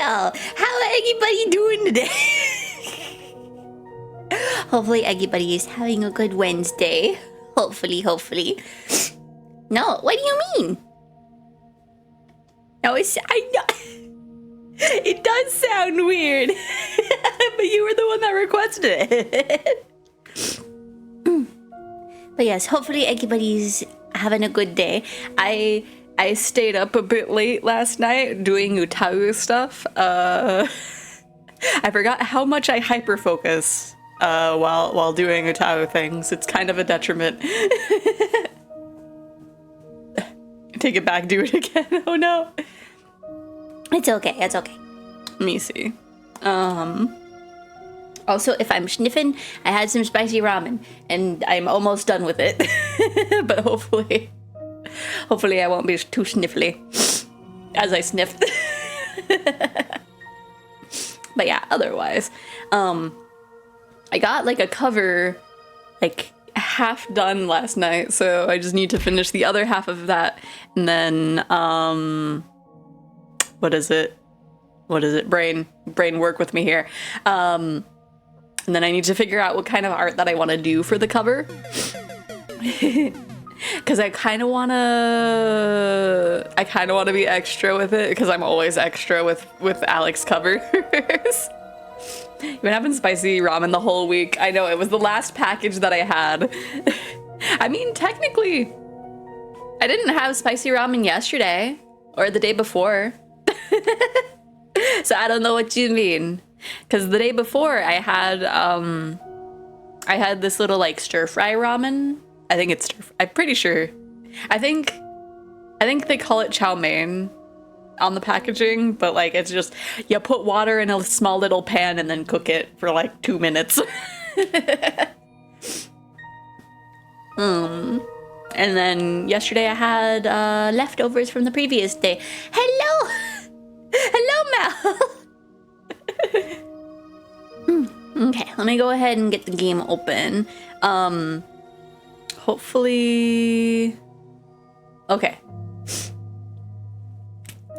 y'all? How everybody doing today? Hopefully everybody is having a good Wednesday. Hopefully. No, what do you mean? No, I know. It does sound weird. But you were the one that requested it. But yes, hopefully everybody's having a good day. I stayed up a bit late last night doing Utaru stuff. I forgot how much I hyperfocus while doing Utaru things. It's kind of a detriment. Take it back, do it again. Oh no. It's okay. Let me see. Also, if I'm sniffing, I had some spicy ramen, and I'm almost done with it. But hopefully I won't be too sniffly as I sniff. But yeah, otherwise, I got like a cover like half done last night, so I just need to finish the other half of that, and then what is it? Brain work with me here. And then I need to figure out what kind of art that I want to do for the cover. Because I kind of want to be extra with it, because I'm always extra with Alex covers. You've been having spicy ramen the whole week. I know, it was the last package that I had. I mean, technically, I didn't have spicy ramen yesterday or the day before. So I don't know what you mean. Because the day before I had this little like stir fry ramen. I think it's I'm pretty sure. I think they call it chow mein on the packaging, but like it's just you put water in a small little pan and then cook it for like 2 minutes. And then yesterday I had leftovers from the previous day. Hello, Mal. Okay, let me go ahead and get the game open. Hopefully... Okay.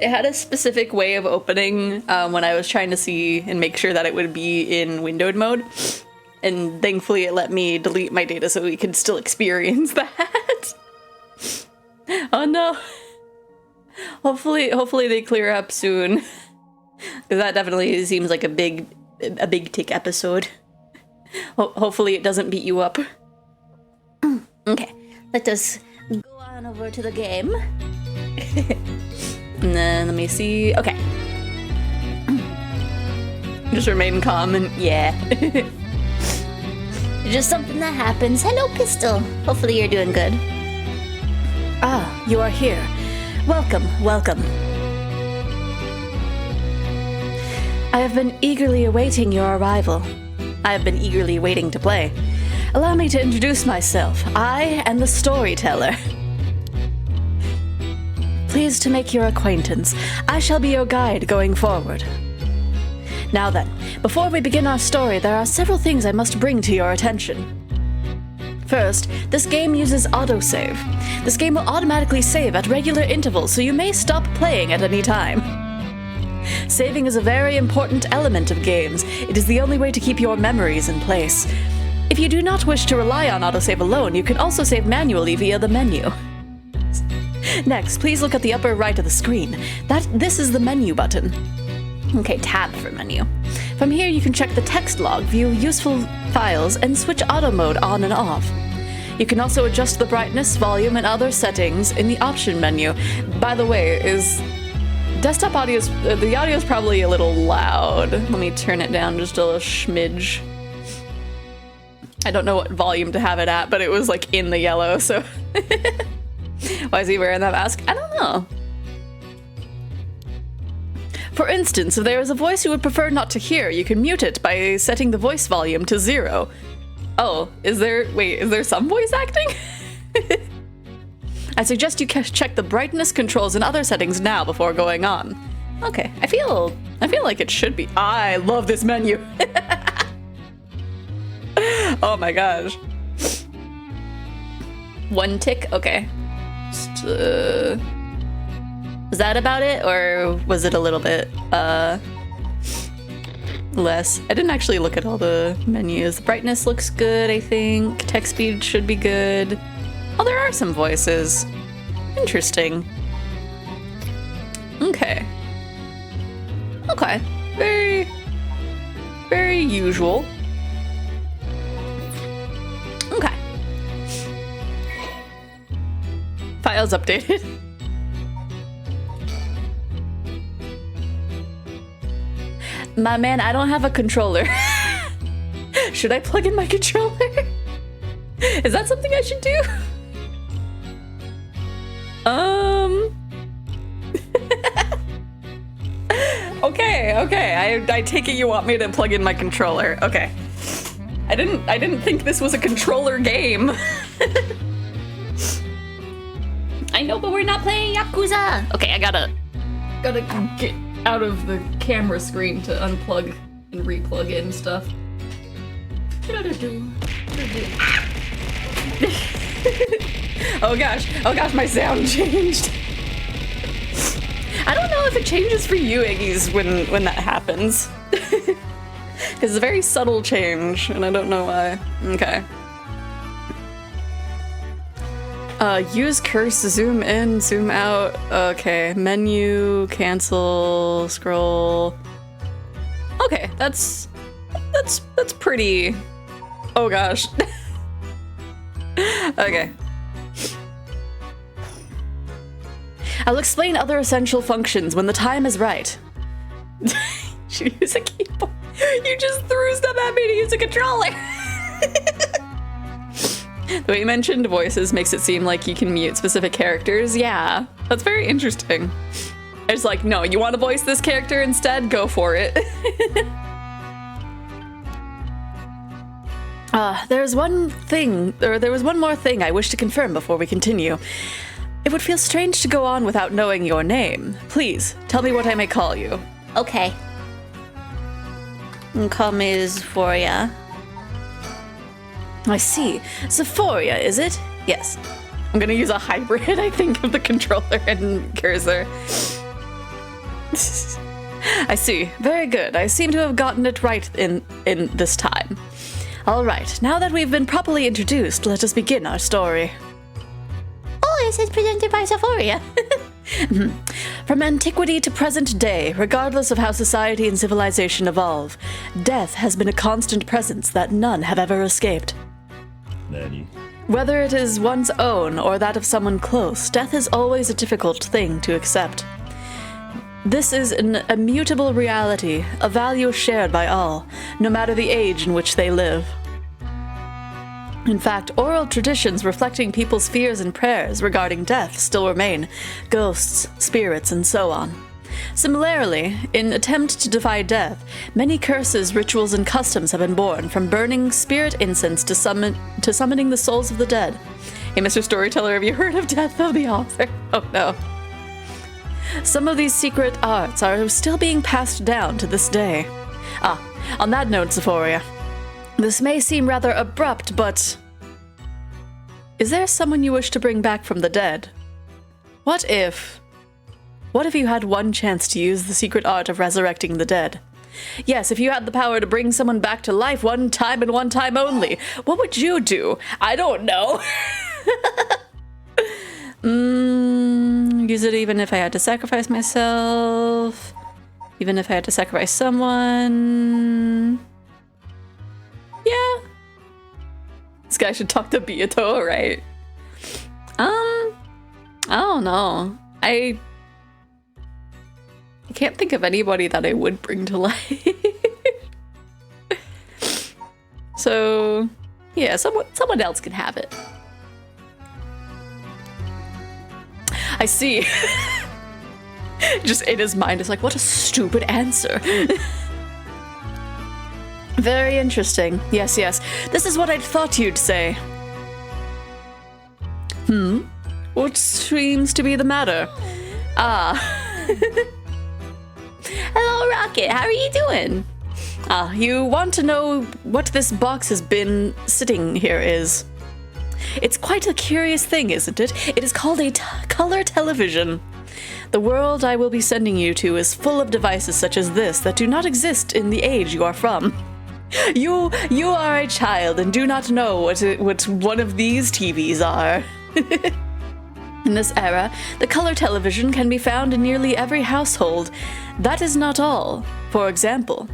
It had a specific way of opening when I was trying to see and make sure that it would be in windowed mode. And thankfully it let me delete my data so we could still experience that. Oh no. Hopefully they clear up soon. Because that definitely seems like a big tick episode. Hopefully it doesn't beat you up. Okay, let us go on over to the game. And then let me see. Okay. Just remain calm and yeah. Just something that happens. Hello, Pistol. Hopefully you're doing good. Ah, you are here. Welcome. I have been eagerly awaiting your arrival. I have been eagerly waiting to play. Allow me to introduce myself. I am the storyteller. Pleased to make your acquaintance. I shall be your guide going forward. Now then, before we begin our story, there are several things I must bring to your attention. First, this game uses autosave. This game will automatically save at regular intervals, so you may stop playing at any time. Saving is a very important element of games. It is the only way to keep your memories in place. If you do not wish to rely on autosave alone, you can also save manually via the menu. Next, please look at the upper right of the screen. This is the menu button. Okay, tab for menu. From here you can check the text log, view useful files, and switch auto mode on and off. You can also adjust the brightness, volume, and other settings in the option menu. By the way, desktop audio, the audio is probably a little loud. Let me turn it down just a little smidge. I don't know what volume to have it at, but it was like in the yellow, so. Why is he wearing that mask? I don't know. For instance, if there is a voice you would prefer not to hear, you can mute it by setting the voice volume to 0. Oh, is there some voice acting? I suggest you check the brightness controls and other settings now before going on. Okay, I feel like it should be. I love this menu. Oh my gosh. One tick? Okay. Was that about it, or was it a little bit, less. I didn't actually look at all the menus. The brightness looks good, I think. Text speed should be good. Oh, there are some voices. Interesting. Okay. Okay. Very, very usual. Okay. Files updated. My man, I don't have a controller. Should I plug in my controller? Is that something I should do? Okay. I take it you want me to plug in my controller. Okay. I didn't think this was a controller game. I know, but we're not playing Yakuza. Okay, I gotta get out of the camera screen to unplug and replug in stuff. Oh gosh, my sound changed. I don't know if it changes for you, Iggy's, when that happens. Because it's a very subtle change, and I don't know why. Okay. Use curse, zoom in, zoom out. Okay, menu, cancel, scroll. Okay, that's pretty. Oh gosh. Okay. I'll explain other essential functions when the time is right. Should use a keyboard. You just threw stuff at me to use a controller. The way you mentioned voices makes it seem like you can mute specific characters. Yeah, that's very interesting. It's like, no, you want to voice this character instead? Go for it. There was one more thing I wish to confirm before we continue. It would feel strange to go on without knowing your name. Please, tell me what I may call you. Okay. Call me Xephoria. I see. Xephoria, is it? Yes. I'm gonna use a hybrid, I think, of the controller and cursor. I see. Very good. I seem to have gotten it right in this time. All right. Now that we've been properly introduced, let us begin our story. Oh, this is presented by Xephoria. From antiquity to present day, regardless of how society and civilization evolve, death has been a constant presence that none have ever escaped. Nani? Whether it is one's own or that of someone close, death is always a difficult thing to accept. This is an immutable reality, a value shared by all, no matter the age in which they live. In fact, oral traditions reflecting people's fears and prayers regarding death still remain, ghosts, spirits, and so on. Similarly, in attempt to defy death, many curses, rituals, and customs have been born, from burning spirit incense to summoning the souls of the dead. Hey, Mr. Storyteller, have you heard of Death of the Author? Oh no. Some of these secret arts are still being passed down to this day. On that note, Xephoria, this may seem rather abrupt, but is there someone you wish to bring back from the dead? What if you had one chance to use the secret art of resurrecting the dead? Yes, if you had the power to bring someone back to life one time and one time only, what would you do? I don't know. Use it even if I had to sacrifice myself. Even if I had to sacrifice someone. Yeah. This guy should talk to Beato, right? I don't know. I can't think of anybody that I would bring to life. So, yeah, someone else can have it. I see. Just in his mind, it's like, what a stupid answer. Very interesting. Yes. This is what I'd thought you'd say. What seems to be the matter? Hello, Rocket. How are you doing? You want to know what this box has been sitting here is? It's quite a curious thing, isn't it? It is called a color television. The world I will be sending you to is full of devices such as this that do not exist in the age you are from. You are a child and do not know what one of these TVs are. In this era, the color television can be found in nearly every household. That is not all. For example,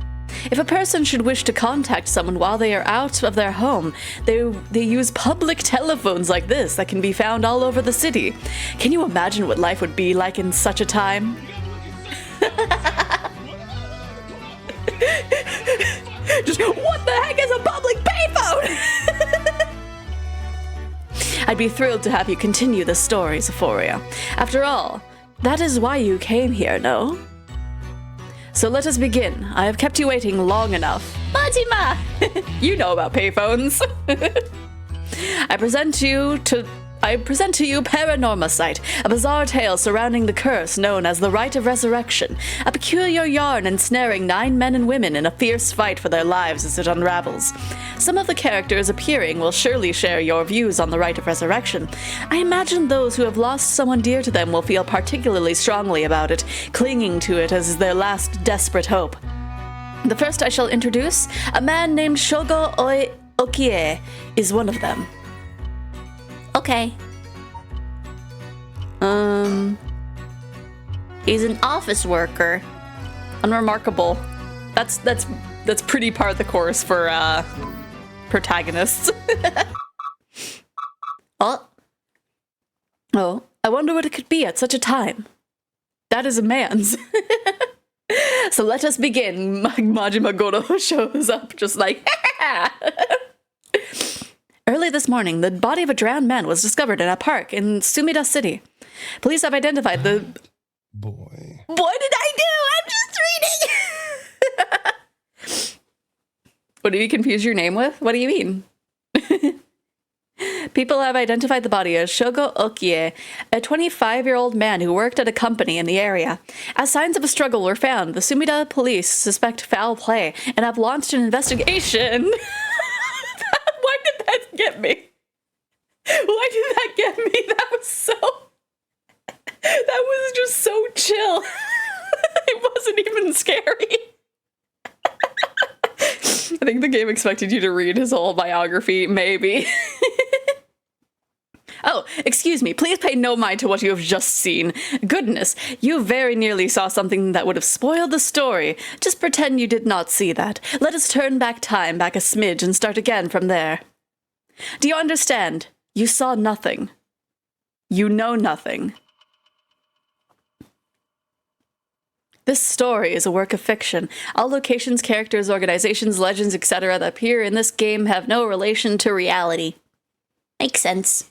if a person should wish to contact someone while they are out of their home, they use public telephones like this that can be found all over the city. Can you imagine what life would be like in such a time? Just, what the heck is a public payphone? I'd be thrilled to have you continue the story, Xephoria. After all, that is why you came here, no? So let us begin. I have kept you waiting long enough. Majima! You know about payphones. I present to you Paranorma Sight, a bizarre tale surrounding the curse known as the Rite of Resurrection, a peculiar yarn ensnaring 9 men and women in a fierce fight for their lives as it unravels. Some of the characters appearing will surely share your views on the Rite of Resurrection. I imagine those who have lost someone dear to them will feel particularly strongly about it, clinging to it as their last desperate hope. The first I shall introduce, a man named Shogo Okie, is one of them. Okay. He's an office worker. Unremarkable. That's pretty par the course for protagonists. Oh. Oh, I wonder what it could be at such a time. That is a man's. So let us begin. Majima Goro shows up just like, Early this morning, the body of a drowned man was discovered in a park in Sumida City. Police have identified the... Boy. What did I do? I'm just reading! What did you confuse your name with? What do you mean? People have identified the body as Shogo Okie, a 25-year-old man who worked at a company in the area. As signs of a struggle were found, the Sumida police suspect foul play and have launched an investigation. Why did that get me? Why did that get me? That was just so chill. It wasn't even scary. I think the game expected you to read his whole biography, maybe. Oh, excuse me, please pay no mind to what you have just seen. Goodness, you very nearly saw something that would have spoiled the story. Just pretend you did not see that. Let us turn back time back a smidge and start again from there. Do you understand? You saw nothing. You know nothing. This story is a work of fiction. All locations, characters, organizations, legends, etc. that appear in this game have no relation to reality. Makes sense.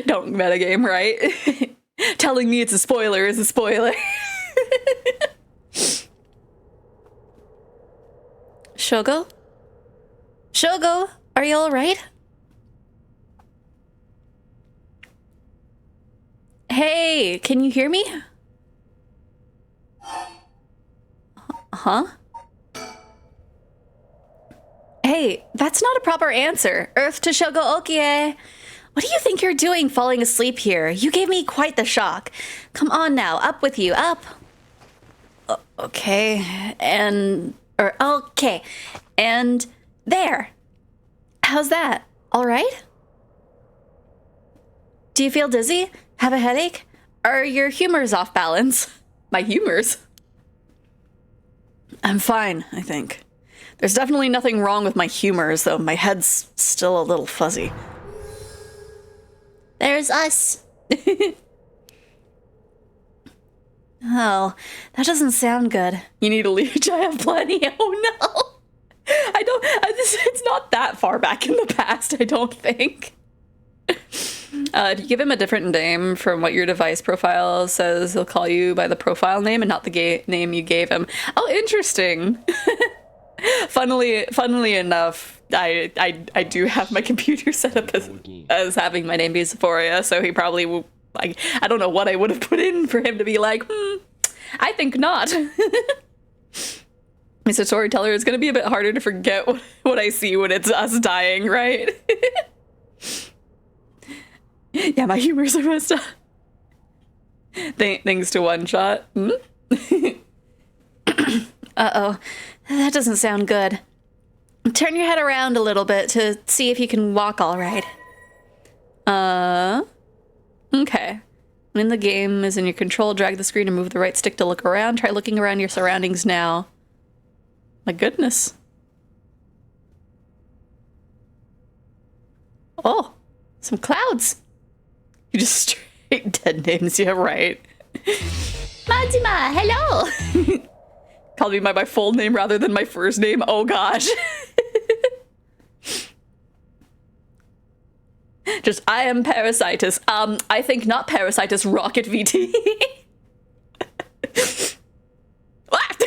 Don't metagame, right? Telling me it's a spoiler is a spoiler. Shogo? Shogo, are you alright? Hey, can you hear me? Huh? Hey, that's not a proper answer. Earth to Shogo Okie. What do you think you're doing falling asleep here? You gave me quite the shock. Come on now, up with you, up. Okay, okay. And there. How's that? All right? Do you feel dizzy? Have a headache? Are your humors off balance? My humors? I'm fine, I think. There's definitely nothing wrong with my humors, though my head's still a little fuzzy. There's us. Oh, that doesn't sound good. You need a leech? I have plenty. Oh no! It's not that far back in the past, I don't think. Do you give him a different name from what your device profile says? He'll call you by the profile name and not the name you gave him. Oh, interesting. Funnily enough, I do have my computer set up as having my name be Xephoria, so he probably will, like, I don't know what I would have put in for him to be like, I think not. As a storyteller, it's going to be a bit harder to forget what I see when it's us dying, right? Yeah, my humors are messed up. Thanks to one shot. Uh-oh. That doesn't sound good. Turn your head around a little bit to see if you can walk all right. Okay. When the game is in your control, drag the screen and move the right stick to look around. Try looking around your surroundings now. My goodness. Oh, some clouds. You just straight dead names, yeah, right. Majima, hello! Called me by my full name rather than my first name. Oh gosh. Just, I am Parasitus. I think not Parasitus, Rocket VT. What?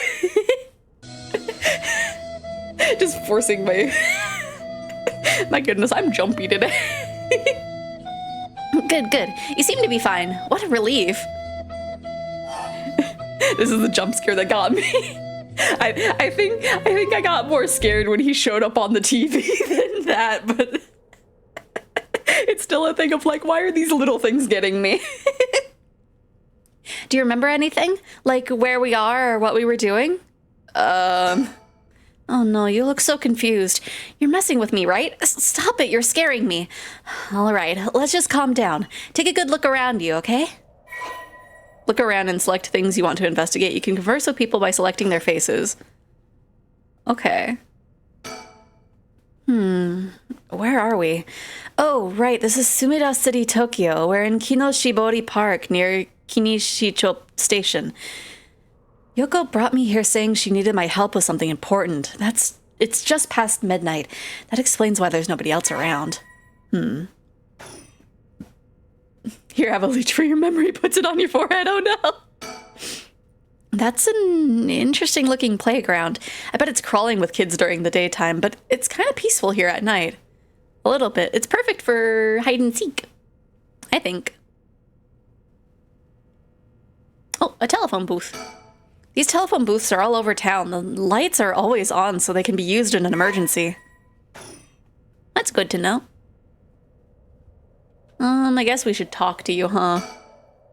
Just forcing my... My goodness, I'm jumpy today. Good, good. You seem to be fine. What a relief. This is the jump scare that got me. I think I got more scared when he showed up on the TV than that, but it's still a thing of like, why are these little things getting me? Do you remember anything? Like where we are or what we were doing? Oh no, you look so confused. You're messing with me, right? Stop it, you're scaring me. All right, let's just calm down. Take a good look around you, okay? Look around and select things you want to investigate. You can converse with people by selecting their faces. Okay. Where are we? Oh, right, this is Sumida City, Tokyo. We're in Kinoshibori Park near Kinishicho Station. Yoko brought me here saying she needed my help with something important. It's just past midnight. That explains why there's nobody else around. Here, have a leech for your memory. Puts it on your forehead. Oh no. That's an interesting looking playground. I bet it's crawling with kids during the daytime, but it's kind of peaceful here at night. A little bit. It's perfect for hide and seek, I think. Oh, a telephone booth. These telephone booths are all over town. The lights are always on so they can be used in an emergency. That's good to know. I guess we should talk to you, huh?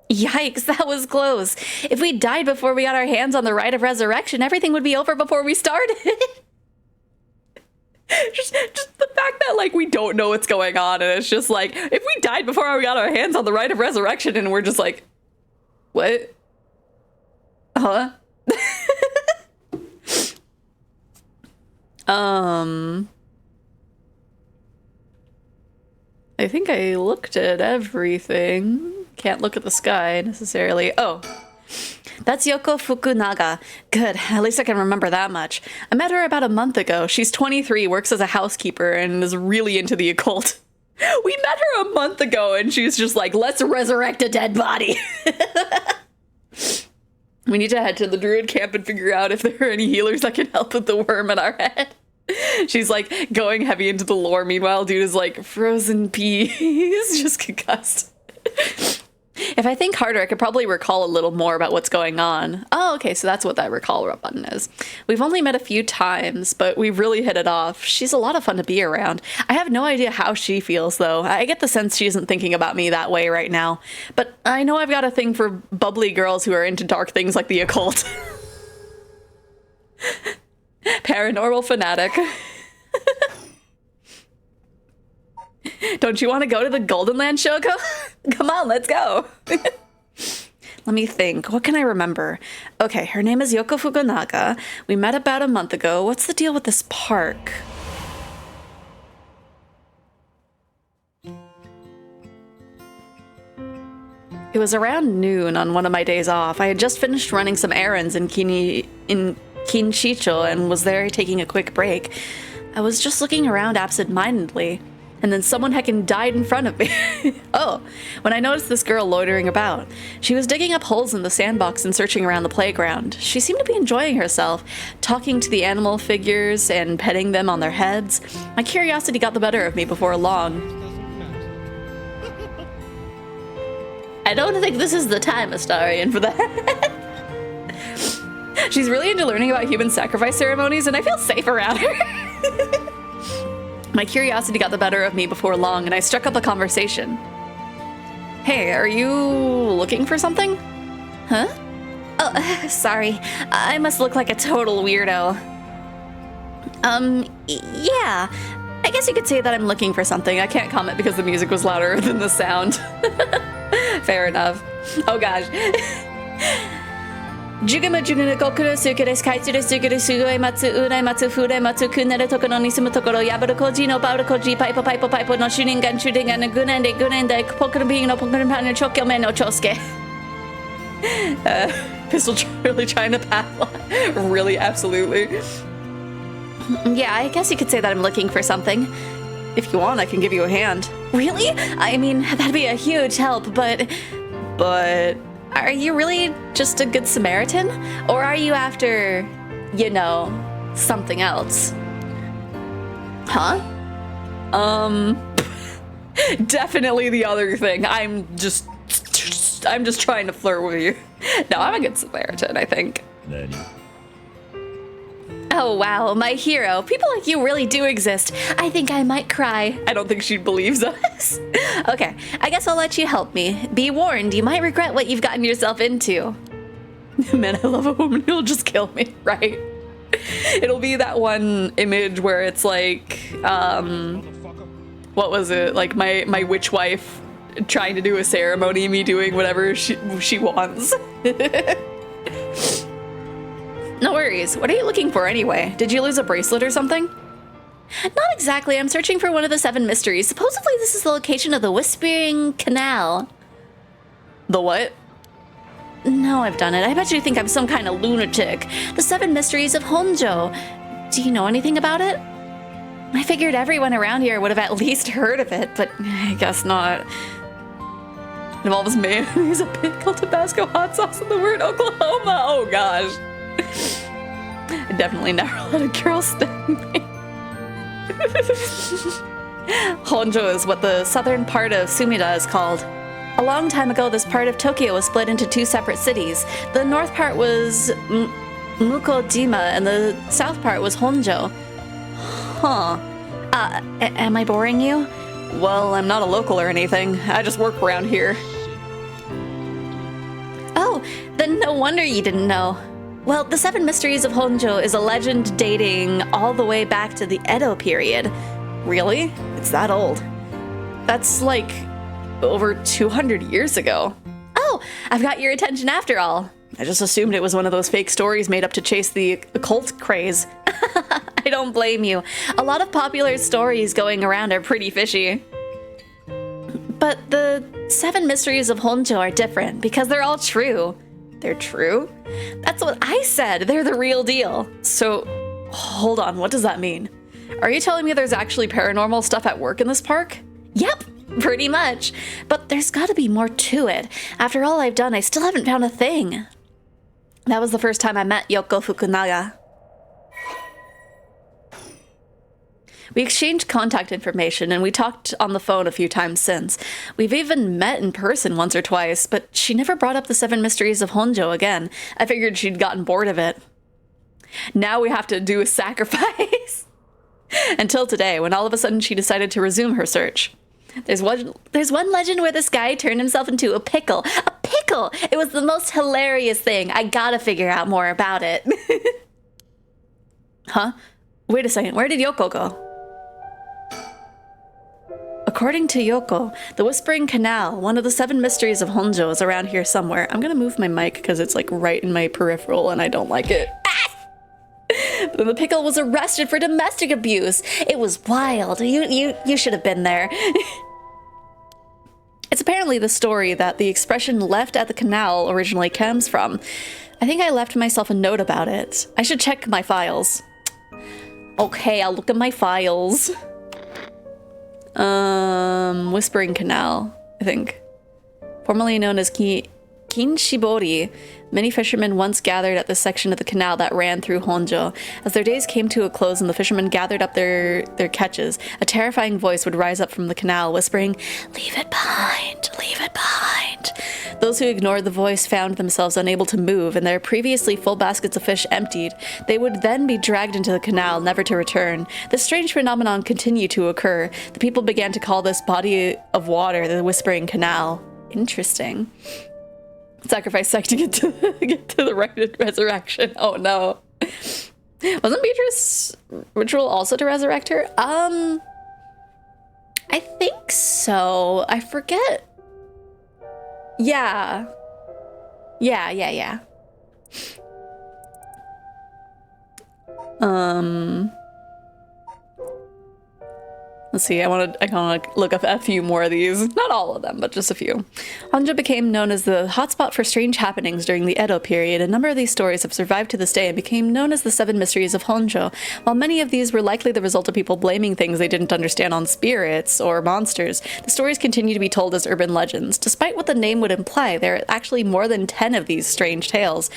Yikes, that was close. If we died before we got our hands on the rite of resurrection, everything would be over before we started. just the fact that, like, we don't know what's going on, and it's just like, if we died before we got our hands on the rite of resurrection, and we're just like, what? Huh? I think I looked at everything. Can't look at the sky necessarily. Oh, that's Yoko Fukunaga. Good, at least I can remember that much. I met her about a month ago. She's 23, works as a housekeeper, and is really into the occult. We met her a month ago, and she's just like, let's resurrect a dead body. We need to head to the druid camp and figure out if there are any healers that can help with the worm in our head. She's like going heavy into the lore. Meanwhile, dude is like frozen peas, just concussed. If I think harder, I could probably recall a little more about what's going on. Oh, okay, so that's what that recall button is. We've only met a few times, but we really hit it off. She's a lot of fun to be around. I have no idea how she feels, though. I get the sense she isn't thinking about me that way right now. But I know I've got a thing for bubbly girls who are into dark things like the occult. Paranormal fanatic. Don't you want to go to the Golden Land Shoko? Come on, let's go. Let me think. What can I remember? Okay, her name is Yoko Fukunaga. We met about a month ago. What's the deal with this park? It was around noon on one of my days off. I had just finished running some errands in Kinshicho and was there taking a quick break. I was just looking around absent-mindedly, and then someone heckin' died in front of me. Oh, when I noticed this girl loitering about. She was digging up holes in the sandbox and searching around the playground. She seemed to be enjoying herself, talking to the animal figures and petting them on their heads. My curiosity got the better of me before long. I don't think this is the time, Astarion, for that. She's really into learning about human sacrifice ceremonies, and I feel safe around her. My curiosity got the better of me before long, and I struck up a conversation. Hey, are you looking for something? Huh? Oh, sorry. I must look like a total weirdo. Yeah. I guess you could say that I'm looking for something. I can't comment because the music was louder than the sound. Fair enough. Oh gosh. Jugama jugana kokuru sukure skaitsuru suguru sugoi matsu unai matsu furei matsu kunere tokoro ni sumu tokoro yabaru koji no bauru koji paipo paipo paipo no shuningan shuningan gunende gunende pokuru being no pokuru pan chokyo me no chosuke. Pistol really trying to pass. Really, absolutely. Yeah, I guess you could say that I'm looking for something. If you want, I can give you a hand. Really? I mean, that'd be a huge help, but... Are you really just a good Samaritan? Or are you after, you know, something else? Huh? Definitely the other thing. I'm just trying to flirt with you. No, I'm a good Samaritan, I think. Oh wow, my hero. People like you really do exist. I think I might cry. I don't think she believes us. Okay, I guess I'll let you help me. Be warned, you might regret what you've gotten yourself into. Man, I love a woman who'll just kill me, right? It'll be that one image where it's like, what was it? Like my witch wife trying to do a ceremony, me doing whatever she wants. No worries. What are you looking for anyway? Did you lose a bracelet or something? Not exactly. I'm searching for one of the 7 mysteries. Supposedly this is the location of the Whispering Canal. The what? No, I've done it. I bet you think I'm some kind of lunatic. The 7 mysteries of Honjo. Do you know anything about it? I figured everyone around here would have at least heard of it, but I guess not. It involves mayonnaise, a pickle, Tabasco hot sauce, and the word Oklahoma. Oh gosh. I definitely never let a girl sting me. Honjo is what the southern part of Sumida is called. A long time ago, this part of Tokyo was split into 2 separate cities. The north part was Mukodima, and the south part was Honjo. Huh. Am I boring you? Well, I'm not a local or anything. I just work around here. Oh, then no wonder you didn't know. Well, the 7 Mysteries of Honjo is a legend dating all the way back to the Edo period. Really? It's that old. That's like over 200 years ago. Oh, I've got your attention after all. I just assumed it was one of those fake stories made up to chase the occult craze. I don't blame you. A lot of popular stories going around are pretty fishy. But the 7 Mysteries of Honjo are different because they're all true. They're true? That's what I said. They're the real deal. So, hold on, what does that mean? Are you telling me there's actually paranormal stuff at work in this park? Yep, pretty much. But there's gotta be more to it. After all I've done, I still haven't found a thing. That was the first time I met Yoko Fukunaga. We exchanged contact information and we talked on the phone a few times since. We've even met in person once or twice, but she never brought up the 7 Mysteries of Honjo again. I figured she'd gotten bored of it. Now we have to do a sacrifice. Until today, when all of a sudden she decided to resume her search. There's one legend where this guy turned himself into a pickle. A pickle! It was the most hilarious thing. I gotta figure out more about it. Huh? Wait a second, where did Yoko go? According to Yoko, the Whispering Canal, one of the 7 mysteries of Honjo, is around here somewhere. I'm gonna move my mic because it's like right in my peripheral and I don't like it. But the pickle was arrested for domestic abuse. It was wild. You should have been there. It's apparently the story that the expression left at the canal originally comes from. I think I left myself a note about it. I should check my files. Okay, I'll look at my files. Whispering Canal, I think. Formerly known as Kinshibori, many fishermen once gathered at this section of the canal that ran through Honjo. As their days came to a close and the fishermen gathered up their catches, a terrifying voice would rise up from the canal, whispering, "Leave it behind, leave it behind." Those who ignored the voice found themselves unable to move, and their previously full baskets of fish emptied. They would then be dragged into the canal, never to return. This strange phenomenon continued to occur. The people began to call this body of water the Whispering Canal. Interesting. Sacrifice sex to get to the right resurrection. Oh no. Wasn't Beatrice's ritual also to resurrect her? I think so. I forget. Yeah. Yeah. Let's see, I want to look up a few more of these. Not all of them, but just a few. Honjo became known as the hotspot for strange happenings during the Edo period. A number of these stories have survived to this day and became known as the Seven Mysteries of Honjo. While many of these were likely the result of people blaming things they didn't understand on spirits or monsters, the stories continue to be told as urban legends. Despite what the name would imply, there are actually more than 10 of these strange tales.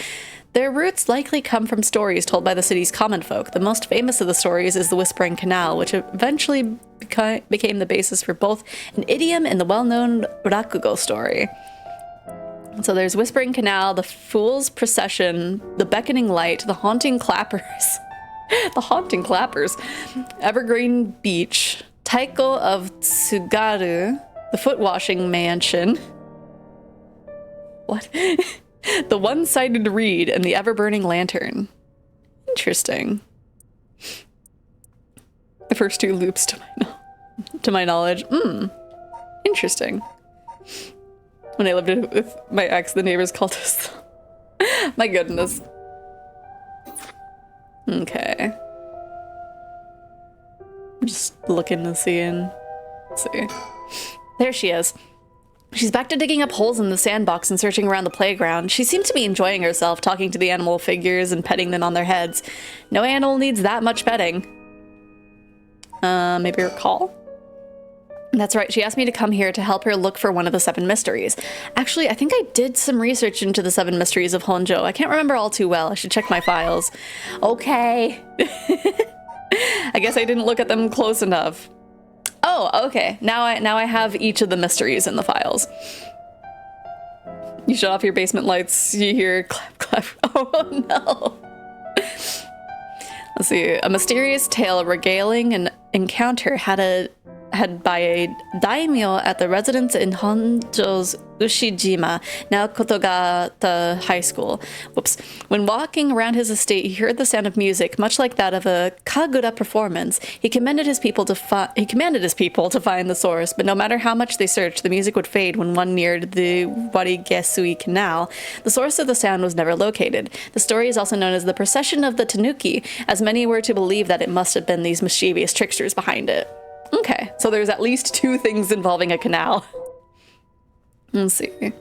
Their roots likely come from stories told by the city's common folk. The most famous of the stories is the Whispering Canal, which eventually became the basis for both an idiom and the well-known rakugo story. So there's Whispering Canal, the Fool's Procession, the Beckoning Light, the Haunting Clappers, the Haunting Clappers, Evergreen Beach, Taiko of Tsugaru, the Foot Washing Mansion. What? The One-Sided Reed, and the Ever-Burning Lantern. Interesting. The first two loops to my knowledge. Interesting. When I lived with my ex, the neighbors called us. My goodness. Okay. I'm just looking and seeing. Let's see. There she is. She's back to digging up holes in the sandbox and searching around the playground. She seems to be enjoying herself, talking to the animal figures and petting them on their heads. No animal needs that much petting. Maybe her call? That's right, she asked me to come here to help her look for one of the 7 mysteries. Actually, I think I did some research into the 7 mysteries of Honjo. I can't remember all too well. I should check my files. Okay. I guess I didn't look at them close enough. Oh, okay. Now I have each of the mysteries in the files. You shut off your basement lights, you hear clap, clap. Oh no. Let's see. A mysterious tale regaling an encounter had by a daimyo at the residence in Honjo's Ushijima, now Kotogata High School. Whoops. When walking around his estate, he heard the sound of music, much like that of a kagura performance. He commanded his people to find the source, but no matter how much they searched, the music would fade when one neared the Warigesui Canal. The source of the sound was never located. The story is also known as the Procession of the Tanuki, as many were to believe that it must have been these mischievous tricksters behind it. Okay, so there's at least 2 things involving a canal. Let's see,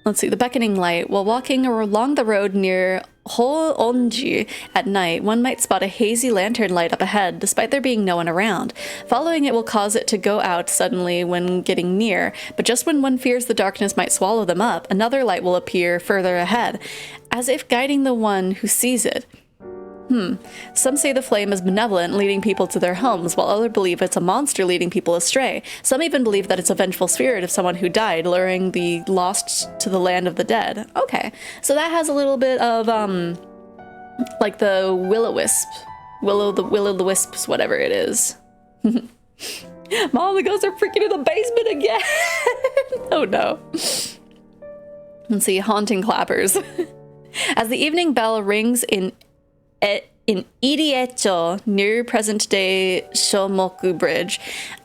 the Beckoning Light. While walking along the road near Ho-onji at night, one might spot a hazy lantern light up ahead, despite there being no one around. Following it will cause it to go out suddenly when getting near, but just when one fears the darkness might swallow them up, another light will appear further ahead, as if guiding the one who sees it. Some say the flame is benevolent, leading people to their homes, while others believe it's a monster leading people astray. Some even believe that it's a vengeful spirit of someone who died, luring the lost to the land of the dead. Okay, so that has a little bit of, like the will-o-wisp. Will-o'-the-wisps, whatever it is. Mom, the ghosts are freaking in the basement again! Oh no. Let's see, haunting clappers. As the evening bell rings in Iriecho, near present-day Shomoku Bridge,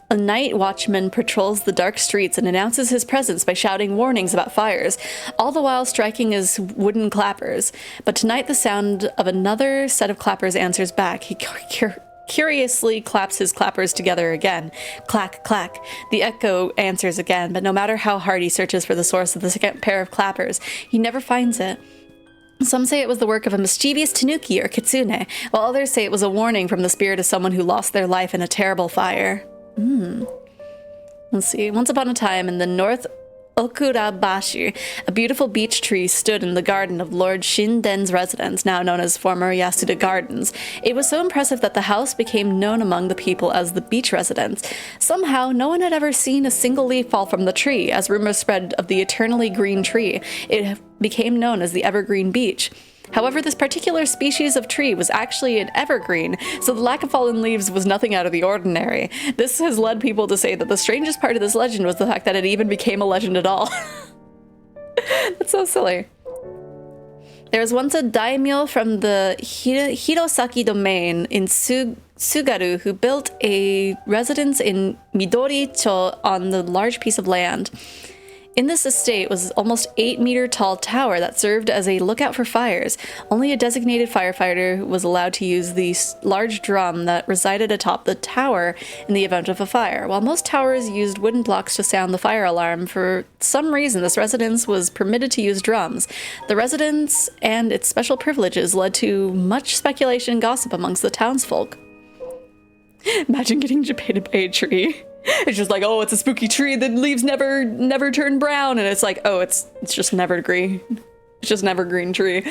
a night watchman patrols the dark streets and announces his presence by shouting warnings about fires, all the while striking his wooden clappers. But tonight the sound of another set of clappers answers back. He curiously claps his clappers together again. Clack, clack. The echo answers again, but no matter how hard he searches for the source of the second pair of clappers, he never finds it. Some say it was the work of a mischievous tanuki or kitsune, while others say it was a warning from the spirit of someone who lost their life in a terrible fire. Let's see. Once upon a time in the North Okurabashi, a beautiful beech tree stood in the garden of Lord Shinden's residence, now known as former Yasuda Gardens. It was so impressive that the house became known among the people as the beech residence. Somehow, no one had ever seen a single leaf fall from the tree. As rumors spread of the eternally green tree, it became known as the evergreen beech. However, this particular species of tree was actually an evergreen, so the lack of fallen leaves was nothing out of the ordinary. This has led people to say that the strangest part of this legend was the fact that it even became a legend at all. That's so silly. There was once a daimyo from the Hirosaki domain in Sugaru who built a residence in Midori-cho on the large piece of land. In this estate was almost 8-meter tall tower that served as a lookout for fires. Only a designated firefighter was allowed to use the large drum that resided atop the tower in the event of a fire. While most towers used wooden blocks to sound the fire alarm, for some reason this residence was permitted to use drums. The residence and its special privileges led to much speculation and gossip amongst the townsfolk. Imagine getting japated by a tree. It's just like, oh, it's a spooky tree. The leaves never turn brown, and it's like, oh, it's just an evergreen. It's just an evergreen tree.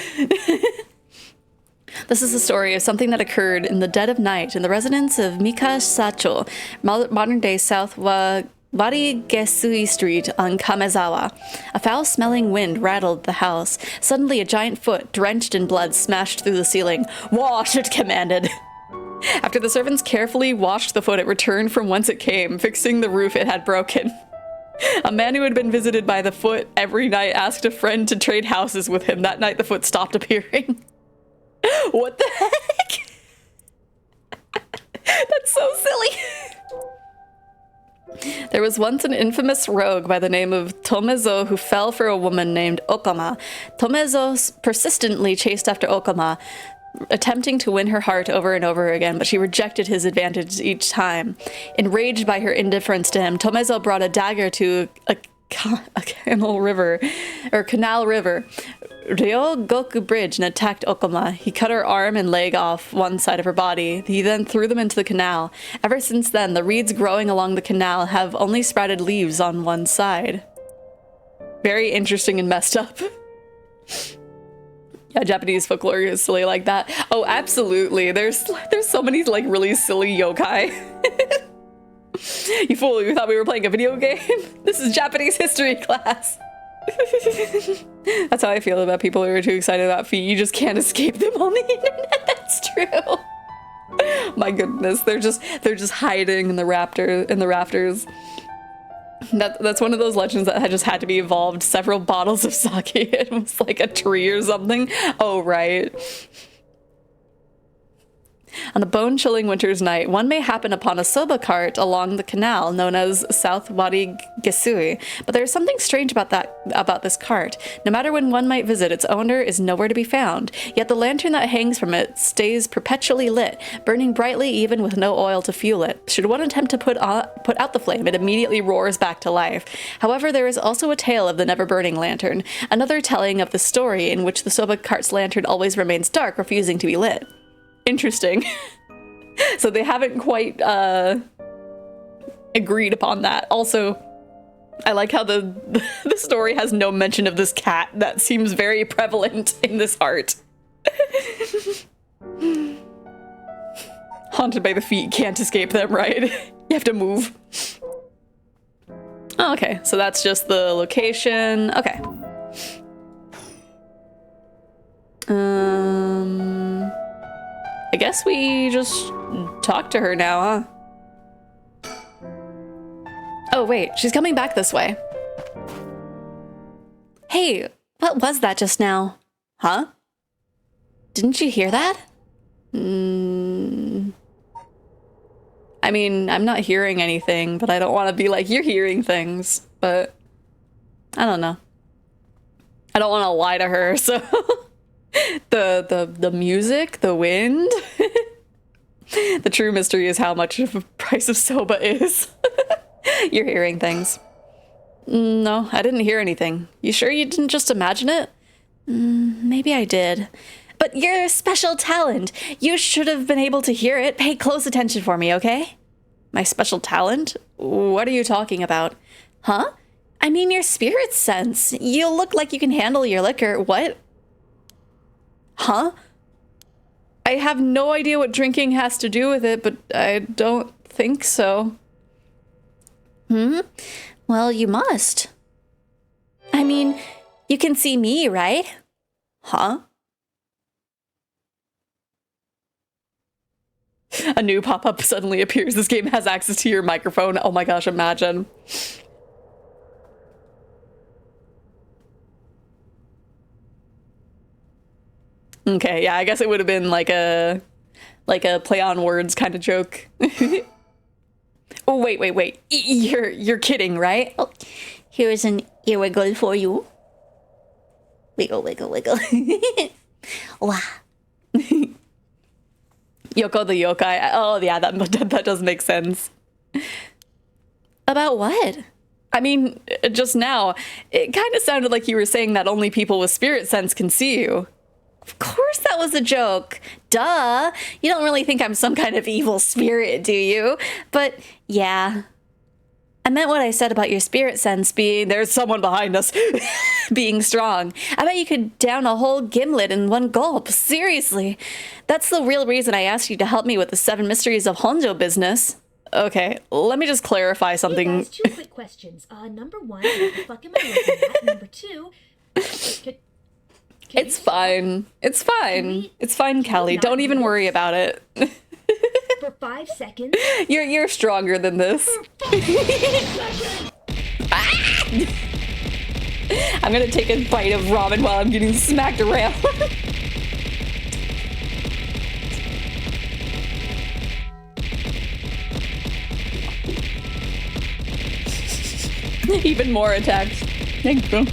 This is the story of something that occurred in the dead of night in the residence of Mikasacho, modern-day South Warigesui Street on Kamezawa. A foul-smelling wind rattled the house. Suddenly, a giant foot, drenched in blood, smashed through the ceiling. "Wash!" it commanded. After the servants carefully washed the foot, it returned from whence it came, fixing the roof it had broken. A man who had been visited by the foot every night asked a friend to trade houses with him. That night, the foot stopped appearing. What the heck? That's so silly. There was once an infamous rogue by the name of Tomezo who fell for a woman named Okama. Tomezo persistently chased after Okama, attempting to win her heart over and over again, but she rejected his advantage each time. Enraged by her indifference to him, Tomezo brought a dagger to a canal river, Ryogoku Bridge, and attacked Okama. He cut her arm and leg off one side of her body. He then threw them into the canal. Ever since then, the reeds growing along the canal have only sprouted leaves on one side. Very interesting and messed up. Yeah, Japanese folklore is silly like that. Oh, absolutely. There's so many like really silly yokai. You fool, you thought we were playing a video game? This is Japanese history class. That's how I feel about people who are too excited about feet. You just can't escape them on the internet. That's true. My goodness, they're just hiding in the rafters. That's one of those legends that had just had to be evolved. Several bottles of sake. It was like a tree or something. Oh, right. On a bone-chilling winter's night, one may happen upon a soba cart along the canal known as South Warigesui, but there's something strange about this cart. No matter when one might visit, its owner is nowhere to be found, yet the lantern that hangs from it stays perpetually lit, burning brightly even with no oil to fuel it. Should one attempt to put out the flame, it immediately roars back to life. However, there is also a tale of the never-burning lantern, another telling of the story in which the soba cart's lantern always remains dark, refusing to be lit. Interesting. So they haven't quite agreed upon that. Also, I like how the story has no mention of this cat. That seems very prevalent in this art. Haunted by the feet, can't escape them, right? You have to move. Oh, okay, so that's just the location. Okay. I guess we just talk to her now, huh? Oh, wait, she's coming back this way. Hey, what was that just now? Huh? Didn't you hear that? I mean, I'm not hearing anything, but I don't want to be like, you're hearing things, but I don't know. I don't want to lie to her, so... The music, the wind. The true mystery is how much of a price of soba is. You're hearing things. No, I didn't hear anything. You sure you didn't just imagine it? Maybe I did. But you're a special talent. You should have been able to hear it. Pay close attention for me, okay? My special talent? What are you talking about? Huh? I mean your spirit sense. You look like you can handle your liquor. What? Huh? I have no idea what drinking has to do with it, but I don't think so. Well, you must. I mean, you can see me, right? Huh? A new pop-up suddenly appears. This game has access to your microphone. Oh my gosh, imagine. Okay, yeah, I guess it would have been like a play on words kind of joke. Oh, wait. You're kidding, right? Oh, here's an ear wiggle for you. Wiggle, wiggle, wiggle. Wow. Yoko the yokai. Oh, yeah, that does make sense. About what? I mean, just now, it kind of sounded like you were saying that only people with spirit sense can see you. Of course that was a joke. Duh. You don't really think I'm some kind of evil spirit, do you? But yeah. I meant what I said about your spirit sense being There's someone behind us. being strong. I bet you could down a whole gimlet in one gulp. Seriously. That's the real reason I asked you to help me with the 7 Mysteries of Honjo business. Okay, let me just clarify something. Hey guys, 2 quick questions. Number 1, what the fuck am I looking at? Number 2, It's fine. It's fine. It's fine, Callie. Don't even worry about it. for 5 seconds. You're stronger than this. I'm gonna take a bite of ramen while I'm getting smacked around. Even more attacks. Thank you.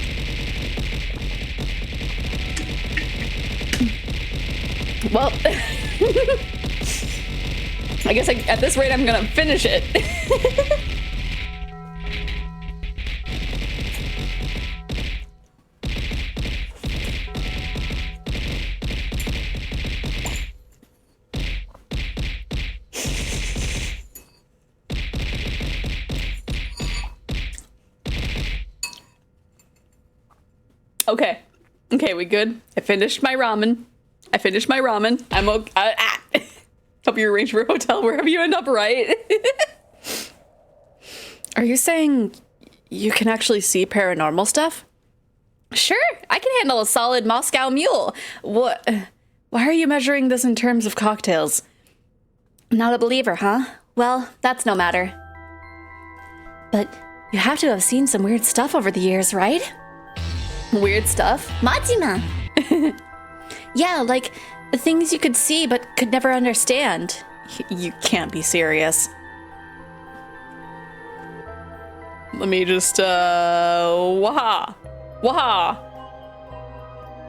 Well, I guess at this rate I'm gonna finish it. Okay, we good? I finished my ramen. I'm okay. Help you arrange for a hotel wherever you end up, right? Are you saying you can actually see paranormal stuff? Sure, I can handle a solid Moscow mule. What? Why are you measuring this in terms of cocktails? Not a believer, huh? Well, that's no matter. But you have to have seen some weird stuff over the years, right? Weird stuff? Majima! Yeah, like the things you could see but could never understand. You can't be serious. Let me just, waha.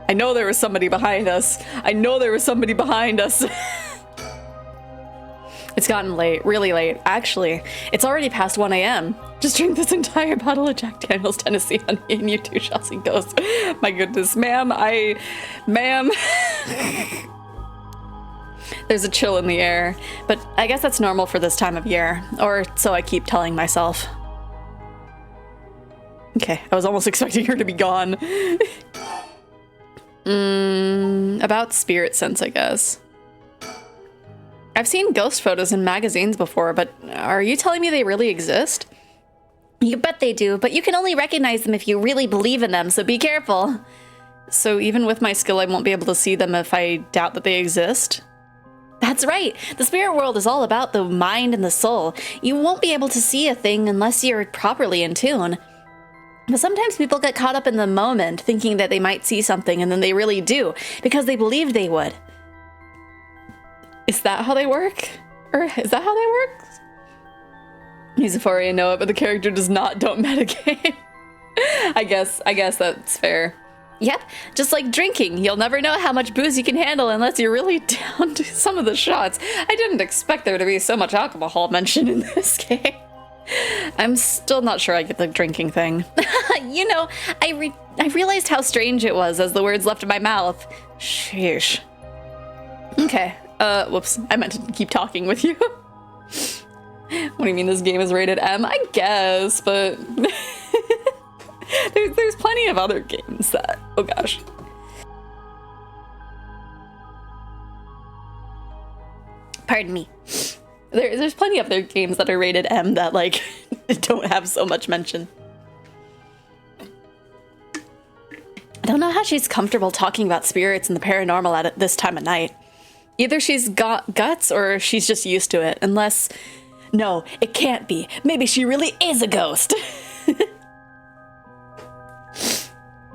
I know there was somebody behind us. It's gotten late, really late. Actually, it's already past 1 a.m. Just drink this entire bottle of Jack Daniel's Tennessee Honey and you too shall see ghosts. My goodness, ma'am. There's a chill in the air, but I guess that's normal for this time of year, or so I keep telling myself. Okay, I was almost expecting her to be gone. About spirit sense, I guess. I've seen ghost photos in magazines before, but are you telling me they really exist? You bet they do, but you can only recognize them if you really believe in them, so be careful. So even with my skill, I won't be able to see them if I doubt that they exist? That's right. The spirit world is all about the mind and the soul. You won't be able to see a thing unless you're properly in tune. But sometimes people get caught up in the moment, thinking that they might see something, and then they really do, because they believed they would. Is that how they work? Or is that how they work? Xephoria know it, but the character does not. Don't metagame. I guess that's fair. Yep, just like drinking. You'll never know how much booze you can handle unless you're really down to some of the shots. I didn't expect there to be so much alcohol mentioned in this game. I'm still not sure I get the drinking thing. You know, I realized how strange it was as the words left my mouth. Sheesh. Okay. Whoops. I meant to keep talking with you. What do you mean this game is rated M? I guess, but there's plenty of other games that, oh gosh. Pardon me. There's plenty of other games that are rated M that, like, don't have so much mention. I don't know how she's comfortable talking about spirits and the paranormal at this time of night. Either she's got guts or she's just used to it, unless... No, it can't be. Maybe she really is a ghost.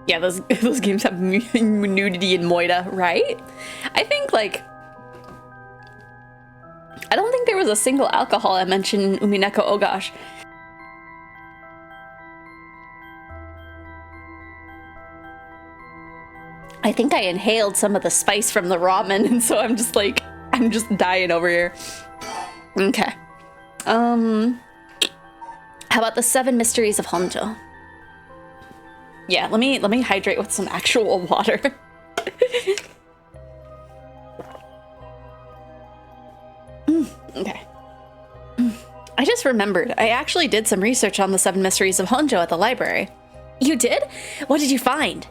Yeah, those games have nudity and moida, right? I think, like... I don't think there was a single alcohol I mentioned in Umineko Ogash. I think I inhaled some of the spice from the ramen, and so I'm just dying over here. Okay. How about the 7 mysteries of Honjo? Yeah, let me hydrate with some actual water. Okay. I just remembered, I actually did some research on the 7 mysteries of Honjo at the library. You did? What did you find?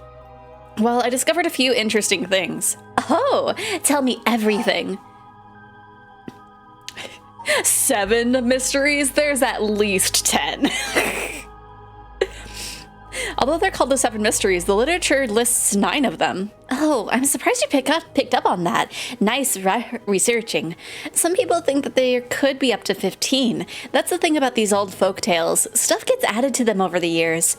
Well, I discovered a few interesting things. Oh, tell me everything. 7 mysteries? There's at least 10. Although they're called the 7 mysteries, the literature lists 9 of them. Oh, I'm surprised you picked up on that. Nice researching. Some people think that there could be up to 15. That's the thing about these old folk tales. Stuff gets added to them over the years.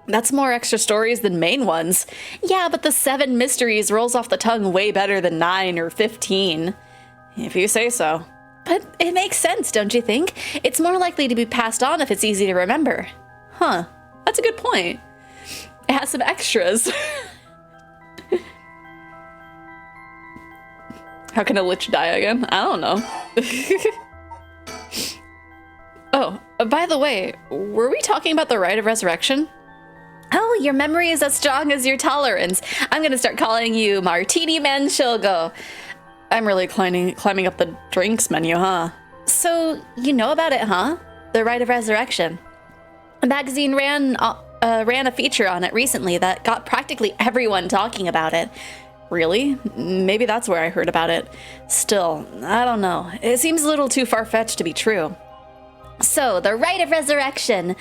That's more extra stories than main ones. Yeah, but the 7 mysteries rolls off the tongue way better than 9 or 15. If you say so. But it makes sense, don't you think? It's more likely to be passed on if it's easy to remember. Huh. That's a good point. It has some extras. How can a lich die again? I don't know. Oh, by the way, were we talking about the rite of resurrection? Oh, your memory is as strong as your tolerance. I'm gonna start calling you Martini Man Shogo. I'm really climbing up the drinks menu, huh? So, you know about it, huh? The rite of resurrection. A magazine ran a feature on it recently that got practically everyone talking about it. Really? Maybe that's where I heard about it. Still, I don't know. It seems a little too far-fetched to be true. So, the rite of resurrection.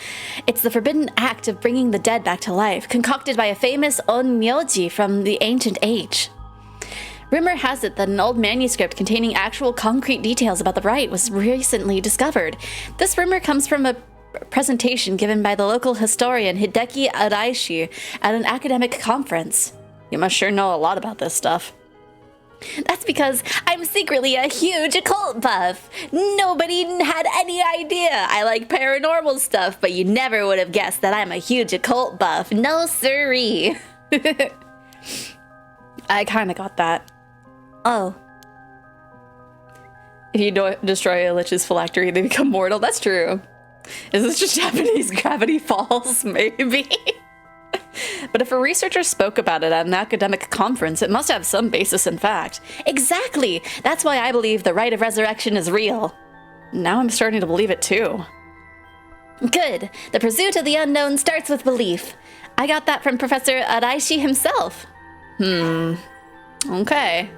It's the forbidden act of bringing the dead back to life, concocted by a famous onmyoji from the ancient age. Rumor has it that an old manuscript containing actual concrete details about the rite was recently discovered. This rumor comes from a presentation given by the local historian Hideki Araishi at an academic conference. You must sure know a lot about this stuff. That's because I'm secretly a huge occult buff. Nobody had any idea I like paranormal stuff, but you never would have guessed that I'm a huge occult buff. No siree. I kinda got that. Oh. If you destroy a lich's phylactery, they become mortal. That's true. Is this just Japanese Gravity Falls? Maybe. But if a researcher spoke about it at an academic conference, it must have some basis in fact. Exactly! That's why I believe the rite of resurrection is real. Now I'm starting to believe it too. Good. The pursuit of the unknown starts with belief. I got that from Professor Araishi himself. Okay.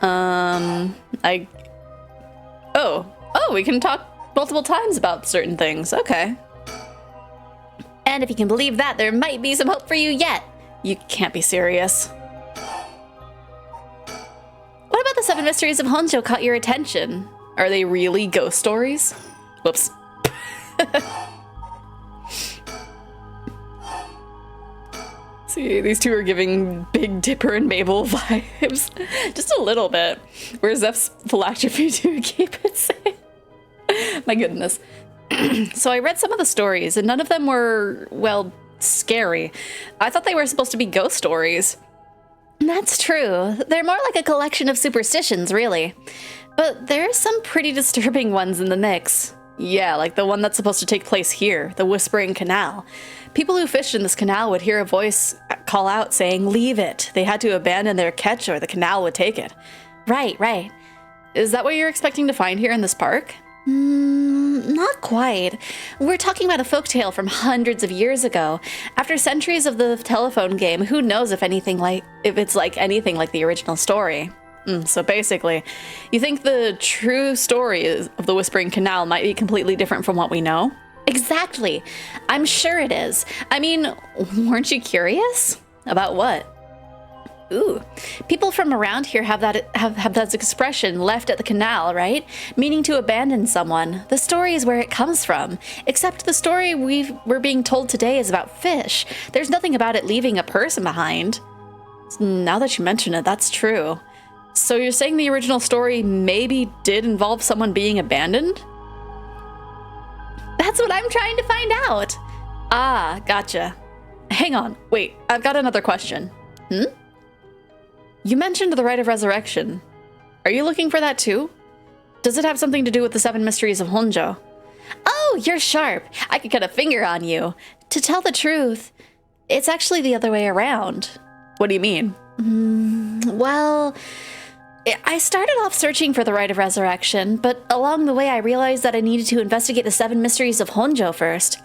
Oh, we can talk multiple times about certain things. Okay. And if you can believe that, there might be some hope for you yet. You can't be serious. What about the 7 mysteries of Honjo caught your attention? Are they really ghost stories? Whoops. See, these two are giving Big Dipper and Mabel vibes. Just a little bit. Where's Zeph's philosophy to keep it safe? My goodness. So I read some of the stories, and none of them were, well, scary. I thought they were supposed to be ghost stories. That's true. They're more like a collection of superstitions, really. But there's some pretty disturbing ones in the mix. Yeah, like the one that's supposed to take place here, the Whispering Canal. People who fished in this canal would hear a voice call out saying, "Leave it." They had to abandon their catch or the canal would take it. Right. Is that what you're expecting to find here in this park? Not quite. We're talking about a folktale from hundreds of years ago. After centuries of the telephone game, who knows if it's like anything like the original story. So basically, you think the true story of the Whispering Canal might be completely different from what we know? Exactly. I'm sure it is. I mean, weren't you curious? About what? Ooh, people from around here have that expression, left at the canal, right? Meaning to abandon someone. The story is where it comes from. Except the story we're being told today is about fish. There's nothing about it leaving a person behind. Now that you mention it, that's true. So you're saying the original story maybe did involve someone being abandoned? That's what I'm trying to find out. Ah, gotcha. Hang on, wait, I've got another question. You mentioned the Rite of Resurrection. Are you looking for that too? Does it have something to do with the 7 mysteries of Honjo? Oh, you're sharp. I could cut a finger on you. To tell the truth, it's actually the other way around. What do you mean? Well, I started off searching for the Rite of Resurrection, but along the way I realized that I needed to investigate the 7 mysteries of Honjo first.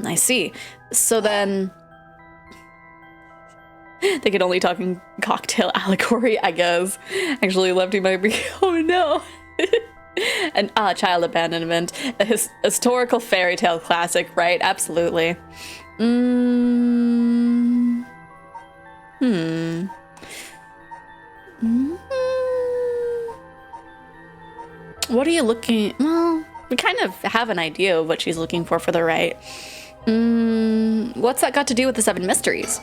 I see. So then... They could only talk in cocktail allegory, I guess. Actually, Lefty might be... Oh no! And child abandonment. A historical fairy tale classic, right? Absolutely. What are you looking... Well, we kind of have an idea of what she's looking for the rite. What's that got to do with the 7 mysteries?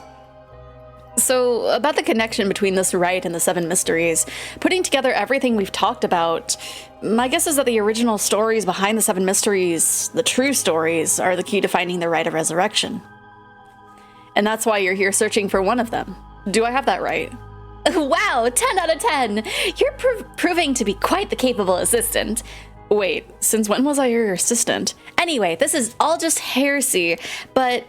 So, about the connection between this rite and the 7 mysteries, putting together everything we've talked about, my guess is that the original stories behind the 7 mysteries, the true stories, are the key to finding the Rite of Resurrection. And that's why you're here searching for one of them. Do I have that right? Wow, 10 out of 10! You're proving to be quite the capable assistant. Wait, since when was I your assistant? Anyway, this is all just heresy, but...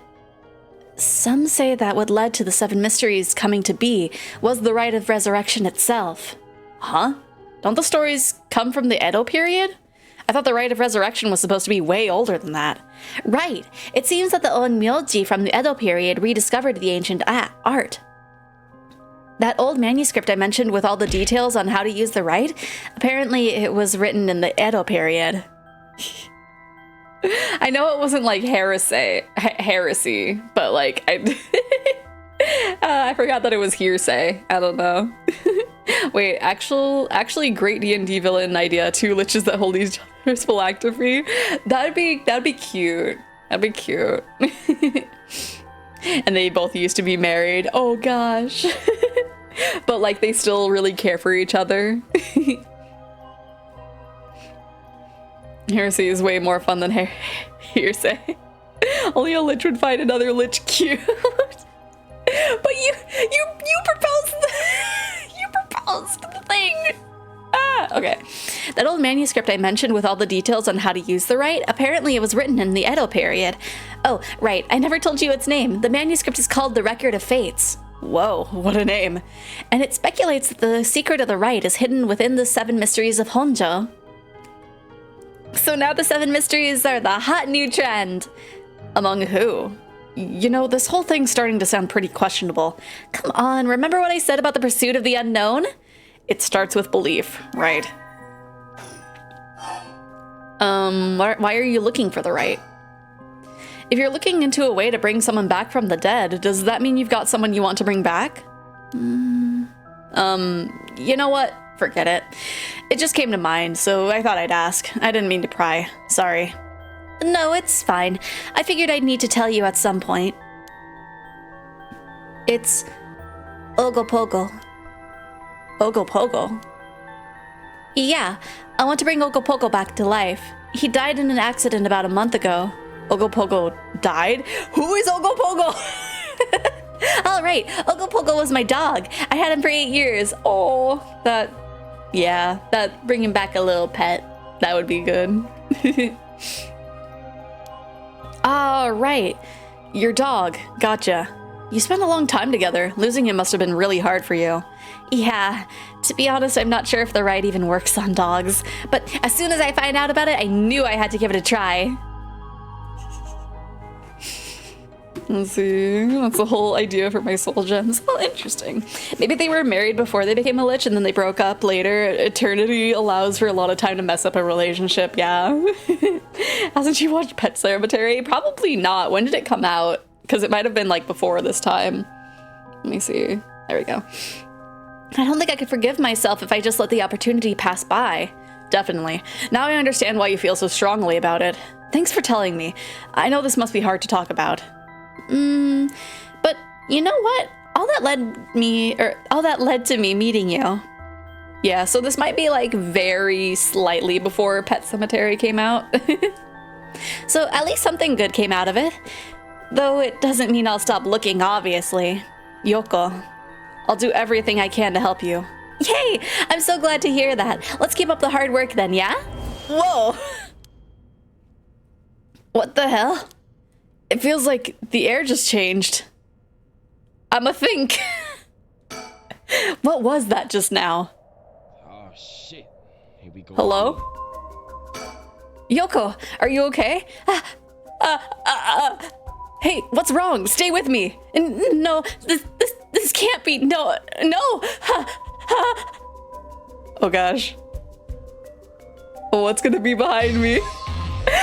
Some say that what led to the 7 mysteries coming to be was the Rite of Resurrection itself. Huh? Don't the stories come from the Edo period? I thought the Rite of Resurrection was supposed to be way older than that. Right. It seems that the Onmyoji from the Edo period rediscovered the ancient art. That old manuscript I mentioned with all the details on how to use the rite, apparently it was written in the Edo period. I know it wasn't like heresy, but like I forgot that it was hearsay. I don't know. Wait, actually, great D&D villain idea. 2 liches that hold each other's phylactery. That'd be cute. That'd be cute. And they both used to be married. Oh gosh. But like they still really care for each other. Heresy is way more fun than hearsay. Only a lich would find another lich cute. But you proposed the thing. Okay. That old manuscript I mentioned with all the details on how to use the rite, apparently it was written in the Edo period. Oh, right, I never told you its name. The manuscript is called The Record of Fates. Whoa, what a name. And it speculates that the secret of the rite is hidden within the 7 mysteries of Honjo. So now the 7 mysteries are the hot new trend. Among who? You know, this whole thing's starting to sound pretty questionable. Come on, remember what I said about the pursuit of the unknown? It starts with belief, right? Why are you looking for the rite? If you're looking into a way to bring someone back from the dead, does that mean you've got someone you want to bring back? You know what? Forget it. It just came to mind, so I thought I'd ask. I didn't mean to pry. Sorry. No, it's fine. I figured I'd need to tell you at some point. It's... Ogopogo. Ogopogo? Yeah, I want to bring Ogopogo back to life. He died in an accident about a month ago. Ogopogo died? Who is Ogopogo? All right, Ogopogo was my dog. I had him for 8 years. Oh, that bringing back a little pet. That would be good. Ah, right. Your dog. Gotcha. You spent a long time together. Losing him must have been really hard for you. Yeah, to be honest, I'm not sure if the rite even works on dogs. But as soon as I find out about it, I knew I had to give it a try. Let's see, that's the whole idea for my soul gems. Oh, interesting. Maybe they were married before they became a lich and then they broke up later. Eternity allows for a lot of time to mess up a relationship, yeah. Hasn't she watched Pet Cemetery? Probably not. When did it come out? Because it might have been like before this time. Let me see. There we go. I don't think I could forgive myself if I just let the opportunity pass by. Definitely. Now I understand why you feel so strongly about it. Thanks for telling me. I know this must be hard to talk about. But you know what? All that led to me meeting you. Yeah, so this might be like very slightly before Pet Sematary came out. So at least something good came out of it. Though it doesn't mean I'll stop looking, obviously. Yoko, I'll do everything I can to help you. Yay! I'm so glad to hear that. Let's keep up the hard work then, yeah? Whoa! What the hell? It feels like the air just changed. I'ma think. What was that just now? Oh shit. Here we go. Hello? Yoko, are you okay? Hey, what's wrong? Stay with me. No, this can't be. No. Oh gosh. Oh, what's gonna be behind me?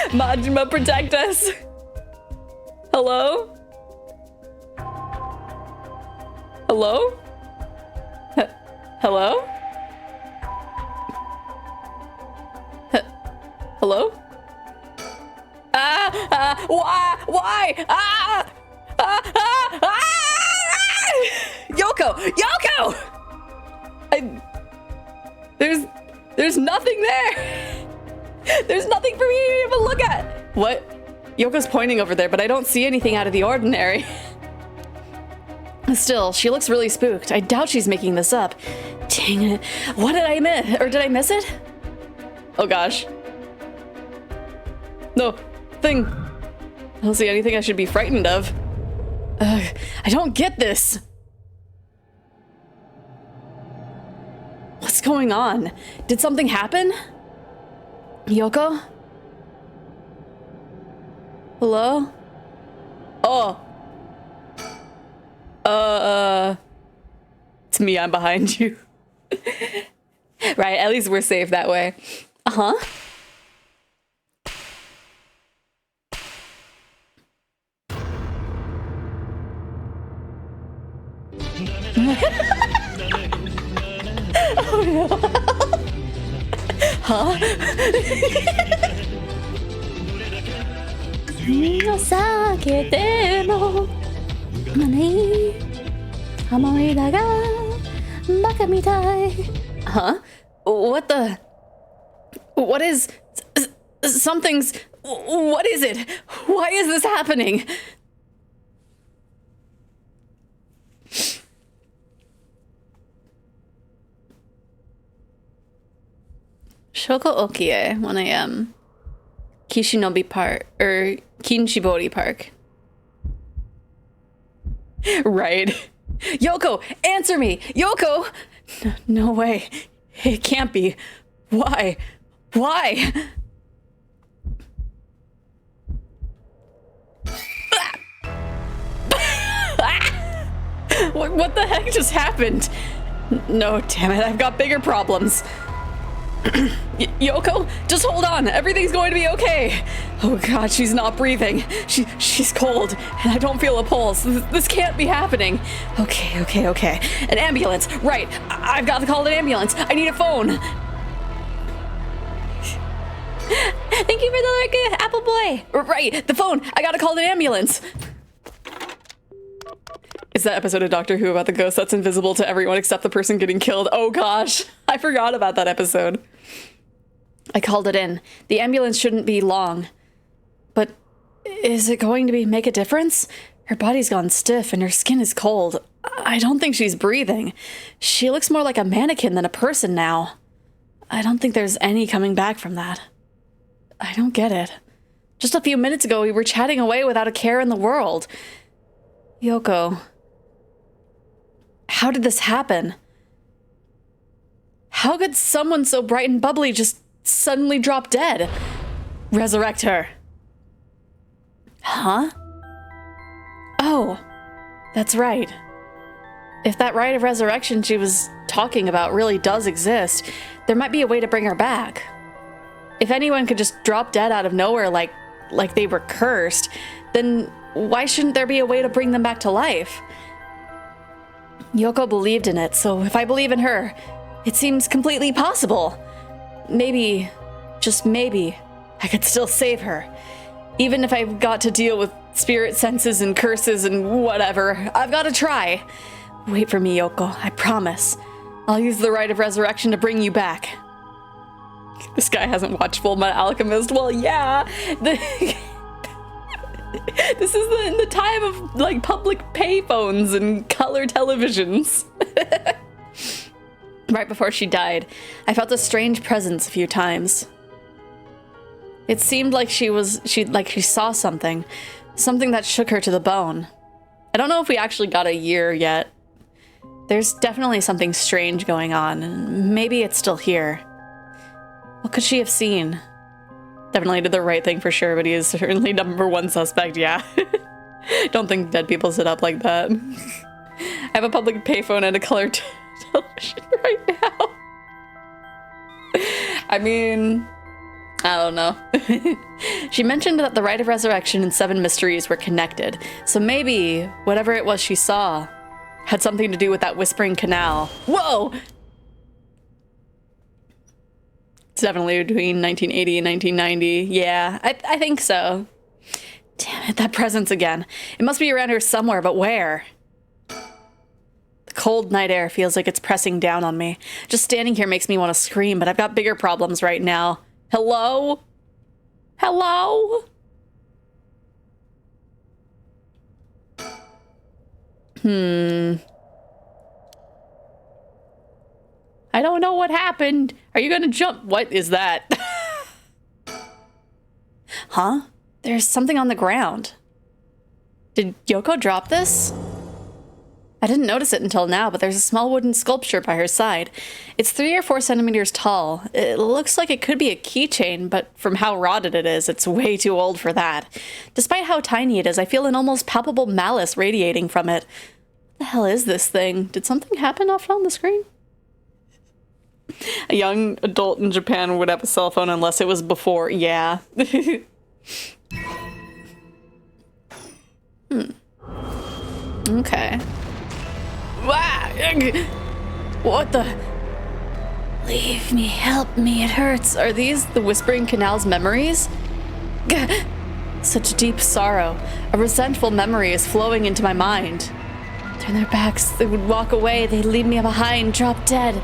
Majima, protect us. Hello? Hello? Hello? Hello? Why? Yoko! There's nothing there. There's nothing for me to even look at. What? Yoko's pointing over there, but I don't see anything out of the ordinary. Still, she looks really spooked. I doubt she's making this up. Dang it. What did I miss? Or did I miss it? Oh gosh. No. Thing. I don't see anything I should be frightened of. I don't get this. What's going on? Did something happen? Yoko? Hello? Oh. It's me, I'm behind you. Right, at least we're safe that way. Uh-huh. Oh no. Huh? 避けても何思い出がバカみたい Huh? What the? What is? Something's. What is it? Why is this happening? Shoko Okie, 1 a.m. Kishinobi Park, or Kinshibori Park. Right. Yoko, answer me! Yoko! No way. It can't be. Why? Why? What the heck just happened? No, damn it, I've got bigger problems. Yoko, just hold on. Everything's going to be okay. Oh god, she's not breathing. She's cold, and I don't feel a pulse. This can't be happening. Okay. An ambulance. Right. I've got to call an ambulance. I need a phone. Thank you for the lurk, Apple Boy. Right. The phone. I gotta call an ambulance. It's that episode of Doctor Who about the ghost that's invisible to everyone except the person getting killed. Oh gosh, I forgot about that episode. I called it in. The ambulance shouldn't be long. But is it going to make a difference? Her body's gone stiff and her skin is cold. I don't think she's breathing. She looks more like a mannequin than a person now. I don't think there's any coming back from that. I don't get it. Just a few minutes ago, we were chatting away without a care in the world. Yoko. How did this happen? How could someone so bright and bubbly just suddenly drop dead? Resurrect her. Huh? Oh, that's right. If that rite of resurrection she was talking about really does exist, there might be a way to bring her back. If anyone could just drop dead out of nowhere like they were cursed, then why shouldn't there be a way to bring them back to life? Yoko believed in it, so if I believe in her, it seems completely possible. Maybe, just maybe, I could still save her. Even if I've got to deal with spirit senses and curses and whatever, I've got to try. Wait for me, Yoko, I promise. I'll use the rite of resurrection to bring you back. This guy hasn't watched Fullmetal Alchemist. Well, yeah. This is in the time of, like, public payphones and color televisions. Right before she died, I felt a strange presence a few times. It seemed like she saw something that shook her to the bone. I don't know if we actually got a year yet. There's definitely something strange going on, and maybe it's still here. What could she have seen? Definitely did the right thing for sure, but he is certainly number one suspect, yeah. Don't think dead people sit up like that. I have a public payphone and a color television right now. I mean, I don't know. She mentioned that the Rite of Resurrection and 7 Mysteries were connected, so maybe whatever it was she saw had something to do with that Whispering Canal. Whoa! It's definitely between 1980 and 1990. Yeah, I think so. Damn it, that presence again. It must be around here somewhere, but where? The cold night air feels like it's pressing down on me. Just standing here makes me want to scream, but I've got bigger problems right now. Hello? Hello? I don't know what happened. Are you gonna jump? What is that? Huh? There's something on the ground. Did Yoko drop this? I didn't notice it until now, but there's a small wooden sculpture by her side. It's 3 or 4 centimeters tall. It looks like it could be a keychain, but from how rotted it is, it's way too old for that. Despite how tiny it is, I feel an almost palpable malice radiating from it. What the hell is this thing? Did something happen off on the screen? A young adult in Japan would have a cell phone unless it was before. Yeah. Okay. What the? Leave me, help me, it hurts. Are these the Whispering Canal's memories? Such deep sorrow. A resentful memory is flowing into my mind. Turn their backs, they would walk away, they'd leave me behind, drop dead.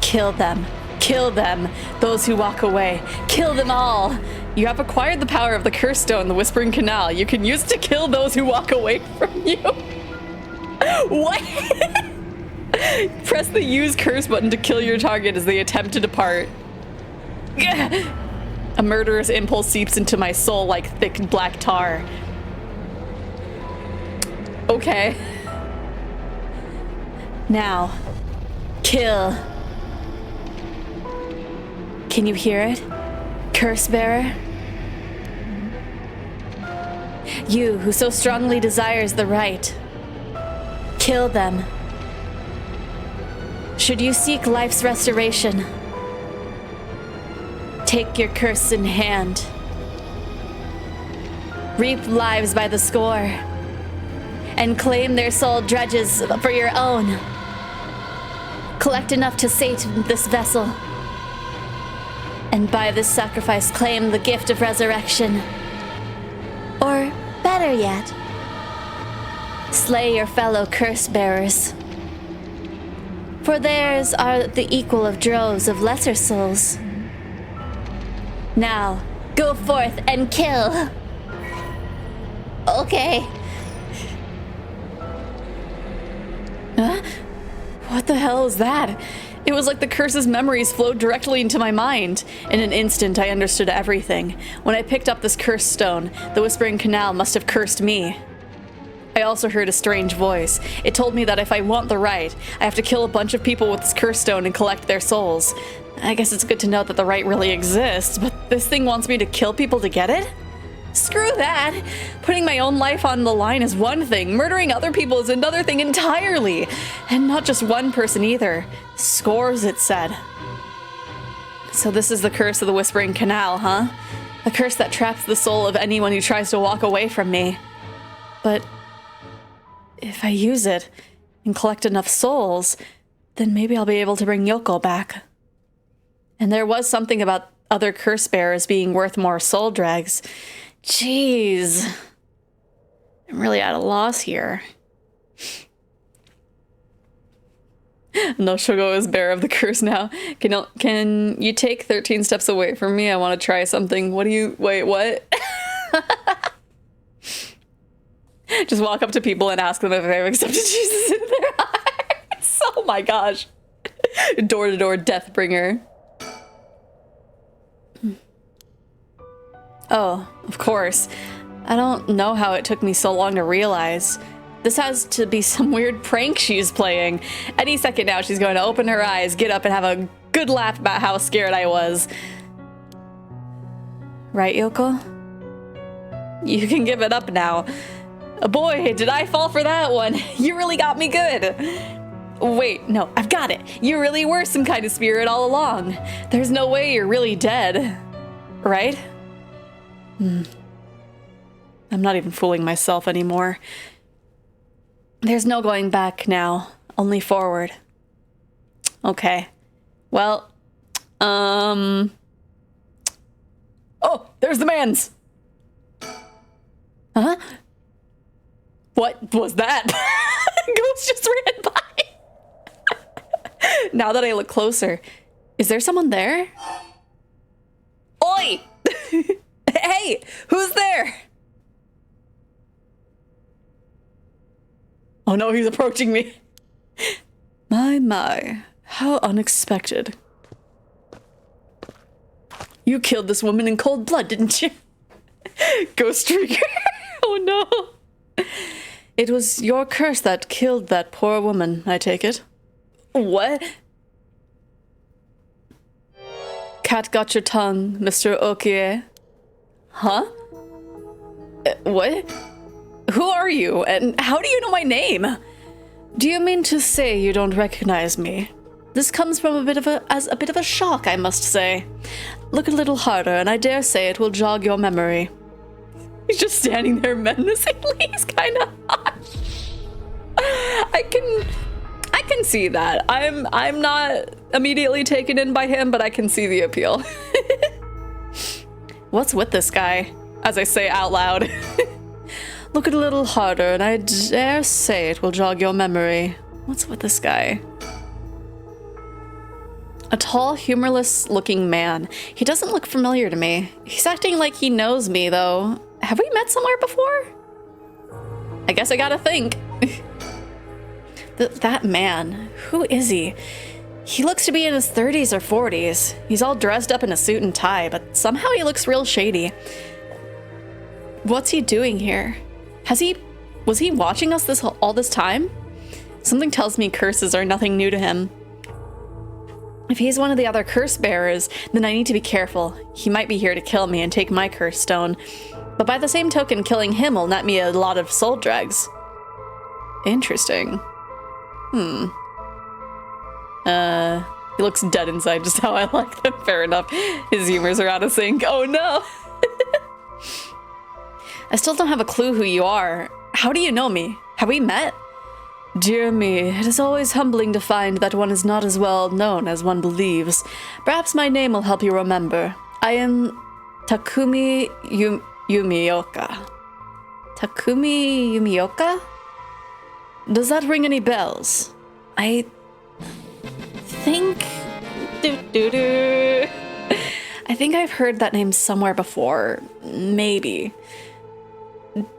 Kill them. Kill them. Those who walk away. Kill them all. You have acquired the power of the curse stone, the Whispering Canal. You can use it to kill those who walk away from you. What? Press the use curse button to kill your target as they attempt to depart. A murderous impulse seeps into my soul like thick black tar. Okay. Now, kill. Can you hear it? Curse bearer? You who so strongly desires the right. Kill them. Should you seek life's restoration, take your curse in hand. Reap lives by the score, and claim their soul dredges for your own. Collect enough to sate this vessel, and by this sacrifice claim the gift of resurrection. Or, better yet, slay your fellow curse bearers. For theirs are the equal of droves of lesser souls. Now, go forth and kill. Okay. Huh? What the hell is that? It was like the curse's memories flowed directly into my mind. In an instant, I understood everything. When I picked up this cursed stone, the Whispering Canal must have cursed me. I also heard a strange voice. It told me that if I want the right, I have to kill a bunch of people with this cursed stone and collect their souls. I guess it's good to know that the right really exists, but this thing wants me to kill people to get it? Screw that! Putting my own life on the line is one thing, murdering other people is another thing entirely! And not just one person either. Scores, it said. So this is the curse of the Whispering Canal, huh? A curse that traps the soul of anyone who tries to walk away from me. But if I use it, and collect enough souls, then maybe I'll be able to bring Yoko back. And there was something about other curse bearers being worth more soul dregs. Jeez. I'm really at a loss here. No, Shogo is bearer of the curse now. Can you take 13 steps away from me? I want to try something. Wait, what? Just walk up to people and ask them if they've accepted Jesus in their hearts. Oh my gosh. Door-to-door deathbringer. Oh, of course. I don't know how it took me so long to realize. This has to be some weird prank she's playing. Any second now, she's going to open her eyes, get up, and have a good laugh about how scared I was. Right, Yoko? You can give it up now. Boy, did I fall for that one. You really got me good. Wait, no, I've got it. You really were some kind of spirit all along. There's no way you're really dead. Right? I'm not even fooling myself anymore. There's no going back now, only forward. Okay. Well, oh, there's the man's. Huh? What was that? Ghost just ran by. Now that I look closer, is there someone there? Oi! Hey, who's there? Oh no, he's approaching me. My, how unexpected. You killed this woman in cold blood, didn't you? Ghost trigger. Oh no. It was your curse that killed that poor woman, I take it. What? Cat got your tongue, Mr. Okie. Huh? What? Who are you, and how do you know my name? Do you mean to say you don't recognize me? This comes from a bit of a shock, I must say. Look a little harder, and I dare say it will jog your memory. He's just standing there menacingly. He's kind of hot. I can see that. I'm not immediately taken in by him, but I can see the appeal. What's with this guy? As I say out loud. Look a little harder, and I dare say it will jog your memory. What's with this guy? A tall, humorless-looking man. He doesn't look familiar to me. He's acting like he knows me, though. Have we met somewhere before? I guess I gotta think. That man, who is he? He looks to be in his 30s or 40s. He's all dressed up in a suit and tie, but somehow he looks real shady. What's he doing here? Was he watching us all this time? Something tells me curses are nothing new to him. If he's one of the other curse bearers, then I need to be careful. He might be here to kill me and take my curse stone. But by the same token, killing him will net me a lot of soul dregs. Interesting. He looks dead inside, just how I like them. Fair enough. His humors are out of sync. Oh no! I still don't have a clue who you are. How do you know me? Have we met? Dear me, it is always humbling to find that one is not as well known as one believes. Perhaps my name will help you remember. I am Takumi Yumioka. Takumi Yumioka? Does that ring any bells? I think... I think I've heard that name somewhere before. Maybe.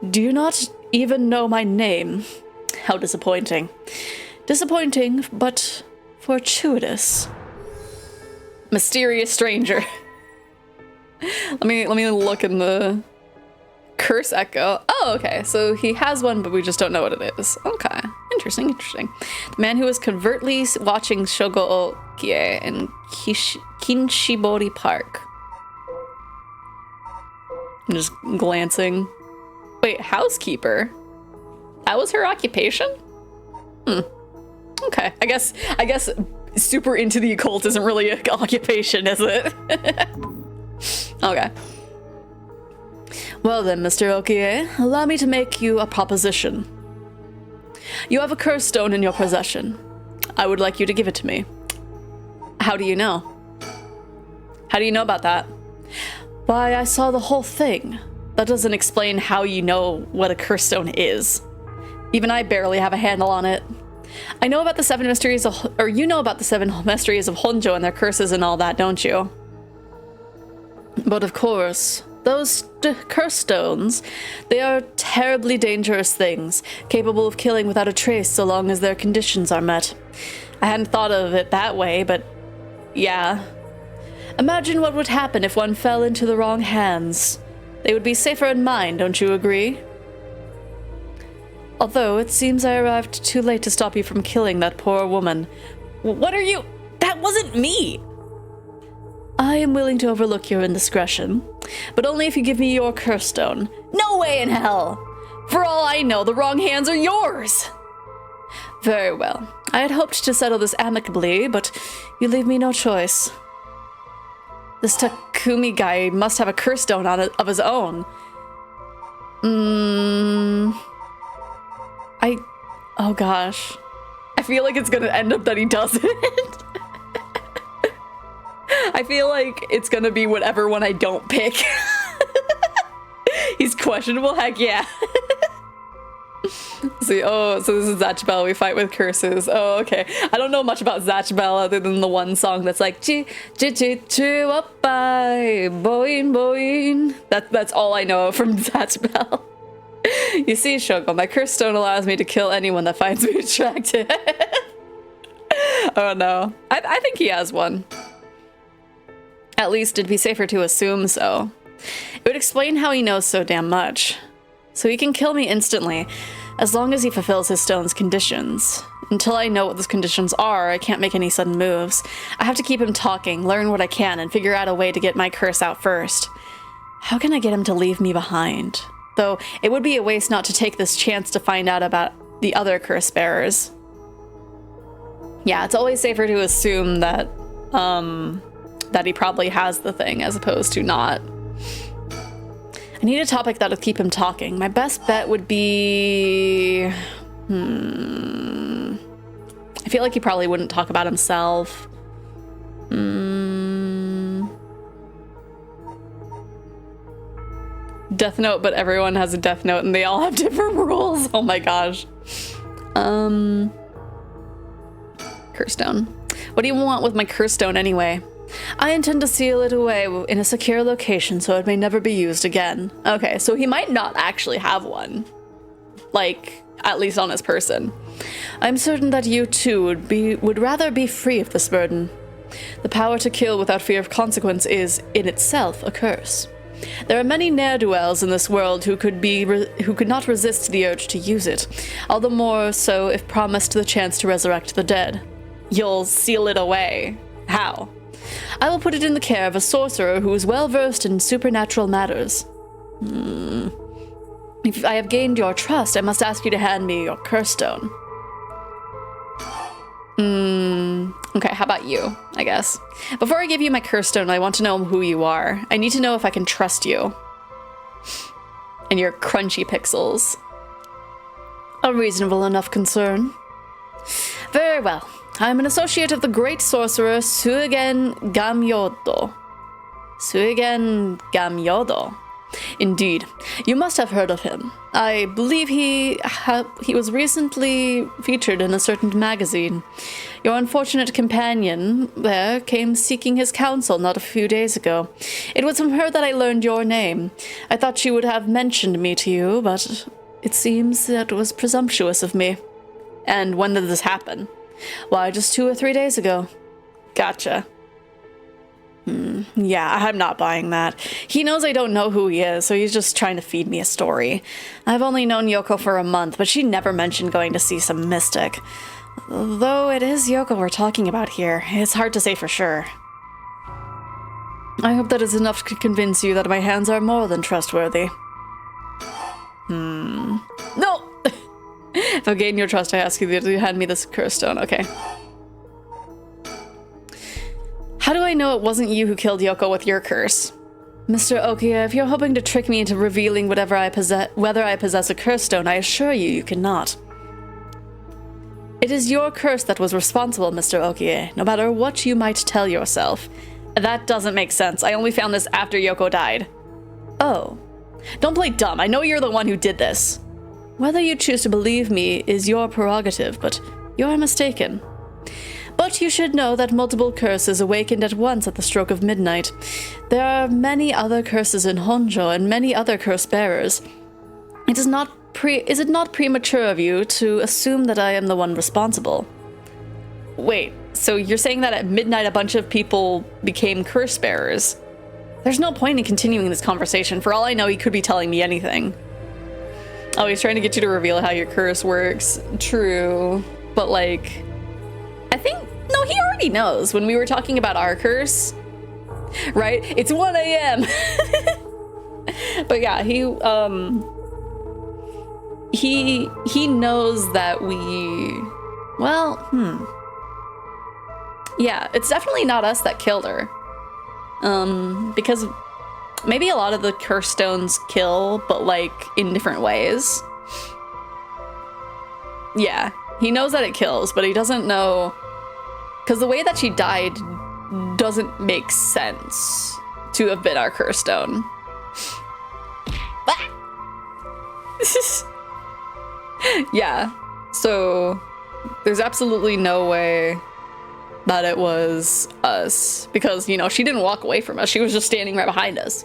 Do you not even know my name? How disappointing. Disappointing, but fortuitous. Mysterious stranger. Let me look in the curse echo. Oh, okay. So he has one, but we just don't know what it is. Okay. Interesting. The man who was covertly watching Shogo Okie in Kinshibori Park. I'm just glancing. Wait, housekeeper? That was her occupation? Okay, I guess super into the occult isn't really an occupation, is it? Okay. Well then, Mr. Okie, allow me to make you a proposition. You have a curse stone in your possession. I would like you to give it to me. How do you know? How do you know about that? Why, I saw the whole thing. That doesn't explain how you know what a curse stone is. Even I barely have a handle on it. I know about the 7 mysteries of, or you know about the 7 mysteries of Honjo and their curses and all that, don't you? But of course, those curse stones, they are terribly dangerous things, capable of killing without a trace so long as their conditions are met. I hadn't thought of it that way, but yeah. Imagine what would happen if one fell into the wrong hands. They would be safer in mine, don't you agree? Although, it seems I arrived too late to stop you from killing that poor woman. What are you? That wasn't me! I am willing to overlook your indiscretion, but only if you give me your curse stone. No way in hell! For all I know, the wrong hands are yours! Very well. I had hoped to settle this amicably, but you leave me no choice. This Takumi guy must have a curse stone of his own. Oh gosh. I feel like it's gonna end up that he doesn't. I feel like it's gonna be whatever one I don't pick. He's questionable? Heck yeah. See, oh, so this is Zatchbell. We fight with curses. Oh, okay. I don't know much about Zatchbell other than the one song that's like up by boing boing. That's all I know from Zatchbell. You see, Shoko, my curse stone allows me to kill anyone that finds me attractive. Oh no. I think he has one. At least it'd be safer to assume so. It would explain how he knows so damn much. So he can kill me instantly, as long as he fulfills his stone's conditions. Until I know what those conditions are, I can't make any sudden moves. I have to keep him talking, learn what I can, and figure out a way to get my curse out first. How can I get him to leave me behind? Though, it would be a waste not to take this chance to find out about the other curse bearers. Yeah, it's always safer to assume that, that he probably has the thing as opposed to not. I need a topic that'll keep him talking. My best bet would be... I feel like he probably wouldn't talk about himself. Death Note, but everyone has a Death Note and they all have different rules. Oh my gosh. Curse stone. What do you want with my curse stone anyway? I intend to seal it away in a secure location so it may never be used again. Okay, so he might not actually have one. Like, at least on his person. I'm certain that you too would rather be free of this burden. The power to kill without fear of consequence is, in itself, a curse. There are many ne'er-do-wells in this world who could not resist the urge to use it, all the more so if promised the chance to resurrect the dead. You'll seal it away. How? I will put it in the care of a sorcerer who is well versed in supernatural matters. If I have gained your trust, I must ask you to hand me your curse stone. Okay, how about you, I guess? Before I give you my curse stone, I want to know who you are. I need to know if I can trust you. And your crunchy pixels. A reasonable enough concern. Very well. I am an associate of the great sorcerer Suigen Gamyodo. Suigen Gamyodo. Indeed, you must have heard of him. I believe he was recently featured in a certain magazine. Your unfortunate companion there came seeking his counsel not a few days ago. It was from her that I learned your name. I thought she would have mentioned me to you, but it seems that was presumptuous of me. And when did this happen? Why, just 2 or 3 days ago. Gotcha. Yeah, I'm not buying that. He knows I don't know who he is, so he's just trying to feed me a story. I've only known Yoko for a month, but she never mentioned going to see some mystic. Though it is Yoko we're talking about here, it's hard to say for sure. I hope that is enough to convince you that my hands are more than trustworthy. No! If I gain your trust, I ask you to hand me this curse stone. Okay. How do I know it wasn't you who killed Yoko with your curse? Mr. Okia, if you're hoping to trick me into revealing whether I possess a curse stone, I assure you, you cannot. It is your curse that was responsible, Mr. Okie, no matter what you might tell yourself. That doesn't make sense. I only found this after Yoko died. Oh. Don't play dumb. I know you're the one who did this. Whether you choose to believe me is your prerogative, but you're mistaken. But you should know that multiple curses awakened at once at the stroke of midnight. There are many other curses in Honjo and many other curse bearers. Is it not premature of you to assume that I am the one responsible? Wait, so you're saying that at midnight a bunch of people became curse bearers? There's no point in continuing this conversation. For all I know, he could be telling me anything. Oh, he's trying to get you to reveal how your curse works. True. But like, I think, no, he already knows when we were talking about our curse, right? It's 1 a.m. But yeah, he knows that yeah, it's definitely not us that killed her. Because maybe a lot of the curse stones kill, but like in different ways. Yeah, he knows that it kills, but he doesn't know, because the way that she died doesn't make sense to have been our curse stone. Yeah, so there's absolutely no way that it was us, because, you know, she didn't walk away from us. She was just standing right behind us.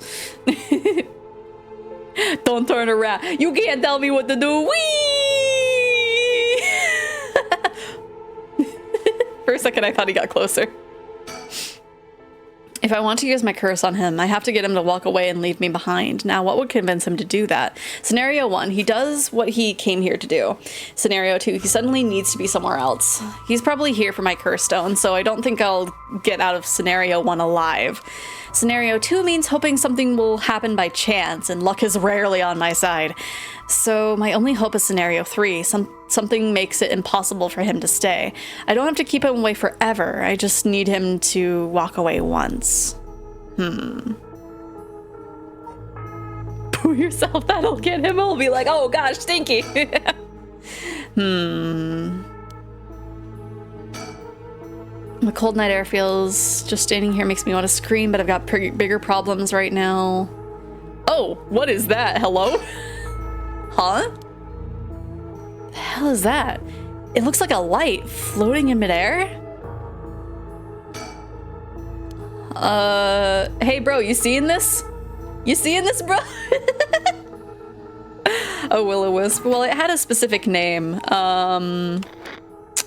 Don't turn around. You can't tell me what to do. Whee! For a second, I thought he got closer. If I want to use my curse on him, I have to get him to walk away and leave me behind. Now, what would convince him to do that? Scenario 1, he does what he came here to do. Scenario 2, he suddenly needs to be somewhere else. He's probably here for my curse stone, so I don't think I'll get out of Scenario 1 alive. Scenario 2 means hoping something will happen by chance, and luck is rarely on my side. So my only hope is Scenario 3. Something makes it impossible for him to stay. I don't have to keep him away forever. I just need him to walk away once. Poo yourself, that'll get him. He'll be like, oh gosh, stinky. The cold night air feels, just standing here makes me want to scream, but I've got bigger problems right now. Oh, what is that? Hello? Huh? The hell is that? It looks like a light floating in midair. Hey bro, you seeing this? You seeing this, bro? Oh, will-o-wisp. Well, it had a specific name.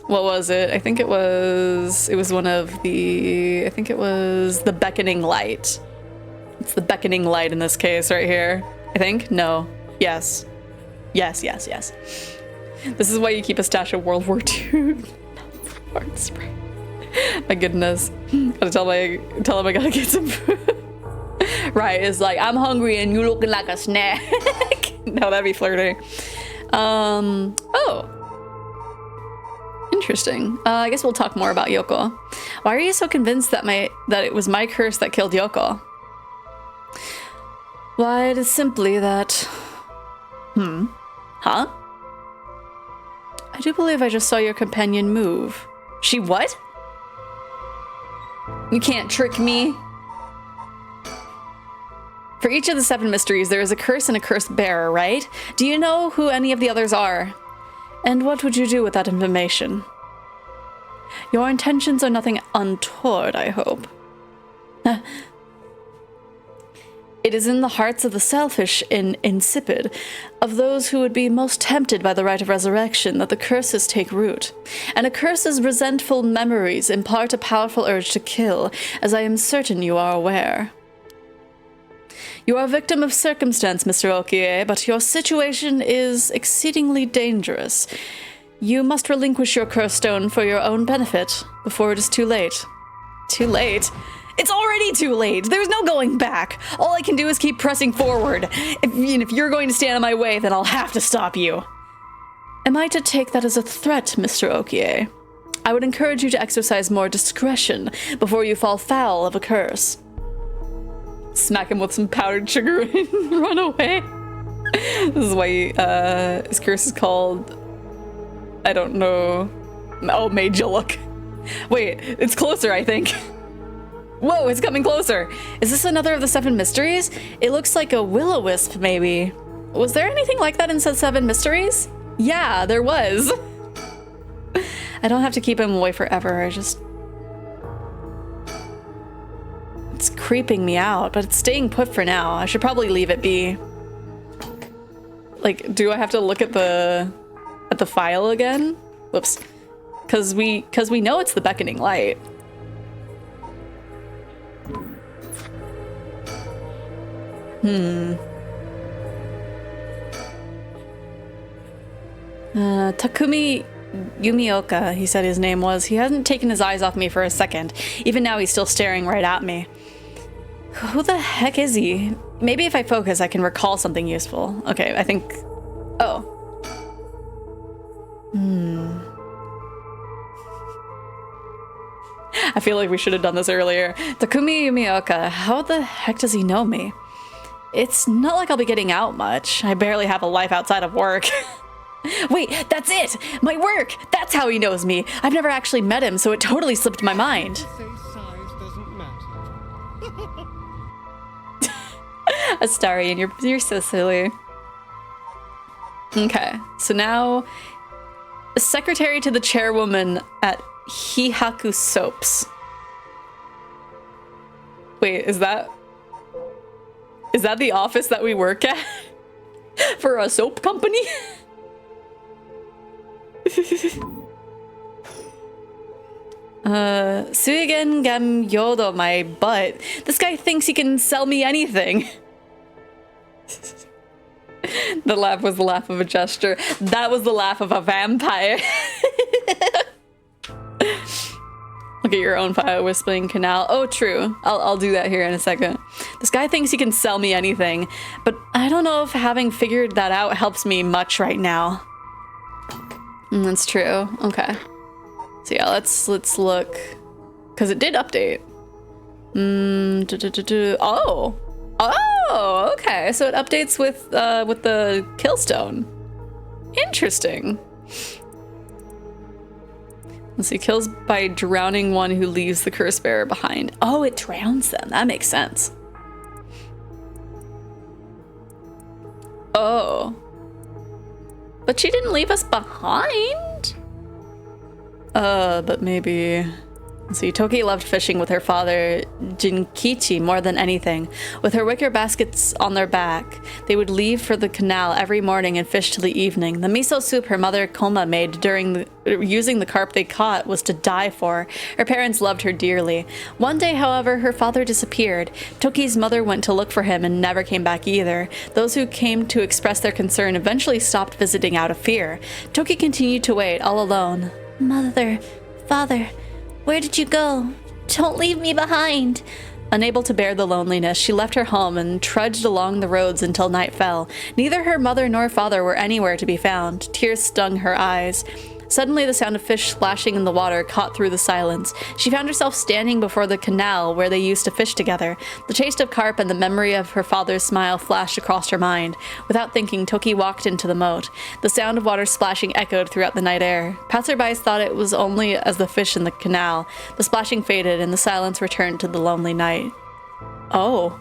What was it? I think it was one of the, I think it was the beckoning light. It's the beckoning light in this case right here. I think? No. Yes. Yes. This is why you keep a stash of World War II fart spray. My goodness. Gotta tell him I gotta get some food. Right, it's like, I'm hungry and you looking like a snack. No, that'd be flirty. Oh. Interesting. I guess we'll talk more about Yoko. Why are you so convinced that it was my curse that killed Yoko? Why, it is simply that... Huh? I do believe I just saw your companion move. She what? You can't trick me. For each of the 7 mysteries, there is a curse and a curse bearer, right? Do you know who any of the others are? And what would you do with that information? Your intentions are nothing untoward, I hope. It is in the hearts of the selfish and insipid, of those who would be most tempted by the rite of resurrection, that the curses take root. And a curse's resentful memories impart a powerful urge to kill, as I am certain you are aware. You are a victim of circumstance, Mr. Okie, but your situation is exceedingly dangerous. You must relinquish your curse stone for your own benefit, before it is too late. Too late? It's already too late! There's no going back! All I can do is keep pressing forward. If you're going to stand in my way, then I'll have to stop you. Am I to take that as a threat, Mr. Okie? I would encourage you to exercise more discretion before you fall foul of a curse. Smack him with some powdered sugar and run away. This is why his curse is called... I don't know. Oh, made you look. Wait, it's closer, I think. Whoa, it's coming closer. Is this another of the 7 mysteries? It looks like a will-o-wisp, maybe. Was there anything like that in 7 mysteries? Yeah, there was. I don't have to keep him away forever. It's creeping me out, but it's staying put for now. I should probably leave it be. Like, do I have to look at the file again? Whoops. Cause we know it's the beckoning light. Takumi Yumioka, he said his name was. He hasn't taken his eyes off me for a second. Even now he's still staring right at me. Who the heck is he? Maybe if I focus I can recall something useful. Okay, I think... Oh. I feel like we should have done this earlier. Takumi Yumioka, how the heck does he know me? It's not like I'll be getting out much. I barely have a life outside of work. Wait, that's it! My work! That's how he knows me! I've never actually met him, so it totally slipped my mind. Say size doesn't matter. Astarian, you're so silly. Okay, so now... Secretary to the chairwoman at Hihaku Soaps. Wait, is that the office that we work at? For a soap company? Suigen gam yodo, my butt. This guy thinks he can sell me anything. The laugh was the laugh of a gesture. That was the laugh of a vampire. Look at your own fire whispering canal. Oh, true. I'll do that here in a second. This guy thinks he can sell me anything, but I don't know if having figured that out helps me much right now. That's true. Okay. So yeah, let's look, because it did update. Oh, okay. So it updates with the killstone. Interesting. Let's see, kills by drowning one who leaves the curse bearer behind. Oh, it drowns them. That makes sense. Oh. But she didn't leave us behind? But maybe... Let's see, Toki loved fishing with her father, Jinkichi, more than anything. With her wicker baskets on their back, they would leave for the canal every morning and fish till the evening. The miso soup her mother Koma made using the carp they caught was to die for. Her parents loved her dearly. One day, however, her father disappeared. Toki's mother went to look for him and never came back either. Those who came to express their concern eventually stopped visiting out of fear. Toki continued to wait, all alone. Mother, father... Where did you go? Don't leave me behind. Unable to bear the loneliness, she left her home and trudged along the roads until night fell. Neither her mother nor father were anywhere to be found. Tears stung her eyes. Suddenly, the sound of fish splashing in the water caught through the silence. She found herself standing before the canal where they used to fish together. The taste of carp and the memory of her father's smile flashed across her mind. Without thinking, Toki walked into the moat. The sound of water splashing echoed throughout the night air. Passerbys thought it was only as the fish in the canal. The splashing faded and the silence returned to the lonely night. Oh.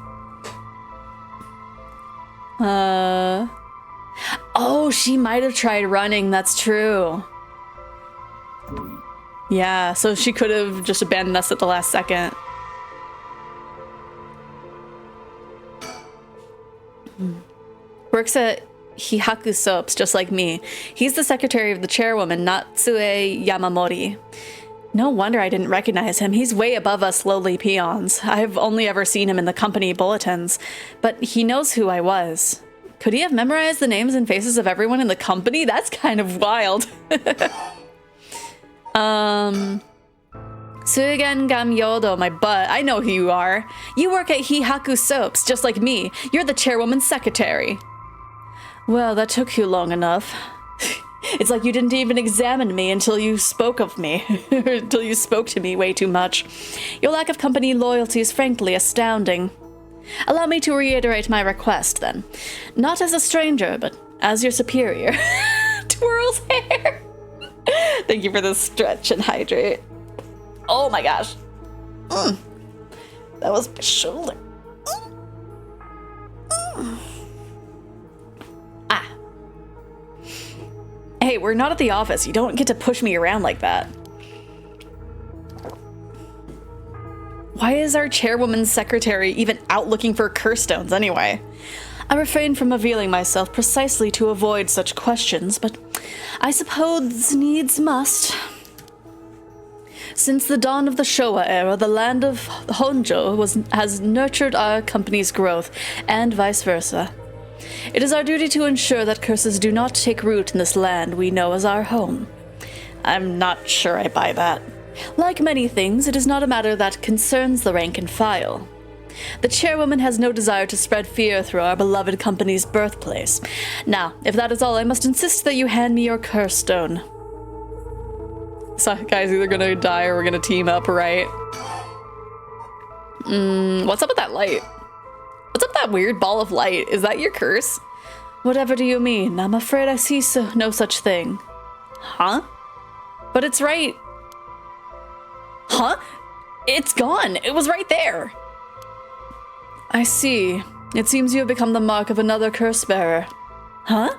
Oh, she might have tried running, that's true. Yeah, so she could have just abandoned us at the last second. Works at Hihaku Soaps, just like me. He's the secretary of the chairwoman, Natsue Yamamori. No wonder I didn't recognize him. He's way above us lowly peons. I've only ever seen him in the company bulletins, but he knows who I was. Could he have memorized the names and faces of everyone in the company? That's kind of wild. Suigen gam yodo, my butt. I know who you are. You work at Hihaku Soaps, just like me. You're the chairwoman's secretary. Well, that took you long enough. It's like you didn't even examine me until you spoke of me. Until you spoke to me way too much. Your lack of company loyalty is frankly astounding. Allow me to reiterate my request, then. Not as a stranger, but as your superior. Twirls hair. Thank you for the stretch and hydrate. Oh my gosh. That was my shoulder. Ah. Hey, we're not at the office. You don't get to push me around like that. Why is our chairwoman's secretary even out looking for curse stones anyway? I refrain from revealing myself precisely to avoid such questions, but I suppose needs must. Since the dawn of the Showa era, the land of Honjo has nurtured our company's growth, and vice versa. It is our duty to ensure that curses do not take root in this land we know as our home. I'm not sure I buy that. Like many things, it is not a matter that concerns the rank and file. The chairwoman has no desire to spread fear through our beloved company's birthplace. Now, if that is all, I must insist that you hand me your curse stone. So, guy's either gonna die or we're gonna team up, right? What's up with that light? What's up with that weird ball of light? Is that your curse? Whatever do you mean? I'm afraid I see no such thing. Huh? But it's right. Huh? It's gone. It was right there. I see. It seems you have become the mark of another curse bearer. Huh?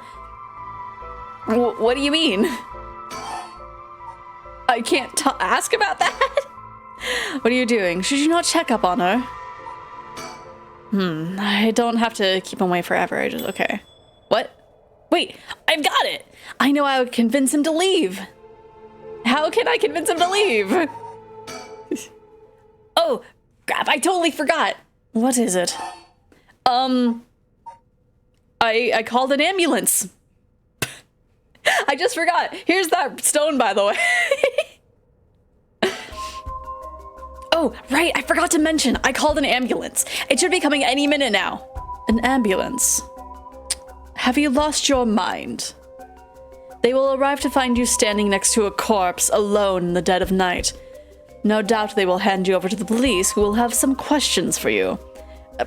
What do you mean? I can't ask about that? What are you doing? Should you not check up on her? I don't have to keep him away forever. Okay. What? Wait, I've got it. I know I would convince him to leave. How can I convince him to leave? Oh, crap, I totally forgot. What is it? I called an ambulance. I just forgot. Here's that stone, by the way. Oh, right, I forgot to mention. I called an ambulance. It should be coming any minute now. An ambulance? Have you lost your mind? They will arrive to find you standing next to a corpse, alone in the dead of night. No doubt they will hand you over to the police, who will have some questions for you.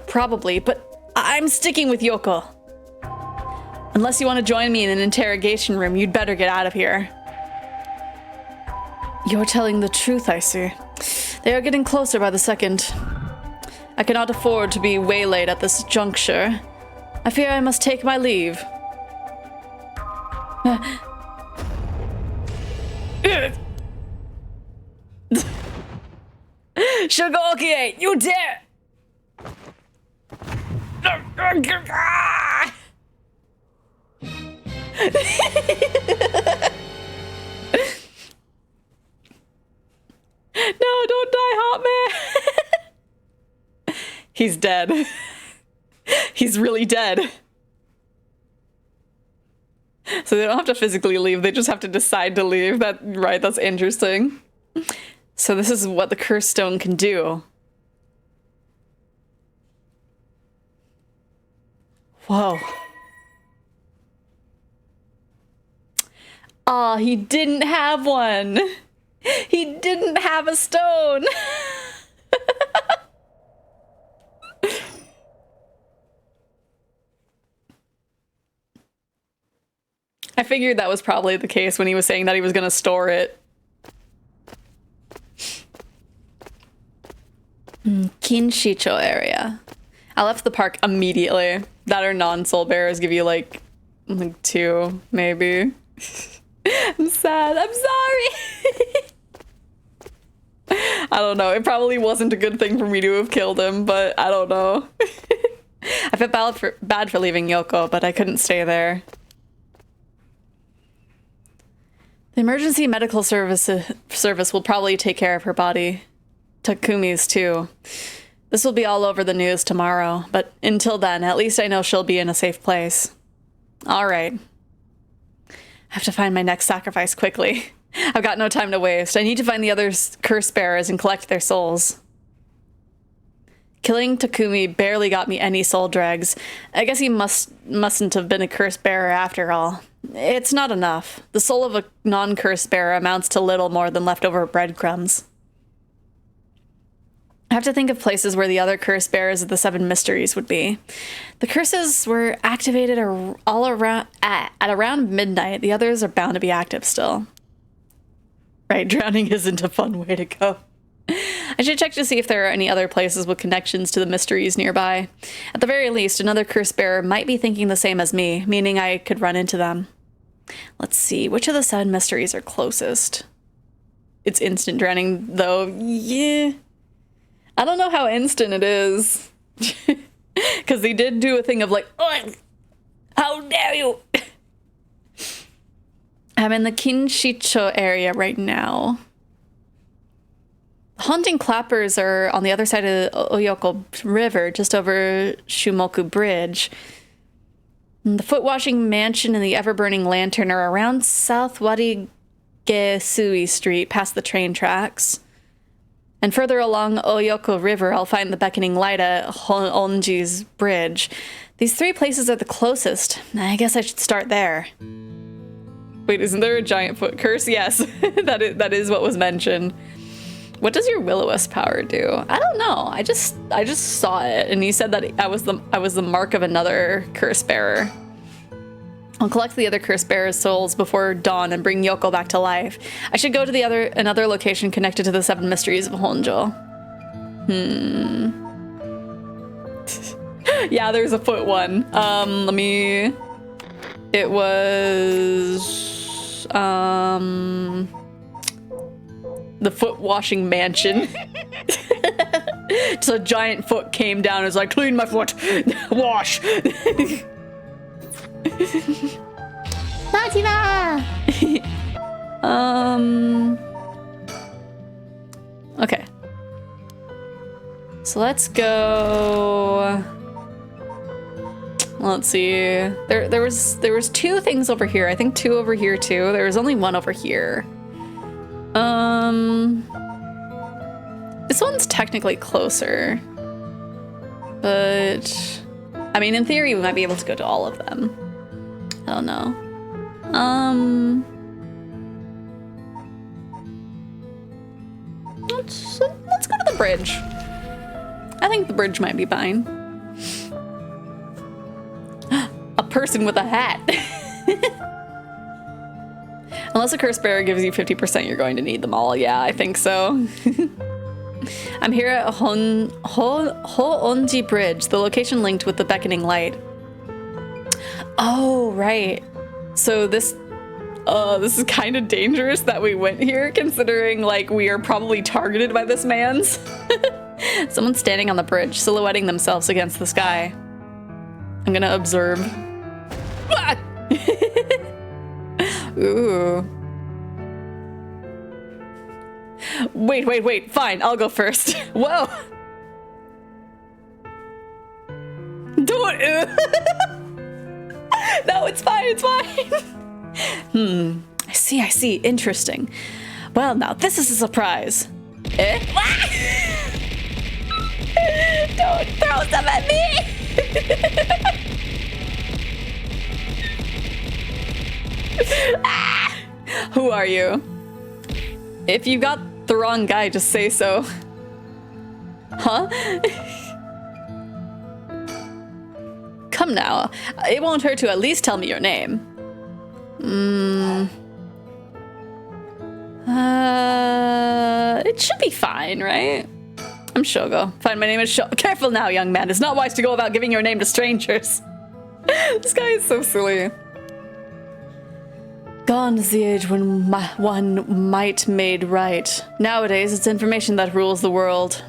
Probably, but I'm sticking with Yoko. Unless you want to join me in an interrogation room, you'd better get out of here. You're telling the truth, I see. They are getting closer by the second. I cannot afford to be waylaid at this juncture. I fear I must take my leave. Shigokie, you dare! No, don't die, hot man. He's dead. He's really dead. So they don't have to physically leave, they just have to decide to leave. Right, that's interesting. So this is what the curse stone can do. Whoa. Aw, he didn't have one. He didn't have a stone. I figured that was probably the case when he was saying that he was going to store it. Kinshicho area. I left the park immediately. That or non-soul bearers give you like 2, maybe. I'm sad. I'm sorry. I don't know. It probably wasn't a good thing for me to have killed him, but I don't know. I felt bad for leaving Yoko, but I couldn't stay there. The emergency medical service will probably take care of her body. Takumi's too. This will be all over the news tomorrow, but until then, at least I know she'll be in a safe place. All right. I have to find my next sacrifice quickly. I've got no time to waste. I need to find the other curse bearers and collect their souls. Killing Takumi barely got me any soul dregs. I guess he mustn't have been a curse bearer after all. It's not enough. The soul of a non-curse bearer amounts to little more than leftover breadcrumbs. I have to think of places where the other curse bearers of the 7 mysteries would be. The curses were activated all around at around midnight. The others are bound to be active still. Right, drowning isn't a fun way to go. I should check to see if there are any other places with connections to the mysteries nearby. At the very least, another curse bearer might be thinking the same as me, meaning I could run into them. Let's see, which of the 7 mysteries are closest? It's instant drowning, though. Yeah. I don't know how instant it is. Because they did do a thing of like, oh, how dare you! I'm in the Kinshicho area right now. Haunting clappers are on the other side of the Oyoko River, just over Shumoku Bridge. And the foot-washing mansion and the ever-burning lantern are around South Warigesui Street, past the train tracks. And further along Oyoko River, I'll find the beckoning light at Onji's Bridge. These 3 places are the closest. I guess I should start there. Wait, isn't there a giant foot curse? Yes, that is what was mentioned. What does your Will-O-Wisp power do? I don't know. I just saw it, and he said that I was the mark of another curse bearer. I'll collect the other curse bearer's souls before dawn and bring Yoko back to life. I should go to another location connected to the 7 mysteries of Honjo. Yeah, there's a foot one. Let me. It was the foot washing mansion. Just a giant foot came down and was like, clean my foot, wash. Okay. So let's go. Let's see. There was 2 things over here. I think 2 over here too. There was only 1 over here. This one's technically closer. But I mean, in theory, we might be able to go to all of them. I don't know. Let's go to the bridge. I think the bridge might be fine. A person with a hat. Unless a curse bearer gives you 50%, you're going to need them all. Yeah, I think so. I'm here at Ho-Onji Bridge, the location linked with the beckoning light. Oh, right. So this is kind of dangerous that we went here, considering, like, we are probably targeted by this man's. Someone's standing on the bridge, silhouetting themselves against the sky. I'm gonna observe. Ah! Ooh. Wait. Fine, I'll go first. Whoa. Don't. No, it's fine. I see. Interesting. Well, now this is a surprise. Eh? Don't throw stuff at me! Ah! Who are you? If you got the wrong guy, just say so. Huh? Come now. It won't hurt to at least tell me your name. It should be fine, right? I'm Shogo. Fine, my name is Shogo. Careful now, young man. It's not wise to go about giving your name to strangers. This guy is so silly. Gone is the age when one might made right. Nowadays, it's information that rules the world.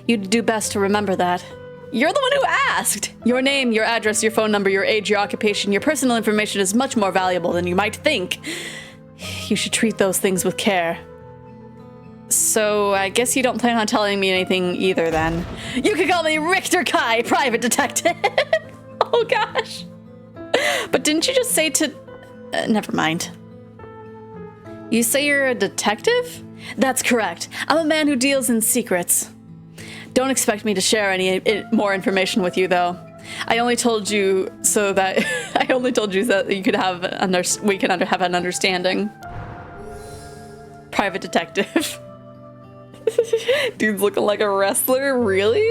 You'd do best to remember that. You're the one who asked! Your name, your address, your phone number, your age, your occupation, your personal information is much more valuable than you might think. You should treat those things with care. So, I guess you don't plan on telling me anything either, then. You can call me Richter Kai, private detective! Oh gosh. But didn't you just say to... never mind. You say you're a detective? That's correct. I'm a man who deals in secrets. Don't expect me to share any more information with you, though. I only told you so that you could have we can have an understanding. Private detective. Dude's looking like a wrestler, really?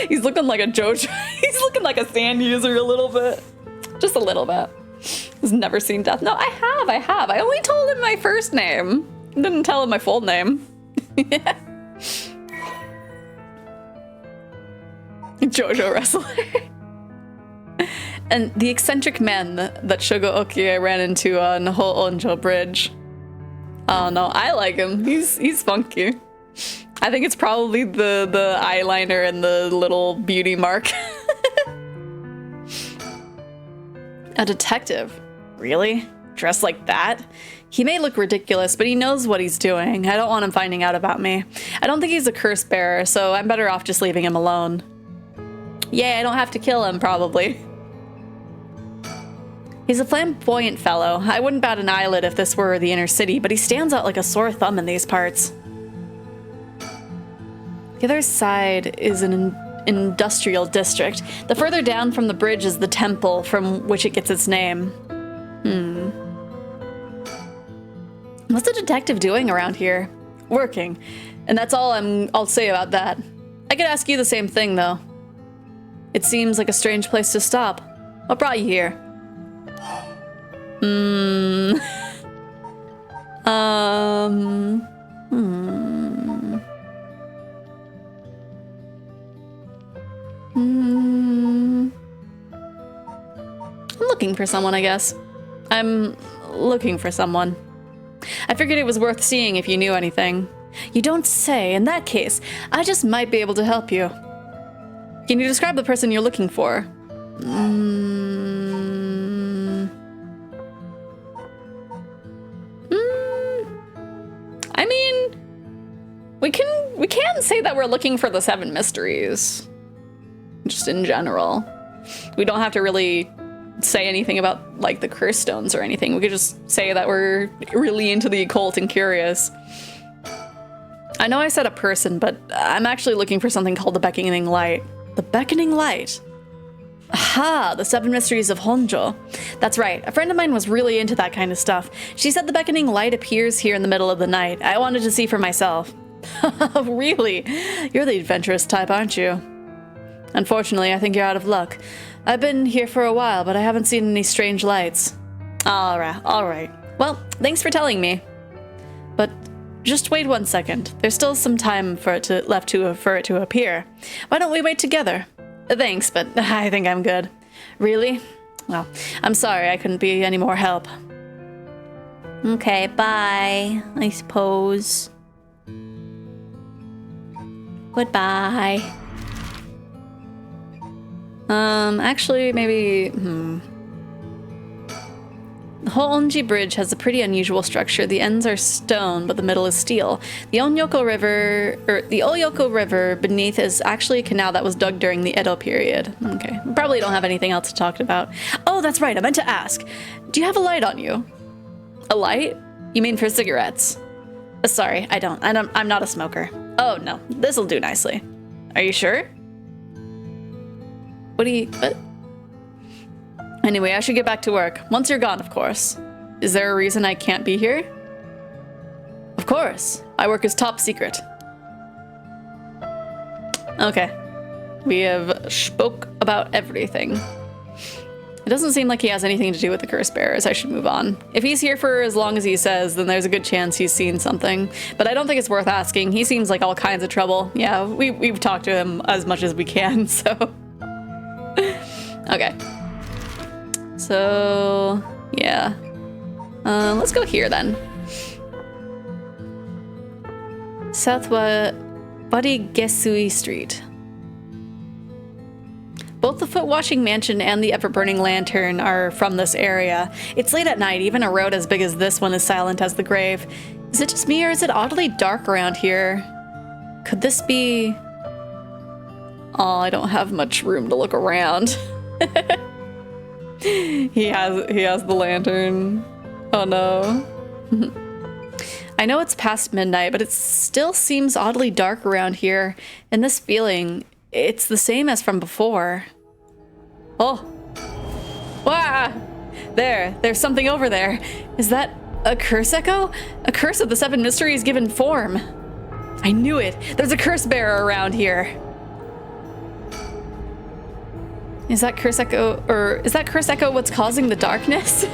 He's looking like a JoJo. He's looking like a sand user a little bit. Just a little bit. Has never seen death. No, I have. I only told him my first name. Didn't tell him my full name. JoJo wrestler. And the eccentric man that Shugo Okie ran into on Ho-Onjo Bridge. Oh no, I like him. He's funky. I think it's probably the eyeliner and the little beauty mark. A detective? Really? Dressed like that? He may look ridiculous, but he knows what he's doing. I don't want him finding out about me. I don't think he's a curse bearer, so I'm better off just leaving him alone. Yay, I don't have to kill him, probably. He's a flamboyant fellow. I wouldn't bat an eyelid if this were the inner city, but he stands out like a sore thumb in these parts. The other side is an industrial district. The further down from the bridge is the temple from which it gets its name. What's the detective doing around here? Working. And that's all I'll say about that. I could ask you the same thing, though. It seems like a strange place to stop. What brought you here? I'm looking for someone, I guess. I'm looking for someone. I figured it was worth seeing if you knew anything. You don't say. In that case, I just might be able to help you. Can you describe the person you're looking for? I mean, we can say that we're looking for the 7 mysteries. Just in general. We don't have to really say anything about, like, the curse stones or anything. We could just say that we're really into the occult and curious. I know I said a person, but I'm actually looking for something called the Beckoning Light. The Beckoning Light? Aha, the 7 mysteries of Honjo. That's right, a friend of mine was really into that kind of stuff. She said the Beckoning Light appears here in the middle of the night. I wanted to see for myself. Really? You're the adventurous type, aren't you? Unfortunately, I think you're out of luck. I've been here for a while, but I haven't seen any strange lights. All right. Well, thanks for telling me. But just wait 1 second. There's still some time for it to appear. Why don't we wait together? Thanks, but I think I'm good. Really? Well, I'm sorry I couldn't be any more help. Okay, bye, I suppose. Goodbye. Actually, maybe, The whole Onji Bridge has a pretty unusual structure. The ends are stone, but the middle is steel. The Oyoko River beneath is actually a canal that was dug during the Edo period. Okay, we probably don't have anything else to talk about. Oh, that's right, I meant to ask. Do you have a light on you? A light? You mean for cigarettes? Sorry, I don't. I'm not a smoker. Oh, no, this'll do nicely. Are you sure? What? Anyway, I should get back to work. Once you're gone, of course. Is there a reason I can't be here? Of course. I work as top secret. Okay. We have spoke about everything. It doesn't seem like he has anything to do with the curse bearers. I should move on. If he's here for as long as he says, then there's a good chance he's seen something. But I don't think it's worth asking. He seems like all kinds of trouble. Yeah, we've talked to him as much as we can, so... Okay. So, yeah. Let's go here then. Southwest Barigesui Street. Both the foot-washing mansion and the ever-burning lantern are from this area. It's late at night. Even a road as big as this one is silent as the grave. Is it just me, or is it oddly dark around here? Could this be... Oh, I don't have much room to look around. He has the lantern. Oh no. I know it's past midnight, but it still seems oddly dark around here. And this feeling, it's the same as from before. Oh. Wow! There's something over there. Is that a curse echo? A curse of the 7 mysteries given form. I knew it. There's a curse bearer around here. Is that curse echo, or is that curse echo what's causing the darkness?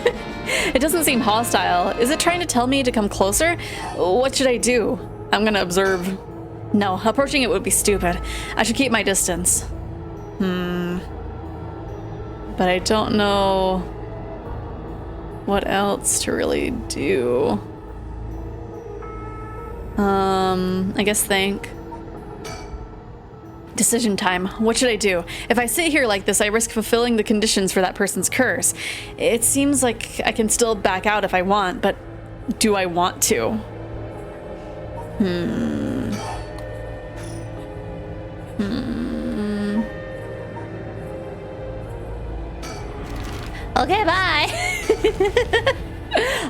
It doesn't seem hostile. Is it trying to tell me to come closer? What should I do? I'm gonna observe. No, approaching it would be stupid. I should keep my distance. But I don't know what else to really do. I guess think. Decision time. What should I do? If I sit here like this, I risk fulfilling the conditions for that person's curse. It seems like I can still back out if I want, but do I want to? Okay, bye.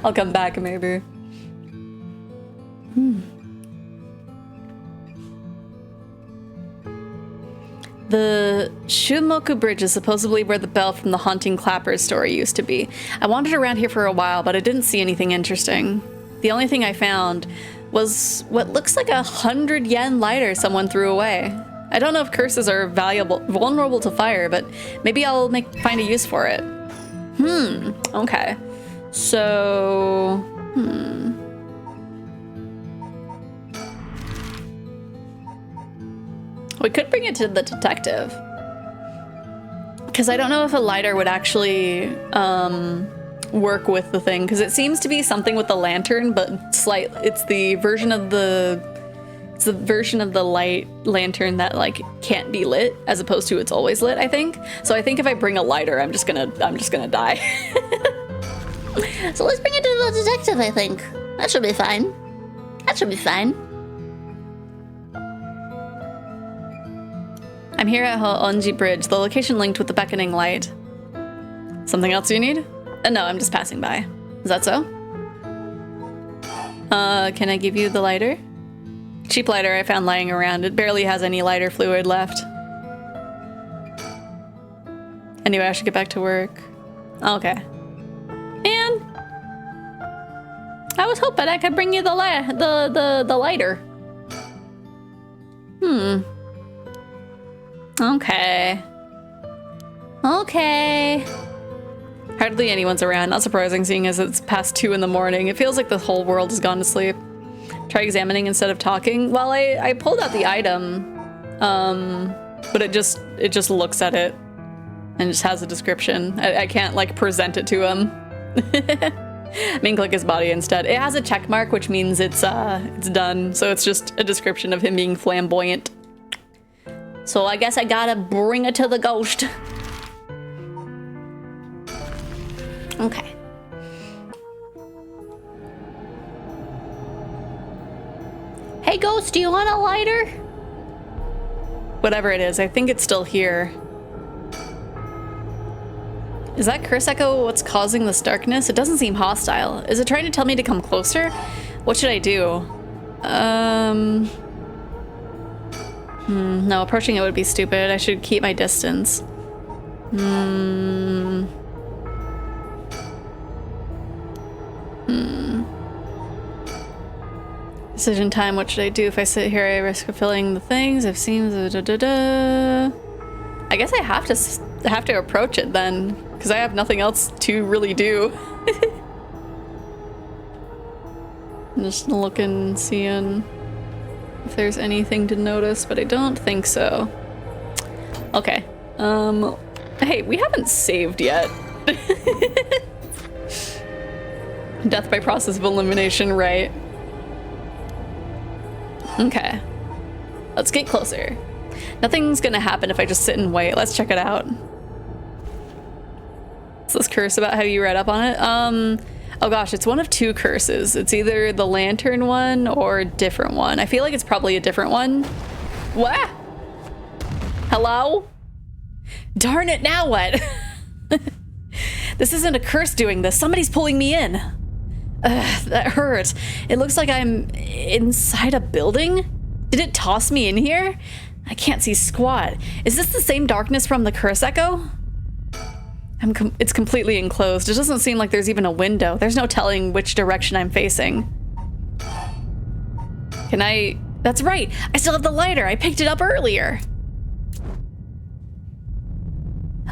I'll come back maybe. The Shumoku Bridge is supposedly where the bell from the Haunting Clappers story used to be. I wandered around here for a while, but I didn't see anything interesting. The only thing I found was what looks like 100 yen lighter someone threw away. I don't know if curses are vulnerable to fire, but maybe I'll find a use for it. Okay. So, we could bring it to the detective. Because I don't know if a lighter would actually work with the thing, because it seems to be something with the lantern, but it's the version of the light lantern that like can't be lit, as opposed to it's always lit, I think. So I think if I bring a lighter, I'm just gonna die. So let's bring it to the detective, I think. That should be fine. That should be fine. I'm here at Honji Bridge, the location linked with the beckoning light. Something else you need? No, I'm just passing by. Is that so? Can I give you the lighter? Cheap lighter I found lying around. It barely has any lighter fluid left. Anyway, I should get back to work. Okay. Man! I was hoping I could bring you the lighter. Okay. Okay. Hardly anyone's around. Not surprising, seeing as it's past 2 in the morning. It feels like the whole world has gone to sleep. Try examining instead of talking. Well, I pulled out the item, but it just looks at it and just has a description. I can't like present it to him. I mean, click his body instead. It has a check mark, which means it's done. So it's just a description of him being flamboyant. So I guess I gotta bring it to the ghost. Okay. Hey ghost, do you want a lighter? Whatever it is, I think it's still here. Is that curse echo what's causing this darkness? It doesn't seem hostile. Is it trying to tell me to come closer? What should I do? No, approaching it would be stupid. I should keep my distance. Decision time. What should I do? If I sit here, I risk fulfilling the things I've seen. I guess I have to approach it then, because I have nothing else to really do. I'm just looking, seeing if there's anything to notice, but I don't think so. Okay. Hey, we haven't saved yet. Death by process of elimination, right? Okay. Let's get closer. Nothing's gonna happen if I just sit and wait. Let's check it out. Is this curse about how you read up on it? Oh gosh, it's one of 2 curses. It's either the lantern one or a different one. I feel like it's probably a different one. What? Hello? Darn it, now what? This isn't a curse doing this. Somebody's pulling me in. Ugh, that hurts. It looks like I'm inside a building? Did it toss me in here? I can't see squat. Is this the same darkness from the curse echo? It's completely enclosed. It doesn't seem like there's even a window. There's no telling which direction I'm facing. Can I... That's right. I still have the lighter. I picked it up earlier.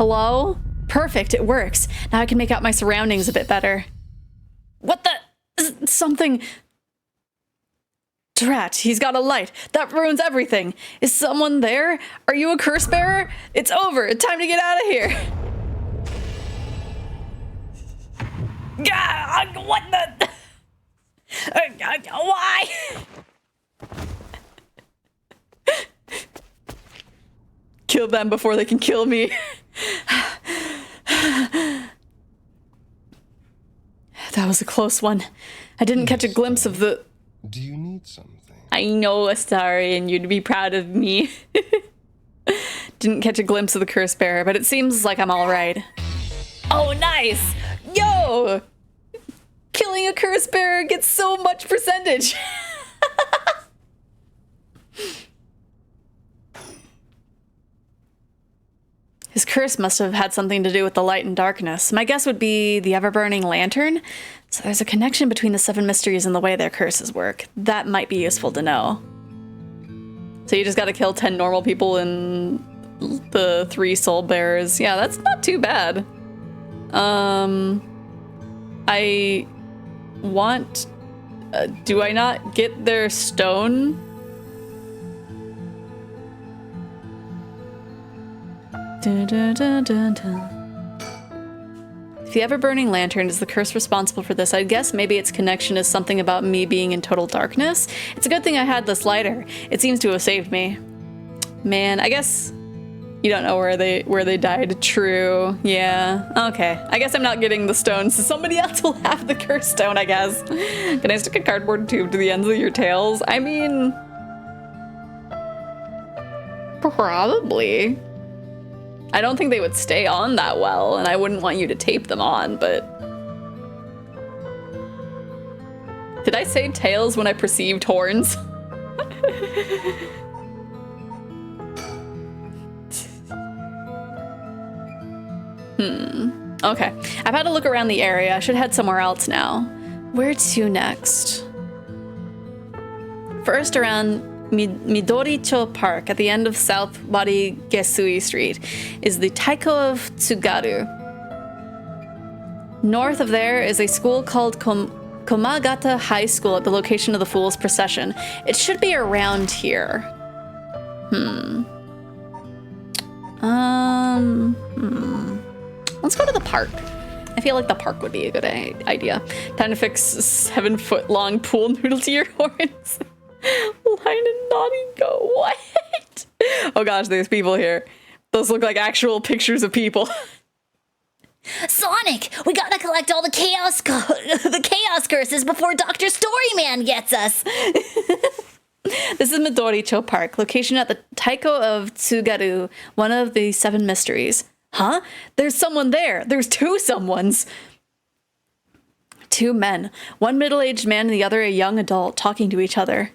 Hello? Perfect, it works. Now I can make out my surroundings a bit better. What the? Something... Drat, he's got a light. That ruins everything. Is someone there? Are you a curse bearer? It's over. Time to get out of here. What the? Why? Kill them before they can kill me. That was a close one. I didn't catch a glimpse of the... Do you need something? I know, Astarion, you'd be proud of me. Didn't catch a glimpse of the curse bearer, but it seems like I'm all right. Oh, nice! Yo! Killing a curse bearer gets so much percentage. His curse must have had something to do with the light and darkness. My guess would be the ever-burning lantern. So there's a connection between the 7 mysteries and the way their curses work. That might be useful to know. So you just gotta kill 10 normal people and the 3 soul bearers. Yeah, that's not too bad. I want... do I not get their stone? Dun, dun, dun, dun, dun. If the ever-burning lantern is the curse responsible for this, I'd guess maybe its connection is something about me being in total darkness. It's a good thing I had this lighter. It seems to have saved me. Man, I guess you don't know where they died. True. Yeah. Okay. I guess I'm not getting the stone, so somebody else will have the curse stone, I guess. Can I stick a cardboard tube to the ends of your tails? I mean... probably. I don't think they would stay on that well, and I wouldn't want you to tape them on, but... Did I say tails when I perceived horns? Okay. I've had a look around the area. I should head somewhere else now. Where to next? First, around Midoricho Park at the end of South Wari Gesui Street is the Taiko of Tsugaru. North of there is a school called Komagata High School at the location of the Fool's Procession. It should be around here. Let's go to the park. I feel like the park would be a good idea. Time to fix 7-foot-long pool noodle to your horns. Line and naughty go. What? Oh gosh, there's people here. Those look like actual pictures of people. Sonic, we gotta collect all the chaos curses before Dr. Storyman gets us. This is Midoricho Park, location at the Taiko of Tsugaru, one of the 7 mysteries. Huh? There's someone there. There's 2 someones. 2 men, one middle-aged man and the other a young adult, talking to each other.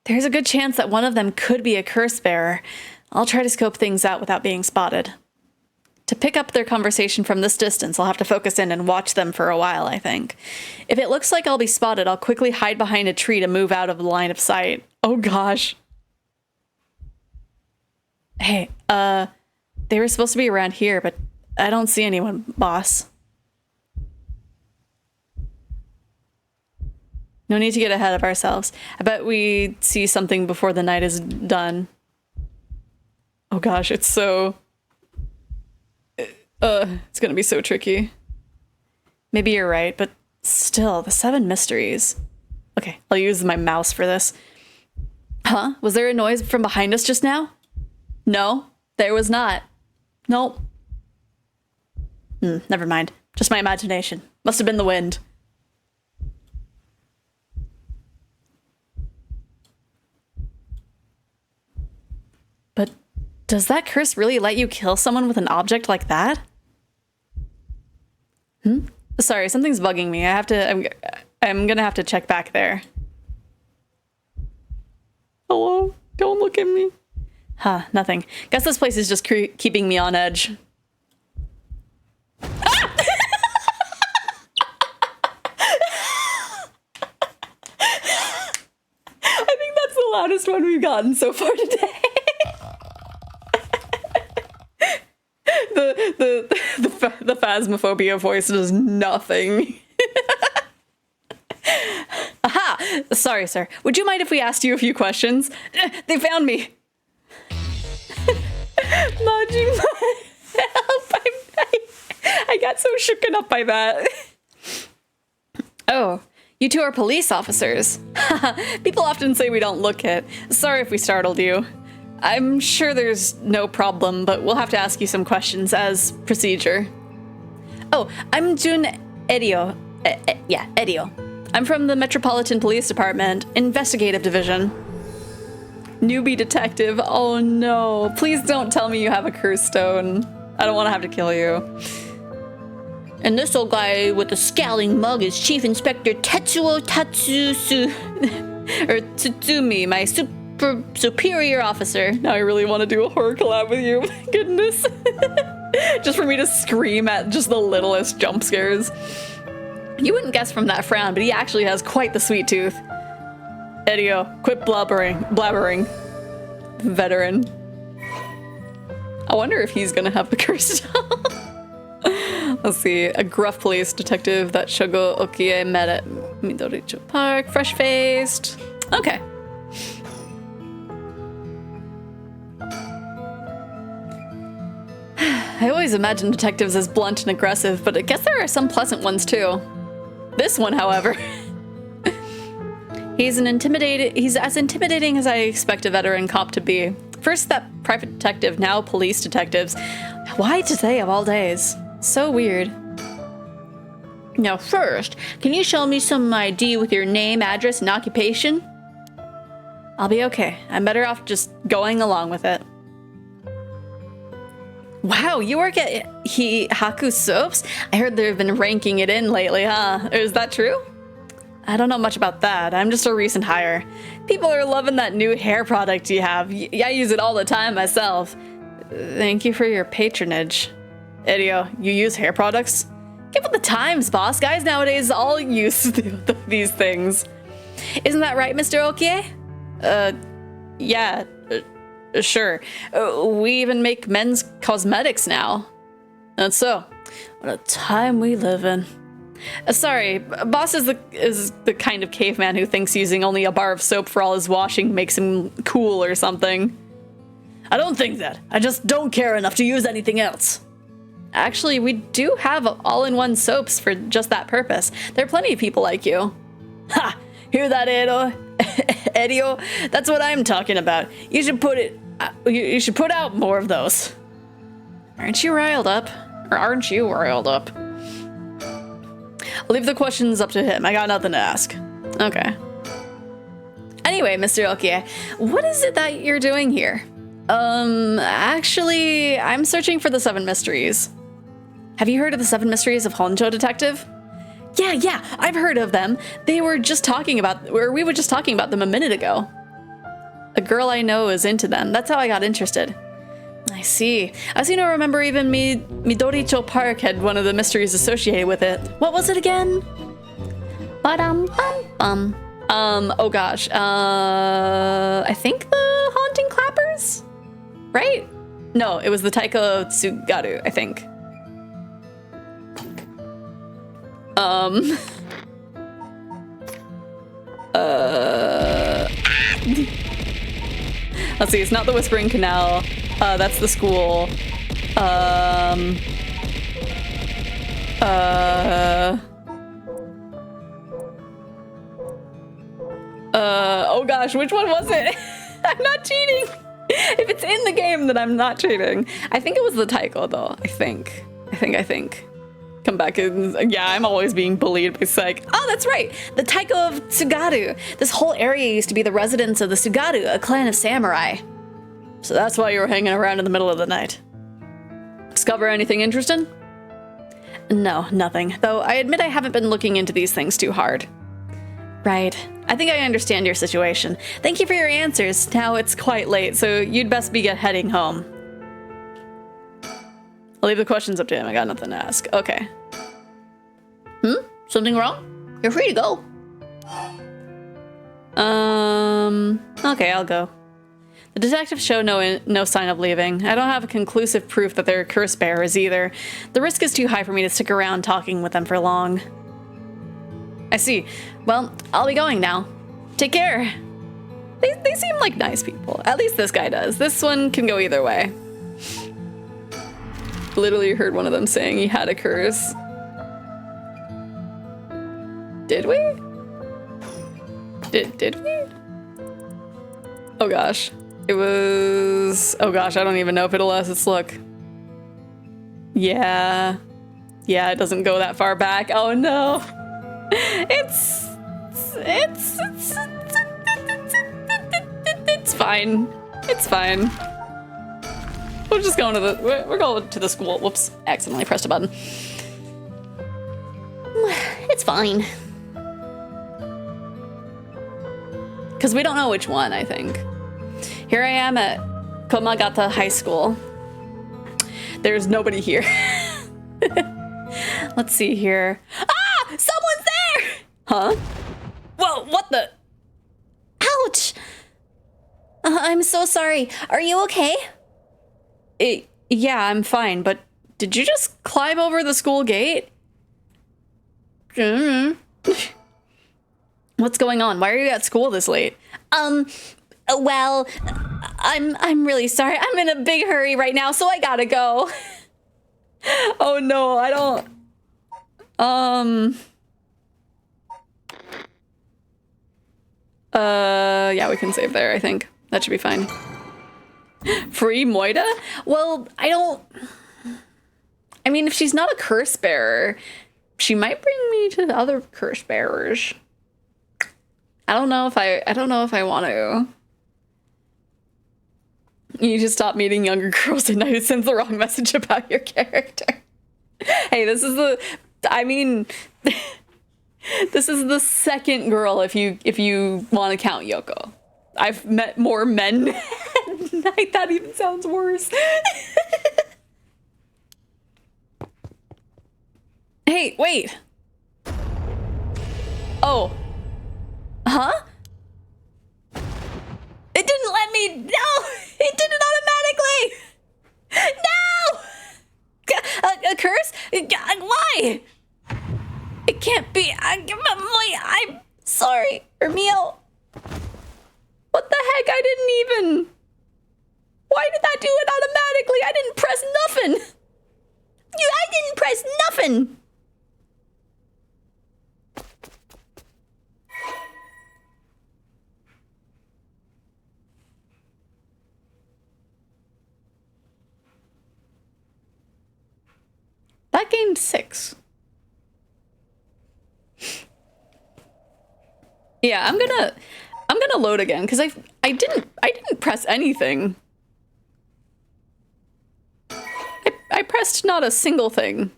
There's a good chance that one of them could be a curse bearer. I'll try to scope things out without being spotted. To pick up their conversation from this distance, I'll have to focus in and watch them for a while, I think. If it looks like I'll be spotted, I'll quickly hide behind a tree to move out of the line of sight. Oh gosh. Hey, they were supposed to be around here, but I don't see anyone, boss. No need to get ahead of ourselves. I bet we see something before the night is done. Oh gosh, it's so... it's gonna be so tricky. Maybe you're right, but still, the 7 mysteries. Okay, I'll use my mouse for this. Huh? Was there a noise from behind us just now? No, there was not. Nope. Never mind. Just my imagination. Must have been the wind. But does that curse really let you kill someone with an object like that? Sorry, something's bugging me. I'm gonna have to check back there. Hello? Don't look at me. Huh, nothing. Guess this place is just keeping me on edge. Ah! I think that's the loudest one we've gotten so far today. the phasmophobia voice does nothing. Aha! Sorry, sir. Would you mind if we asked you a few questions? They found me. Majima, help! I got so shooken up by that. Oh, you two are police officers. People often say we don't look it. Sorry if we startled you. I'm sure there's no problem, but we'll have to ask you some questions as procedure. Oh, I'm Jun Edio. Edio. I'm from the Metropolitan Police Department, Investigative Division. Newbie detective. Oh no. Please don't tell me you have a curse stone. I don't want to have to kill you. And this old guy with the scowling mug is Chief Inspector Tetsuo Or Tsutsumi, my superior officer. Now I really want to do a horror collab with you. My goodness. Just for me to scream at just the littlest jump scares. You wouldn't guess from that frown, but he actually has quite the sweet tooth. Edio, quit blabbering. Veteran. I wonder if he's gonna have the curse stone. Let's see, a gruff police detective that Shogo Okie met at Midoricho Park, fresh-faced. Okay. I always imagine detectives as blunt and aggressive, but I guess there are some pleasant ones too. This one, however. He's as intimidating as I expect a veteran cop to be. First that private detective, now police detectives. Why today of all days? So weird. Now first, can you show me some ID with your name, address, and occupation? I'll be okay. I'm better off just going along with it. Wow, you work at Haku Soaps? I heard they've been ranking it in lately, huh? Is that true? I don't know much about that. I'm just a recent hire. People are loving that new hair product you have. I use it all the time myself. Thank you for your patronage. Edio, you use hair products? Get with the times, boss. Guys nowadays all use these things. Isn't that right, Mr. Okie? Yeah, sure. We even make men's cosmetics now. That's so. What a time we live in. Sorry, boss is the kind of caveman who thinks using only a bar of soap for all his washing makes him cool or something. I don't think that. I just don't care enough to use anything else. Actually, we do have all-in-one soaps for just that purpose. There are plenty of people like you. Ha! Hear that, Edio? That's what I'm talking about. You should you should put out more of those. Aren't you riled up? Or aren't you riled up? I'll leave the questions up to him. I got nothing to ask. Okay. Anyway, Mr. Okie, what is it that you're doing here? Actually, I'm searching for the 7 mysteries. Have you heard of the 7 mysteries of Honjo, detective? Yeah, I've heard of them. We were just talking about them a minute ago. A girl I know is into them. That's how I got interested. I see. I seem to remember even Midoricho Park had one of the mysteries associated with it. What was it again? Ba-dum-bum-bum. Oh gosh. I think the Haunting Clappers? Right? No, it was the Taiko Tsugaru, I think. Let's see, it's not the Whispering Canal. That's the school. Oh gosh, which one was it? I'm not cheating. If it's in the game, then I'm not cheating. I think it was the Taiko though. I think. Come back and yeah, I'm always being bullied by Psych. Oh, that's right. The Taiko of Tsugaru. This whole area used to be the residence of the Tsugaru, a clan of samurai. So that's why you were hanging around in the middle of the night. Discover anything interesting? No, nothing. Though I admit I haven't been looking into these things too hard. Right. I think I understand your situation. Thank you for your answers. Now it's quite late, so you'd best be heading home. I'll leave the questions up to him. I got nothing to ask. Okay. Something wrong? You're free to go. Okay, I'll go. The detectives show no sign of leaving. I don't have conclusive proof that they're curse bearers either. The risk is too high for me to stick around talking with them for long. I see. Well, I'll be going now. Take care. They seem like nice people. At least this guy does. This one can go either way. Literally heard one of them saying he had a curse. Did we? Did we? Oh gosh. It was... Oh gosh, I don't even know if it'll let us look. Yeah. Yeah, it doesn't go that far back. Oh no. It's fine. It's fine. We're just going to the... We're going to the school. Whoops. Accidentally pressed a button. It's fine. Because we don't know which one, I think. Here I am at Komagata High School. There's nobody here. Let's see here. Ah! Someone's there! Huh? Whoa, what the? Ouch! I'm so sorry. Are you okay? Yeah, I'm fine, but did you just climb over the school gate? What's going on? Why are you at school this late? Well, I'm really sorry. I'm in a big hurry right now, so I gotta go. Oh no, I don't... Yeah, we can save there, I think. That should be fine. Free Moida? Well, I mean, if she's not a curse bearer, she might bring me to the other curse bearers. I don't know if I want to. You need to stop meeting younger girls at night. It sends the wrong message about your character. Hey, this is the... I mean... This is the second girl if you want to count Yoko. I've met more men at night. That even sounds worse. Hey, wait. Oh. Huh? It didn't let me... No! It did it automatically! No! A curse? Why? It can't be. I'm sorry, Ermiel. What the heck? I didn't even... Why did that do it automatically? I didn't press nothing. I didn't press nothing. That gained 6. Yeah, I'm gonna load again because I didn't press anything. I pressed not a single thing.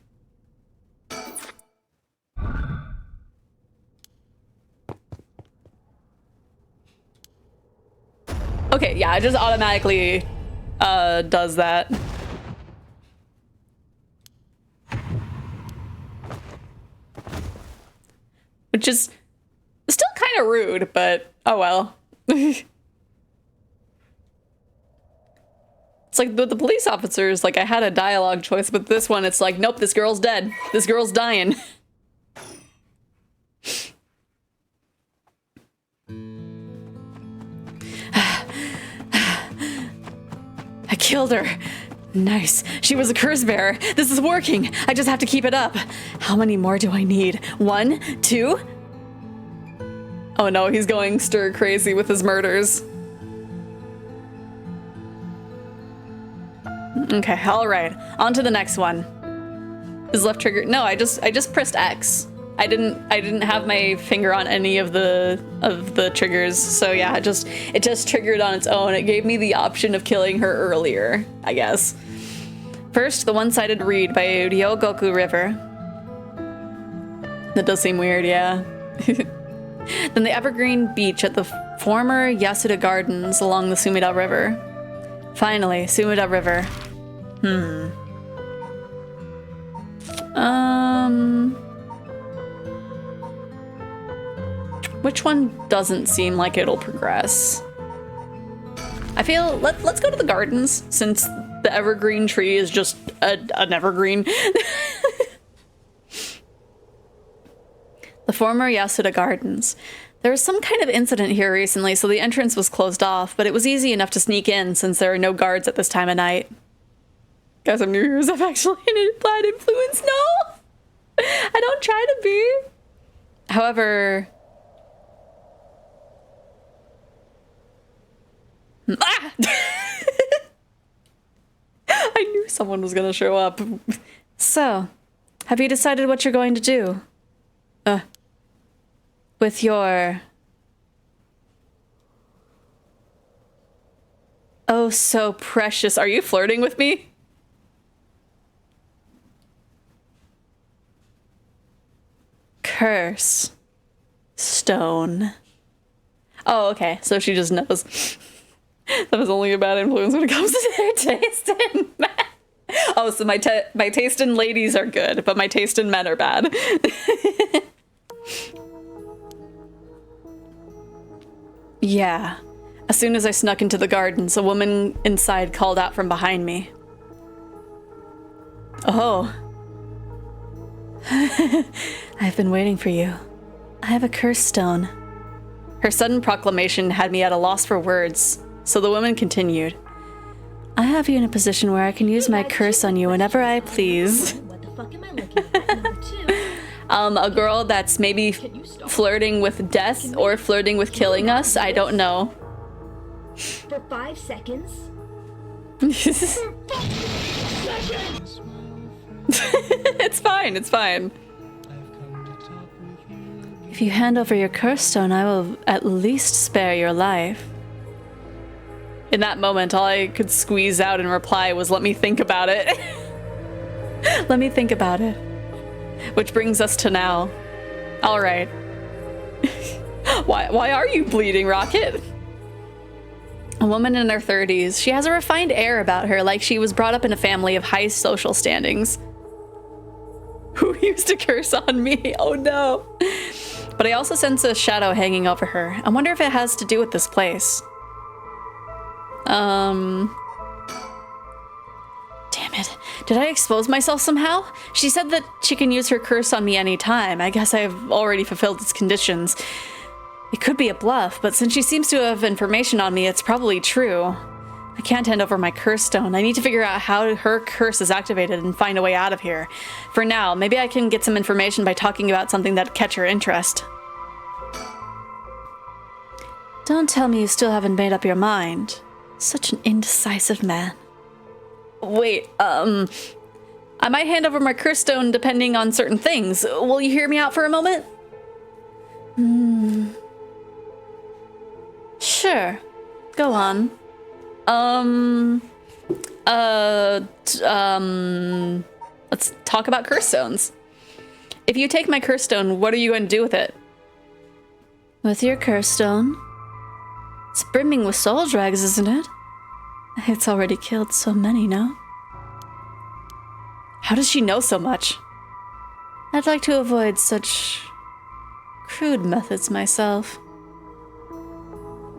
Okay, yeah, it just automatically does that. Which is still kind of rude, but oh well. It's like with the police officers, like I had a dialogue choice, but this one it's like, nope, this girl's dead. This girl's dying. I killed her. Nice. She was a curse bearer. This is working. I just have to keep it up. How many more do I need? 1, 2? Oh no, he's going stir crazy with his murders. Okay, all right. On to the next one. Is left trigger? No, I just pressed X. I didn't have my finger on any of the triggers. So yeah, it just triggered on its own. It gave me the option of killing her earlier, I guess. First, the one-sided read by Ryogoku River. That does seem weird, yeah. Then the evergreen beach at the former Yasuda Gardens along the Sumida River. Finally, Sumida River. Which one doesn't seem like it'll progress? I feel let's go to the gardens since the evergreen tree is just an evergreen. The former Yasuda Gardens. There was some kind of incident here recently, so the entrance was closed off, but it was easy enough to sneak in since there are no guards at this time of night. Guys, I'm New Year's. I've actually a bad influence. No! I don't try to be. However... Ah! I knew someone was gonna show up. So, have you decided what you're going to do? With your... Oh, so precious. Are you flirting with me? Curse. Stone. Oh, okay. So she just knows. That was only a bad influence when it comes to their taste in men. Oh, so my taste in ladies are good, but my taste in men are bad. Yeah. As soon as I snuck into the gardens, a woman inside called out from behind me. Oh. I've been waiting for you. I have a curse stone. Her sudden proclamation had me at a loss for words, so the woman continued. I have you in a position where I can use my curse on you whenever I please. What the fuck am I looking at? Number 2. A girl that's maybe flirting with death or flirting with killing us. I don't know. For 5 seconds? It's fine, it's fine. If you hand over your curse stone, I will at least spare your life. In that moment, all I could squeeze out in reply was, let me think about it. Let me think about it. Which brings us to now. All right. Why are you bleeding, Rocket? A woman in her 30s. She has a refined air about her, like she was brought up in a family of high social standings. Who used to curse on me? Oh no. But I also sense a shadow hanging over her. I wonder if it has to do with this place. Damn it. Did I expose myself somehow? She said that she can use her curse on me anytime. I guess I've already fulfilled its conditions. It could be a bluff, but since she seems to have information on me, it's probably true. I can't hand over my curse stone. I need to figure out how her curse is activated and find a way out of here. For now, maybe I can get some information by talking about something that'd catch her interest. Don't tell me you still haven't made up your mind. Such an indecisive man. Wait, I might hand over my curse stone depending on certain things. Will you hear me out for a moment? Sure. Go on. Let's talk about curse stones. If you take my curse stone, what are you going to do with it? With your curse stone? It's brimming with soul drags, isn't it? It's already killed so many, no? How does she know so much? I'd like to avoid such crude methods myself.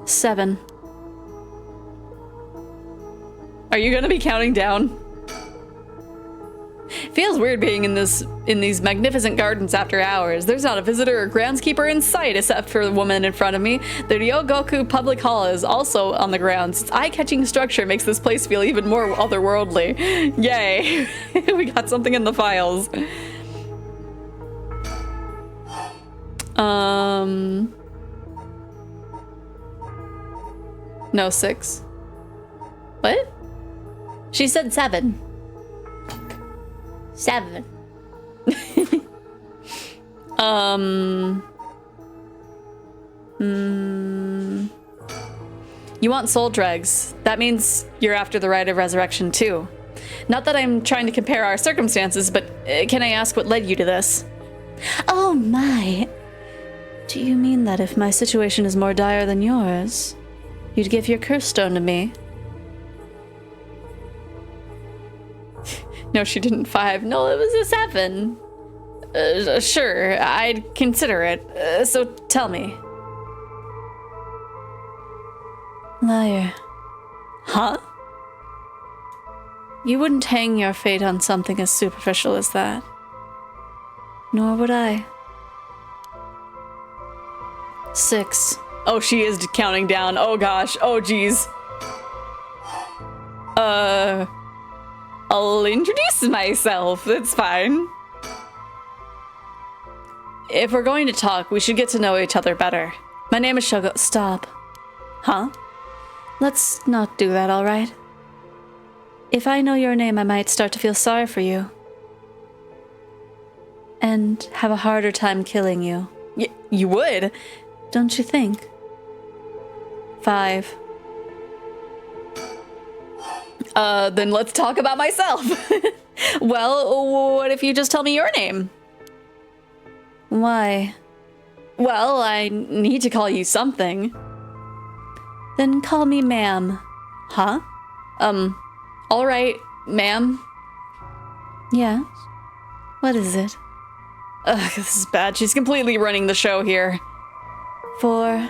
7. Are you gonna be counting down? Feels weird being in these magnificent gardens after hours. There's not a visitor or groundskeeper in sight except for the woman in front of me. The Ryogoku Public Hall is also on the grounds. Its eye-catching structure makes this place feel even more otherworldly. Yay! We got something in the files. No, 6. What? She said 7. 7. You want soul dregs. That means you're after the rite of resurrection too. Not that I'm trying to compare our circumstances, but can I ask what led you to this? Oh my. Do you mean that if my situation is more dire than yours, you'd give your curse stone to me? No, she didn't 5. No, it was a 7. Sure, I'd consider it. So tell me. Liar. Huh? You wouldn't hang your fate on something as superficial as that. Nor would I. 6. Oh, she is counting down. Oh gosh. Oh geez. I'll introduce myself. That's fine. If we're going to talk, we should get to know each other better. My name is Shogo. Stop. Huh? Let's not do that, alright? If I know your name, I might start to feel sorry for you. And have a harder time killing you. You would? Don't you think? 5. Then let's talk about myself. Well, what if you just tell me your name? Why? Well, I need to call you something. Then call me ma'am. Huh? Alright, ma'am. Yes? What is it? Ugh, this is bad. She's completely running the show here. 4.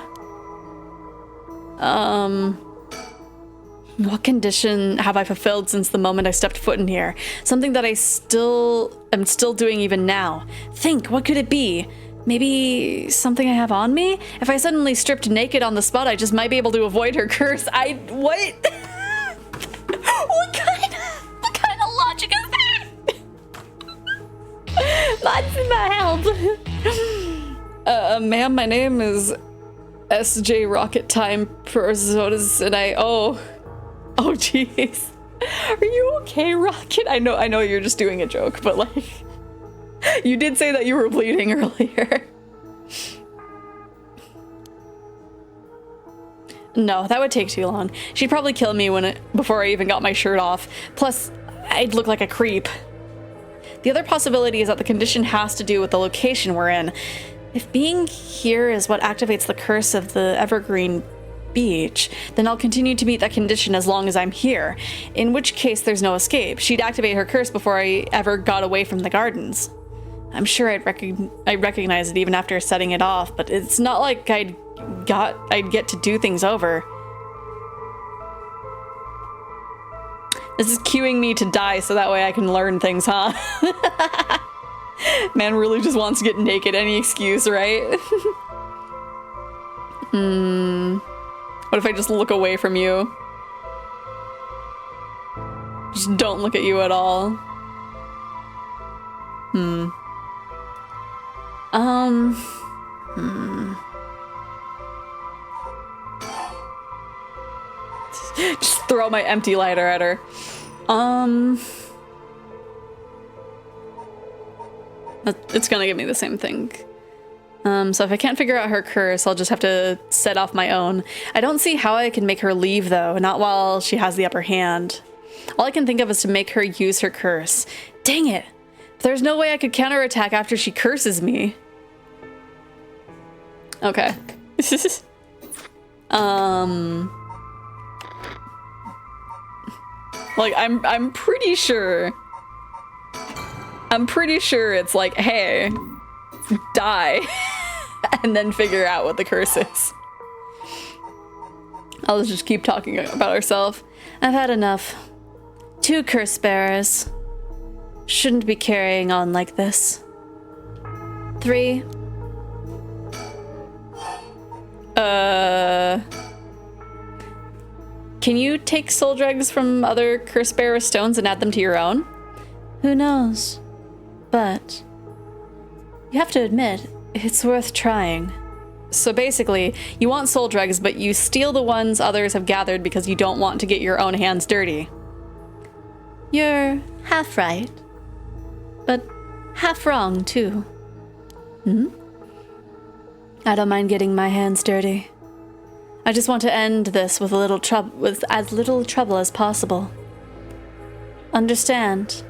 What condition have I fulfilled since the moment I stepped foot in here? Something that I'm still doing even now. Think, what could it be? Maybe something I have on me? If I suddenly stripped naked on the spot, I just might be able to avoid her curse. What? What kind of logic is that? That's my help. Ma'am, my name is SJ Rocket Time per VODs, and oh jeez. Are you okay, Rocket? I know you're just doing a joke, but like, you did say that you were bleeding earlier. No, that would take too long. She'd probably kill me before I even got my shirt off. Plus, I'd look like a creep. The other possibility is that the condition has to do with the location we're in. If being here is what activates the curse of the Evergreen Beach, then I'll continue to meet that condition as long as I'm here, in which case there's no escape. She'd activate her curse before I ever got away from the gardens. I'm sure I'd recognize it even after setting it off, but it's not like I'd get to do things over. This is cueing me to die so that way I can learn things, huh? Man really just wants to get naked, any excuse, right? What if I just look away from you? Just don't look at you at all. Just throw my empty lighter at her. It's gonna give me the same thing. So if I can't figure out her curse, I'll just have to set off my own. I don't see how I can make her leave, though, not while she has the upper hand. All I can think of is to make her use her curse. Dang it! There's no way I could counterattack after she curses me. Okay. Like, I'm pretty sure it's like, hey, die, and then figure out what the curse is. I'll just keep talking about herself. I've had enough. 2 curse bearers. Shouldn't be carrying on like this. 3. Can you take soul dregs from other curse bearer stones and add them to your own? Who knows? But you have to admit, it's worth trying. So basically, you want soul dregs, but you steal the ones others have gathered because you don't want to get your own hands dirty. You're half right, but half wrong too. I don't mind getting my hands dirty. I just want to end this with as little trouble as possible. Understand?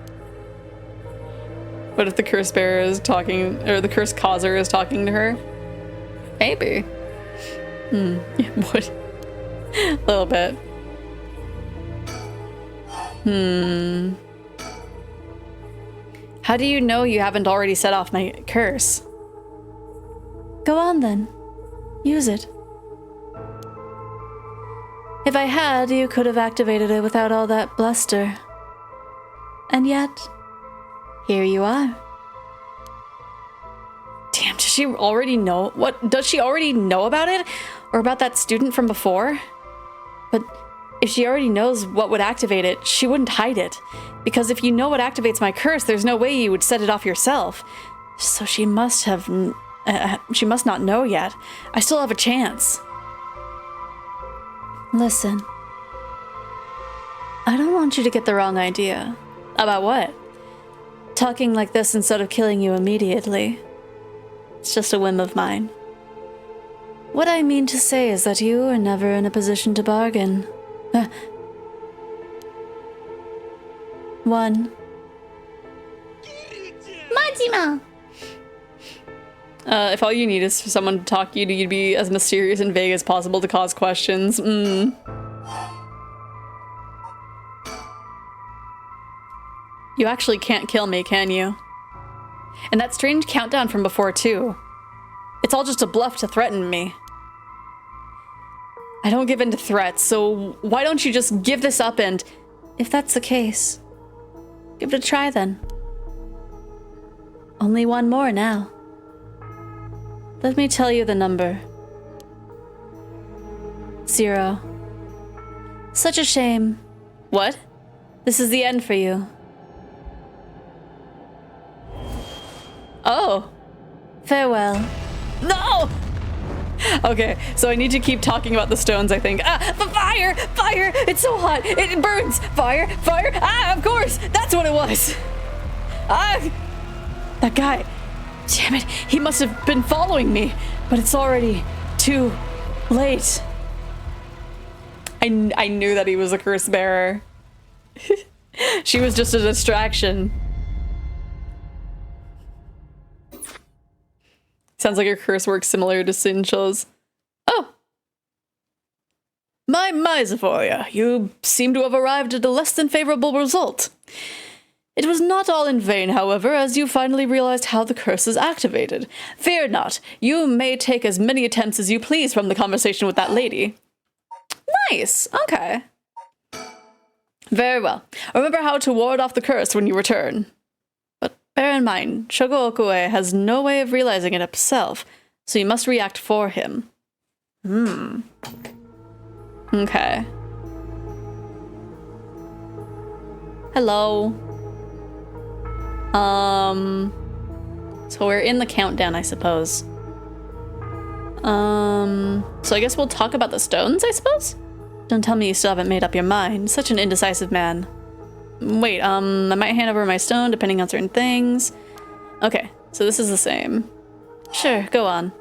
What if the curse bearer is talking, or the curse causer is talking to her? Maybe. Yeah, what? A little bit. How do you know you haven't already set off my curse? Go on then. Use it. If I had, you could have activated it without all that bluster. And yet, here you are. Damn, does she already know? What, does she already know about it? Or about that student from before? But if she already knows what would activate it, she wouldn't hide it. Because if you know what activates my curse, there's no way you would set it off yourself. So she must have... she must not know yet. I still have a chance. Listen. I don't want you to get the wrong idea. About what? Talking like this instead of killing you immediately. It's just a whim of mine. What I mean to say is that you are never in a position to bargain. 1. Majima! If all you need is for someone to talk you, you'd be as mysterious and vague as possible to cause questions. You actually can't kill me, can you? And that strange countdown from before, too. It's all just a bluff to threaten me. I don't give in to threats, so why don't you just give this up and... If that's the case, give it a try then. Only one more now. Let me tell you the number. 0. Such a shame. What? This is the end for you. Oh. Farewell. No! Okay, so I need to keep talking about the stones, I think. Ah, fire! Fire! It's so hot! It burns! Fire! Fire! Ah, of course! That's what it was! Ah! That guy. Damn it, he must have been following me. But it's already too late. I knew that he was a curse bearer. She was just a distraction. Sounds like your curse works similar to Sincho's. Oh! My Xephoria, you seem to have arrived at a less than favorable result. It was not all in vain, however, as you finally realized how the curse is activated. Fear not, you may take as many attempts as you please from the conversation with that lady. Nice, okay. Very well. Remember how to ward off the curse when you return. Bear in mind, Shogo Okue has no way of realizing it himself, so you must react for him. Okay. Hello. So we're in the countdown, I suppose. So I guess we'll talk about the stones, I suppose? Don't tell me you still haven't made up your mind. Such an indecisive man. Wait, I might hand over my stone depending on certain things. Okay, so this is the same. Sure, go on.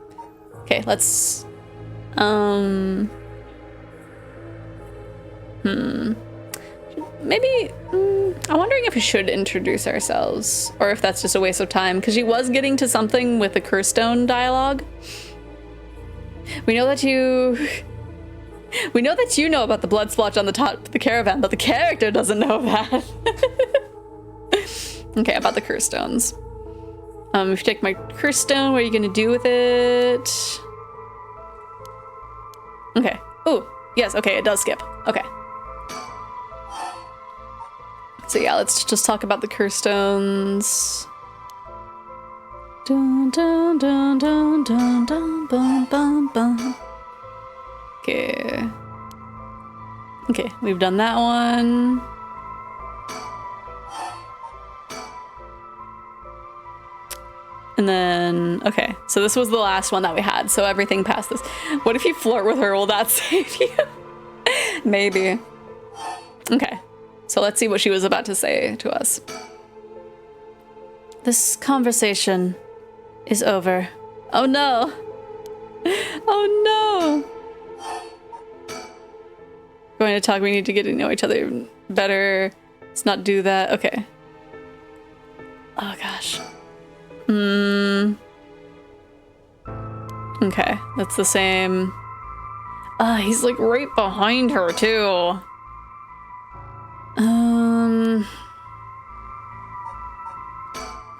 Okay, let's... Maybe... I'm wondering if we should introduce ourselves, or if that's just a waste of time, because she was getting to something with the curse stone dialogue. We know that you... We know that you know about the blood splotch on the top of the caravan, but the character doesn't know that. Okay, about the curse stones. If you take my curse stone, what are you gonna do with it? Okay. Ooh, yes, okay, it does skip. Okay. So yeah, let's just talk about the curse stones. Dun, dun, dun, dun, dun, dun, bum, bum, bum. Okay. Okay, we've done that one. And then, okay, so this was the last one that we had, so everything past this. What if you flirt with her? Will that save you? Maybe. Okay, so let's see what she was about to say to us. This conversation is over. Oh no. Oh no. Going to talk, we need to get to know each other better. Let's not do that. Okay. Oh gosh. Okay, that's the same. He's like right behind her too.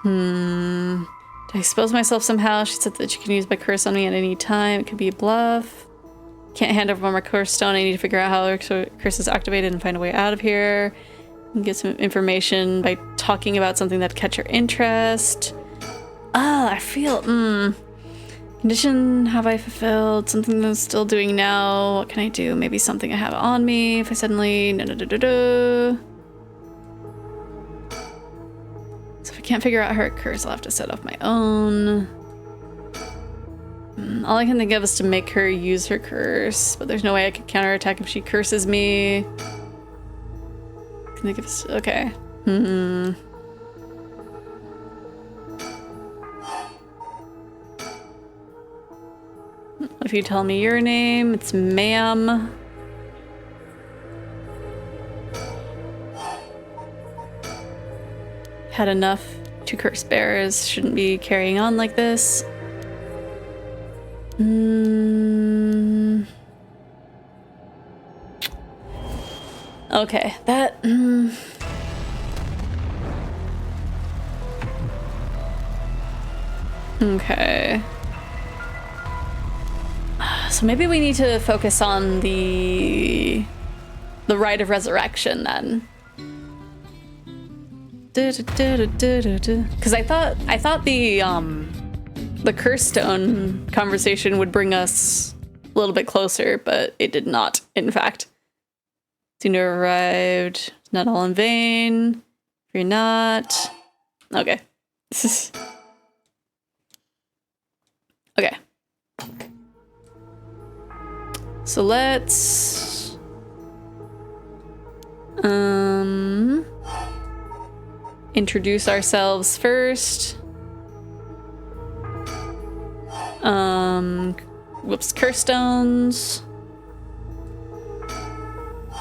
Did I expose myself somehow? She said that she can use my curse on me at any time. It could be a bluff. Can't hand over my curse stone. I need to figure out how the curse is activated and find a way out of here. And get some information by talking about something that catch your interest. Ah, I feel, Condition have I fulfilled? Something that I'm still doing now. What can I do? Maybe something I have on me if I suddenly... So if I can't figure out her curse, I'll have to set off my own. All I can think of is to make her use her curse, but there's no way I could counterattack if she curses me. Can think of... Okay. If you tell me your name, it's ma'am. Had enough. 2 curse bearers shouldn't be carrying on like this. Okay, that... Okay. So maybe we need to focus on the rite of resurrection then. Because I thought the curse stone conversation would bring us a little bit closer, but it did not, in fact. Sooner arrived. Not all in vain. You're not. Okay. Okay. So let's introduce ourselves first. Whoops, curse stones.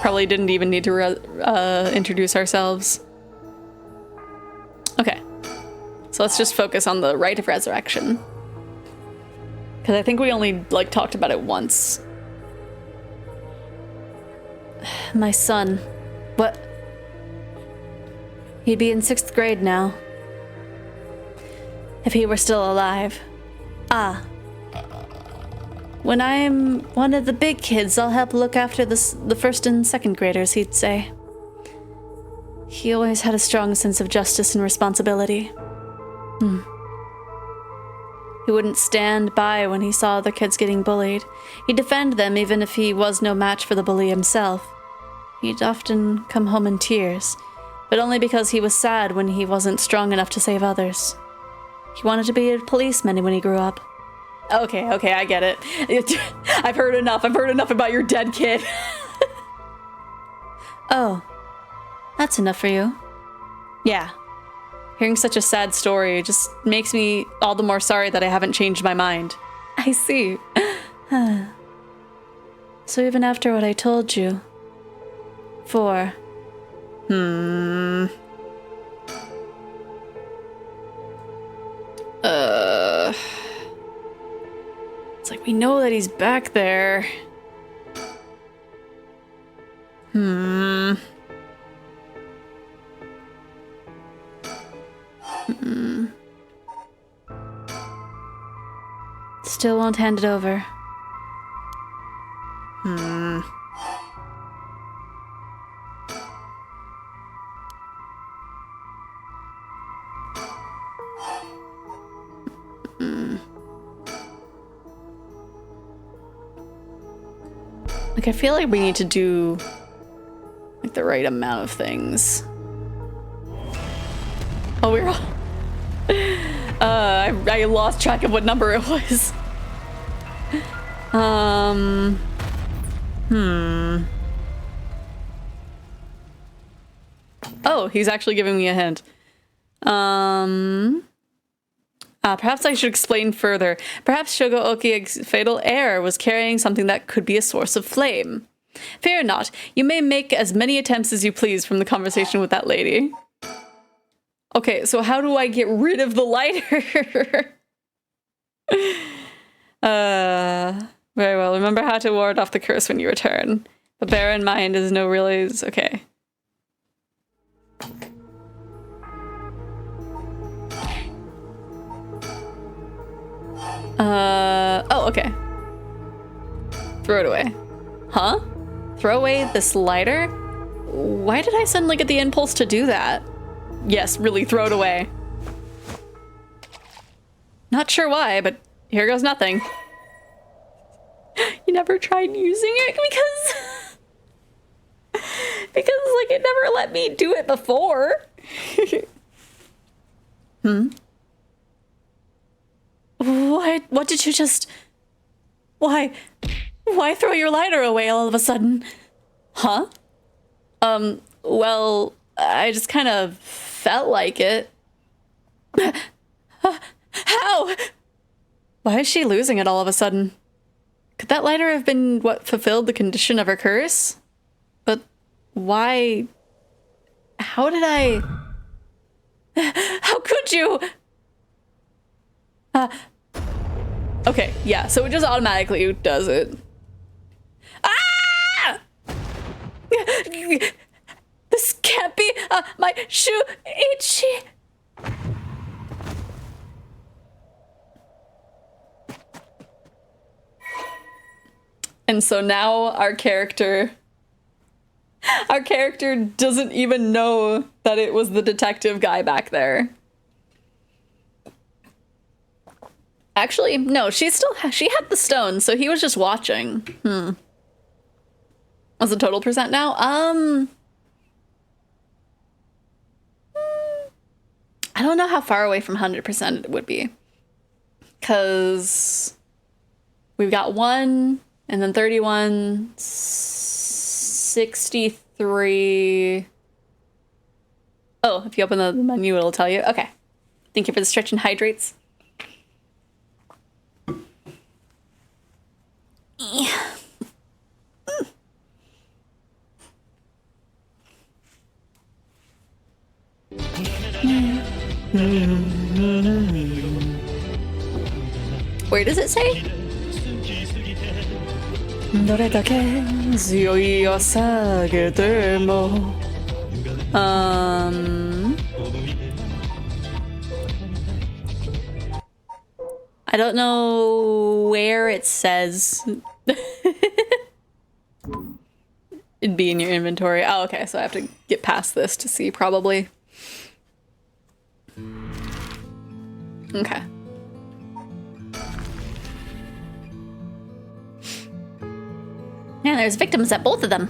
Probably didn't even need to introduce ourselves. Okay. So let's just focus on the rite of resurrection. Because I think we only, like, talked about it once. My son. What? He'd be in 6th grade now. If he were still alive. Ah. When I'm one of the big kids, I'll help look after the 1st and 2nd graders, he'd say. He always had a strong sense of justice and responsibility. He wouldn't stand by when he saw other kids getting bullied. He'd defend them even if he was no match for the bully himself. He'd often come home in tears, but only because he was sad when he wasn't strong enough to save others. He wanted to be a policeman when he grew up. Okay, I get it. I've heard enough about your dead kid. Oh, that's enough for you. Yeah. Hearing such a sad story just makes me all the more sorry that I haven't changed my mind. I see. So even after what I told you... It's like we know that he's back there. Still won't hand it over. Like, I feel like we need to do, like, the right amount of things. Oh, we're all... I lost track of what number it was. Oh, he's actually giving me a hint. Perhaps I should explain further. Perhaps Shogo Oki's fatal heir was carrying something that could be a source of flame. Fear not, you may make as many attempts as you please from the conversation with that lady. Okay, so how do I get rid of the lighter? Very well. Remember how to ward off the curse when you return. But bear in mind, is no really... Okay. Oh, okay. Throw it away. Huh? Throw away this lighter? Why did I suddenly get the impulse to do that? Yes, really, throw it away. Not sure why, but here goes nothing. You never tried using it because like it never let me do it before. What did you just... Why throw your lighter away all of a sudden? Huh? Well, I just kind of felt like it. How? Why is she losing it all of a sudden? Could that lighter have been what fulfilled the condition of her curse? But why? How did I? How could you? Okay, yeah, so it just automatically does it. Ah! This can't be, my shoe, itchy. And so now our character doesn't even know that it was the detective guy back there. Actually, no, she had the stone, so he was just watching. What's the total percent now? I don't know how far away from 100% it would be. Because we've got 1, and then 31, 63. Oh, if you open the menu, it'll tell you. Okay. Thank you for the stretch and hydrates. Where does it say? I don't know where it says. It'd be in your inventory. Oh, okay, so I have to get past this to see, probably. Okay. Yeah, there's victims at both of them.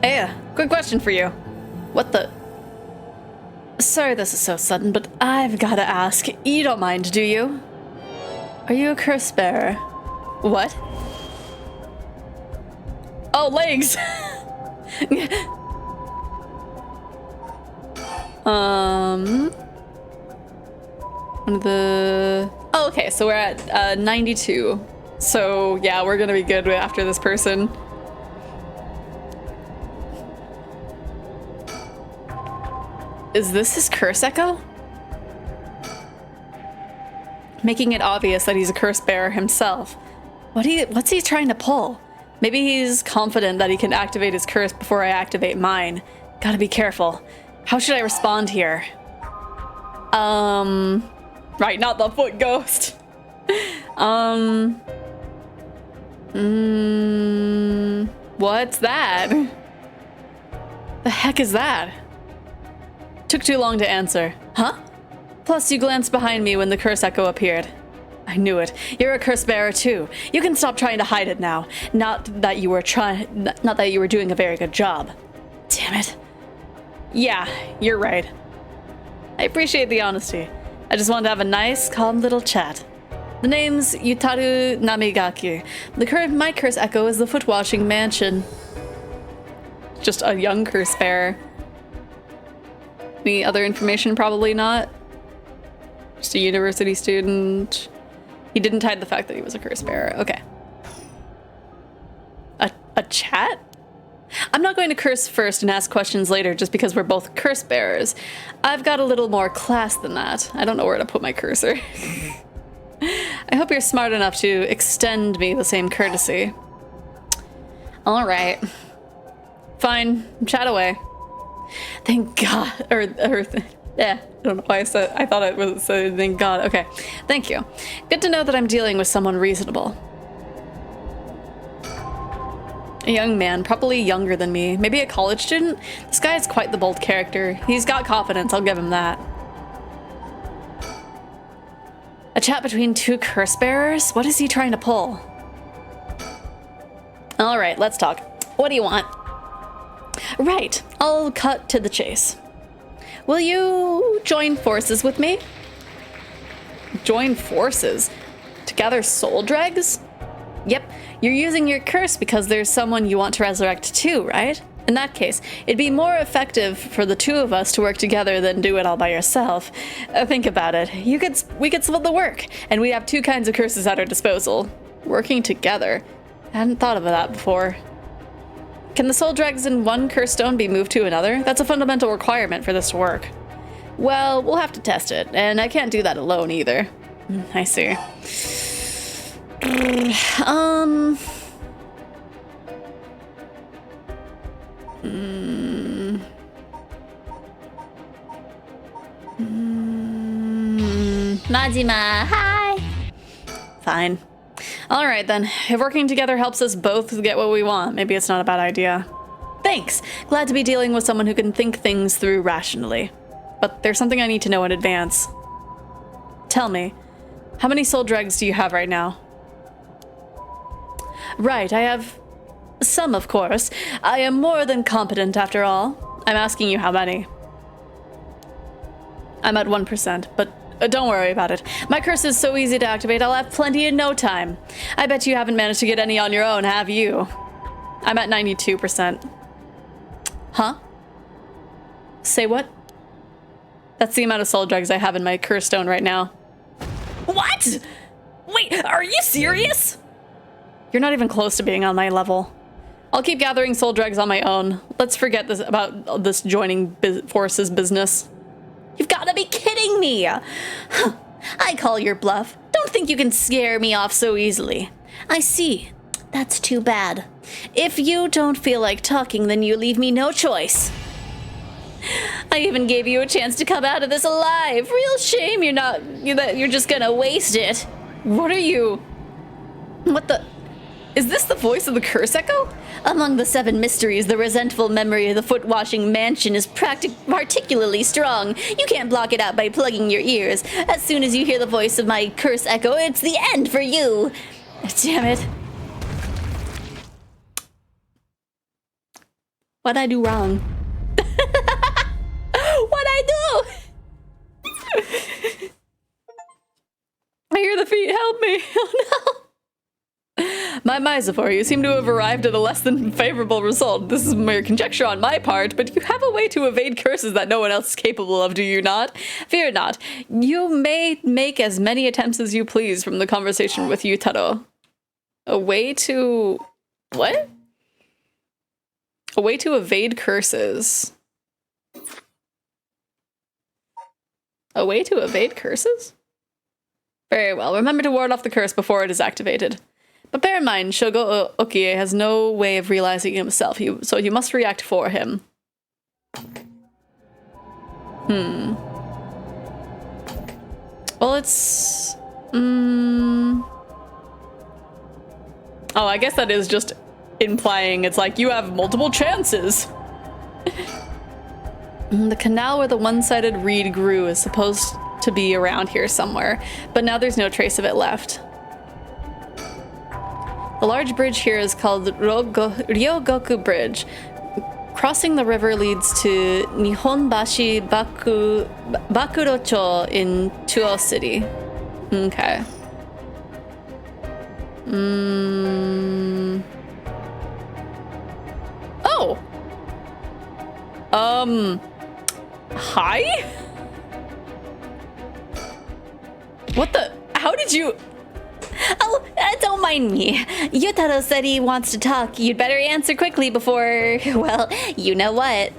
Hey, quick question for you. What the... Sorry this is so sudden, but I've gotta ask. You don't mind, do you? Are you a curse bearer? What? Oh, legs! One of the... Oh, okay, so we're at 92. So, yeah, we're gonna be good after this person. Is this his curse echo? Making it obvious that he's a curse bearer himself. What's he trying to pull? Maybe he's confident that he can activate his curse before I activate mine. Gotta be careful. How should I respond here? Right, not the foot ghost. What's that? The heck is that? Took too long to answer. Huh? Plus, you glanced behind me when the curse echo appeared. I knew it. You're a curse bearer too. You can stop trying to hide it now. Not that you were doing a very good job. Damn it. Yeah, you're right. I appreciate the honesty. I just wanted to have a nice, calm little chat. The name's Yutaru Namigaki. My curse echo is the foot washing mansion. Just a young curse bearer. Any other information? Probably not. Just a university student. He didn't hide the fact that he was a curse bearer. Okay. A chat? I'm not going to curse first and ask questions later just because we're both curse bearers. I've got a little more class than that. I don't know where to put my cursor. I hope you're smart enough to extend me the same courtesy. All right. Fine. Chat away. Thank God. Yeah, I don't know why I thought it was thank God. Okay, thank you. Good to know that I'm dealing with someone reasonable. A young man, probably younger than me, maybe a college student. This guy is quite the bold character. He's got confidence, I'll give him that. A chat between two curse bearers? What is he trying to pull? All right, let's talk. What do you want? Right, I'll cut to the chase. Will you join forces with me? Join forces? To gather soul dregs? Yep, you're using your curse because there's someone you want to resurrect too, right? In that case, it'd be more effective for the two of us to work together than do it all by yourself. Think about it. We could split the work, and we'd have two kinds of curses at our disposal. Working together. I hadn't thought of that before. Can the soul dregs in one curse stone be moved to another? That's a fundamental requirement for this to work. Well, we'll have to test it, and I can't do that alone either. I see. Majima, hi! Fine. Alright then, if working together helps us both get what we want, maybe it's not a bad idea. Thanks! Glad to be dealing with someone who can think things through rationally. But there's something I need to know in advance. Tell me, how many soul dregs do you have right now? Right, I have some, of course. I am more than competent after all. I'm asking you how many. I'm at 1%, but don't worry about it. My curse is so easy to activate, I'll have plenty in no time. I bet you haven't managed to get any on your own, have you? I'm at 92%. Huh? Say what? That's the amount of soul dregs I have in my curse stone right now. What? Wait, are you serious? You're not even close to being on my level. I'll keep gathering soul dregs on my own. Let's forget about this joining forces business. You've got to be kidding me! I call your bluff. Don't think you can scare me off so easily. I see. That's too bad. If you don't feel like talking, then you leave me no choice. I even gave you a chance to come out of this alive. Real shame you're just gonna waste it. What are you? What the? Is this the voice of the curse echo? Among the 7 mysteries, the resentful memory of the foot-washing mansion is particularly strong. You can't block it out by plugging your ears. As soon as you hear the voice of my curse echo, it's the end for you. Damn it. What'd I do wrong? What'd I do? I hear the feet, help me. Oh no. My Xephoria, you seem to have arrived at a less than favorable result. This is mere conjecture on my part, but you have a way to evade curses that no one else is capable of, do you not? Fear not. You may make as many attempts as you please from the conversation with Yutaro. A way to... what? A way to evade curses. A way to evade curses? Very well. Remember to ward off the curse before it is activated. But bear in mind, Shogo Okie has no way of realizing it himself, so you must react for him. Well, it's... Oh, I guess that is just implying it's like you have multiple chances. The canal where the one-sided reed grew is supposed to be around here somewhere, but now there's no trace of it left. The large bridge here is called the Ryogoku Bridge. Crossing the river leads to Nihonbashi Bakurocho in Chuo City. Okay. Oh! Hi? What the? How did you... Oh, don't mind me. Yutaro said he wants to talk. You'd better answer quickly before, well, you know what.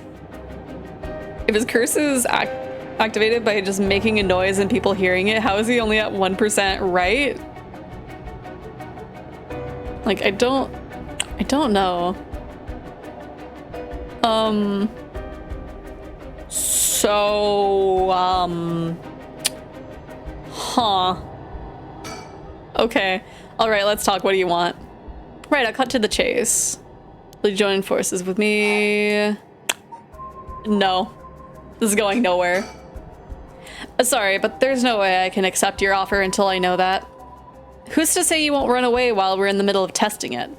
If his curse is activated by just making a noise and people hearing it, how is he only at 1% right? Like, I don't know. So, huh. Okay. Alright, let's talk. What do you want? Right, I'll cut to the chase. Will you join forces with me? No. This is going nowhere. Sorry, but there's no way I can accept your offer until I know that. Who's to say you won't run away while we're in the middle of testing it?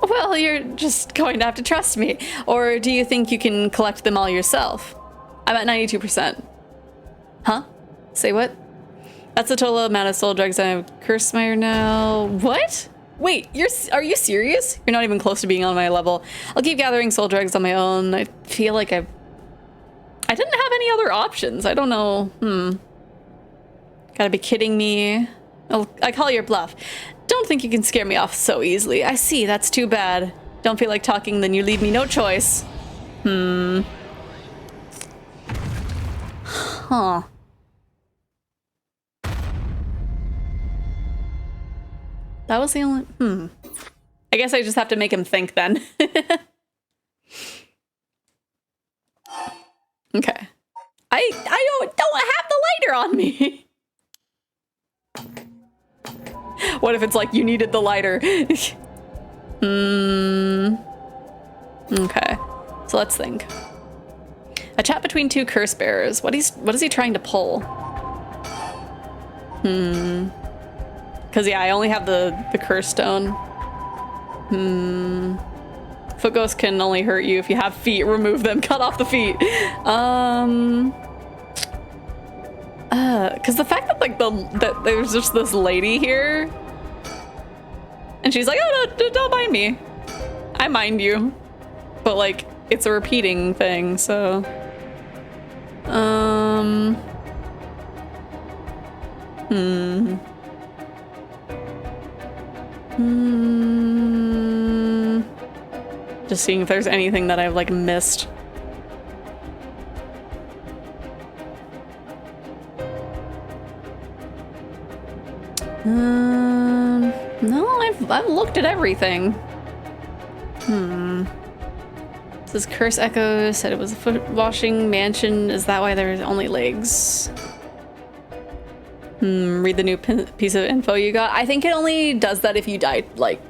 Well, you're just going to have to trust me. Or do you think you can collect them all yourself? I'm at 92%. Huh? Say what? That's the total amount of soul drugs I have. Cursmeyer now. What? Wait, are you serious? You're not even close to being on my level. I'll keep gathering soul drugs on my own. I feel like I didn't have any other options. I don't know. Gotta be kidding me. I call your bluff. Don't think you can scare me off so easily. I see, that's too bad. Don't feel like talking, then you leave me no choice. Huh. That was the only... I guess I just have to make him think then. Okay. I don't have the lighter on me. What if it's like you needed the lighter? Okay. So let's think. A chat between two curse bearers. What is he trying to pull? Because yeah, I only have the curse stone. Foot ghosts can only hurt you if you have feet. Remove them. Cut off the feet. Because the fact that like that there's just this lady here, and she's like, oh no, don't mind me. I mind you, but like it's a repeating thing, so. Just seeing if there's anything that I've like missed. No, I've looked at everything. This curse echo said it was a foot washing mansion. Is that why there's only legs? Read the new piece of info you got. I think it only does that if you died, like,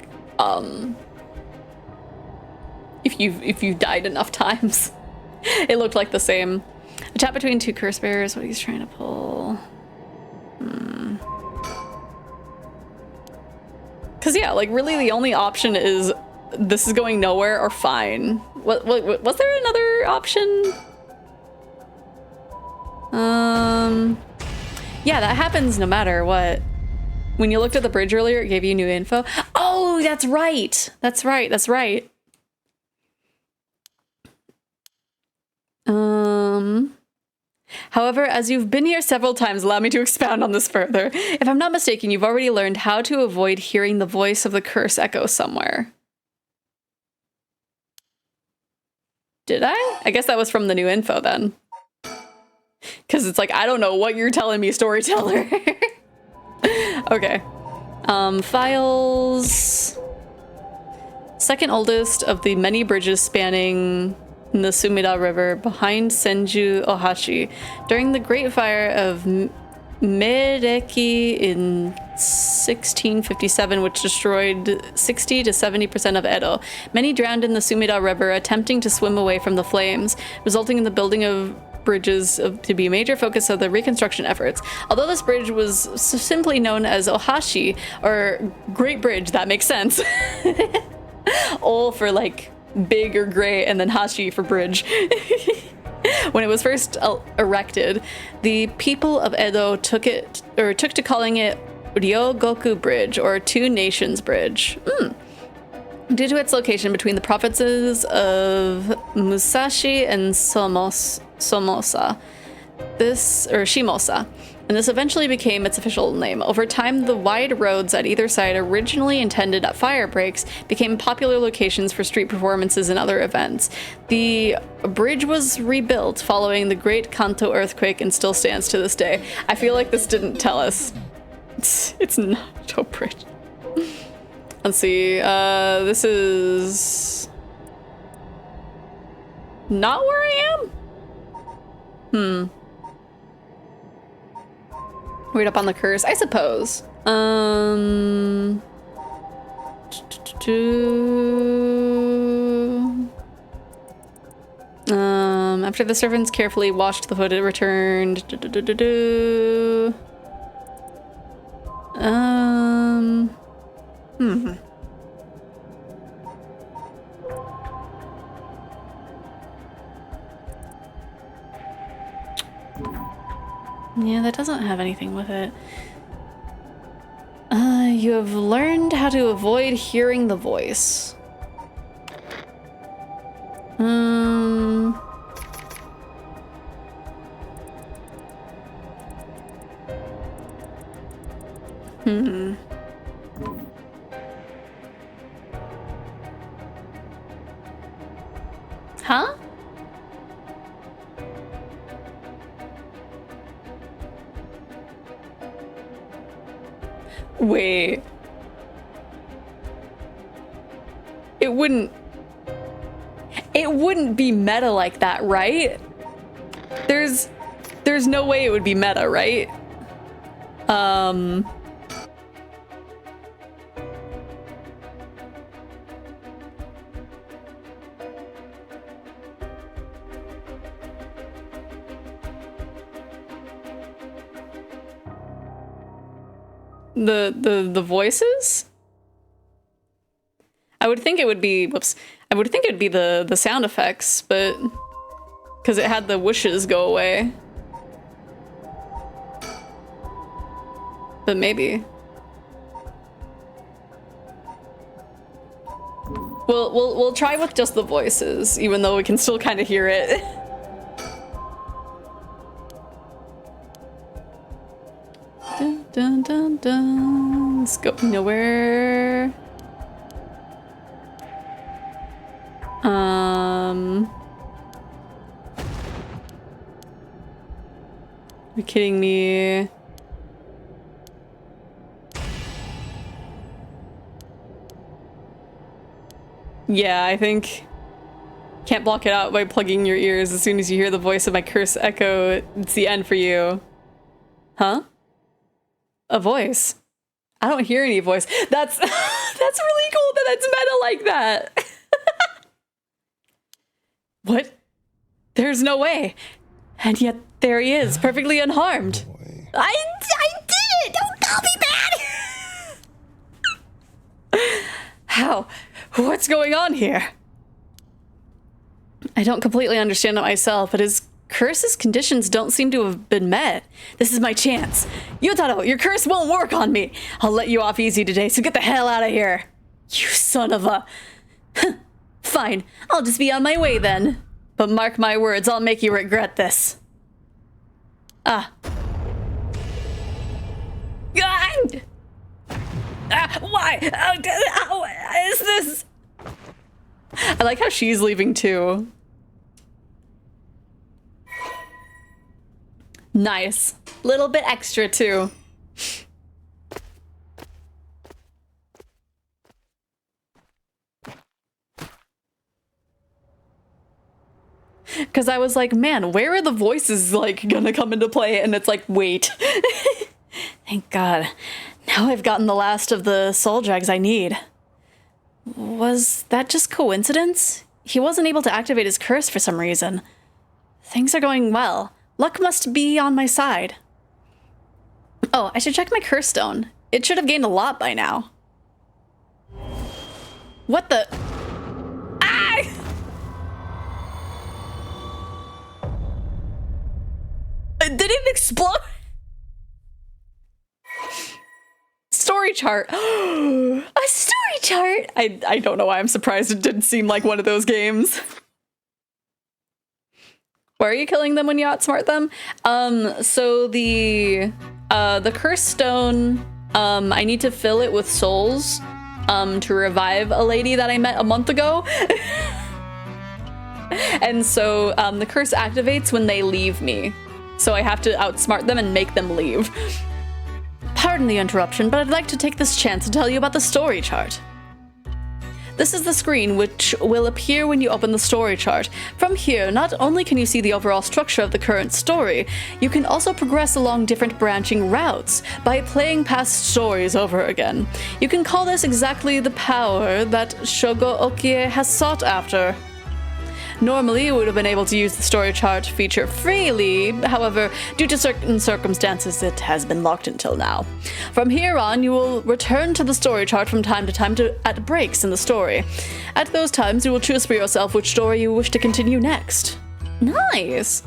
if you died enough times. It looked like the same. A chat between two curse bearers. What he's trying to pull. Cause yeah, like really the only option is this is going nowhere or fine. What was there another option? Yeah, that happens no matter what. When you looked at the bridge earlier, it gave you new info. Oh, that's right. That's right. That's right. However, as you've been here several times, allow me to expound on this further. If I'm not mistaken, you've already learned how to avoid hearing the voice of the curse echo somewhere. Did I? I guess that was from the new info then. Because it's like, I don't know what you're telling me, storyteller. Okay. Files. Second oldest of the many bridges spanning the Sumida River behind Senju Ohashi. During the Great Fire of Meideki in 1657, which destroyed 60 to 70% of Edo, many drowned in the Sumida River attempting to swim away from the flames, resulting in the building of bridges to be a major focus of the reconstruction efforts. Although this bridge was simply known as Ohashi, or Great Bridge, that makes sense. O for like big or great, and then Hashi for bridge. When it was first erected, the people of Edo took to calling it Ryogoku Bridge, or Two Nations Bridge. Due to its location between the provinces of Musashi and Shimosa, and this eventually became its official name. Over time, the wide roads at either side, originally intended at fire breaks, became popular locations for street performances and other events. The bridge was rebuilt following the Great Kanto earthquake and still stands to this day. I feel like this didn't tell us. It's not a bridge. Let's see, this is... not where I am? Read up on the curse, I suppose. After the servants carefully washed the foot, it returned. Yeah, that doesn't have anything with it. You have learned how to avoid hearing the voice. Huh? Wait. It wouldn't be meta like that, right? There's no way it would be meta, right? The voices? I would think it would be, whoops. I would think it would be the sound effects, but because it had the whooshes go away. But maybe. We'll try with just the voices, even though we can still kind of hear it. Dun, dun, dun, dun. Let's go nowhere. You're kidding me. Yeah, I think can't block it out by plugging your ears. As soon as you hear the voice of my curse echo, it's the end for you. Huh? A voice. I don't hear any voice. That's that's really cool that it's meta like that. What? There's no way. And yet there he is, perfectly unharmed. I did it! Don't call me bad! How? What's going on here? I don't completely understand it myself, but his curse's conditions don't seem to have been met. This is my chance. Yotaro, your curse won't work on me. I'll let you off easy today, so get the hell out of here. You son of a... Fine, I'll just be on my way then. But mark my words, I'll make you regret this. Why? How is this? I like how she's leaving too. Nice. Little bit extra too. Because I was like, man, where are the voices like gonna come into play? And it's like, wait. Thank God. Now I've gotten the last of the soul drags I need. Was that just coincidence? He wasn't able to activate his curse for some reason. Things are going well. Luck must be on my side. Oh, I should check my curse stone. It should have gained a lot by now. What the? Ah! Did it explode? Story chart. A story chart? I don't know why I'm surprised it didn't seem like one of those games. Why are you killing them when you outsmart them? So the curse stone, I need to fill it with souls, to revive a lady that I met a month ago. And so, the curse activates when they leave me. So I have to outsmart them and make them leave. Pardon the interruption, but I'd like to take this chance to tell you about the story chart. This is the screen which will appear when you open the story chart. From here, not only can you see the overall structure of the current story, you can also progress along different branching routes by playing past stories over again. You can call this exactly the power that Shogo Okie has sought after. Normally, you would have been able to use the story chart feature freely, however, due to certain circumstances, it has been locked until now. From here on, you will return to the story chart from time to time at breaks in the story. At those times, you will choose for yourself which story you wish to continue next. Nice!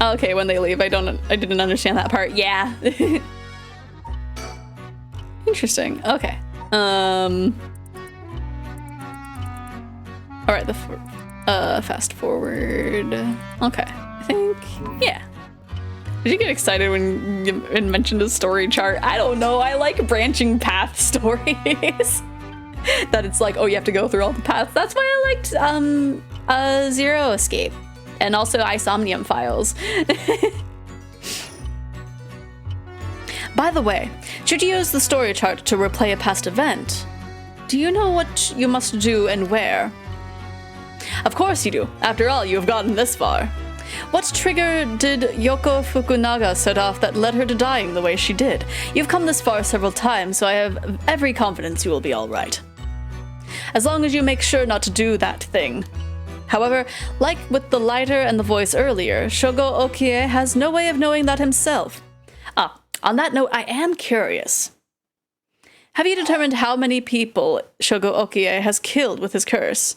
Okay, when they leave, I didn't understand that part. Yeah. Interesting. Okay. All right, fast forward. Okay, I think, yeah. Did you get excited when you mentioned a story chart? I don't know, I like branching path stories. That it's like, oh, you have to go through all the paths. That's why I liked Zero Escape and also Isomnium Files. By the way, should you use the story chart to replay a past event, do you know what you must do and where? Of course you do. After all, you have gotten this far. What trigger did Yoko Fukunaga set off that led her to dying the way she did? You've come this far several times, so I have every confidence you will be all right. As long as you make sure not to do that thing. However, like with the lighter and the voice earlier, Shogo Okie has no way of knowing that himself. On that note, I am curious. Have you determined how many people Shogo Okie has killed with his curse?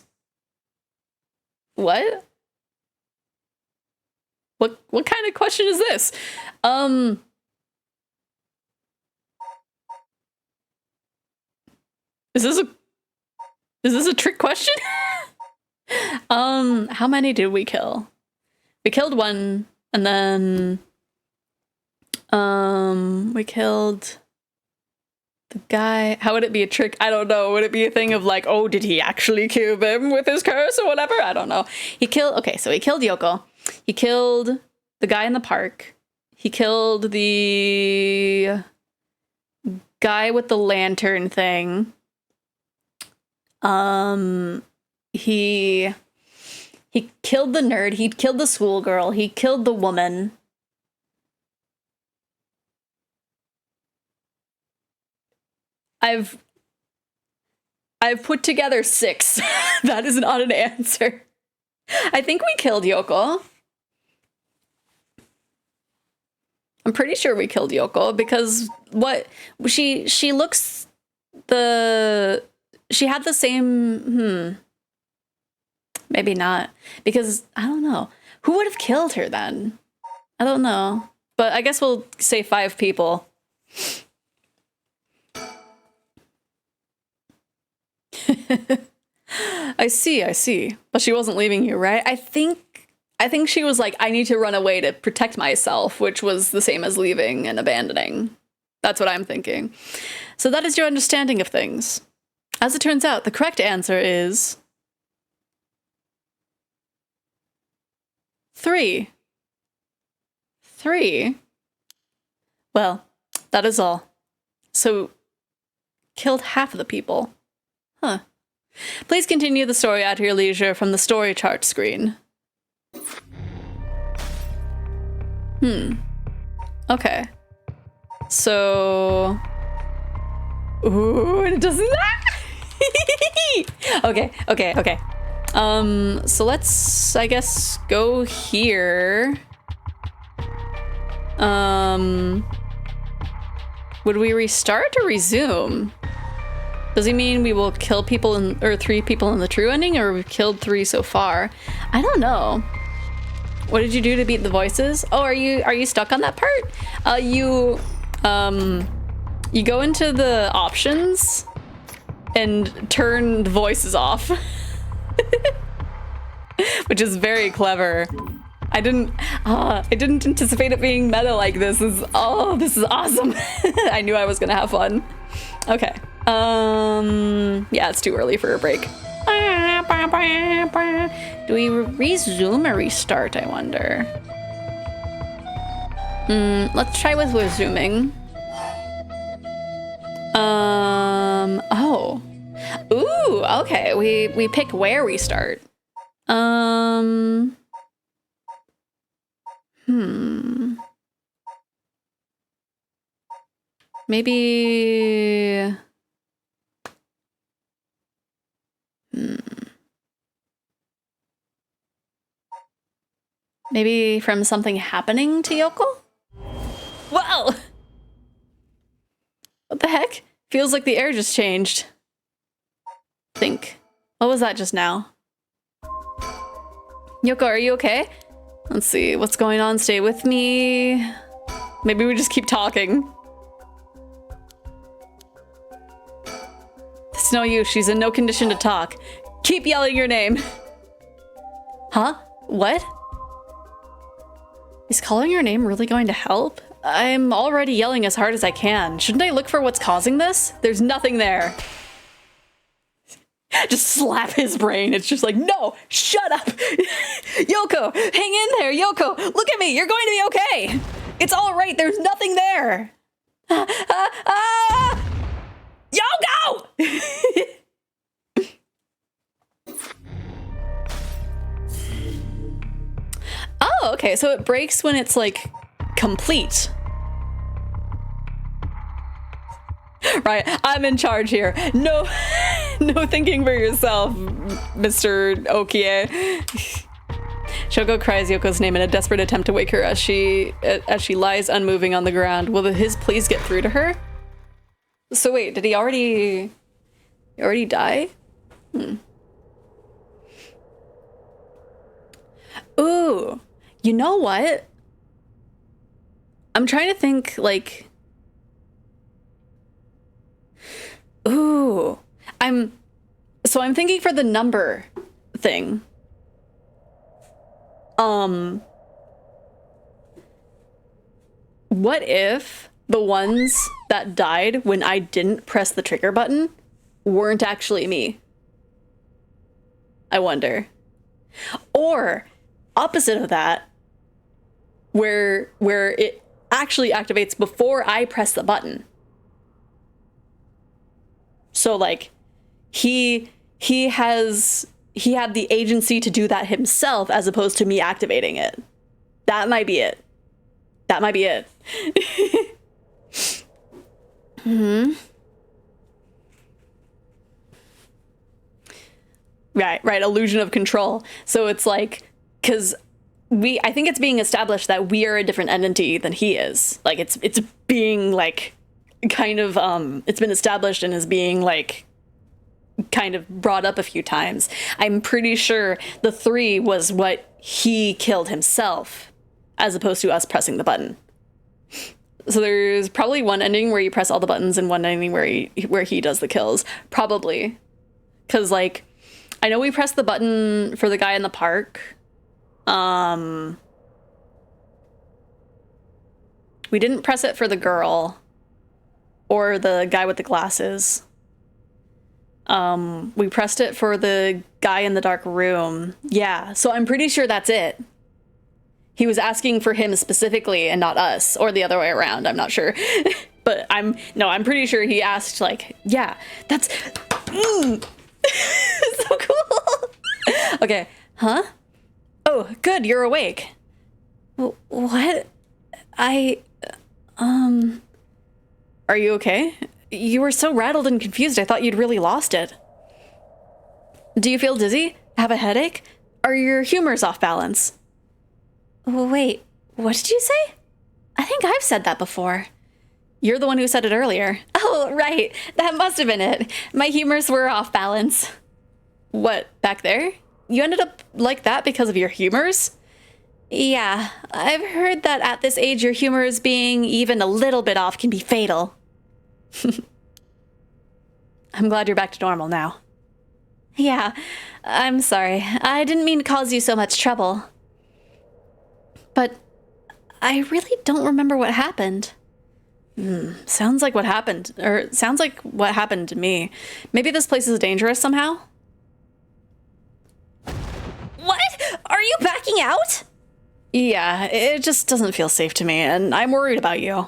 What? What kind of question is this? Is this a trick question? How many did we kill? We killed one, and then we killed the guy. How would it be a trick? I don't know. Would it be a thing of like, oh, did he actually kill him with his curse or whatever? I don't know. Okay, so he killed Yoko. He killed the guy in the park. He killed the guy with the lantern thing. He killed the nerd. He killed the schoolgirl. He killed the woman. I've put together 6. That is not an answer. I think we killed Yoko. I'm pretty sure we killed Yoko because she looks she had the same maybe not, because I don't know. Who would have killed her then? I don't know. But I guess we'll say 5 people. I see. But she wasn't leaving you, right? I think she was like, I need to run away to protect myself, which was the same as leaving and abandoning. That's what I'm thinking. So that is your understanding of things. As it turns out, the correct answer is 3. 3? Well, that is all. So, killed half of the people. Huh. Please continue the story at your leisure from the story chart screen. Okay. So... Ooh, it doesn't... Okay. So let's, I guess, go here. Would we restart or resume? Does he mean we will kill people or 3 people in the true ending, or we've killed 3 so far? I don't know. What did you do to beat the voices? Oh, are you stuck on that part? You go into the options and turn the voices off. Which is very clever. I didn't anticipate it being meta like this. This is awesome. I knew I was gonna have fun. Okay. Yeah, it's too early for a break. Do we resume or restart, I wonder? Let's try with resuming. Oh, Ooh, okay. We pick where we start. Maybe... Maybe from something happening to Yoko? Whoa! What the heck? Feels like the air just changed. Think. What was that just now? Yoko, are you okay? Let's see, what's going on? Stay with me. Maybe we just keep talking. It's no use, she's in no condition to talk. Keep yelling your name. Huh? What? Is calling your name really going to help? I'm already yelling as hard as I can. Shouldn't I look for what's causing this? There's nothing there. Just slap his brain. It's just like, no, shut up. Yoko, hang in there. Yoko, look at me. You're going to be okay. It's all right. There's nothing there. Yoko! Oh, okay. So it breaks when it's like complete. Right, I'm in charge here. No, no thinking for yourself, Mr. Okie. Shoko cries Yoko's name in a desperate attempt to wake her as she lies unmoving on the ground. Will his pleas get through to her? So wait, did he already die? Ooh, you know what? I'm trying to think, like... Ooh, I'm thinking for the number thing. What if the ones that died when I didn't press the trigger button weren't actually me? I wonder. Or opposite of that, where it actually activates before I press the button. So like he had the agency to do that himself as opposed to me activating it. That might be it. That might be it. Right, illusion of control. So it's like, because I think it's being established that we are a different entity than he is. Like it's being like kind of it's been established and is being like kind of brought up a few times. I'm pretty sure the 3 was what he killed himself as opposed to us pressing the button. So there's probably one ending where you press all the buttons and one ending where he does the kills, probably, because like I know we pressed the button for the guy in the park. We didn't press it for the girl or the guy with the glasses. We pressed it for the guy in the dark room. Yeah, so I'm pretty sure that's it. He was asking for him specifically and not us, or the other way around, I'm not sure. But I'm pretty sure he asked, like, yeah, that's so cool. Okay, huh? Oh, good, you're awake. What? Are you okay? You were so rattled and confused, I thought you'd really lost it. Do you feel dizzy? Have a headache? Are your humors off balance? Wait, what did you say? I think I've said that before. You're the one who said it earlier. Oh, right. That must have been it. My humors were off balance. What, back there? You ended up like that because of your humors? Yeah, I've heard that at this age your humors being even a little bit off can be fatal. I'm glad you're back to normal now. Yeah, I'm sorry. I didn't mean to cause you so much trouble. But I really don't remember what happened. Sounds like what happened to me. Maybe this place is dangerous somehow? What? Are you backing out? Yeah, it just doesn't feel safe to me, and I'm worried about you.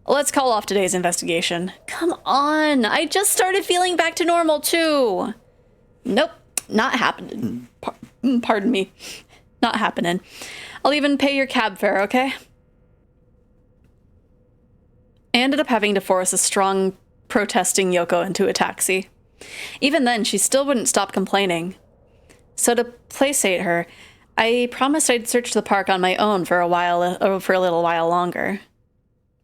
Let's call off today's investigation. Come on, I just started feeling back to normal too. Nope, not happening. Pardon me. Not happening. I'll even pay your cab fare, okay? I ended up having to force a strong, protesting Yoko into a taxi. Even then, she still wouldn't stop complaining. So to placate her, I promised I'd search the park on my own for a little while longer.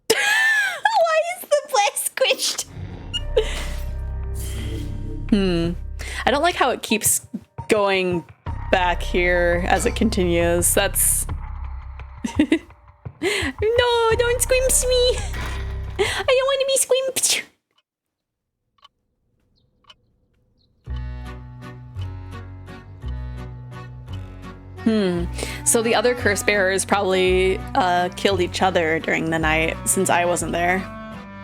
Why is the place squished? I don't like how it keeps going back here as it continues. That's... No, don't squimps me. I don't want to be squimped. So the other curse bearers probably killed each other during the night since I wasn't there.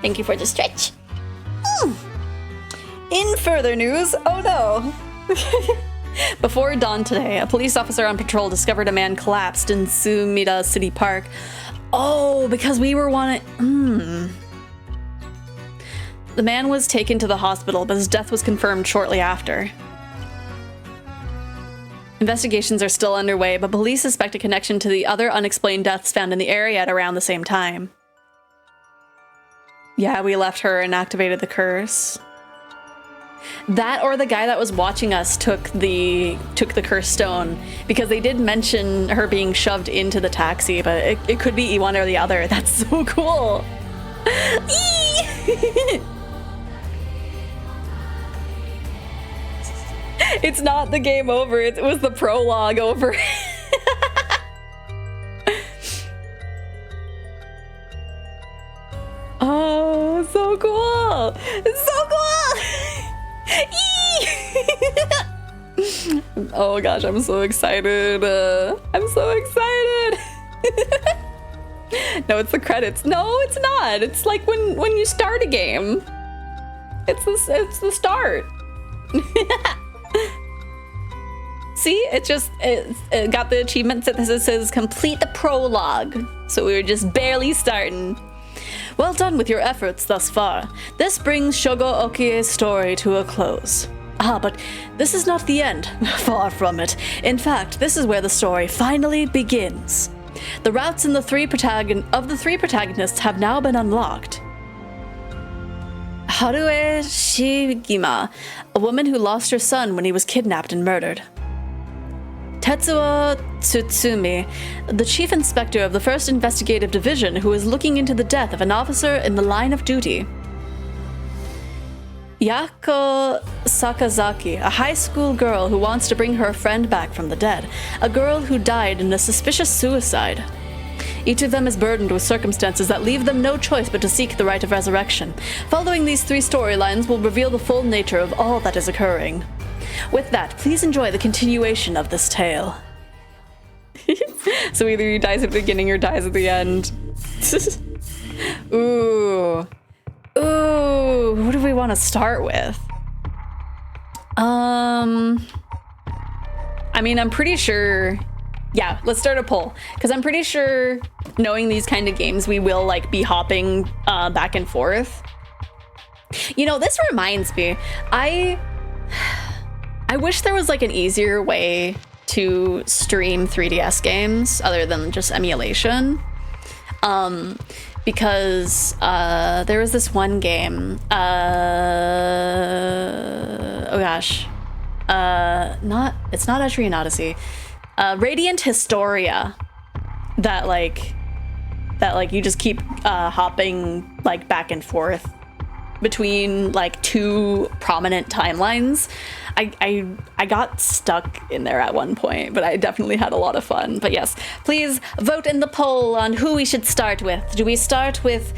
Thank you for the stretch. In further news, oh no! Before dawn today, a police officer on patrol discovered a man collapsed in Sumida City Park. Oh, because we were The man was taken to the hospital, but his death was confirmed shortly after. Investigations are still underway, but police suspect a connection to the other unexplained deaths found in the area at around the same time. Yeah, we left her and activated the curse. That or the guy that was watching us took the curse stone, because they did mention her being shoved into the taxi, but it could be one or the other. That's so cool. It's not the game over, it was the prologue over. Oh, so cool! It's so cool! Oh gosh, I'm so excited. I'm so excited. No, it's the credits. No, it's not. It's like when you start a game. It's the start. See, it got the achievement that says complete the prologue. So we were just barely starting. Well done with your efforts thus far. This brings Shogo Okie's story to a close. Ah, but this is not the end. Far from it. In fact, this is where the story finally begins. The routes in the three protagonists have now been unlocked. Harue Shigima, a woman who lost her son when he was kidnapped and murdered. Tetsuo Tsutsumi, the chief inspector of the 1st Investigative Division who is looking into the death of an officer in the line of duty. Yako Sakazaki, a high school girl who wants to bring her friend back from the dead, a girl who died in a suspicious suicide. Each of them is burdened with circumstances that leave them no choice but to seek the rite of resurrection. Following these 3 storylines will reveal the full nature of all that is occurring. With that, please enjoy the continuation of this tale. So either he dies at the beginning or dies at the end. Ooh. Ooh, what do we want to start with? I mean, I'm pretty sure... Yeah, let's start a poll. Because I'm pretty sure, knowing these kind of games, we will, like, be hopping back and forth. You know, this reminds me. I wish there was, like, an easier way to stream 3DS games other than just emulation. Because there was this one game, oh gosh, it's not Etrian Odyssey, Radiant Historia, that you just keep hopping like back and forth between like 2 prominent timelines. I got stuck in there at one point, but I definitely had a lot of fun. But yes, please vote in the poll on who we should start with. Do we start with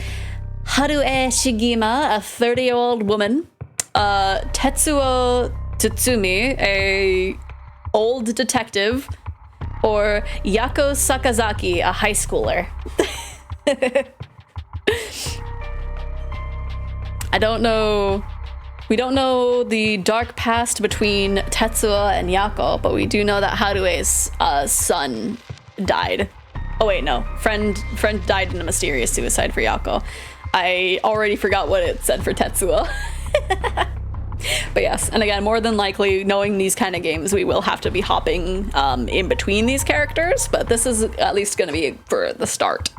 Harue Shigima, a 30-year-old woman, Tetsuo Tsutsumi, a old detective, or Yako Sakazaki, a high schooler? I don't know. We don't know the dark past between Tetsuo and Yako, but we do know that Harue's son died. Oh wait, no. Friend died in a mysterious suicide for Yako. I already forgot what it said for Tetsuo. But yes, and again, more than likely, knowing these kind of games, we will have to be hopping in between these characters, but this is at least going to be for the start.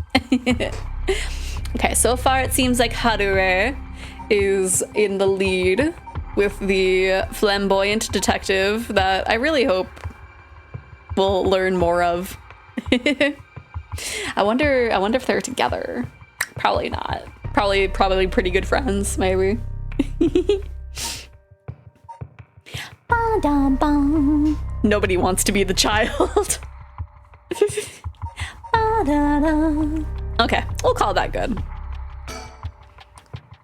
Okay, so far it seems like Harue is in the lead with the flamboyant detective that I really hope we'll learn more of. I wonder if they're together. Probably not. Probably pretty good friends, maybe. Nobody wants to be the child. Okay, we'll call that good.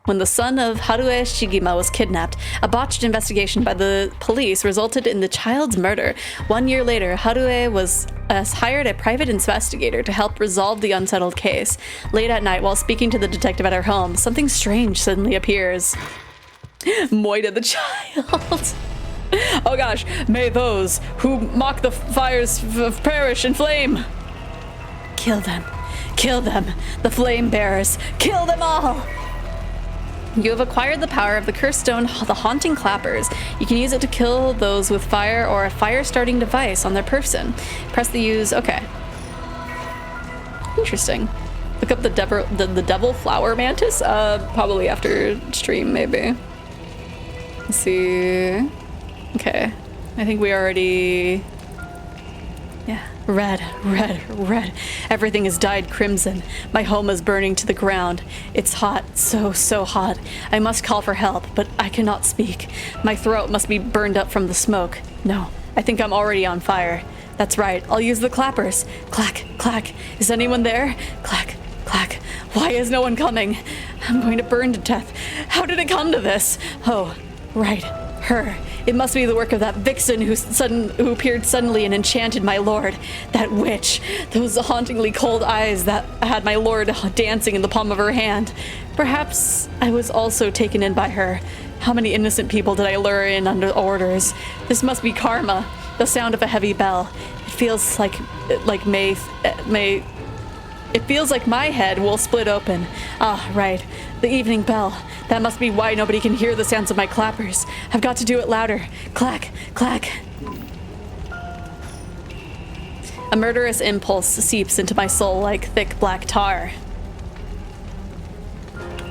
When the son of Harue Shigima was kidnapped, a botched investigation by the police resulted in the child's murder. 1 year later, Harue was hired a private investigator to help resolve the unsettled case. Late at night, while speaking to the detective at her home, something strange suddenly appears. Moida the child. Oh gosh, may those who mock the fires perish in flame. Kill them. Kill them. The flame bearers. Kill them all. You have acquired the power of the cursed stone, the Haunting Clappers. You can use it to kill those with fire or a fire-starting device on their person. Press the use... Okay. Interesting. Look up the devil flower mantis? Probably after stream, maybe. Let's see... Okay. I think we already... Yeah. Red, red, red. Everything has dyed crimson. My home is burning to the ground. It's hot, so hot. I must call for help, but I cannot speak. My throat must be burned up from the smoke. No, I think I'm already on fire. That's right, I'll use the clappers. Clack, clack. Is anyone there? Clack, clack. Why is no one coming? I'm going to burn to death. How did it come to this? Oh, right, her. It must be the work of that vixen who appeared suddenly and enchanted my lord. That witch. Those hauntingly cold eyes that had my lord dancing in the palm of her hand. Perhaps I was also taken in by her. How many innocent people did I lure in under orders? This must be karma. The sound of a heavy bell. It feels like it feels like my head will split open. Ah, right. The evening bell. That must be why nobody can hear the sounds of my clappers. I've got to do it louder. Clack, clack. A murderous impulse seeps into my soul like thick black tar.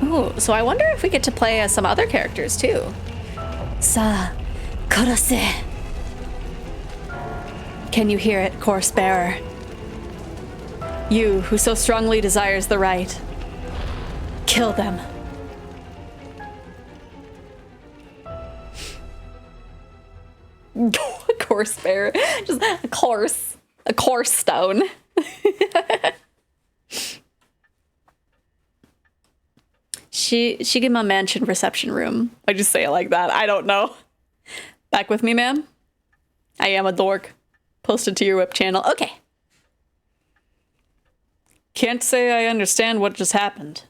Ooh, so I wonder if we get to play as some other characters too. Sa, korose. Can you hear it, corpse bearer? You who so strongly desires the right. Kill them. A course bear. Just a course stone. Shigema Mansion reception room. I just say it like that. I don't know. Back with me, ma'am? I am a dork. Posted to your web channel. Okay. Can't say I understand what just happened,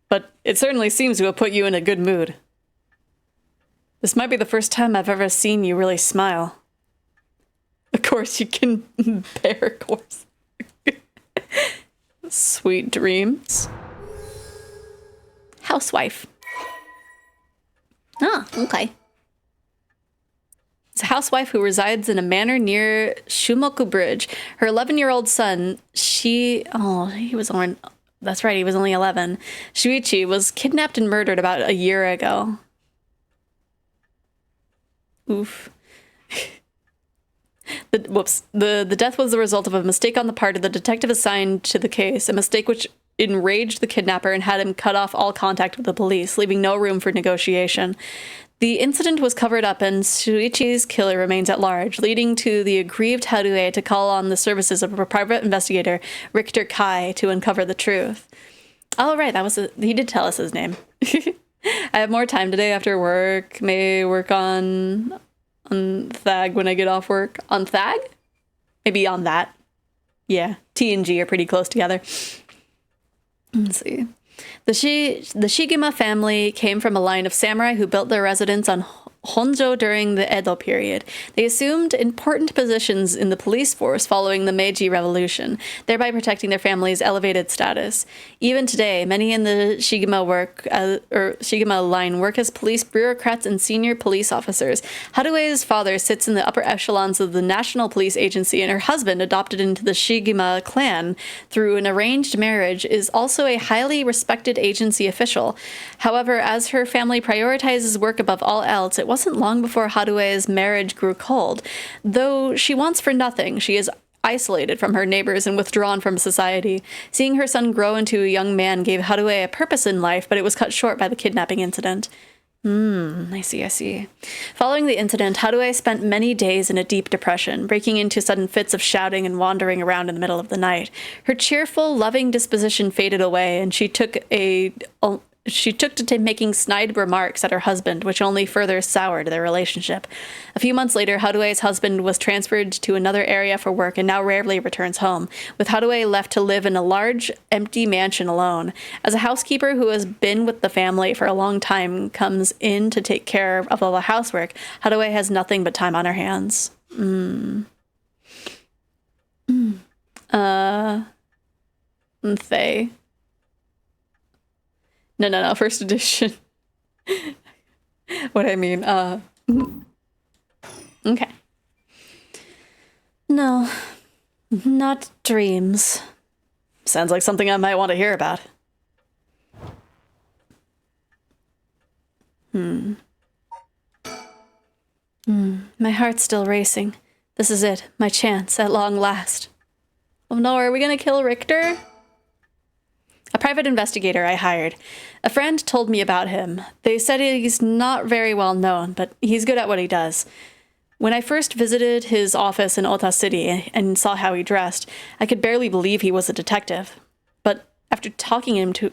but it certainly seems to have put you in a good mood. This might be the first time I've ever seen you really smile. Of course you can bear a course. Sweet dreams. Housewife. Ah, okay. It's a housewife who resides in a manor near Shumoku Bridge. Her 11-year-old son, he was only 11. Shuichi was kidnapped and murdered about a year ago. Oof. The death was the result of a mistake on the part of the detective assigned to the case, a mistake which enraged the kidnapper and had him cut off all contact with the police, leaving no room for negotiation. The incident was covered up and Shuichi's killer remains at large, leading to the aggrieved Harue to call on the services of a private investigator, Richter Kai, to uncover the truth. Oh, right, he did tell us his name. I have more time today after work. May work on Thag when I get off work. On Thag? Maybe on that. Yeah, T and G are pretty close together. Let's see. The Shigema family came from a line of samurai who built their residence on Honjo during the Edo period. They assumed important positions in the police force following the Meiji Revolution, thereby protecting their family's elevated status. Even today, many in the Shigema line work as police bureaucrats and senior police officers. Harue's father sits in the upper echelons of the National Police Agency, and her husband, adopted into the Shigema clan through an arranged marriage, is also a highly respected agency official. However, as her family prioritizes work above all else, it wasn't long before Harue's marriage grew cold. Though she wants for nothing, she is isolated from her neighbors and withdrawn from society. Seeing her son grow into a young man gave Harue a purpose in life, but it was cut short by the kidnapping incident. I see. Following the incident, Harue spent many days in a deep depression, breaking into sudden fits of shouting and wandering around in the middle of the night. Her cheerful, loving disposition faded away, and she took to making snide remarks at her husband, which only further soured their relationship. A few months later, Harue's husband was transferred to another area for work and now rarely returns home, with Harue left to live in a large, empty mansion alone. As a housekeeper who has been with the family for a long time comes in to take care of all the housework, Harue has nothing but time on her hands. They. No, first edition. What I mean, okay. No, not dreams. Sounds like something I might want to hear about. My heart's still racing. This is it, my chance, at long last. Oh no, are we gonna kill Richter? A private investigator I hired. A friend told me about him. They said he's not very well known, but he's good at what he does. When I first visited his office in Ota City and saw how he dressed, I could barely believe he was a detective. But after talking to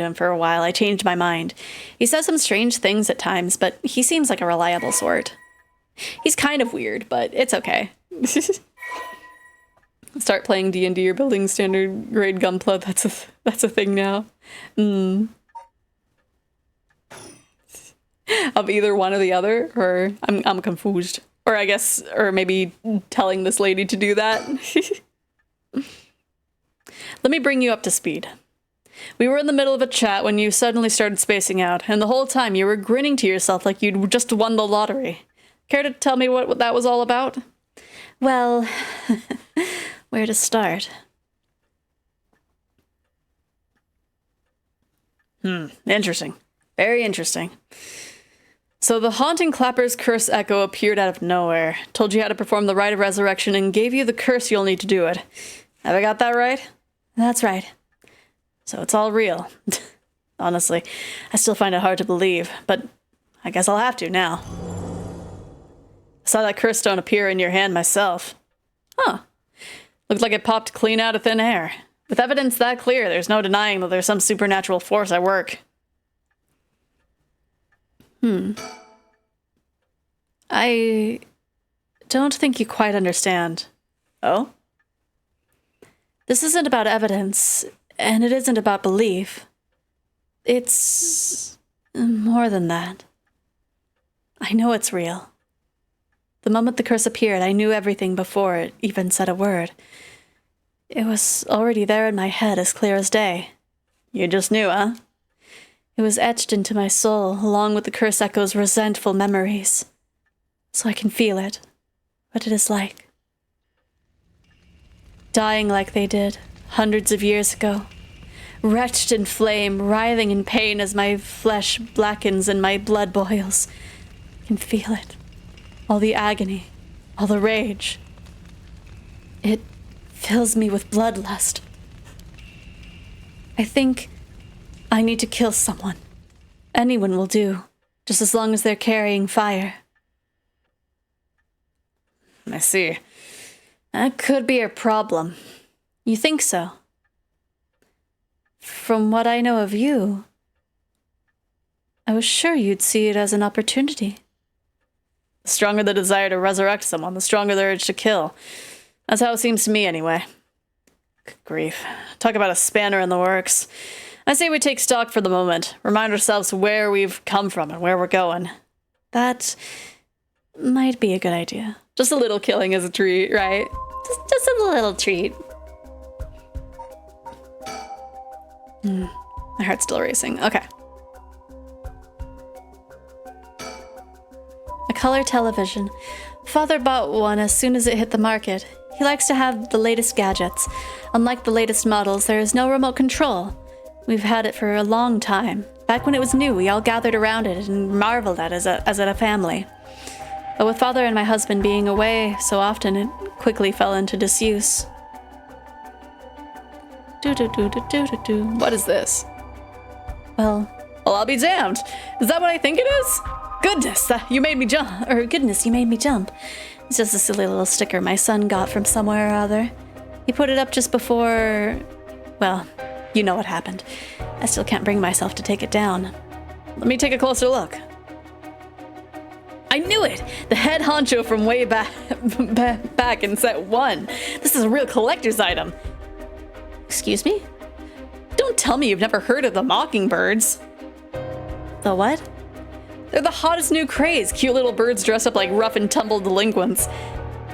him for a while, I changed my mind. He says some strange things at times, but he seems like a reliable sort. He's kind of weird, but it's okay. Start playing D&D or building standard grade Gunpla. That's a thing now. Of either one or the other, or I'm confused. Or I guess, or maybe telling this lady to do that. Let me bring you up to speed. We were in the middle of a chat when you suddenly started spacing out, and the whole time you were grinning to yourself like you'd just won the lottery. Care to tell me what that was all about? Well, where to start? Interesting. Very interesting. So the haunting clapper's curse echo appeared out of nowhere, told you how to perform the rite of resurrection, and gave you the curse you'll need to do it. Have I got that right? That's right. So it's all real. Honestly, I still find it hard to believe, but I guess I'll have to now. I saw that curse stone appear in your hand myself. Huh. Looked like it popped clean out of thin air. With evidence that clear, there's no denying that there's some supernatural force at work. I don't think you quite understand. Oh? This isn't about evidence, and it isn't about belief. It's more than that. I know it's real. The moment the curse appeared, I knew everything before it even said a word. It was already there in my head, as clear as day. You just knew, huh? It was etched into my soul, along with the curse echo's resentful memories. So I can feel it, what it is like. Dying like they did, hundreds of years ago. Wretched in flame, writhing in pain as my flesh blackens and my blood boils. I can feel it. All the agony, all the rage. It fills me with bloodlust. I think I need to kill someone. Anyone will do, just as long as they're carrying fire. I see. That could be a problem. You think so? From what I know of you, I was sure you'd see it as an opportunity. The stronger the desire to resurrect someone, the stronger the urge to kill. That's how it seems to me, anyway. Good grief. Talk about a spanner in the works. I say we take stock for the moment, remind ourselves where we've come from and where we're going. That might be a good idea. Just a little killing as a treat, right? Just a little treat. My heart's still racing. Okay. A color television. Father bought one as soon as it hit the market. He likes to have the latest gadgets. Unlike the latest models, there is no remote control. We've had it for a long time. Back when it was new, we all gathered around it and marveled at it as a family. But with Father and my husband being away so often, it quickly fell into disuse. What is this? Well, I'll be damned. Is that what I think it is? Goodness, you made me jump. Or goodness, you made me jump. It's just a silly little sticker my son got from somewhere or other. He put it up just before... Well, you know what happened. I still can't bring myself to take it down. Let me take a closer look. I knew it! The head honcho from way back in set 1. This is a real collector's item. Excuse me? Don't tell me you've never heard of the Mockingbirds. The what? They're the hottest new craze. Cute little birds dressed up like rough and tumble delinquents.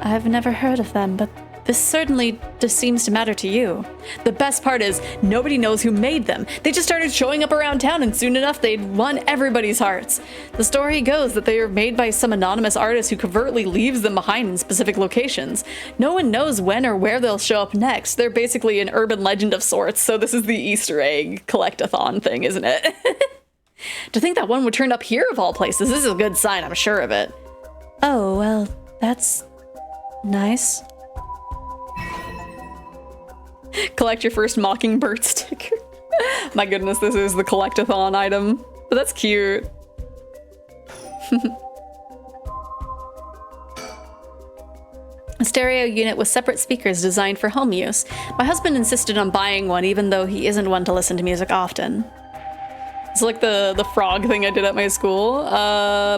I've never heard of them, but this certainly just seems to matter to you. The best part is, nobody knows who made them. They just started showing up around town, and soon enough they'd won everybody's hearts. The story goes that they are made by some anonymous artist who covertly leaves them behind in specific locations. No one knows when or where they'll show up next. They're basically an urban legend of sorts, so this is the Easter egg collect-a-thon thing, isn't it? To think that one would turn up here of all places, this is a good sign, I'm sure of it. Oh, well, that's nice. Collect your first Mockingbird sticker. My goodness, this is the collect-a-thon item. But that's cute. A stereo unit with separate speakers designed for home use. My husband insisted on buying one even though he isn't one to listen to music often. It's like the frog thing I did at my school.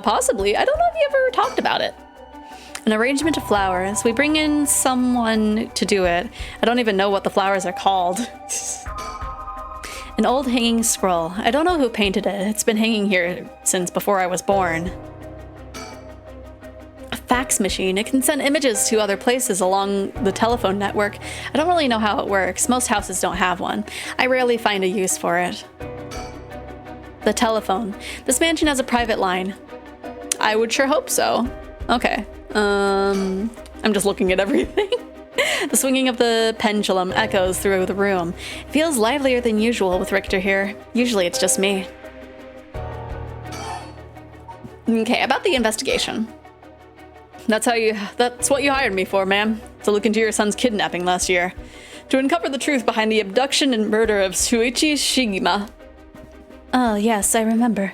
Possibly. I don't know if you ever talked about it. An arrangement of flowers. We bring in someone to do it. I don't even know what the flowers are called. An old hanging scroll. I don't know who painted it. It's been hanging here since before I was born. A fax machine. It can send images to other places along the telephone network. I don't really know how it works. Most houses don't have one. I rarely find a use for it. The telephone. This mansion has a private line. I would sure hope so. Okay. I'm just looking at everything. The swinging of the pendulum echoes through the room. It feels livelier than usual with Richter here. Usually it's just me. Okay, about the investigation. That's what you hired me for, ma'am. To look into your son's kidnapping last year. To uncover the truth behind the abduction and murder of Shuichi Shigima. Oh, yes, I remember.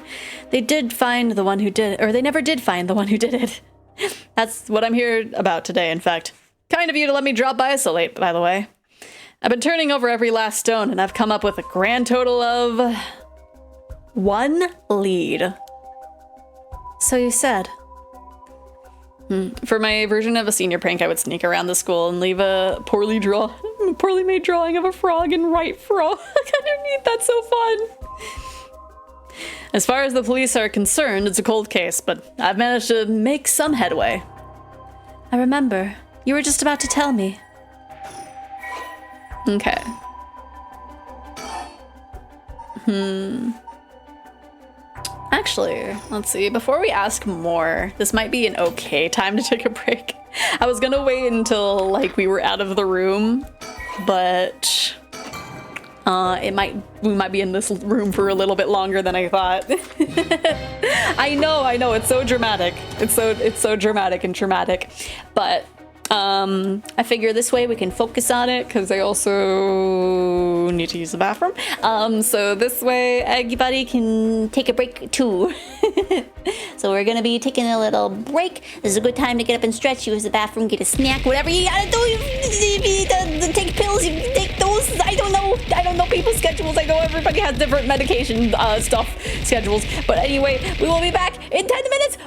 They did find the one who did it, or they never did find the one who did it. That's what I'm here about today, in fact. Kind of you to let me drop by so late, by the way. I've been turning over every last stone, and I've come up with a grand total of... 1 lead. So you said. For my version of a senior prank, I would sneak around the school and leave a poorly made drawing of a frog and write frog underneath. That's so fun. As far as the police are concerned, it's a cold case, but I've managed to make some headway. I remember. You were just about to tell me. Okay. Actually, let's see. Before we ask more, this might be an okay time to take a break. I was gonna wait until, like, we were out of the room, but... we might be in this room for a little bit longer than I thought. I know, it's so dramatic. It's so dramatic and traumatic. But I figure this way we can focus on it because I also need to use the bathroom. So this way everybody can take a break too. So we're gonna be taking a little break. This is a good time to get up and stretch, use the bathroom, get a snack, whatever you gotta do. Take pills, you take those. I don't know people's schedules. I know everybody has different medication schedules. But anyway, we will be back in 10 minutes.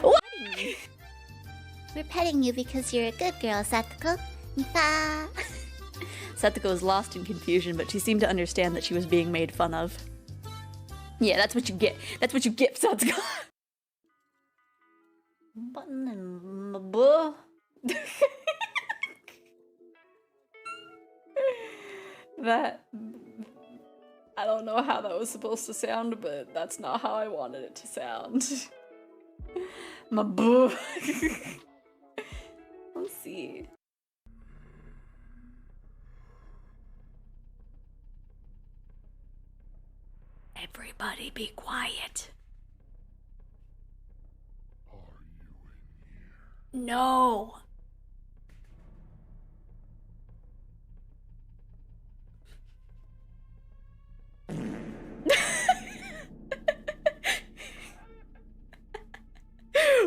We're petting you because you're a good girl, Satoko. Nipa. Satoko was lost in confusion, but she seemed to understand that she was being made fun of. Yeah, that's what you get. That's what you get, Satoko. button and buh. That... I don't know how that was supposed to sound, but that's not how I wanted it to sound. My boo. Let's see. Everybody be quiet. Are you in here? No.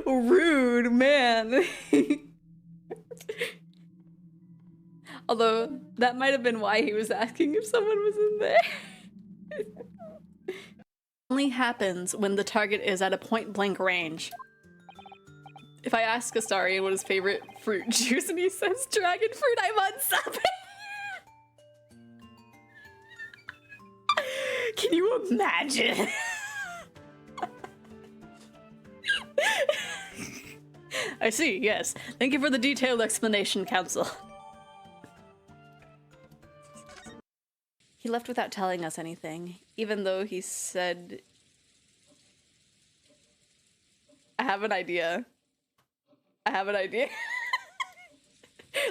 Rude, man. Although, that might have been why he was asking if someone was in there. Only happens when the target is at a point-blank range. If I ask Astarion what his favorite fruit juice and he says dragon fruit, I'm unsubbing. Can you imagine? I see, yes. Thank you for the detailed explanation, Council. He left without telling us anything, even though he said... I have an idea. I have an idea.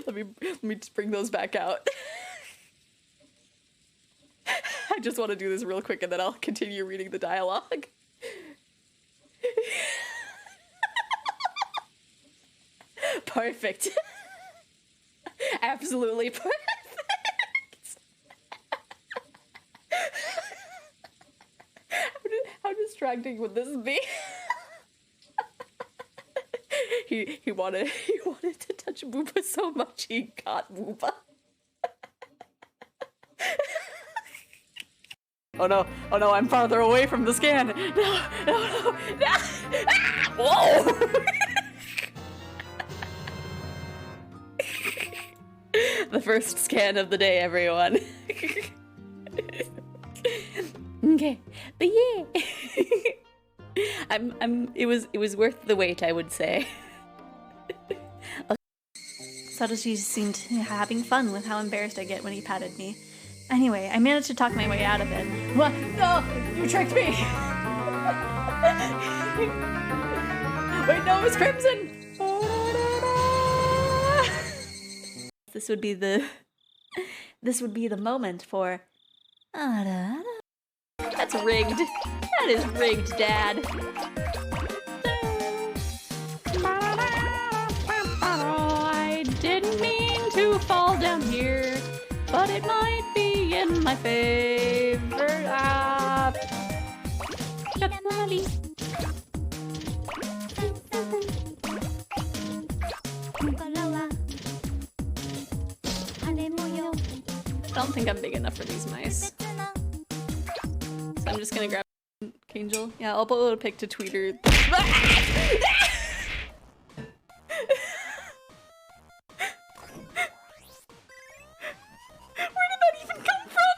let me just bring those back out. I just want to do this real quick and then I'll continue reading the dialogue. Perfect. Absolutely perfect. How distracting would this be? he wanted to touch Booba so much he got Booba. Oh no, I'm farther away from the scan. No. Ah! Whoa! The first scan of the day, everyone. Okay, but yeah. It was worth the wait, I would say. Satoshi seemed having fun with how embarrassed I get when he patted me. Anyway, I managed to talk my way out of it. What? No! You tricked me! Wait, no, it was Crimson! This would be the moment for... That's rigged. That is rigged, Dad. I didn't mean to fall down here, but it might be in my favor. I don't think I'm big enough for these mice. So I'm just gonna grab Angel. Yeah, I'll upload a pic to Twitter. Where did that even come from?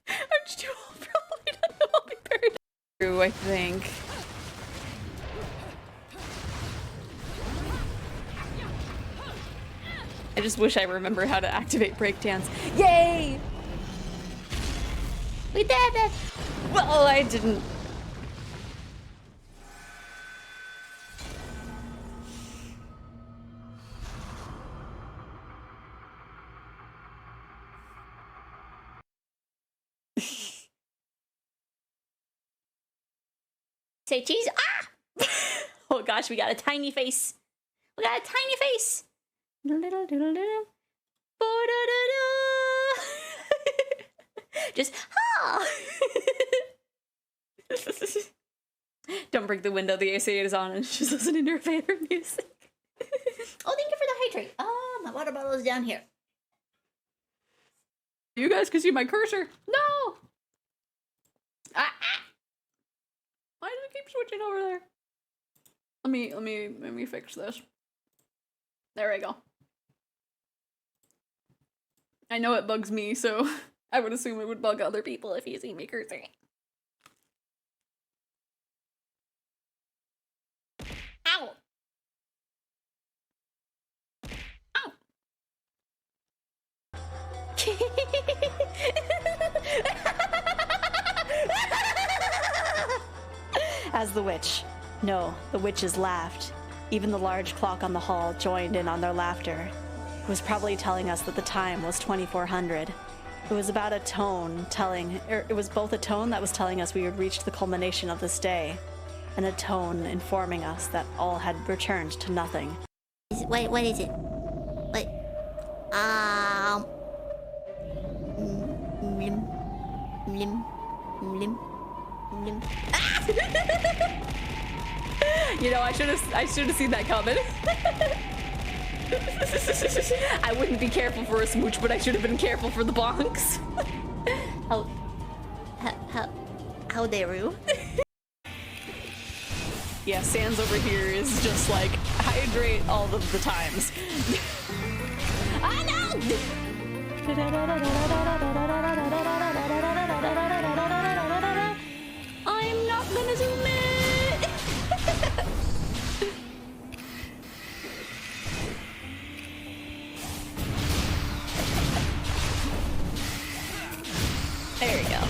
Aren't you all probably don't know I'll be buried? True, I think. I just wish I remember how to activate breakdance. Yay! We did it! Well, I didn't. Say cheese. Ah! Oh gosh, we got a tiny face. We got a tiny face. Just Don't break the window, the AC is on and she's listening to her favorite music. oh, thank you for the hydrate. Oh, my water bottle is down here. You guys can see my cursor. No! Why does it keep switching over there? Let me fix this. There we go. I know it bugs me, so I would assume it would bug other people if you see me cursor. As the witch. No, the witches laughed. Even the large clock on the hall joined in on their laughter. It was probably telling us that the time was 2400. It was about a tone it was both a tone that was telling us we had reached the culmination of this day, and a tone informing us that all had returned to nothing. Wait, what is it? What? Lim. You know, I should have seen that coming. I wouldn't be careful for a smooch, but I should have been careful for the bonks. How dare you? Yeah, Sans over here is just like hydrate all of the times. Oh no! I'm not gonna zoom it. There we go.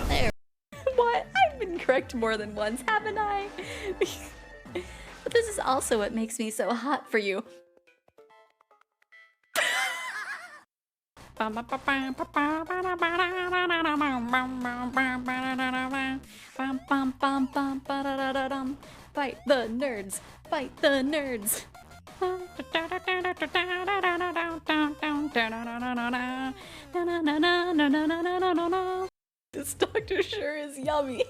There. What? I've been correct more than once, haven't I? But this is also what makes me so hot for you. Fight the nerds! Fight the nerds! This doctor sure is yummy.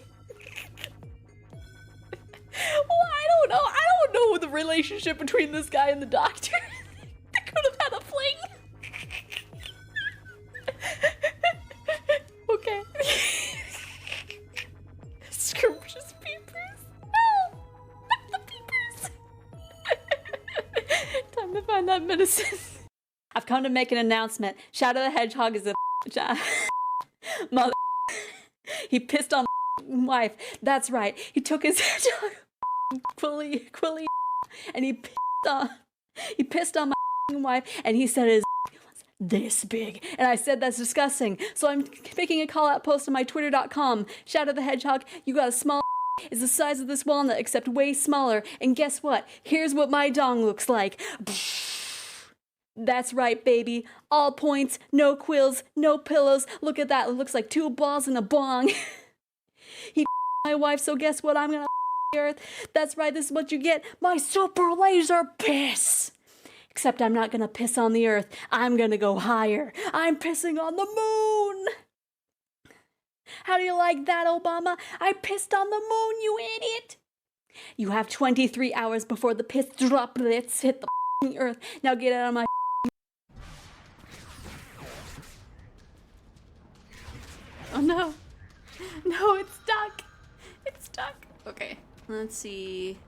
Well, I don't know. I don't know the relationship between this guy and the doctor. They could have had a fling. Okay. Scrumptious peepers. No! Not the peepers. Time to find that medicine. I've come to make an announcement. Shadow the Hedgehog is a mother. He pissed on my wife. That's right. He took his hedgehog Quilly, and he pissed on my wife, and he said his was this big. And I said that's disgusting. So I'm making a call out post on my twitter.com. Shadow the Hedgehog, you got a small is the size of this walnut except way smaller. And guess what? Here's what my dong looks like. That's right, baby. All points, no quills, no pillows. Look at that. It looks like 2 balls and a bong. He my wife, so guess what? I'm gonna the earth. That's right, this is what you get. My super laser piss. Except I'm not gonna piss on the earth. I'm gonna go higher. I'm pissing on the moon. How do you like that, Obama? I pissed on the moon, you idiot. You have 23 hours before the piss droplets hit the earth. Now get out of my Oh no. No, it's stuck. It's stuck. Okay, let's see.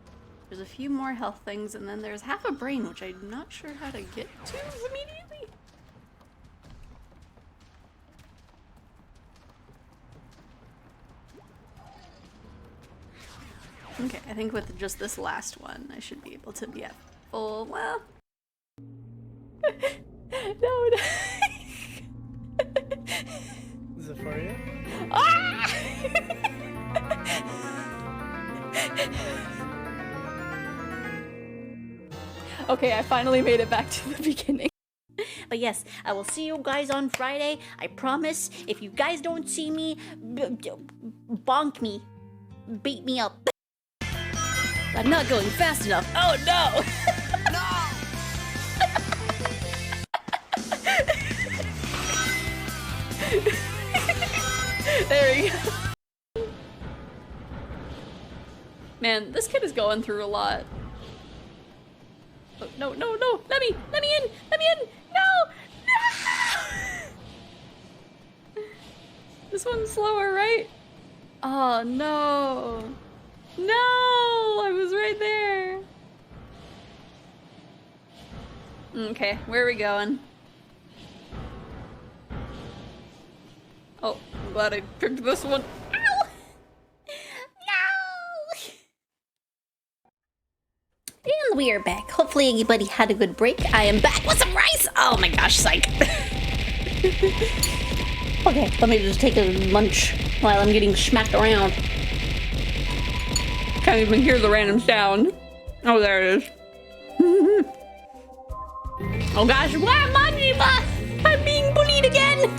There's a few more health things, and then there's half a brain, which I'm not sure how to get to immediately. Okay, I think with just this last one, I should be able to be at full, well... no. Xephoria? Ah! Okay, I finally made it back to the beginning. But yes, I will see you guys on Friday. I promise. If you guys don't see me, bonk me. Beat me up. I'm not going fast enough. Oh no! There we go. Man, this kid is going through a lot. Oh, no, no, no! Let me in! Let me in! No! No! This one's slower, right? Oh no! No! I was right there. Okay, where are we going? Oh, I'm glad I picked this one. Ow! No! And we are back. Hopefully everybody had a good break. I am back with some rice! Oh my gosh, psych. Okay, let me just take a lunch while I'm getting smacked around. Can't even hear the random sound. Oh, there it is. Oh gosh, why am I? I'm being bullied again.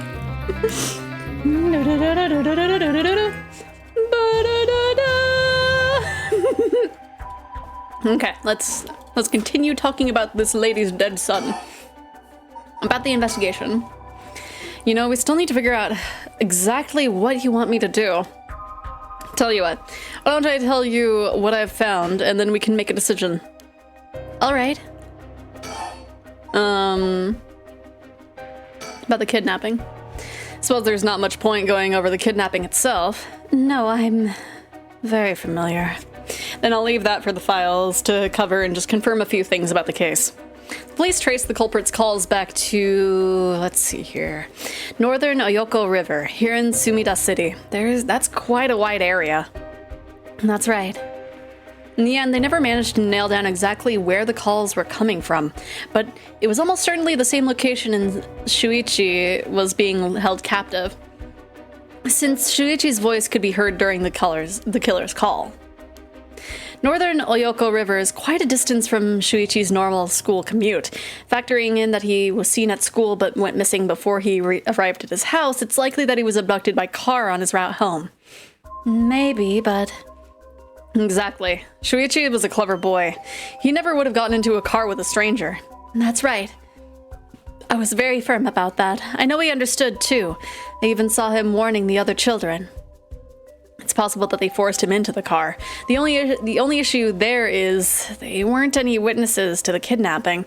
Okay, let's continue talking about this lady's dead son. About the investigation. You know, we still need to figure out exactly what you want me to do. Tell you what, why don't I tell you what I've found, and then we can make a decision. All right. About the kidnapping. Suppose there's not much point going over the kidnapping itself. No, I'm Very familiar. Then I'll leave that for the files to cover and just confirm a few things about the case. Police traced the culprit's calls back to, let's see here, northern Oyoko River, here in Sumida City. That's quite a wide area. That's right. In the end, they never managed to nail down exactly where the calls were coming from, but it was almost certainly the same location Shuichi was being held captive, since Shuichi's voice could be heard during the killer's call. Northern Oyoko River is quite a distance from Shuichi's normal school commute. Factoring in that he was seen at school but went missing before he arrived at his house, it's likely that he was abducted by car on his route home. Maybe, but... Exactly. Shuichi was a clever boy. He never would have gotten into a car with a stranger. That's right. I was very firm about that. I know he understood, too. I even saw him warning the other children. It's possible that they forced him into the car. The only issue there is they weren't any witnesses to the kidnapping.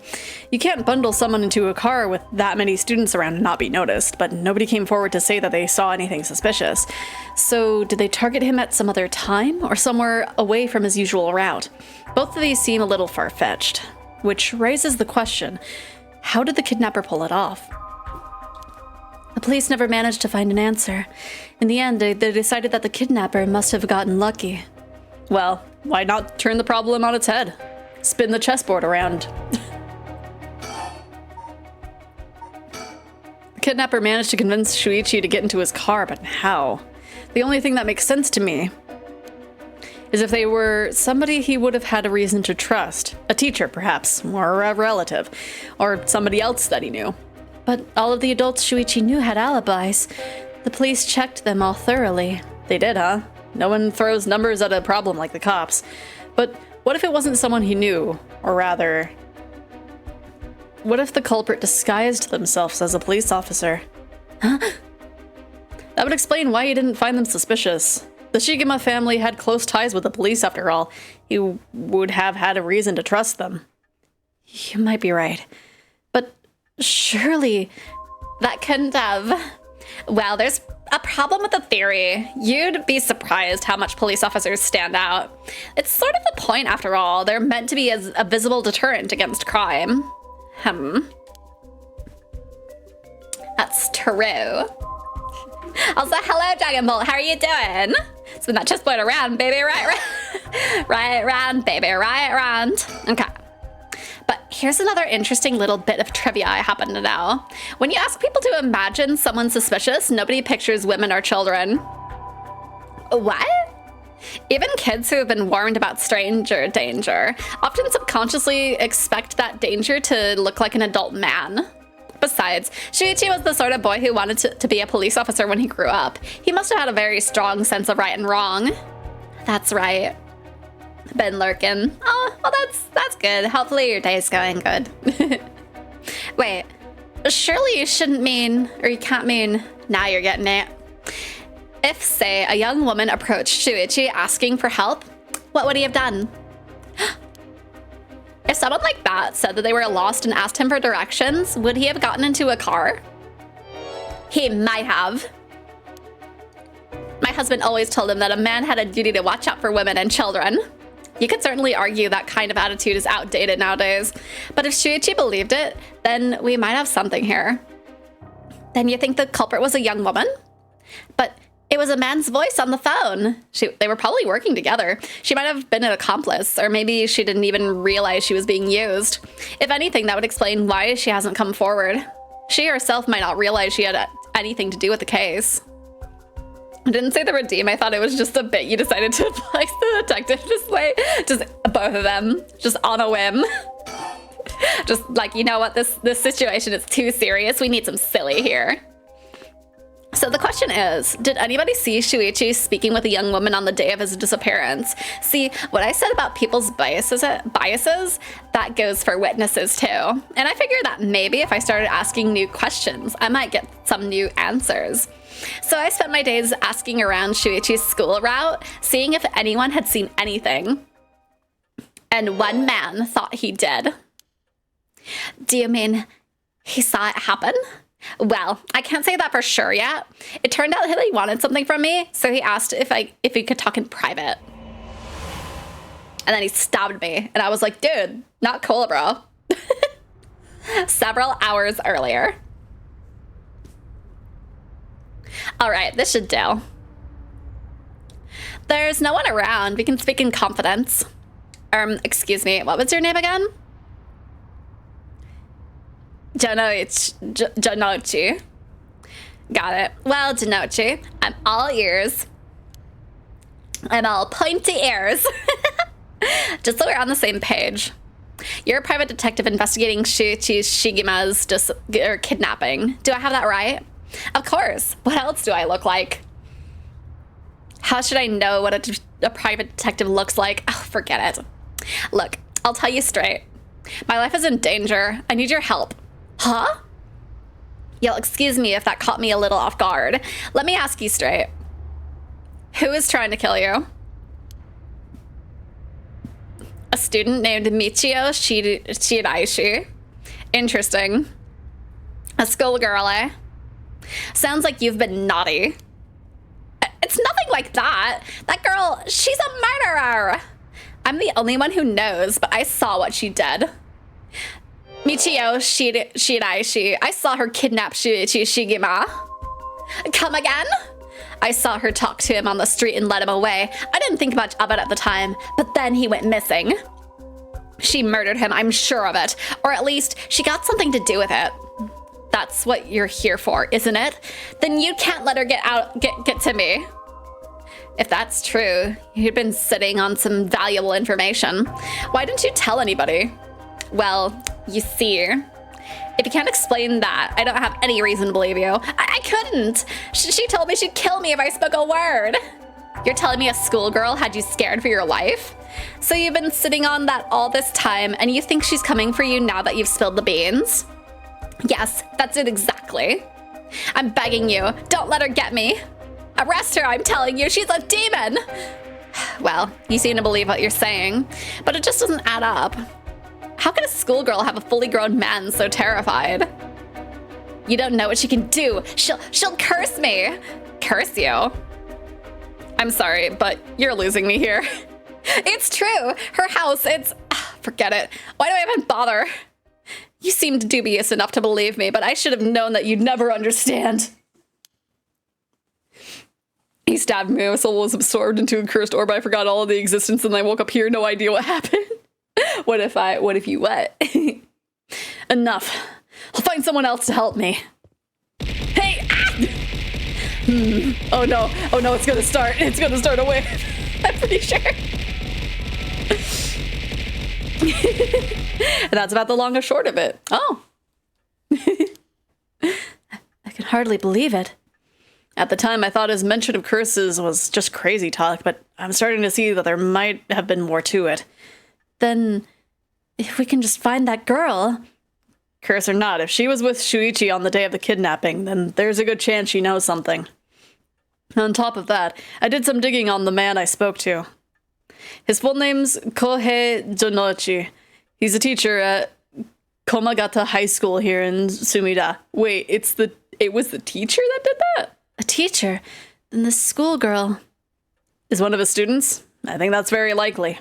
You can't bundle someone into a car with that many students around and not be noticed, but nobody came forward to say that they saw anything suspicious. So did they target him at some other time or somewhere away from his usual route? Both of these seem a little far-fetched, which raises the question, how did the kidnapper pull it off? The police never managed to find an answer. In the end, they decided that the kidnapper must have gotten lucky. Well, why not turn the problem on its head? Spin the chessboard around. The kidnapper managed to convince Shuichi to get into his car, but how? The only thing that makes sense to me is if they were somebody he would have had a reason to trust. A teacher, perhaps, or a relative, or somebody else that he knew. But all of the adults Shuichi knew had alibis. The police checked them all thoroughly. They did, huh? No one throws numbers at a problem like the cops. But what if it wasn't someone he knew? Or rather, what if the culprit disguised themselves as a police officer? Huh? That would explain why he didn't find them suspicious. The Shigema family had close ties with the police after all. He would have had a reason to trust them. You might be right. But surely that couldn't have... Well, there's a problem with the theory. You'd be surprised how much police officers stand out. It's sort of the point, after all. They're meant to be as a visible deterrent against crime. That's true. Also, hello, Dragon Bolt. How are you doing? Spin that chessboard around, baby. Right round, baby. Right round. Okay. But here's another interesting little bit of trivia I happen to know. When you ask people to imagine someone suspicious, nobody pictures women or children. What? Even kids who have been warned about stranger danger often subconsciously expect that danger to look like an adult man. Besides, Shuichi was the sort of boy who wanted to be a police officer when he grew up. He must have had a very strong sense of right and wrong. That's right. Been lurking. Oh, well, that's good. Hopefully your day's going good. Wait, surely you shouldn't mean, or you can't mean, now you're getting it. If, say, a young woman approached Shuichi asking for help, what would he have done? If someone like that said that they were lost and asked him for directions, would he have gotten into a car? He might have. My husband always told him that a man had a duty to watch out for women and children. You could certainly argue that kind of attitude is outdated nowadays, but if Shuichi believed it, then we might have something here. Then you think the culprit was a young woman? But it was a man's voice on the phone. They were probably working together. She might have been an accomplice, or maybe she didn't even realize she was being used. If anything, that would explain why she hasn't come forward. She herself might not realize she had anything to do with the case. I didn't say the redeem. I thought it was just a bit you decided to place the detective display. Just both of them, just on a whim. Just like, you know what, this situation is too serious. We need some silly here. So the question is, did anybody see Shuichi speaking with a young woman on the day of his disappearance? See, what I said about people's biases, that goes for witnesses too. And I figured that maybe if I started asking new questions, I might get some new answers. So I spent my days asking around Shuichi's school route, seeing if anyone had seen anything. And one man thought he did. Do you mean he saw it happen? Well, I can't say that for sure yet. It turned out that he wanted something from me, so he asked if he could talk in private. And then he stabbed me, and I was like, dude, not cool, bro. Several hours earlier. All right, this should do. There's no one around. We can speak in confidence. Excuse me, what was your name again? Janochi. Got it. Well, Janochi, I'm all ears. I'm all pointy ears. Just so we're on the same page. You're a private detective investigating Shuichi Shigima's kidnapping. Do I have that right? Of course. What else do I look like? How should I know what a private detective looks like? Oh, forget it. Look, I'll tell you straight. My life is in danger. I need your help. Huh? You'll excuse me if that caught me a little off guard. Let me ask you straight. Who is trying to kill you? A student named Michio Shiraishi. Interesting. A schoolgirl, eh? Sounds like you've been naughty. It's nothing like that. That girl, she's a murderer. I'm the only one who knows, but I saw what she did. Michio Shiraishi. I saw her kidnap Shuichi Shigima. Come again? I saw her talk to him on the street and let him away. I didn't think much of it at the time, but then he went missing. She murdered him, I'm sure of it. Or at least she got something to do with it. That's what you're here for, isn't it? Then you can't let her get to me. If that's true, you've been sitting on some valuable information. Why didn't you tell anybody? Well, you see, if you can't explain that, I don't have any reason to believe you. I couldn't. She told me she'd kill me if I spoke a word. You're telling me a schoolgirl had you scared for your life? So you've been sitting on that all this time, and you think she's coming for you now that you've spilled the beans? Yes, that's it exactly. I'm begging you, don't let her get me. Arrest her, I'm telling you, she's a demon. Well, you seem to believe what you're saying, but it just doesn't add up. How can a schoolgirl have a fully grown man so terrified? You don't know what she can do. She'll curse me. Curse you? I'm sorry, but you're losing me here. It's true. Her house, forget it. Why do I even bother? You seemed dubious enough to believe me, but I should have known that you'd never understand. He stabbed me. My soul was absorbed into a cursed orb. I forgot all of the existence, and I woke up here, no idea what happened. What if you what? Enough. I'll find someone else to help me. Hey! Ah! Oh no, it's gonna start a wave. I'm pretty sure. That's about the long and short of it. Oh. I can hardly believe it. At the time, I thought his mention of curses was just crazy talk, but I'm starting to see that there might have been more to it. Then, if we can just find that girl... Curse or not, if she was with Shuichi on the day of the kidnapping, then there's a good chance she knows something. On top of that, I did some digging on the man I spoke to. His full name's Kohei Jonochi. He's a teacher at Komagata High School here in Sumida. Wait, it was the teacher that did that? A teacher? Then the schoolgirl... Is one of his students? I think that's very likely.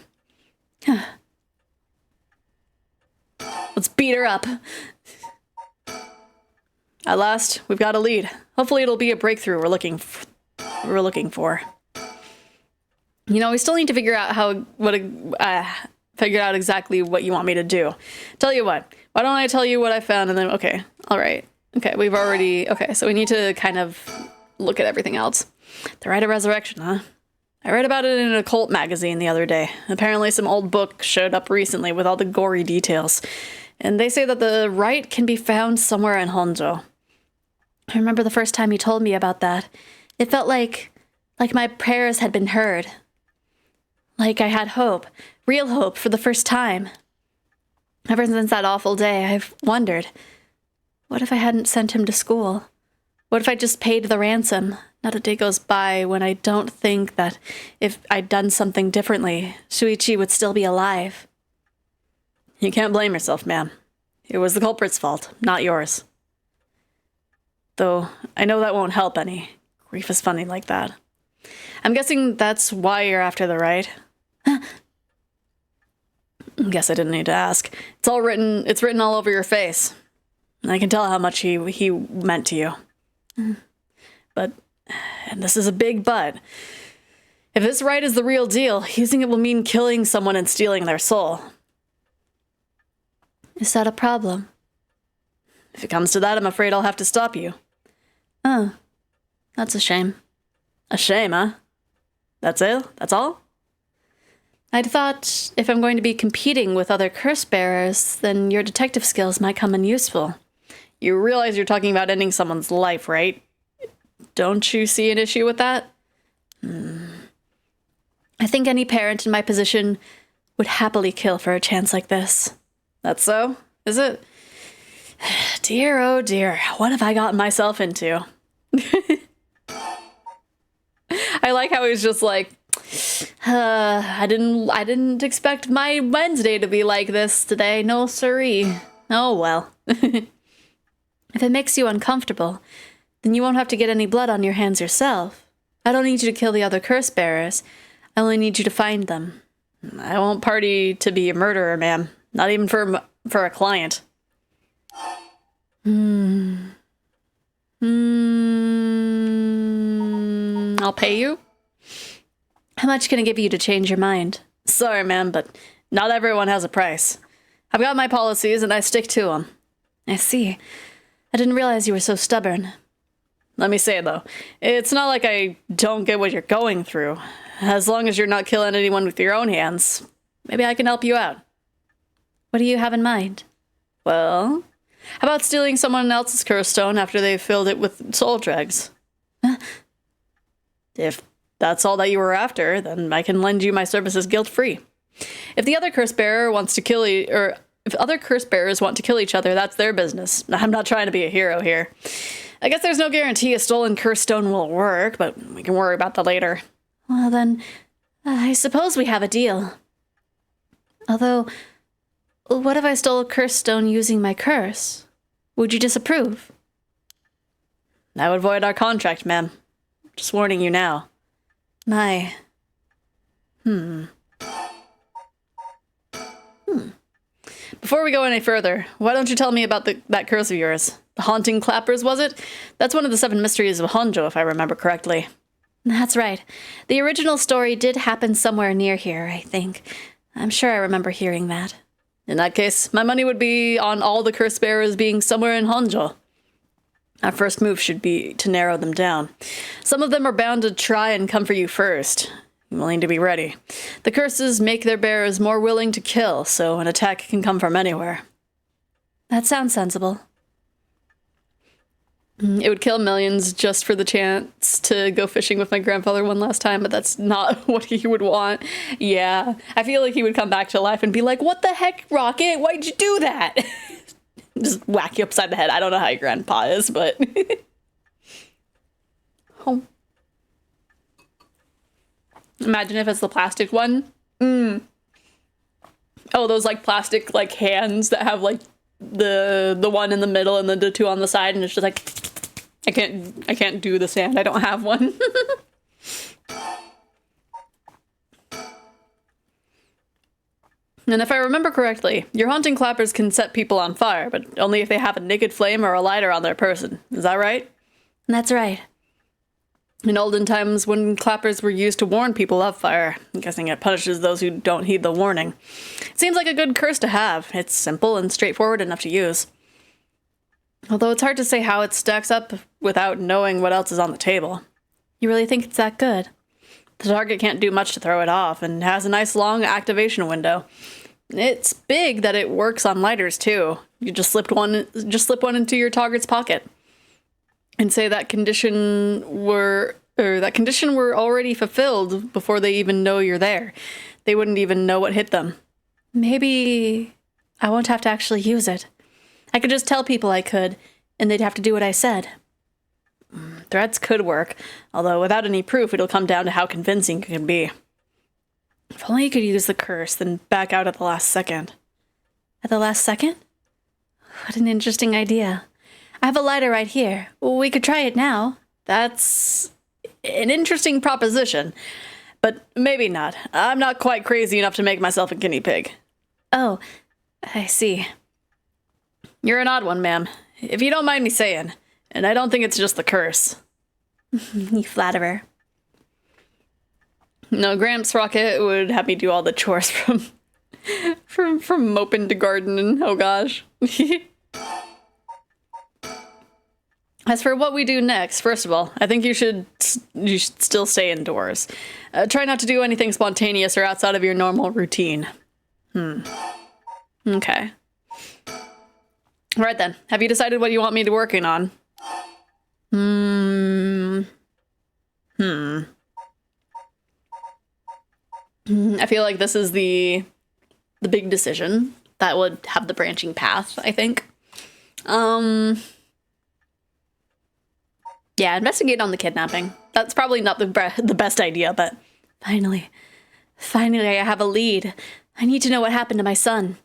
Let's beat her up. At last, we've got a lead. Hopefully it'll be a breakthrough we're looking for. You know, we still need to figure out figure out exactly what you want me to do. Tell you what, why don't I tell you what I found and then, okay, all right. Okay, so we need to kind of look at everything else. The Rite of Resurrection, huh? I read about it in an occult magazine the other day. Apparently some old book showed up recently with all the gory details. And they say that the rite can be found somewhere in Honjo. I remember the first time you told me about that. It felt like my prayers had been heard. Like I had hope. Real hope for the first time. Ever since that awful day, I've wondered, what if I hadn't sent him to school? What if I just paid the ransom? Not a day goes by when I don't think that if I'd done something differently, Shuichi would still be alive. You can't blame yourself, ma'am. It was the culprit's fault, not yours. Though, I know that won't help any. Grief is funny like that. I'm guessing that's why you're after the rite. Guess I didn't need to ask. It's written all over your face. I can tell how much he meant to you. But, and this is a big but, if this rite is the real deal, using it will mean killing someone and stealing their soul. Is that a problem? If it comes to that, I'm afraid I'll have to stop you. Oh, that's a shame. A shame, huh? That's it? That's all? I'd thought if I'm going to be competing with other curse bearers, then your detective skills might come in useful. You realize you're talking about ending someone's life, right? Don't you see an issue with that? I think any parent in my position would happily kill for a chance like this. That's so? Is it? Dear, oh dear, what have I gotten myself into? I like how he's just like, I didn't expect my Wednesday to be like this today. No siree. Oh well. If it makes you uncomfortable, then you won't have to get any blood on your hands yourself. I don't need you to kill the other curse bearers. I only need you to find them. I won't party to be a murderer, ma'am. Not even for a client. I'll pay you? How much can I give you to change your mind? Sorry, ma'am, but not everyone has a price. I've got my policies and I stick to them. I see. I didn't realize you were so stubborn. Let me say, though, it's not like I don't get what you're going through. As long as you're not killing anyone with your own hands, maybe I can help you out. What do you have in mind? Well, how about stealing someone else's curse stone after they've filled it with soul dregs? If that's all that you were after, then I can lend you my services guilt-free. If the other curse bearer wants to kill you, or if other curse bearers want to kill each other, that's their business. I'm not trying to be a hero here. I guess there's no guarantee a stolen curse stone will work, but we can worry about that later. Well then, I suppose we have a deal. Although, what if I stole a curse stone using my curse? Would you disapprove? That would void our contract, ma'am. Just warning you now. My... Before we go any further, why don't you tell me about that curse of yours? The haunting clappers, was it? That's one of the 7 mysteries of Honjo, if I remember correctly. That's right. The original story did happen somewhere near here, I think. I'm sure I remember hearing that. In that case, my money would be on all the curse bearers being somewhere in Honjo. Our first move should be to narrow them down. Some of them are bound to try and come for you first. You will need to be ready. The curses make their bearers more willing to kill, so an attack can come from anywhere. That sounds sensible. It would kill millions just for the chance to go fishing with my grandfather one last time, but that's not what he would want. Yeah, I feel like he would come back to life and be like, what the heck, Rocket? Why'd you do that? Just whack you upside the head. I don't know how your grandpa is, but... Oh. Imagine if it's the plastic one. Oh, those like plastic like hands that have like the one in the middle and then the 2 on the side, and it's just like I can't do the sand. I don't have one. And if I remember correctly, your haunting clappers can set people on fire, but only if they have a naked flame or a lighter on their person. Is that right? That's right. In olden times, when clappers were used to warn people of fire, I'm guessing it punishes those who don't heed the warning. It seems like a good curse to have. It's simple and straightforward enough to use. Although it's hard to say how it stacks up without knowing what else is on the table. You really think it's that good? The target can't do much to throw it off, and has a nice long activation window. It's big that it works on lighters too. You just slip one into your target's pocket, and say that condition were already fulfilled before they even know you're there. They wouldn't even know what hit them. Maybe I won't have to actually use it. I could just tell people I could, and they'd have to do what I said. Threats could work, although without any proof, it'll come down to how convincing it can be. If only you could use the curse, then back out at the last second. At the last second? What an interesting idea. I have a lighter right here. We could try it now. That's an interesting proposition. But maybe not. I'm not quite crazy enough to make myself a guinea pig. Oh, I see. You're an odd one, ma'am. If you don't mind me saying. And I don't think it's just the curse. You flatterer. No, Gramps Rocket would have me do all the chores from moping to gardening. Oh gosh. As for what we do next, first of all, I think you should still stay indoors. Try not to do anything spontaneous or outside of your normal routine. Okay. Right then. Have you decided what you want me to working on? I feel like this is the big decision that would have the branching path, I think. Yeah, investigate on the kidnapping. That's probably not the best idea, but finally I have a lead. I need to know what happened to my son.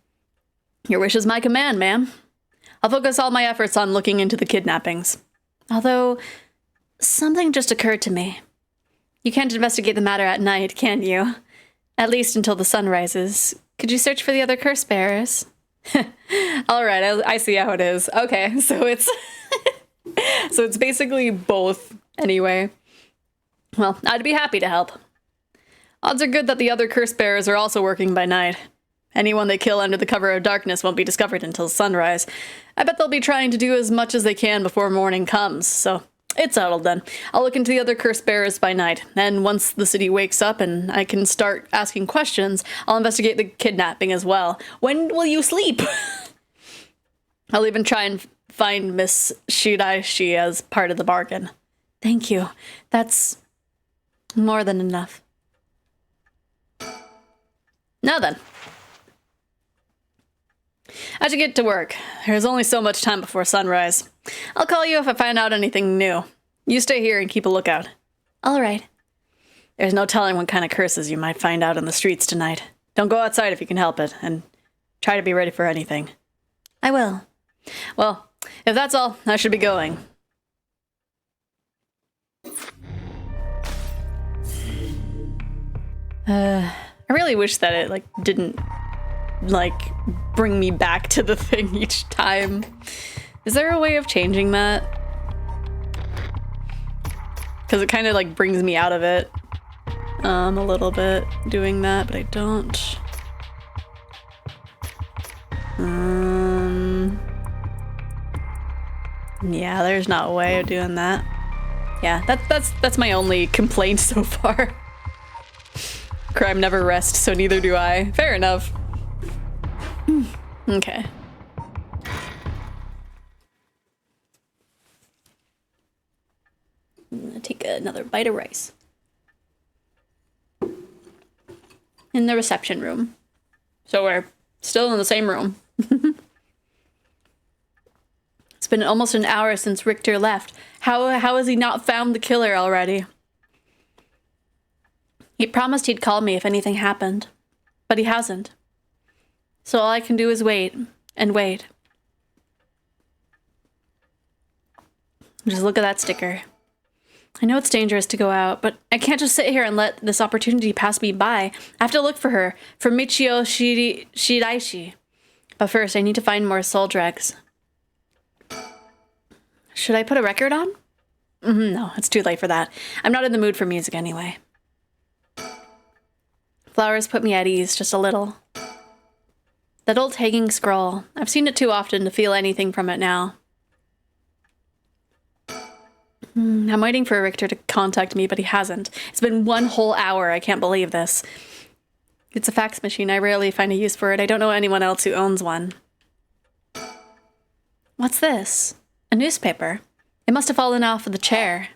Your wish is my command, ma'am. I'll focus all my efforts on looking into the kidnappings. Although, something just occurred to me. You can't investigate the matter at night, can you? At least until the sun rises. Could you search for the other curse bearers? All right, I see how it is. Okay, so it's so it's basically both anyway. Well, I'd be happy to help. Odds are good that the other curse bearers are also working by night. Anyone they kill under the cover of darkness won't be discovered until sunrise. I bet they'll be trying to do as much as they can before morning comes, so it's settled then. I'll look into the other curse bearers by night, and once the city wakes up and I can start asking questions, I'll investigate the kidnapping as well. When will you sleep? I'll even try and find Miss Shiraishi as part of the bargain. Thank you. That's more than enough. Now then. I should get to work. There's only so much time before sunrise. I'll call you if I find out anything new. You stay here and keep a lookout. All right. There's no telling what kind of curses you might find out in the streets tonight. Don't go outside if you can help it, and try to be ready for anything. I will. Well, if that's all, I should be going. I really wish that it, didn't, bring me back to the thing each time. Is there a way of changing that? Because it kind of, brings me out of it. A little bit doing that, but I don't. Yeah, there's not a way of doing that. Yeah, that's my only complaint so far. Crime never rests, so neither do I. Fair enough. Okay. I'm gonna take another bite of rice. In the reception room. So we're still in the same room. It's been almost an hour since Richter left. How has he not found the killer already? He promised he'd call me if anything happened, but he hasn't. So all I can do is wait and wait. Just look at that sticker. I know it's dangerous to go out, but I can't just sit here and let this opportunity pass me by. I have to look for her, for Michio Shiraishi. But first, I need to find more soul dregs. Should I put a record on? No, it's too late for that. I'm not in the mood for music anyway. Flowers put me at ease just a little. That old hanging scroll. I've seen it too often to feel anything from it now. I'm waiting for Richter to contact me, but he hasn't. It's been 1 whole hour. I can't believe this. It's a fax machine. I rarely find a use for it. I don't know anyone else who owns one. What's this? A newspaper. It must have fallen off of the chair.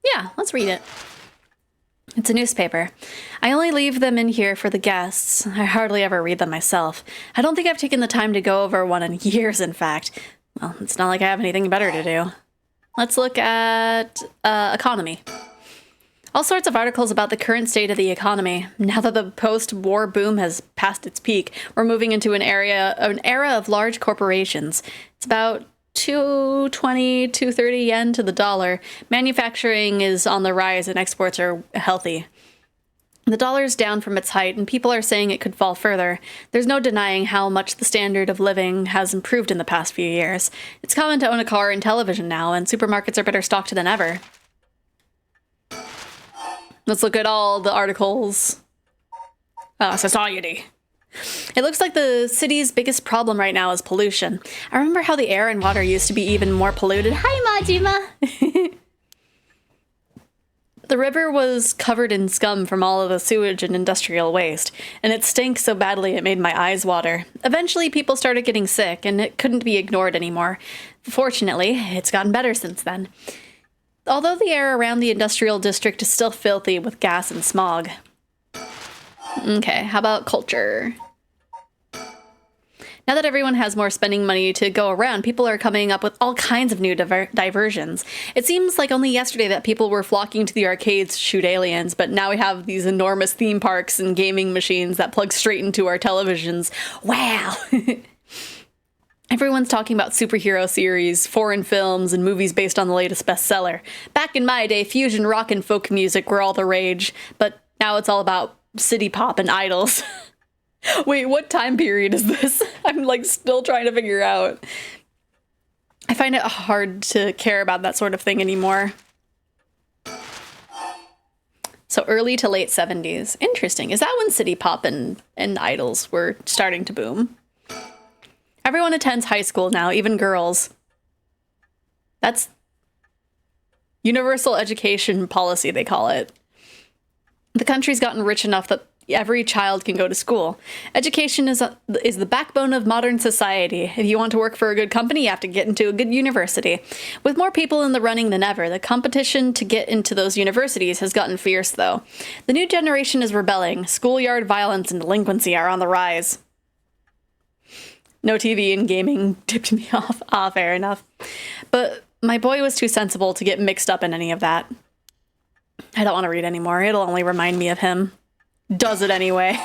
Yeah, let's read it. It's a newspaper. I only leave them in here for the guests. I hardly ever read them myself. I don't think I've taken the time to go over one in years, in fact. Well, it's not like I have anything better to do. Let's look at economy. All sorts of articles about the current state of the economy. Now that the post-war boom has passed its peak, we're moving into an era of large corporations. It's about 220, 230 yen to the dollar. Manufacturing is on the rise and exports are healthy. The dollar's down from its height, and people are saying it could fall further. There's no denying how much the standard of living has improved in the past few years. It's common to own a car and television now, and supermarkets are better stocked than ever. Let's look at all the articles. Society. It looks like the city's biggest problem right now is pollution. I remember how the air and water used to be even more polluted. Hi, Majima! The river was covered in scum from all of the sewage and industrial waste, and it stank so badly it made my eyes water. Eventually, people started getting sick, and it couldn't be ignored anymore. Fortunately, it's gotten better since then. Although the air around the industrial district is still filthy with gas and smog. Okay, how about culture? Now that everyone has more spending money to go around, people are coming up with all kinds of new diversions. It seems like only yesterday that people were flocking to the arcades to shoot aliens, but now we have these enormous theme parks and gaming machines that plug straight into our televisions. Wow! Everyone's talking about superhero series, foreign films, and movies based on the latest bestseller. Back in my day, fusion rock and folk music were all the rage, but now it's all about city pop and idols. Wait, what time period is this? I'm like still trying to figure out. I find it hard to care about that sort of thing anymore. So early to late 70s. Interesting. Is that when city pop and idols were starting to boom? Everyone attends high school now, even girls. That's universal education policy, they call it. The country's gotten rich enough that every child can go to school. Education is the backbone of modern society. If you want to work for a good company, you have to get into a good university. With more people in the running than ever, the competition to get into those universities has gotten fierce, though. The new generation is rebelling. Schoolyard violence and delinquency are on the rise. No TV and gaming tipped me off. Fair enough. But my boy was too sensible to get mixed up in any of that. I don't want to read anymore. It'll only remind me of him. Does it anyway.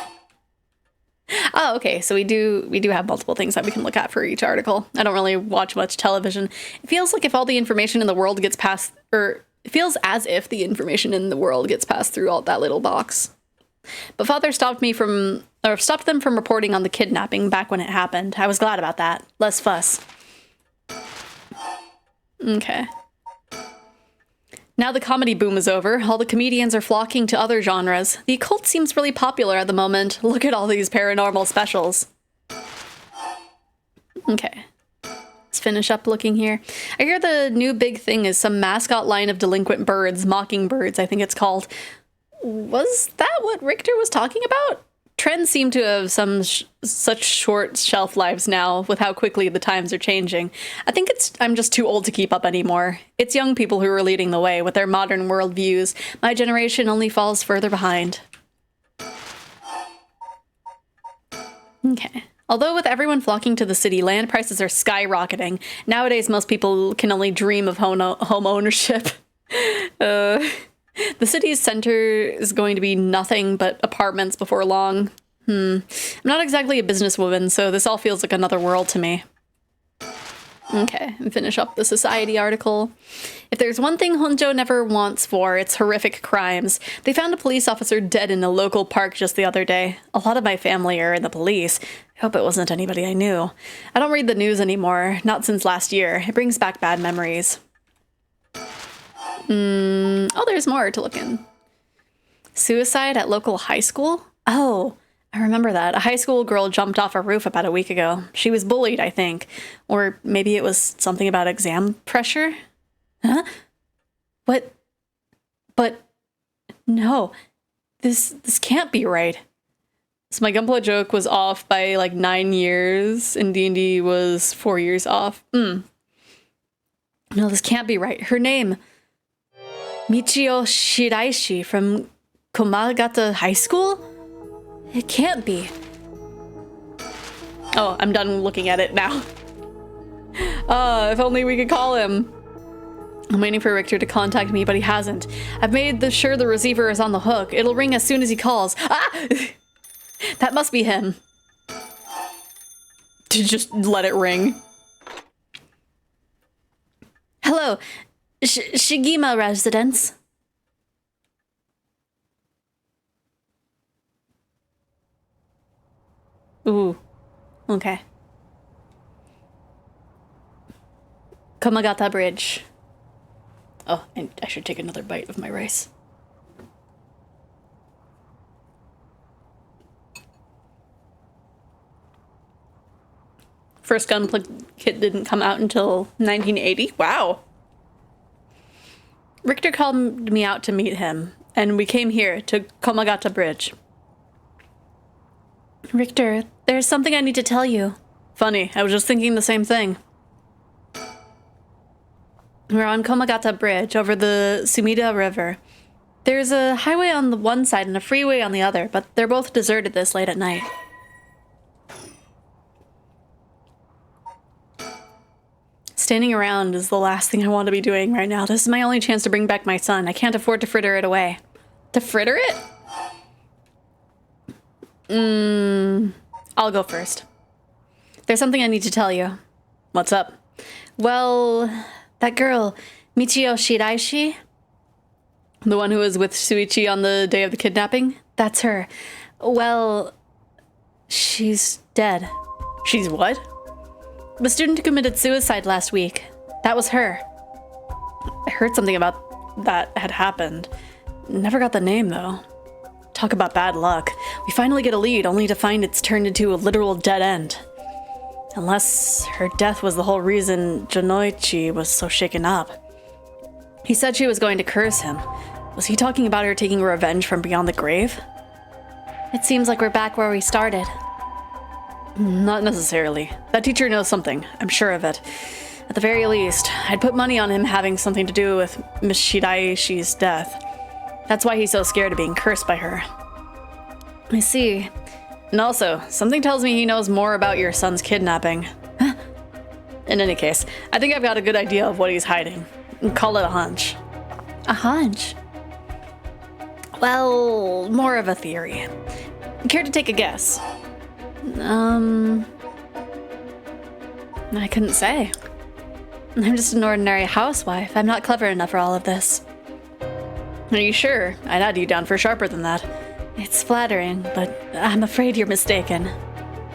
Oh, okay. So we do have multiple things that we can look at for each article. I don't really watch much television. It feels like if all the information in the world gets passed, or it feels as if the information in the world gets passed through all that little box. But Father stopped them from reporting on the kidnapping back when it happened. I was glad about that. Less fuss. Okay. Now the comedy boom is over. All the comedians are flocking to other genres. The occult seems really popular at the moment. Look at all these paranormal specials. Okay. Let's finish up looking here. I hear the new big thing is some mascot line of delinquent birds, mockingbirds, I think it's called. Was that what Richter was talking about? Trends seem to have such short shelf lives now with how quickly the times are changing. I think I'm just too old to keep up anymore. It's young people who are leading the way with their modern worldviews. My generation only falls further behind. Okay. Although with everyone flocking to the city, land prices are skyrocketing. Nowadays, most people can only dream of home ownership. The city's center is going to be nothing but apartments before long. I'm not exactly a businesswoman, so this all feels like another world to me. Okay, and finish up the society article. If there's one thing Honjo never wants for, it's horrific crimes. They found a police officer dead in a local park just the other day. A lot of my family are in the police. I hope it wasn't anybody I knew. I don't read the news anymore, not since last year. It brings back bad memories. Oh, there's more to look in. Suicide at local high school? Oh, I remember that. A high school girl jumped off a roof about a week ago. She was bullied, I think. Or maybe it was something about exam pressure? Huh? What? But no, this can't be right. So my Gunpla joke was off by like 9 years, and D&D was 4 years off. No, this can't be right. Her name, Michio Shiraishi from Komagata High School? It can't be. Oh, I'm done looking at it now. If only we could call him. I'm waiting for Richter to contact me, but he hasn't. I've made sure the receiver is on the hook. It'll ring as soon as he calls. Ah! That must be him. To just let it ring. Hello, Shigima residence. Ooh, okay. Komagata Bridge. Oh, and I should take another bite of my rice. First Gunpla kit didn't come out until 1980. Wow. Richter called me out to meet him, and we came here to Komagata Bridge. Richter, there's something I need to tell you. Funny, I was just thinking the same thing. We're on Komagata Bridge over the Sumida River. There's a highway on the one side and a freeway on the other, but they're both deserted this late at night. Standing around is the last thing I want to be doing right now. This is my only chance to bring back my son. I can't afford to fritter it away. To fritter it? I'll go first. There's something I need to tell you. What's up? Well, that girl, Michio Shiraishi, the one who was with Suichi on the day of the kidnapping, that's her. Well, she's dead. She's what? The student who committed suicide last week. That was her. I heard something about that had happened. Never got the name, though. Talk about bad luck. We finally get a lead, only to find it's turned into a literal dead end. Unless her death was the whole reason Jonoichi was so shaken up. He said she was going to curse him. Was he talking about her taking revenge from beyond the grave? It seems like we're back where we started. Not necessarily. That teacher knows something. I'm sure of it. At the very least, I'd put money on him having something to do with Miss Shiraishi's death. That's why he's so scared of being cursed by her. I see. And also, something tells me he knows more about your son's kidnapping. In any case, I think I've got a good idea of what he's hiding. Call it a hunch. A hunch? Well, more of a theory. Care to take a guess? I couldn't say. I'm just an ordinary housewife. I'm not clever enough for all of this. Are you sure? I'd add you down for sharper than that. It's flattering, but I'm afraid you're mistaken.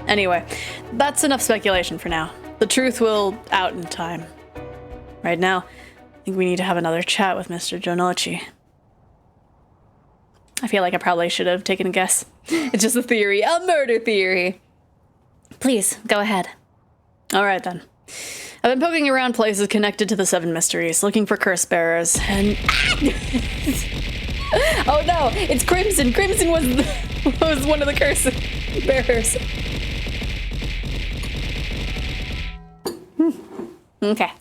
Anyway, that's enough speculation for now. The truth will out in time. Right now, I think we need to have another chat with Mr. Jonoichi. I feel like I probably should have taken a guess. It's just a theory, a murder theory. Please, go ahead. All right, then. I've been poking around places connected to the 7 mysteries, looking for curse bearers, and... Oh no, it's Crimson! Crimson was one of the curse bearers. Okay.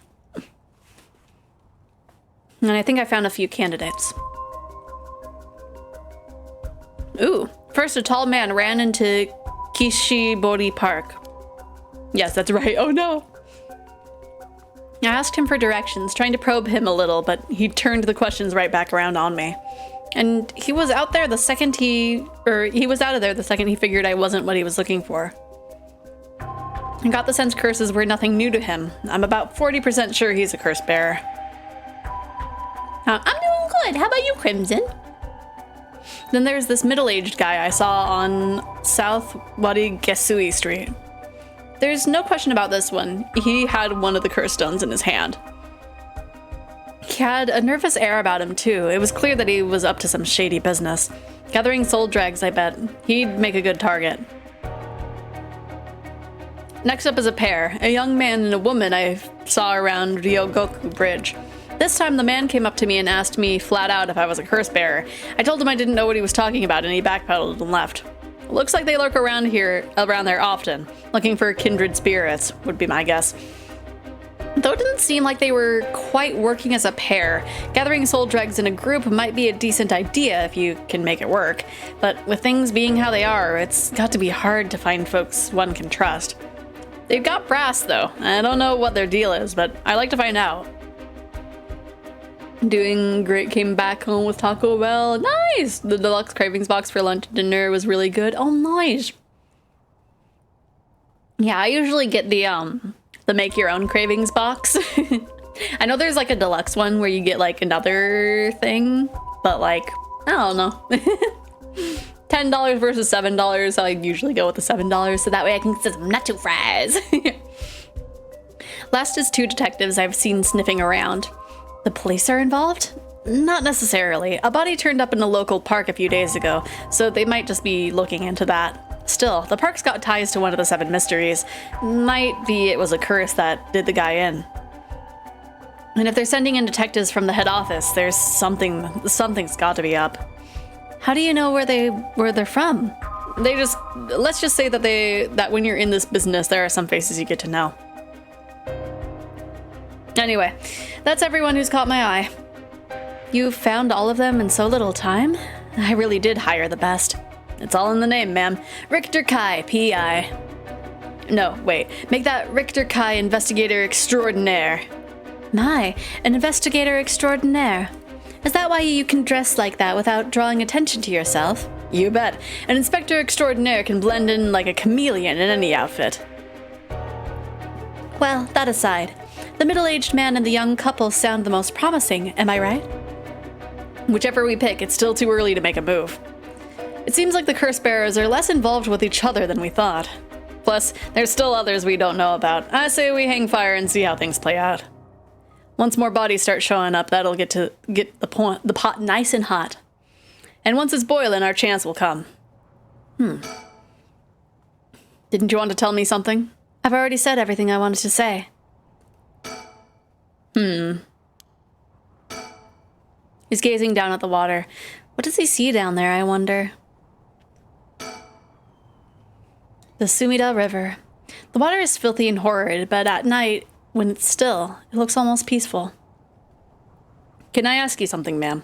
And I think I found a few candidates. Ooh, first a tall man ran into Kishibori Park. Yes, that's right. Oh no. I asked him for directions, trying to probe him a little, but he turned the questions right back around on me. And he was out there the second he was out of there the second he figured I wasn't what he was looking for. I got the sense curses were nothing new to him. I'm about 40% sure he's a curse bearer. I'm doing good. How about you, Crimson? Then there's this middle-aged guy I saw on South Warigesui Street. There's no question about this one. He had one of the curse stones in his hand. He had a nervous air about him, too. It was clear that he was up to some shady business. Gathering soul drags, I bet. He'd make a good target. Next up is a pair, a young man and a woman I saw around Ryogoku Bridge. This time the man came up to me and asked me flat out if I was a curse bearer. I told him I didn't know what he was talking about and he backpedaled and left. Looks like they lurk around there often, looking for kindred spirits, would be my guess. Though it didn't seem like they were quite working as a pair, gathering soul dregs in a group might be a decent idea if you can make it work. But with things being how they are, it's got to be hard to find folks one can trust. They've got brass, though. I don't know what their deal is, but I like to find out. Doing great, came back home with Taco Bell. Nice! The deluxe cravings box for lunch and dinner was really good. Oh, nice! Yeah, I usually get the make your own cravings box. I know there's like a deluxe one where you get like another thing, but like, I don't know. $10 versus $7, I usually go with the $7 so that way I can get some nacho fries. Last is 2 detectives I've seen sniffing around. The police are involved? Not necessarily. A body turned up in a local park a few days ago, so they might just be looking into that. Still, the park's got ties to one of the 7 mysteries. Might be it was a curse that did the guy in. And if they're sending in detectives from the head office, there's something's got to be up. How do you know where they're from? Let's just say that when you're in this business, there are some faces you get to know. Anyway, that's everyone who's caught my eye. You found all of them in so little time? I really did hire the best. It's all in the name, ma'am. Richter Kai, P.I. No, wait. Make that Richter Kai Investigator Extraordinaire. My, an Investigator Extraordinaire. Is that why you can dress like that without drawing attention to yourself? You bet. An Inspector Extraordinaire can blend in like a chameleon in any outfit. Well, that aside, the middle-aged man and the young couple sound the most promising, am I right? Whichever we pick, it's still too early to make a move. It seems like the curse bearers are less involved with each other than we thought. Plus, there's still others we don't know about. I say we hang fire and see how things play out. Once more bodies start showing up, that'll get the pot nice and hot. And once it's boiling, our chance will come. Didn't you want to tell me something? I've already said everything I wanted to say. He's gazing down at the water. What does he see down there, I wonder? The Sumida River. The water is filthy and horrid, but at night, when it's still, it looks almost peaceful. Can I ask you something, ma'am?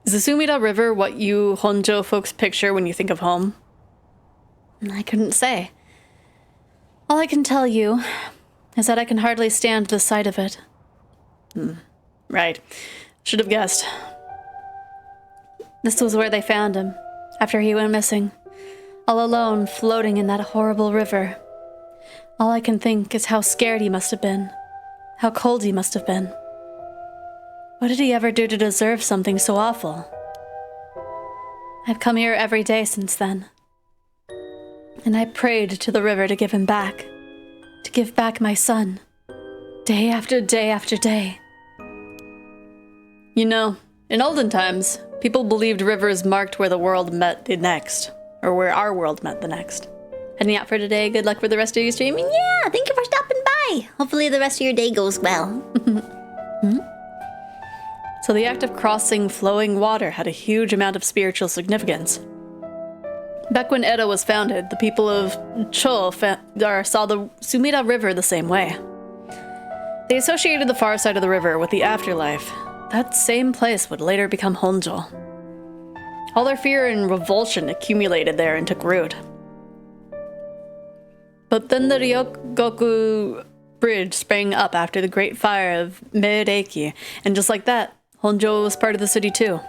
Is the Sumida River what you Honjo folks picture when you think of home? I couldn't say. All I can tell you is that I can hardly stand the sight of it. Right. Should have guessed. This was where they found him, after he went missing. All alone, floating in that horrible river. All I can think is how scared he must have been. How cold he must have been. What did he ever do to deserve something so awful? I've come here every day since then. And I prayed to the river to give him back. To give back my son. Day after day after day. You know, in olden times, people believed rivers marked where the world met the next. Or where our world met the next. Heading out for today. Good luck with the rest of your stream. And yeah, thank you for stopping by. Hopefully the rest of your day goes well. So the act of crossing flowing water had a huge amount of spiritual significance. Back when Edo was founded, the people of Cho saw the Sumida River the same way. They associated the far side of the river with the afterlife. That same place would later become Honjo. All their fear and revulsion accumulated there and took root. But then the Ryogoku Bridge sprang up after the Great Fire of Meireki, and just like that, Honjo was part of the city too.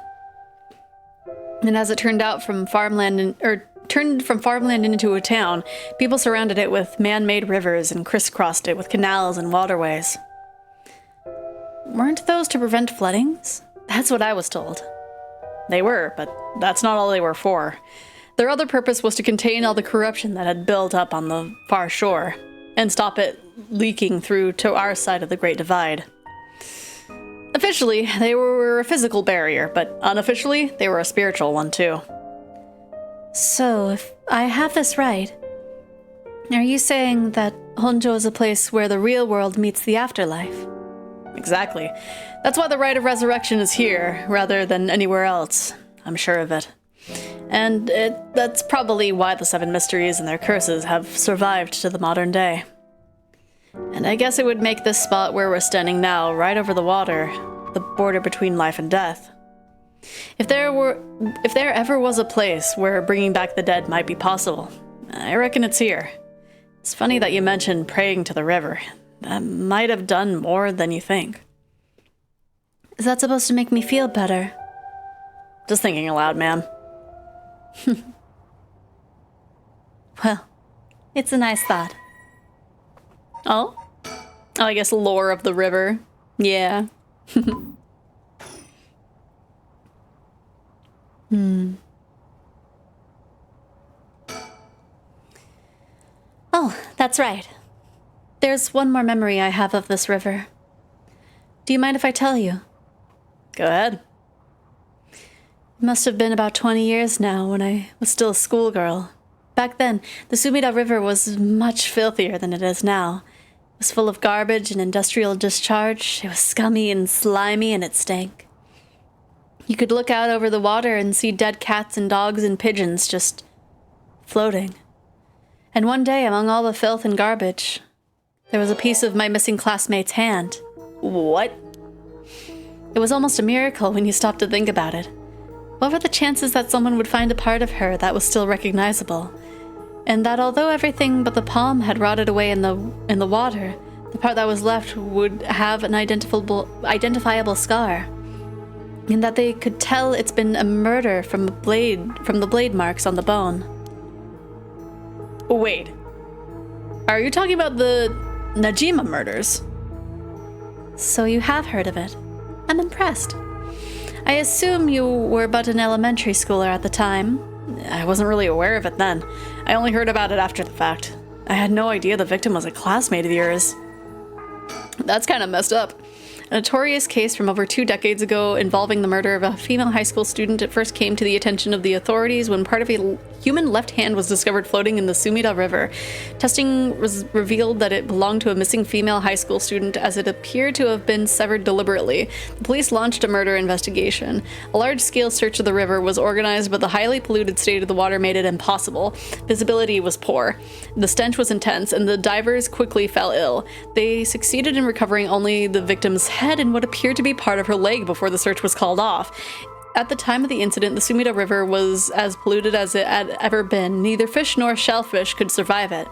And as it turned from farmland into a town, people surrounded it with man-made rivers and crisscrossed it with canals and waterways. Weren't those to prevent floodings? That's what I was told. They were, but that's not all they were for. Their other purpose was to contain all the corruption that had built up on the far shore, and stop it leaking through to our side of the Great Divide. Officially, they were a physical barrier, but unofficially, they were a spiritual one too. So, if I have this right, are you saying that Honjo is a place where the real world meets the afterlife? Exactly. That's why the rite of resurrection is here, rather than anywhere else. I'm sure of it. And that's probably why the seven mysteries and their curses have survived to the modern day. And I guess it would make this spot where we're standing now, right over the water, the border between life and death. If there ever was a place where bringing back the dead might be possible, I reckon it's here. It's funny that you mentioned praying to the river. That might have done more than you think. Is that supposed to make me feel better? Just thinking aloud, ma'am. Well, it's a nice thought. Oh, I guess lore of the river. Yeah. Oh, that's right. There's one more memory I have of this river. Do you mind if I tell you? Go ahead. It must have been about 20 years now when I was still a schoolgirl. Back then, the Sumida River was much filthier than it is now. It was full of garbage and industrial discharge. It was scummy and slimy, and it stank. You could look out over the water and see dead cats and dogs and pigeons just floating. And one day, among all the filth and garbage, there was a piece of my missing classmate's hand. What? It was almost a miracle when you stopped to think about it. What were the chances that someone would find a part of her that was still recognizable? And that although everything but the palm had rotted away in the water, the part that was left would have an identifiable scar. And that they could tell it's been a murder from the blade marks on the bone. Wait. Are you talking about the Najima murders? So you have heard of it. I'm impressed. I assume you were but an elementary schooler at the time. I wasn't really aware of it then. I only heard about it after the fact. I had no idea the victim was a classmate of yours. That's kind of messed up. A notorious case from over 2 decades ago involving the murder of a female high school student. It first came to the attention of the authorities when part of a human left hand was discovered floating in the Sumida River. Testing revealed that it belonged to a missing female high school student, as it appeared to have been severed deliberately. The police launched a murder investigation. A large-scale search of the river was organized, but the highly polluted state of the water made it impossible. Visibility was poor. The stench was intense, and the divers quickly fell ill. They succeeded in recovering only the victim's head and what appeared to be part of her leg before the search was called off. At the time of the incident, the Sumida River was as polluted as it had ever been. Neither fish nor shellfish could survive it,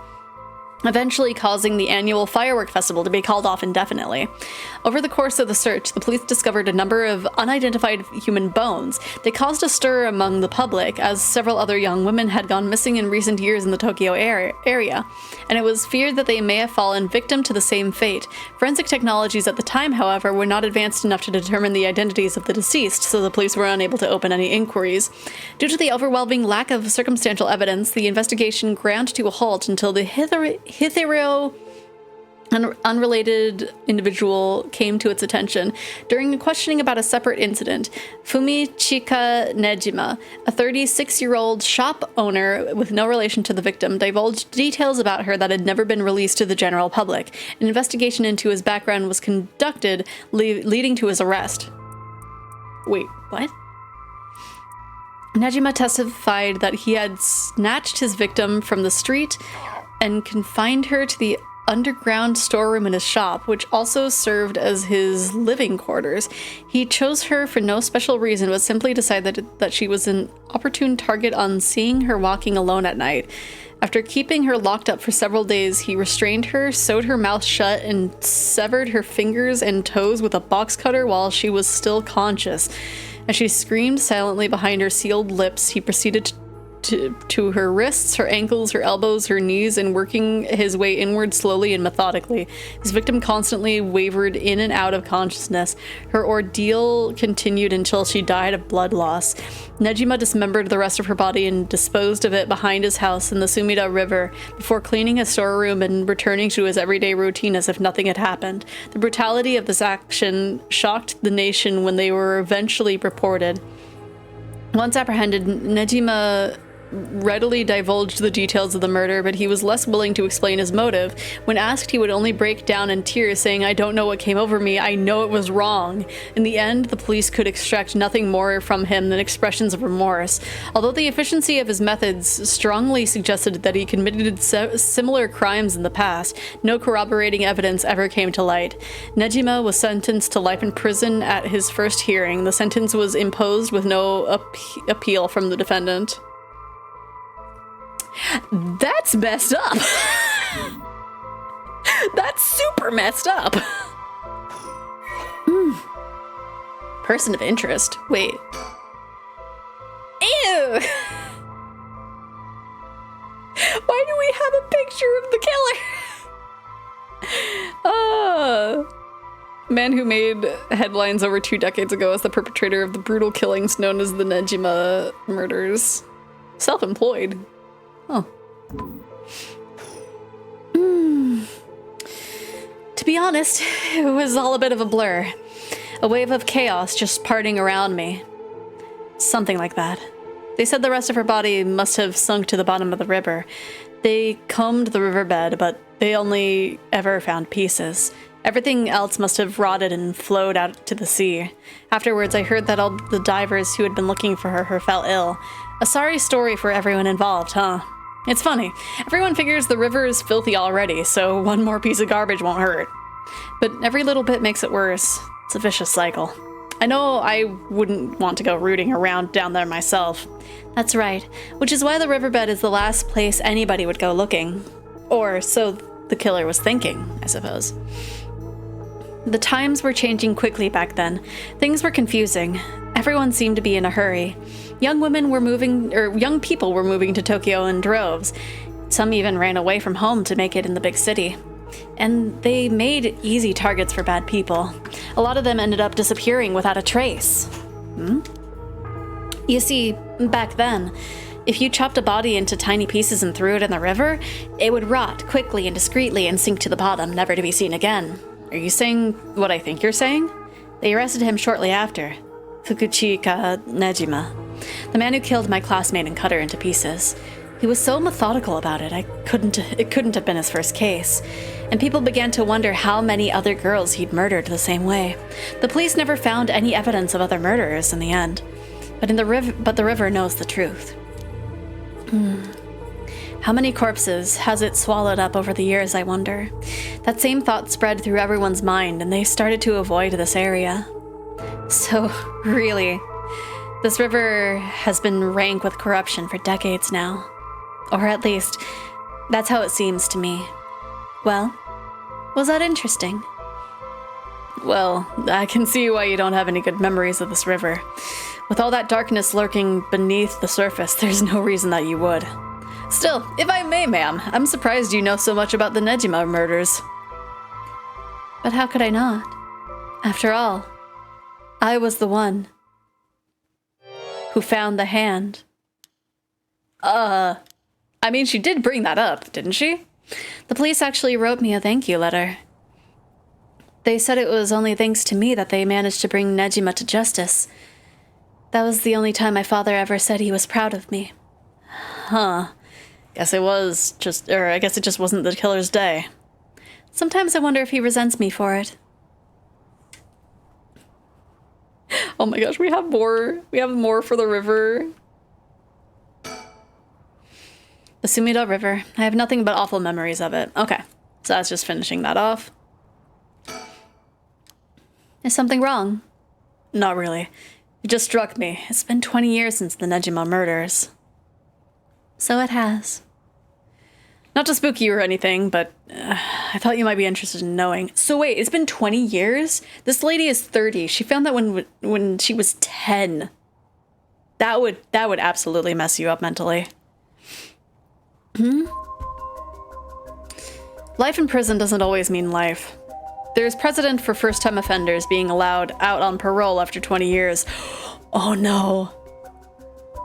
eventually causing the annual firework festival to be called off indefinitely. Over the course of the search, the police discovered a number of unidentified human bones. They caused a stir among the public, as several other young women had gone missing in recent years in the Tokyo area, and it was feared that they may have fallen victim to the same fate. Forensic technologies at the time, however, were not advanced enough to determine the identities of the deceased, so the police were unable to open any inquiries. Due to the overwhelming lack of circumstantial evidence, the investigation ground to a halt until the Xephoria, an unrelated individual, came to its attention. During questioning about a separate incident, Fumichika Nejima, a 36-year-old shop owner with no relation to the victim, divulged details about her that had never been released to the general public. An investigation into his background was conducted, leading to his arrest. Wait, what? Nejima testified that he had snatched his victim from the street and confined her to the underground storeroom in his shop, which also served as his living quarters. He chose her for no special reason, but simply decided that she was an opportune target on seeing her walking alone at night. After keeping her locked up for several days, he restrained her, sewed her mouth shut, and severed her fingers and toes with a box cutter while she was still conscious. As she screamed silently behind her sealed lips, he proceeded to her wrists, her ankles, her elbows, her knees, and working his way inward slowly and methodically. His victim constantly wavered in and out of consciousness. Her ordeal continued until she died of blood loss. Nejima dismembered the rest of her body and disposed of it behind his house in the Sumida River before cleaning his storeroom and returning to his everyday routine as if nothing had happened. The brutality of this action shocked the nation when they were eventually reported. Once apprehended, Nejima readily divulged the details of the murder, but he was less willing to explain his motive. When asked, he would only break down in tears, saying, "I don't know what came over me. I know it was wrong." In the end, the police could extract nothing more from him than expressions of remorse. Although the efficiency of his methods strongly suggested that he committed similar crimes in the past, no corroborating evidence ever came to light. Nejima was sentenced to life in prison at his first hearing. The sentence was imposed with no appeal from the defendant. That's messed up. That's super messed up. Person of interest. Wait. Ew. Why do we have a picture of the killer? Man who made headlines over 2 decades ago as the perpetrator of the brutal killings known as the Nejima murders. Self-employed. Oh. To be honest, it was all a bit of a blur. A wave of chaos just parting around me. Something like that. They said the rest of her body must have sunk to the bottom of the river. They combed the riverbed, but they only ever found pieces. Everything else must have rotted and flowed out to the sea. Afterwards, I heard that all the divers who had been looking for her fell ill. A sorry story for everyone involved, huh? It's funny. Everyone figures the river is filthy already, so one more piece of garbage won't hurt. But every little bit makes it worse. It's a vicious cycle. I know I wouldn't want to go rooting around down there myself. That's right, which is why the riverbed is the last place anybody would go looking. Or so the killer was thinking, I suppose. The times were changing quickly back then. Things were confusing. Everyone seemed to be in a hurry. Young people were moving to Tokyo in droves. Some even ran away from home to make it in the big city. And they made easy targets for bad people. A lot of them ended up disappearing without a trace. You see, back then, if you chopped a body into tiny pieces and threw it in the river, it would rot quickly and discreetly and sink to the bottom, never to be seen again. Are you saying what I think you're saying? They arrested him shortly after. Fukuchika Nejima, the man who killed my classmate and cut her into pieces. He was so methodical about it, it couldn't have been his first case. And people began to wonder how many other girls he'd murdered the same way. The police never found any evidence of other murderers in the end. But the river knows the truth. How many corpses has it swallowed up over the years, I wonder? That same thought spread through everyone's mind, and they started to avoid this area. So, really, this river has been rank with corruption for decades now. Or at least, that's how it seems to me. Well, was that interesting? Well, I can see why you don't have any good memories of this river. With all that darkness lurking beneath the surface, there's no reason that you would. Still, if I may, ma'am, I'm surprised you know so much about the Nejima murders. But how could I not? After all, I was the one who found the hand. I mean, she did bring that up, didn't she? The police actually wrote me a thank you letter. They said it was only thanks to me that they managed to bring Nejima to justice. That was the only time my father ever said he was proud of me. Huh. I guess it just wasn't the killer's day. Sometimes I wonder if he resents me for it. Oh my gosh, we have more. We have more for the river. The Sumida River. I have nothing but awful memories of it. Okay, so that's just finishing that off. Is something wrong? Not really. It just struck me. It's been 20 years since the Nejima murders. So it has. Not to spook you or anything, but I thought you might be interested in knowing. So wait, it's been 20 years? This lady is 30. She found that when she was 10. That would absolutely mess you up mentally. Life in prison doesn't always mean life. There's precedent for first-time offenders being allowed out on parole after 20 years. Oh no.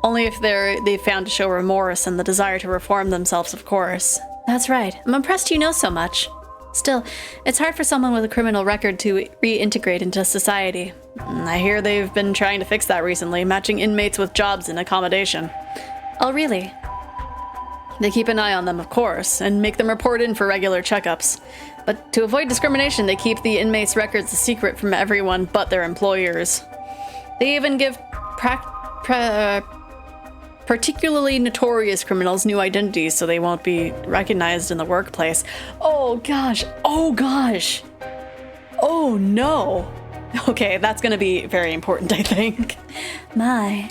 Only if they found to show remorse and the desire to reform themselves, of course. That's right. I'm impressed you know so much. Still, it's hard for someone with a criminal record to reintegrate into society. I hear they've been trying to fix that recently, matching inmates with jobs and accommodation. Oh, really? They keep an eye on them, of course, and make them report in for regular checkups. But to avoid discrimination, they keep the inmates' records a secret from everyone but their employers. They even give particularly notorious criminals new identities so they won't be recognized in the workplace. Oh gosh, oh gosh. Oh no. Okay, that's gonna be very important, I think. My.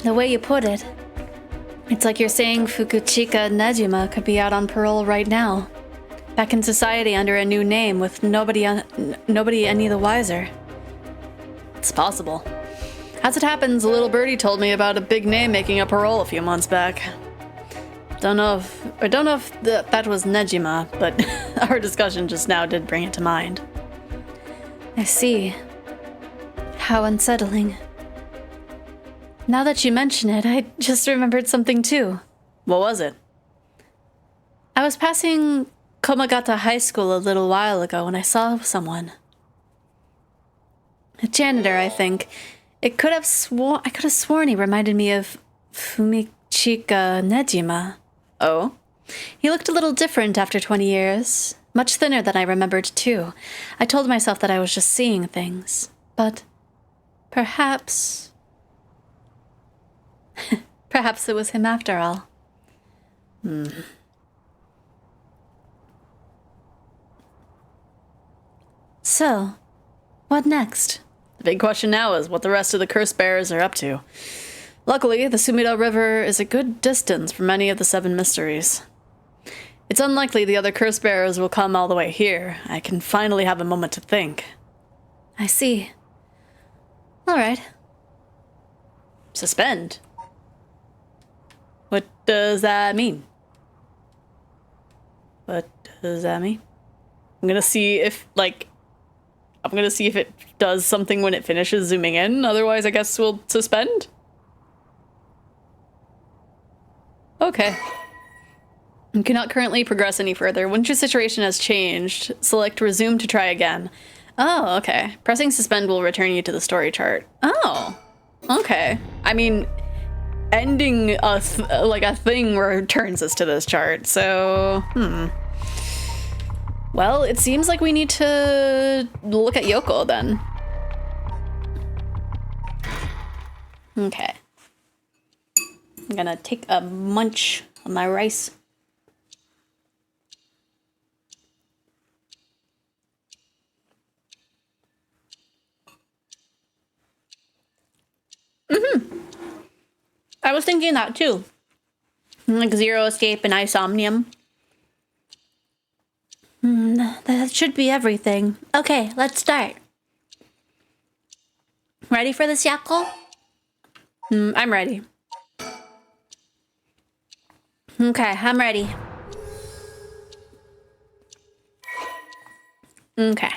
The way you put it, it's like you're saying Fukuchika Nejima could be out on parole right now. Back in society under a new name with nobody any the wiser. It's possible. As it happens, a little birdie told me about a big name making a parole a few months back. I don't know if that was Nejima, but our discussion just now did bring it to mind. I see. How unsettling. Now that you mention it, I just remembered something too. What was it? I was passing Komagata High School a little while ago when I saw someone. A janitor, I think. I could have sworn he reminded me of Fumichika Nejima. Oh? He looked a little different after 20 years. Much thinner than I remembered, too. I told myself that I was just seeing things. But perhaps... perhaps it was him after all. So, what next? The big question now is what the rest of the curse bearers are up to. Luckily, the Sumida River is a good distance from any of the 7 mysteries. It's unlikely the other curse bearers will come all the way here. I can finally have a moment to think. I see. All right. Suspend? What does that mean? What does that mean? I'm gonna see if it does something when it finishes zooming in. Otherwise, I guess we'll suspend. Okay. You cannot currently progress any further. Once your situation has changed, select resume to try again. Oh, okay. Pressing suspend will return you to the story chart. Oh, okay. I mean, ending a thing returns us to this chart, so, Well, it seems like we need to look at Yoko then. Okay. I'm gonna take a munch on my rice. I was thinking that too. Like Zero Escape and Isomnium. That should be everything. Okay, let's start. Ready for this, Yako? I'm ready. Okay, I'm ready. Okay.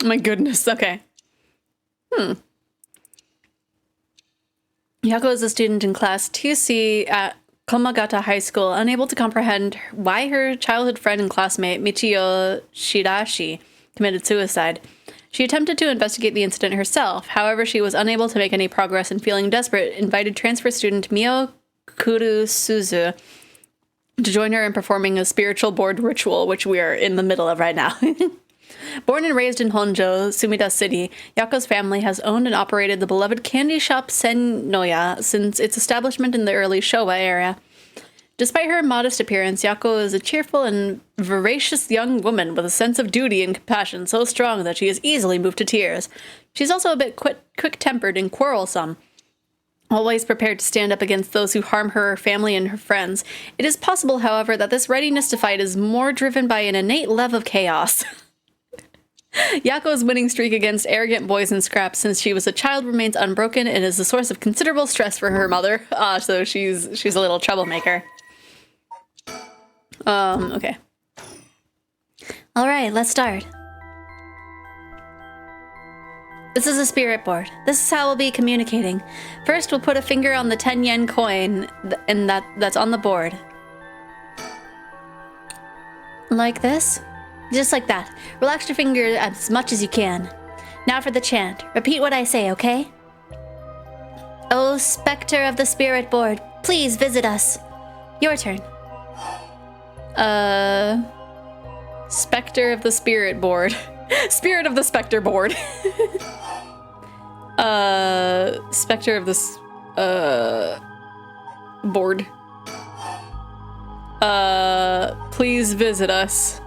My goodness, okay. Yako is a student in class 2C at Komagata High School, unable to comprehend why her childhood friend and classmate Michiyo Shirashi committed suicide. She attempted to investigate the incident herself. However, she was unable to make any progress and, feeling desperate, invited transfer student Mio Kurusuzu to join her in performing a spiritual board ritual, which we are in the middle of right now. Born and raised in Honjo, Sumida City, Yako's family has owned and operated the beloved candy shop Sennoya since its establishment in the early Showa era. Despite her modest appearance, Yako is a cheerful and voracious young woman with a sense of duty and compassion so strong that she is easily moved to tears. She's also a bit quick-tempered and quarrelsome, always prepared to stand up against those who harm her family and her friends. It is possible, however, that this readiness to fight is more driven by an innate love of chaos. Yako's winning streak against arrogant boys and scraps since she was a child remains unbroken and is a source of considerable stress for her mother. So she's a little troublemaker. Okay. All right, let's start. This is a spirit board. This is how we'll be communicating. First, we'll put a finger on the 10 yen coin and that's on the board. Like this? Just like that. Relax your finger as much as you can. Now for the chant. Repeat what I say, okay? Oh, Spectre of the Spirit Board, please visit us. Your turn. Spectre of the Spirit Board. Spirit of the Spectre Board. Spectre of the board. Please visit us.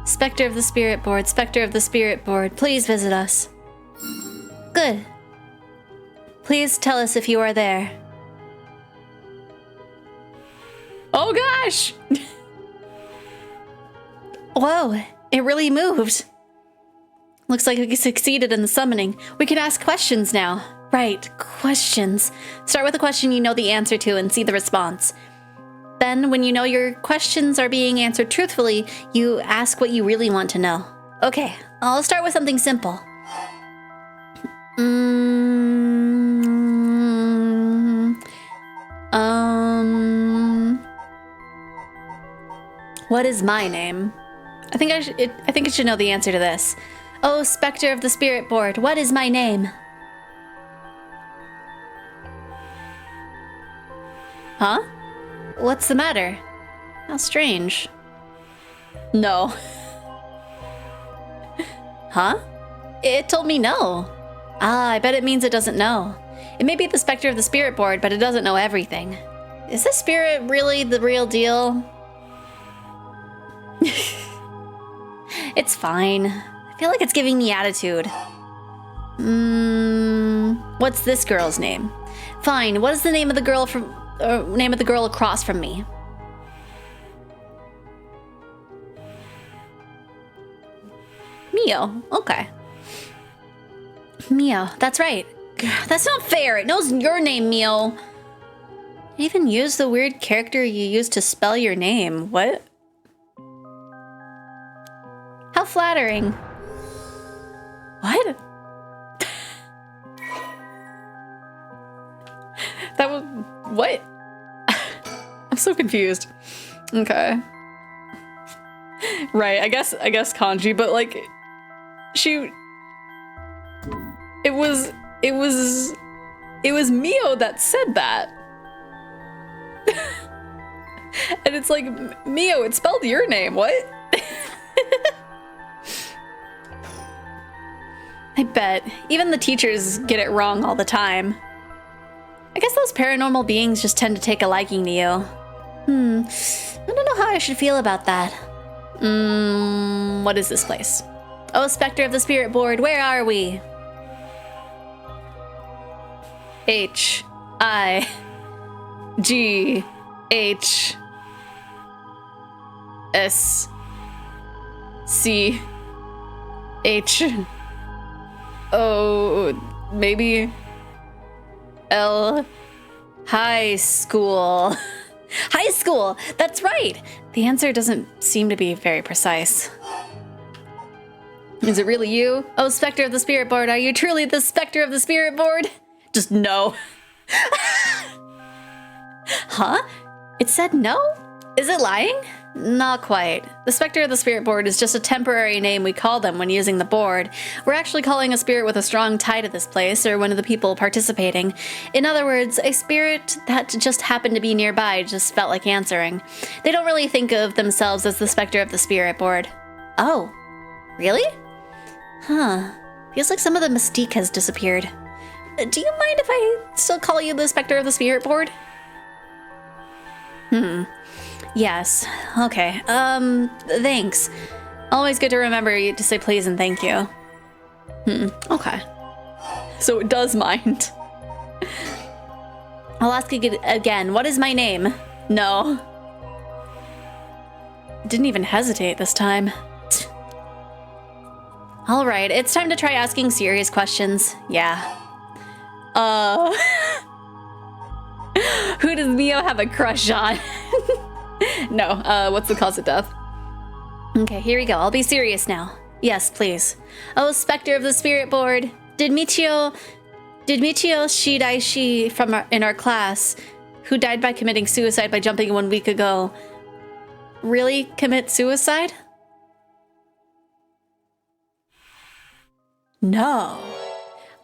Spectre of the Spirit Board, Spectre of the Spirit Board, please visit us. Good. Please tell us if you are there. Oh gosh! Whoa, it really moved. Looks like we succeeded in the summoning. We can ask questions now. Right, questions. Start with a question you know the answer to and see the response. Then, when you know your questions are being answered truthfully, you ask what you really want to know. Okay, I'll start with something simple. What is my name? I think I should know the answer to this. Oh, Spectre of the Spirit Board, what is my name? Huh? What's the matter? How strange. No. Huh? It told me no. Ah, I bet it means it doesn't know. It may be the Spectre of the Spirit Board, but it doesn't know everything. Is this spirit really the real deal? It's fine. I feel like it's giving me attitude. What's this girl's name? Fine, what is the name of the girl name of the girl across from me? Mio. Okay. Mio, that's right. That's not fair. It knows your name, Mio. It even used the weird character you used to spell your name. What? How flattering. What? That was... What? I'm so confused. Okay. Right, I guess kanji, but like... She... It was Mio that said that. And it's like, Mio, it spelled your name, what? I bet. Even the teachers get it wrong all the time. I guess those paranormal beings just tend to take a liking to you. I don't know how I should feel about that. What is this place? Oh, Spectre of the Spirit Board, where are we? H-I-G-H-S-C-H... maybe... L... High school. High school! That's right! The answer doesn't seem to be very precise. Is it really you? Oh, Spectre of the Spirit Board, are you truly the Spectre of the Spirit Board? Just no. Huh? It said no? Is it lying? Not quite. The Spectre of the Spirit Board is just a temporary name we call them when using the board. We're actually calling a spirit with a strong tie to this place, or one of the people participating. In other words, a spirit that just happened to be nearby just felt like answering. They don't really think of themselves as the Spectre of the Spirit Board. Oh, really? Huh. Feels like some of the mystique has disappeared. Do you mind if I still call you the Spectre of the Spirit Board? Yes. Okay. Thanks. Always good to remember to say please and thank you. Okay. So it does mind. I'll ask you again. What is my name? No. Didn't even hesitate this time. All right, it's time to try asking serious questions. Yeah. Who does Mio have a crush on? No, what's the cause of death? Okay, here we go. I'll be serious now. Yes, please. Oh, Spectre of the Spirit Board. Did Michio Shidaishi in our class, who died by committing suicide by jumping 1 week ago, really commit suicide? No.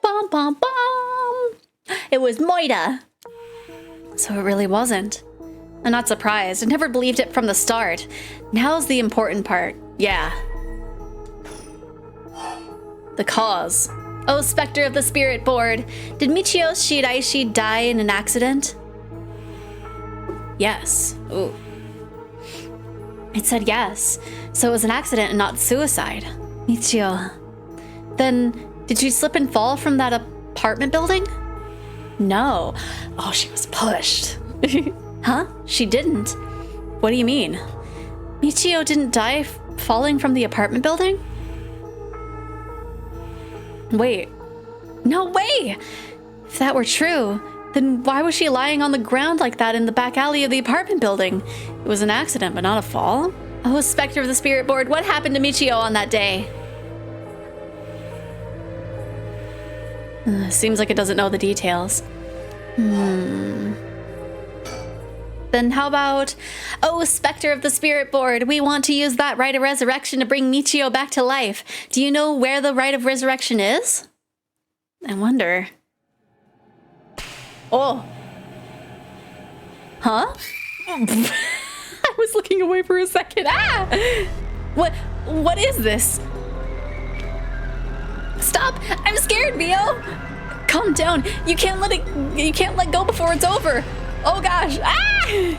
Bum, bum, bum. It was Moida. So it really wasn't. I'm not surprised. I never believed it from the start. Now's the important part. Yeah. The cause. Oh, Spectre of the Spirit Board. Did Michio Shiraishi die in an accident? Yes. Ooh. It said yes. So it was an accident and not suicide. Michio. Then, did she slip and fall from that apartment building? No. Oh, she was pushed. Huh? She didn't. What do you mean? Michio didn't die falling from the apartment building? Wait. No way! If that were true, then why was she lying on the ground like that in the back alley of the apartment building? It was an accident, but not a fall. Oh, Spectre of the Spirit Board, what happened to Michio on that day? Seems like it doesn't know the details. Then how about, oh, Spectre of the Spirit Board, we want to use that rite of resurrection to bring Michio back to life. Do you know where the rite of resurrection is? I wonder. Oh. Huh? I was looking away for a second. Ah! What is this? Stop! I'm scared, Vio! Calm down. You can't let go before it's over. Oh gosh. Ah!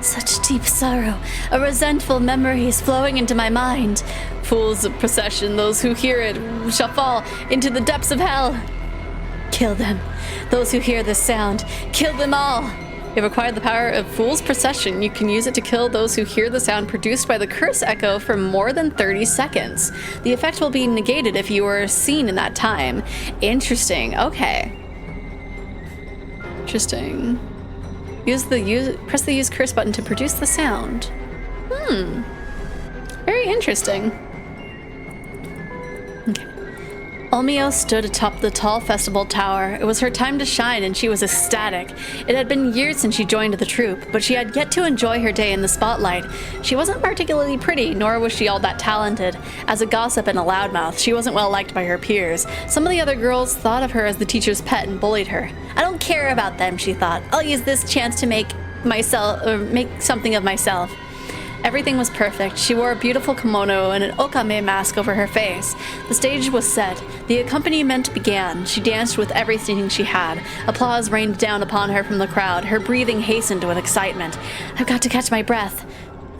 Such deep sorrow. A resentful memory is flowing into my mind. Fools of procession, those who hear it shall fall into the depths of hell. Kill them. Those who hear this sound, kill them all. You've acquired the power of Fool's Procession. You can use it to kill those who hear the sound produced by the curse echo for more than 30 seconds. The effect will be negated if you are seen in that time. Interesting. Okay. Interesting. Press the use curse button to produce the sound. Very interesting. Okay. Omio stood atop the tall festival tower. It was her time to shine, and she was ecstatic. It had been years since she joined the troupe, but she had yet to enjoy her day in the spotlight. She wasn't particularly pretty, nor was she all that talented. As a gossip and a loudmouth, she wasn't well liked by her peers. Some of the other girls thought of her as the teacher's pet and bullied her. I don't care about them, she thought. I'll use this chance to make something of myself. Everything was perfect. She wore a beautiful kimono and an okame mask over her face. The stage was set. The accompaniment began. She danced with everything she had. Applause rained down upon her from the crowd. Her breathing hastened with excitement. I've got to catch my breath.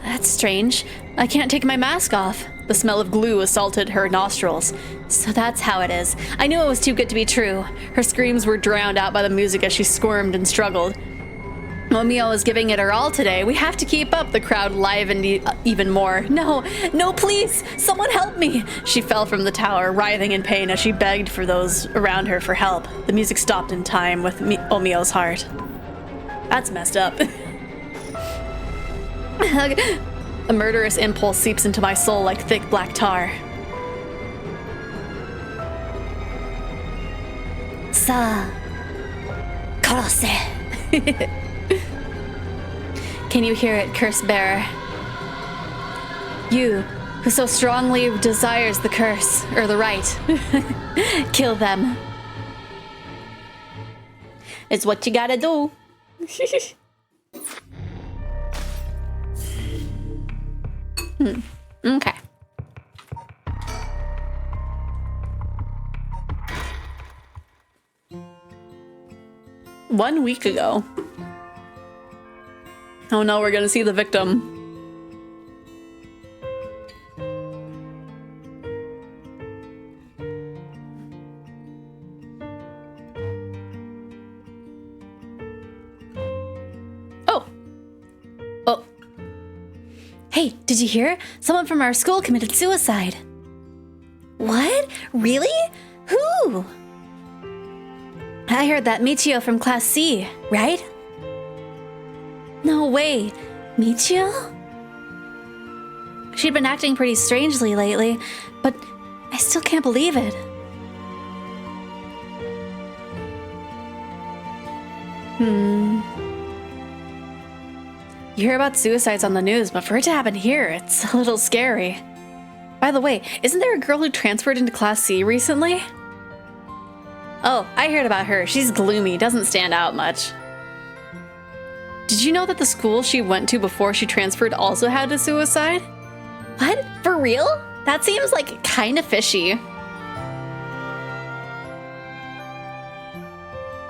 That's strange. I can't take my mask off. The smell of glue assaulted her nostrils. So that's how it is. I knew it was too good to be true. Her screams were drowned out by the music as she squirmed and struggled. Omio is giving it her all today. We have to keep up. The crowd livened even more. No, please, someone help me. She fell from the tower, writhing in pain as she begged for those around her for help. The music stopped in time with Omio's heart. That's messed up. A murderous impulse seeps into my soul like thick black tar. Sa Karose. Can you hear it, curse bearer? You, who so strongly desires the curse, or the right, kill them. It's what you gotta do. Okay. One week ago. Oh no, we're gonna see the victim. Oh. Hey, did you hear? Someone from our school committed suicide. What? Really? Who? I heard that Michio from Class C, right? No way. Michio? She'd been acting pretty strangely lately, but I still can't believe it. You hear about suicides on the news, but for it to happen here, it's a little scary. By the way, isn't there a girl who transferred into Class C recently? Oh, I heard about her. She's gloomy, doesn't stand out much. Did you know that the school she went to before she transferred also had a suicide? What? For real? That seems like kind of fishy.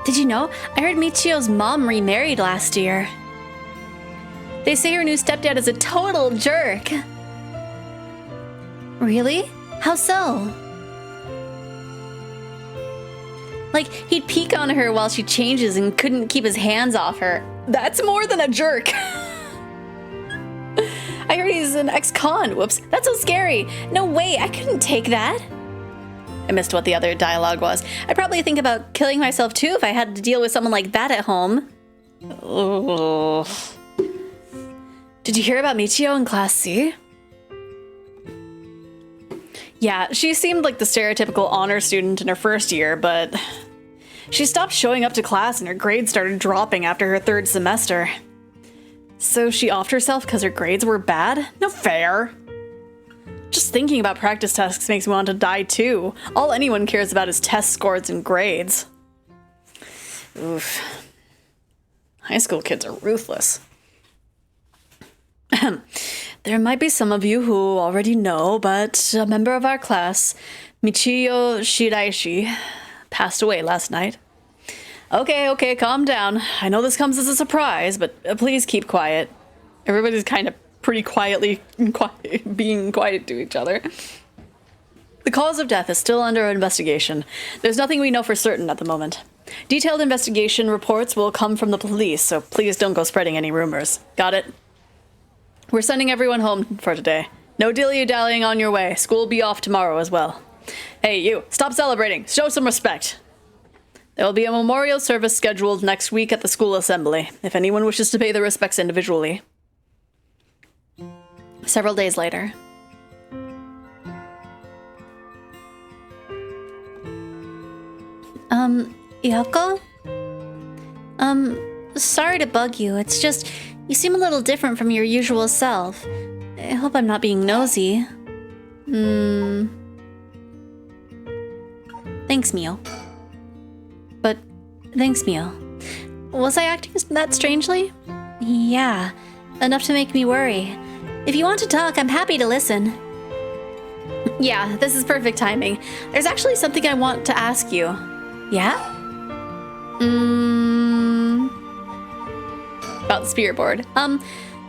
Did you know? I heard Michio's mom remarried last year. They say her new stepdad is a total jerk. Really? How so? Like, he'd peek on her while she changes and couldn't keep his hands off her. That's more than a jerk. I heard he's an ex-con. Whoops, that's so scary. No way, I couldn't take that. I missed what the other dialogue was. I'd probably think about killing myself too if I had to deal with someone like that at home. Ugh. Did you hear about Michio in Class C? Yeah, she seemed like the stereotypical honor student in her first year, but she stopped showing up to class and her grades started dropping after her third semester. So she offed herself because her grades were bad? No fair. Just thinking about practice tests makes me want to die too. All anyone cares about is test scores and grades. Oof. High school kids are ruthless. There might be some of you who already know, but a member of our class, Michio Shiraishi, passed away last night. Okay, calm down. I know this comes as a surprise, but please keep quiet. Everybody's kind of pretty being quiet to each other. The cause of death is still under investigation. There's nothing we know for certain at the moment. Detailed investigation reports will come from the police, so please don't go spreading any rumors. Got it? We're sending everyone home for today. No dilly-dallying on your way. School will be off tomorrow as well. Hey, you, stop celebrating. Show some respect. There will be a memorial service scheduled next week at the school assembly, if anyone wishes to pay their respects individually. Several days later. Yoko? Sorry to bug you. It's just, you seem a little different from your usual self. I hope I'm not being nosy. Thanks, Mio. But, thanks, Mio. Was I acting that strangely? Yeah, enough to make me worry. If you want to talk, I'm happy to listen. Yeah, this is perfect timing. There's actually something I want to ask you. Yeah? About the spirit board.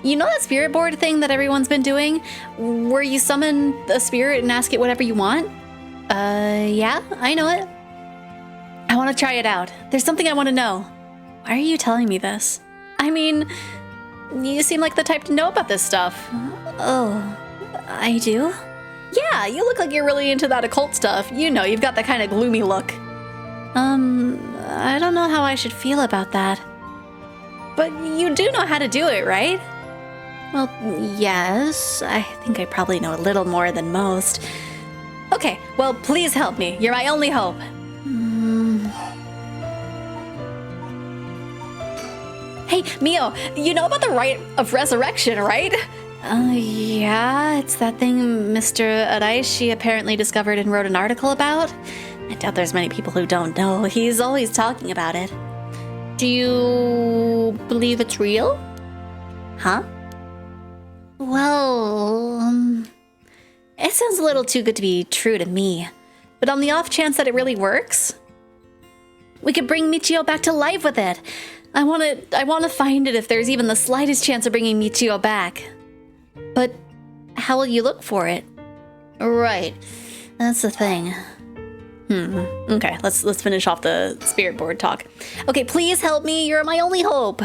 You know that spirit board thing that everyone's been doing? Where you summon a spirit and ask it whatever you want? Yeah, I know it. I want to try it out. There's something I want to know. Why are you telling me this? I mean, you seem like the type to know about this stuff. Oh, I do? Yeah, you look like you're really into that occult stuff. You know, you've got that kind of gloomy look. I don't know how I should feel about that. But you do know how to do it, right? Well, yes. I think I probably know a little more than most. Okay, well, please help me. You're my only hope. Hey, Mio, you know about the rite of resurrection, right? Yeah, it's that thing Mr. Araishi apparently discovered and wrote an article about. I doubt there's many people who don't know. He's always talking about it. Do you believe it's real? Huh? Well, it sounds a little too good to be true to me. But on the off chance that it really works, we could bring Michio back to life with it. I want to find it if there's even the slightest chance of bringing Michio back. But how will you look for it? Right. That's the thing. Okay, let's finish off the spirit board talk. Okay, please help me. You're my only hope.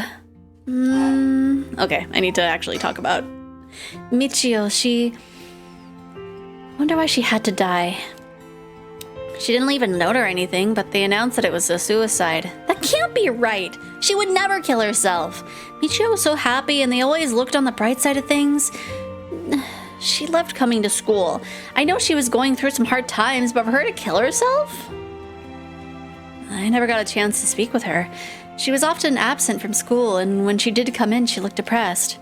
Okay, I need to actually talk about Michio. She... wonder why she had to die. She didn't leave a note or anything, but they announced that it was a suicide. That can't be right. She would never kill herself. Michio was so happy and they always looked on the bright side of things. She loved coming to school. I know she was going through some hard times, but for her to kill herself? I never got a chance to speak with her. She was often absent from school, and when she did come in, she looked depressed.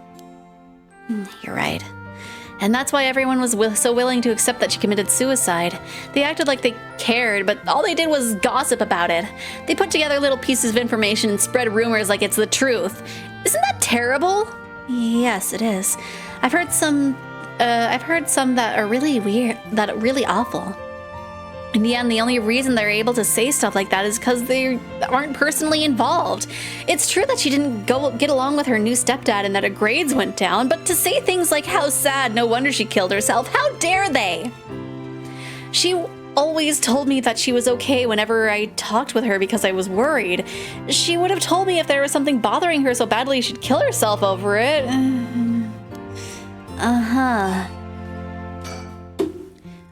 You're right. And that's why everyone was so willing to accept that she committed suicide. They acted like they cared, but all they did was gossip about it. They put together little pieces of information and spread rumors like it's the truth. Isn't that terrible? Yes, it is. I've heard some that are really weird, that are really awful. In the end, the only reason they're able to say stuff like that is because they aren't personally involved. It's true that she didn't get along with her new stepdad and that her grades went down, but to say things like, how sad, no wonder she killed herself, how dare they? She always told me that she was okay whenever I talked with her because I was worried. She would have told me if there was something bothering her so badly she'd kill herself over it. Uh-huh.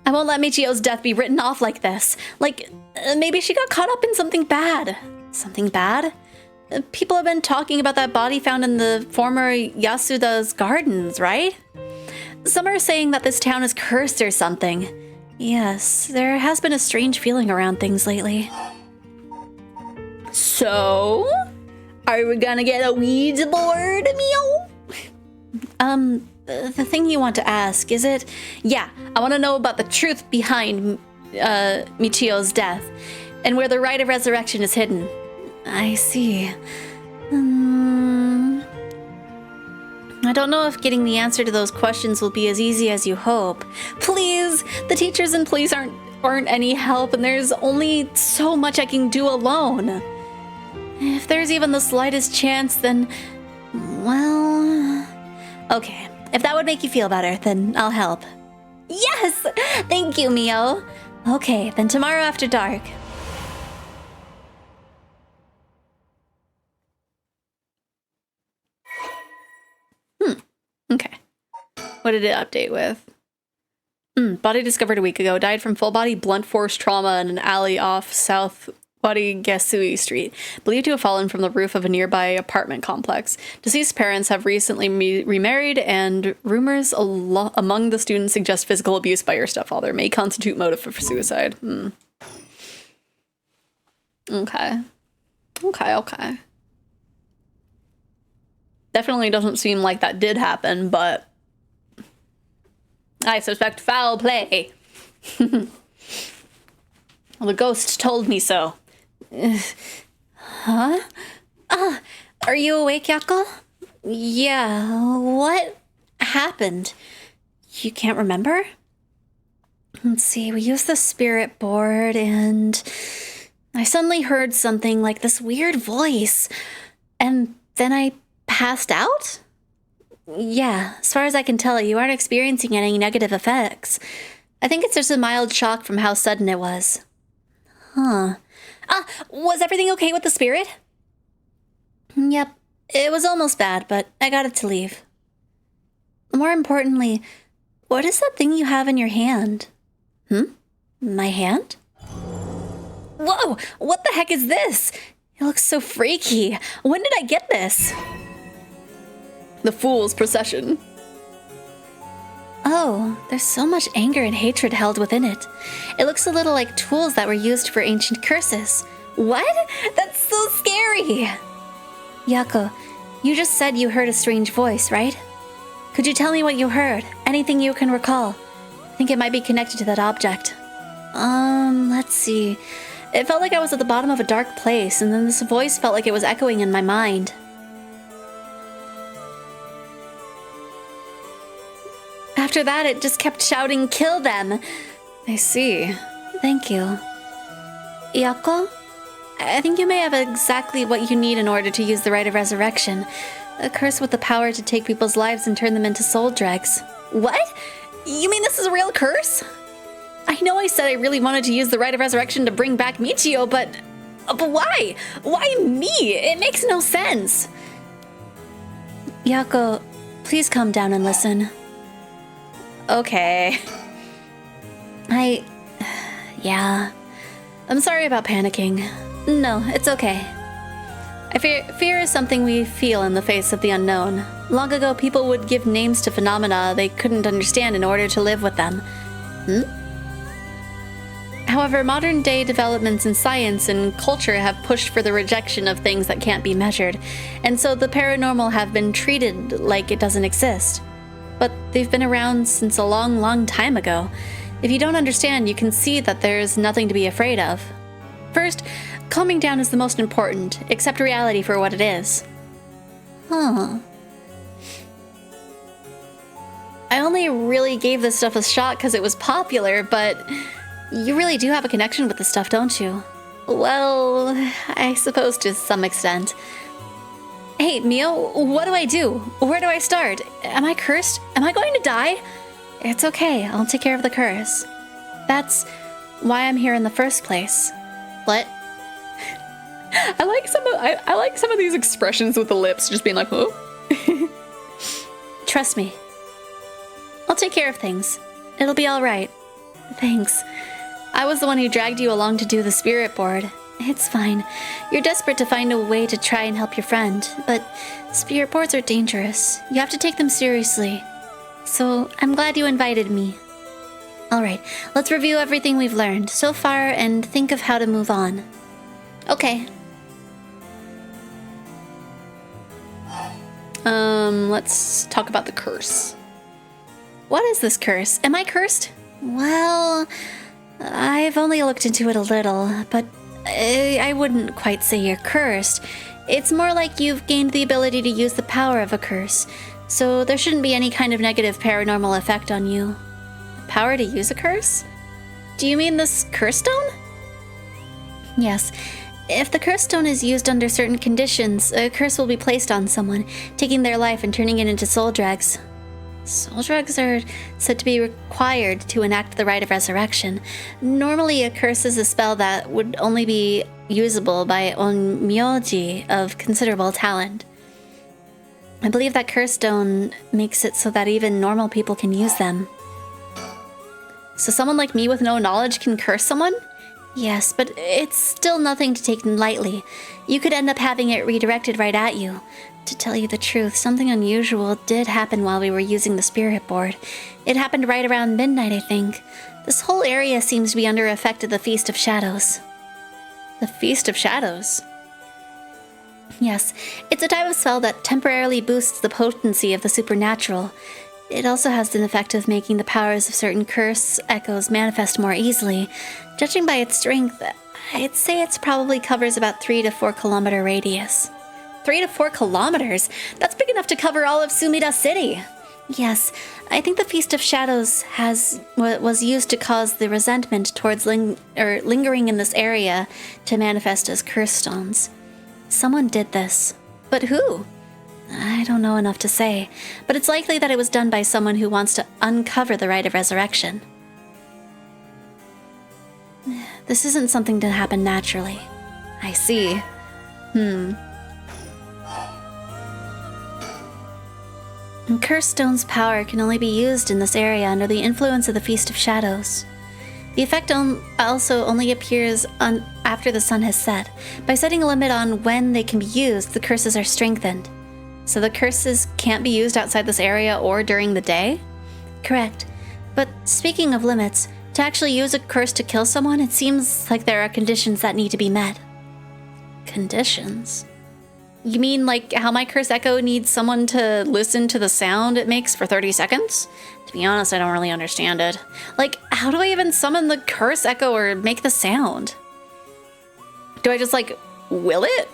I won't let Michio's death be written off like this. Like, maybe she got caught up in something bad. Something bad? People have been talking about that body found in the former Yasuda's gardens, right? Some are saying that this town is cursed or something. Yes, there has been a strange feeling around things lately. So? Are we gonna get a Ouija board, Mio? The thing you want to ask, is it? Yeah, I want to know about the truth behind Michio's death and where the rite of resurrection is hidden. I see. I don't know if getting the answer to those questions will be as easy as you hope. Please, the teachers and police aren't any help, and there's only so much I can do alone. If there's even the slightest chance, then, well, okay. If that would make you feel better, then I'll help. Yes! Thank you, Mio. Okay, then tomorrow after dark. Okay. What did it update with? Body discovered a week ago. Died from full-body blunt force trauma in an alley off South Warigasui Street, believed to have fallen from the roof of a nearby apartment complex. Deceased parents have recently remarried, and rumors among the students suggest physical abuse by her stepfather may constitute motive for suicide. Okay. Definitely doesn't seem like that did happen, but I suspect foul play. Well, the ghost told me so. Huh? Are you awake, Yako? Yeah, what happened? You can't remember? Let's see, we used the spirit board and I suddenly heard something like this weird voice. And then I passed out? Yeah, as far as I can tell, you aren't experiencing any negative effects. I think it's just a mild shock from how sudden it was. Huh. Was everything okay with the spirit? Yep, it was almost bad, but I got it to leave. More importantly, what is that thing you have in your hand? My hand? Whoa, what the heck is this? It looks so freaky. When did I get this? The Fool's Procession. Oh, there's so much anger and hatred held within it. It looks a little like tools that were used for ancient curses. What? That's so scary! Yako, you just said you heard a strange voice, right? Could you tell me what you heard? Anything you can recall? I think it might be connected to that object. Let's see. It felt like I was at the bottom of a dark place, and then this voice felt like it was echoing in my mind. After that, it just kept shouting, "Kill them!" I see. Thank you. Yako? I think you may have exactly what you need in order to use the rite of resurrection. A curse with the power to take people's lives and turn them into soul dregs. What? You mean this is a real curse? I know I said I really wanted to use the rite of resurrection to bring back Michio, but why? Why me? It makes no sense. Yako, please calm down and listen. Okay. Yeah. I'm sorry about panicking. No, it's okay. Fear is something we feel in the face of the unknown. Long ago, people would give names to phenomena they couldn't understand in order to live with them. However, modern day developments in science and culture have pushed for the rejection of things that can't be measured, and so the paranormal have been treated like it doesn't exist. But they've been around since a long, long time ago. If you don't understand, you can see that there's nothing to be afraid of. First, calming down is the most important. Accept reality for what it is. Huh. I only really gave this stuff a shot because it was popular, but you really do have a connection with this stuff, don't you? Well, I suppose to some extent. Hey, Mio, what do I do? Where do I start? Am I cursed? Am I going to die? It's okay, I'll take care of the curse. That's why I'm here in the first place. What? I like some of these expressions with the lips just being like, oh. Trust me. I'll take care of things. It'll be all right. Thanks. I was the one who dragged you along to do the spirit board. It's fine. You're desperate to find a way to try and help your friend, but spirit boards are dangerous. You have to take them seriously. So I'm glad you invited me. All right, let's review everything we've learned so far and think of how to move on. Okay. Let's talk about the curse. What is this curse? Am I cursed? Well, I've only looked into it a little, but I wouldn't quite say you're cursed. It's more like you've gained the ability to use the power of a curse, so there shouldn't be any kind of negative paranormal effect on you. Power to use a curse? Do you mean this curse stone? Yes. If the curse stone is used under certain conditions, a curse will be placed on someone, taking their life and turning it into soul dregs. Soul dregs are said to be required to enact the rite of resurrection. Normally, a curse is a spell that would only be usable by onmyoji of considerable talent. I believe that curse stone makes it so that even normal people can use them. So someone like me with no knowledge can curse someone? Yes, but it's still nothing to take lightly. You could end up having it redirected right at you. To tell you the truth, something unusual did happen while we were using the spirit board. It happened right around midnight, I think. This whole area seems to be under effect of the Feast of Shadows. The Feast of Shadows? Yes, it's a type of spell that temporarily boosts the potency of the supernatural. It also has an effect of making the powers of certain curse echoes manifest more easily. Judging by its strength, I'd say it probably covers about 3 to 4 kilometer radius. 3 to 4 kilometers? That's big enough to cover all of Sumida City. Yes, I think the Feast of Shadows was used to cause the resentment towards lingering in this area to manifest as curse stones. Someone did this. But who? I don't know enough to say, but it's likely that it was done by someone who wants to uncover the rite of resurrection. This isn't something to happen naturally. I see. Curse Stone's power can only be used in this area under the influence of the Feast of Shadows. The effect also only appears after the sun has set. By setting a limit on when they can be used, the curses are strengthened. So the curses can't be used outside this area or during the day? Correct. But speaking of limits, to actually use a curse to kill someone, it seems like there are conditions that need to be met. Conditions? You mean like how my curse echo needs someone to listen to the sound it makes for 30 seconds? To be honest, I don't really understand it. Like, how do I even summon the curse echo or make the sound? Do I just like will it?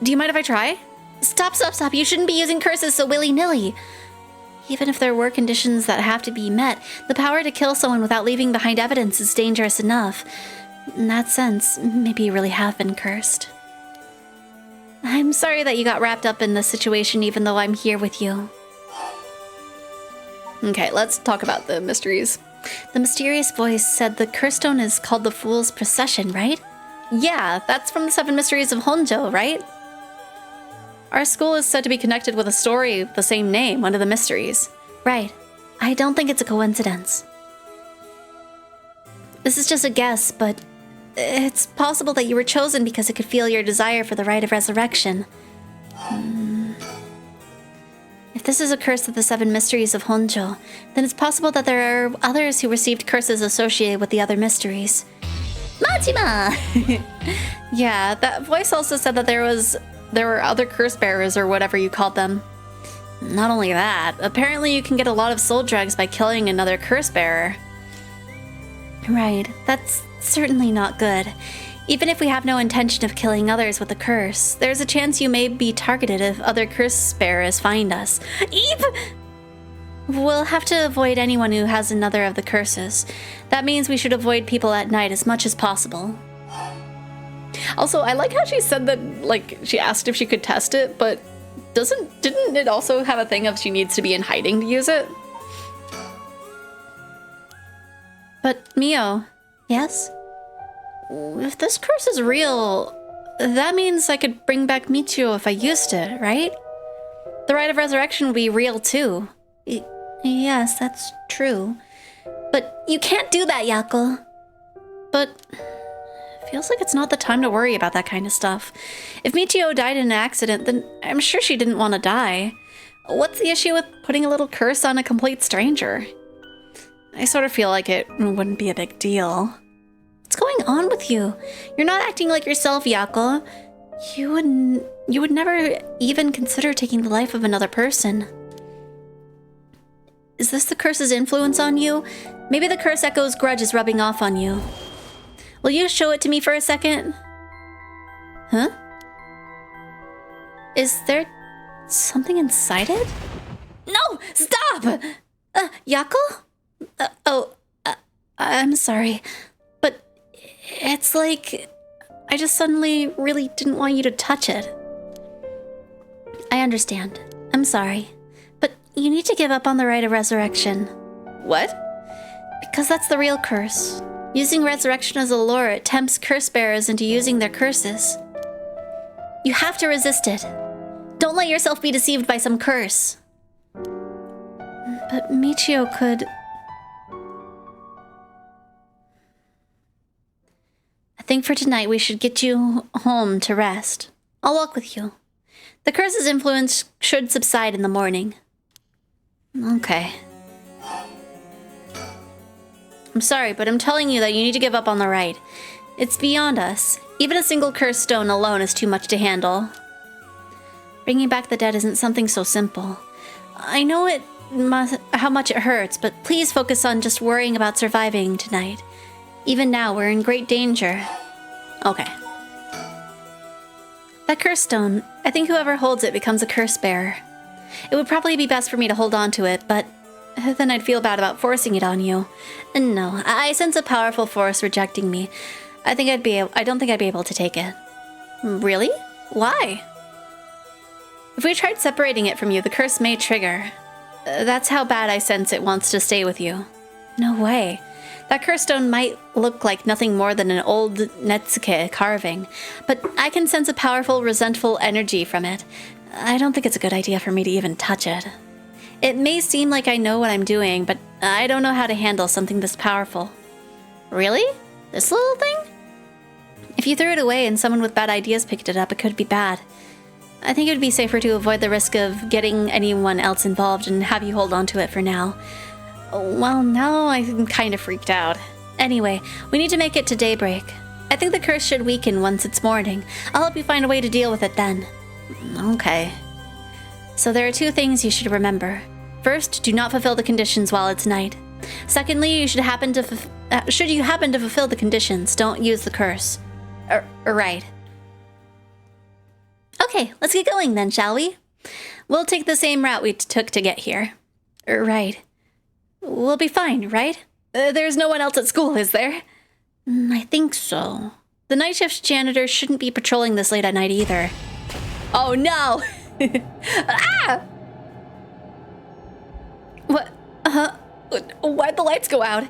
Do you mind if I try? Stop. You shouldn't be using curses so willy-nilly. Even if there were conditions that have to be met, the power to kill someone without leaving behind evidence is dangerous enough. In that sense, maybe you really have been cursed. I'm sorry that you got wrapped up in this situation even though I'm here with you. Okay, let's talk about the mysteries. The mysterious voice said the curse stone is called the Fool's Procession, right? Yeah, that's from the 7 Mysteries of Honjo, right? Our school is said to be connected with a story of the same name, one of the mysteries. Right. I don't think it's a coincidence. This is just a guess, but it's possible that you were chosen because it could feel your desire for the rite of resurrection. If this is a curse of the 7 Mysteries of Honjo, then it's possible that there are others who received curses associated with the other mysteries. Majima! Yeah, that voice also said that there were other curse bearers or whatever you called them. Not only that, apparently you can get a lot of soul drugs by killing another curse bearer. Right, that's certainly not good. Even if we have no intention of killing others with a curse, there's a chance you may be targeted if other curse bearers find us. Eep! We'll have to avoid anyone who has another of the curses. That means we should avoid people at night as much as possible. Also, I like how she said that, like, she asked if she could test it, but didn't it also have a thing of she needs to be in hiding to use it? But, Mio. Yes? If this curse is real, that means I could bring back Michio if I used it, right? The Rite of Resurrection would be real too. Yes, that's true. But you can't do that, Yako. But feels like it's not the time to worry about that kind of stuff. If Michio died in an accident, then I'm sure she didn't want to die. What's the issue with putting a little curse on a complete stranger? I sort of feel like it wouldn't be a big deal. What's going on with you? You're not acting like yourself, Yako. You would never even consider taking the life of another person. Is this the curse's influence on you? Maybe the curse echo's grudge is rubbing off on you. Will you show it to me for a second? Huh? Is there something inside it? No! Stop! Yako? I'm sorry. But it's like I just suddenly really didn't want you to touch it. I understand. I'm sorry. But you need to give up on the Rite of Resurrection. What? Because that's the real curse. Using resurrection as a lure, it tempts curse bearers into using their curses. You have to resist it. Don't let yourself be deceived by some curse. But Michio could... I think for tonight we should get you home to rest. I'll walk with you. The curse's influence should subside in the morning. Okay. I'm sorry, but I'm telling you that you need to give up on the rite. It's beyond us. Even a single cursed stone alone is too much to handle. Bringing back the dead isn't something so simple. I know how much it hurts, but please focus on just worrying about surviving tonight. Even now, we're in great danger. Okay. That curse stone, I think whoever holds it becomes a curse bearer. It would probably be best for me to hold on to it, but then I'd feel bad about forcing it on you. No, I sense a powerful force rejecting me. I don't think I'd be able to take it. Really? Why? If we tried separating it from you, the curse may trigger. That's how bad I sense it wants to stay with you. No way. That curse stone might look like nothing more than an old Netsuke carving, but I can sense a powerful, resentful energy from it. I don't think it's a good idea for me to even touch it. It may seem like I know what I'm doing, but I don't know how to handle something this powerful. Really? This little thing? If you threw it away and someone with bad ideas picked it up, it could be bad. I think it would be safer to avoid the risk of getting anyone else involved and have you hold on to it for now. Well, now I'm kind of freaked out. Anyway, we need to make it to daybreak. I think the curse should weaken once it's morning. I'll help you find a way to deal with it then. Okay. So there are two things you should remember. First, do not fulfill the conditions while it's night. Secondly, should you happen to fulfill the conditions, don't use the curse. Right. Okay, let's get going then, shall we? We'll take the same route we took to get here. Right. We'll be fine, right? There's no one else at school, is there? I think so. The night shift janitor shouldn't be patrolling this late at night either. Oh no! Ah! What? Why'd the lights go out?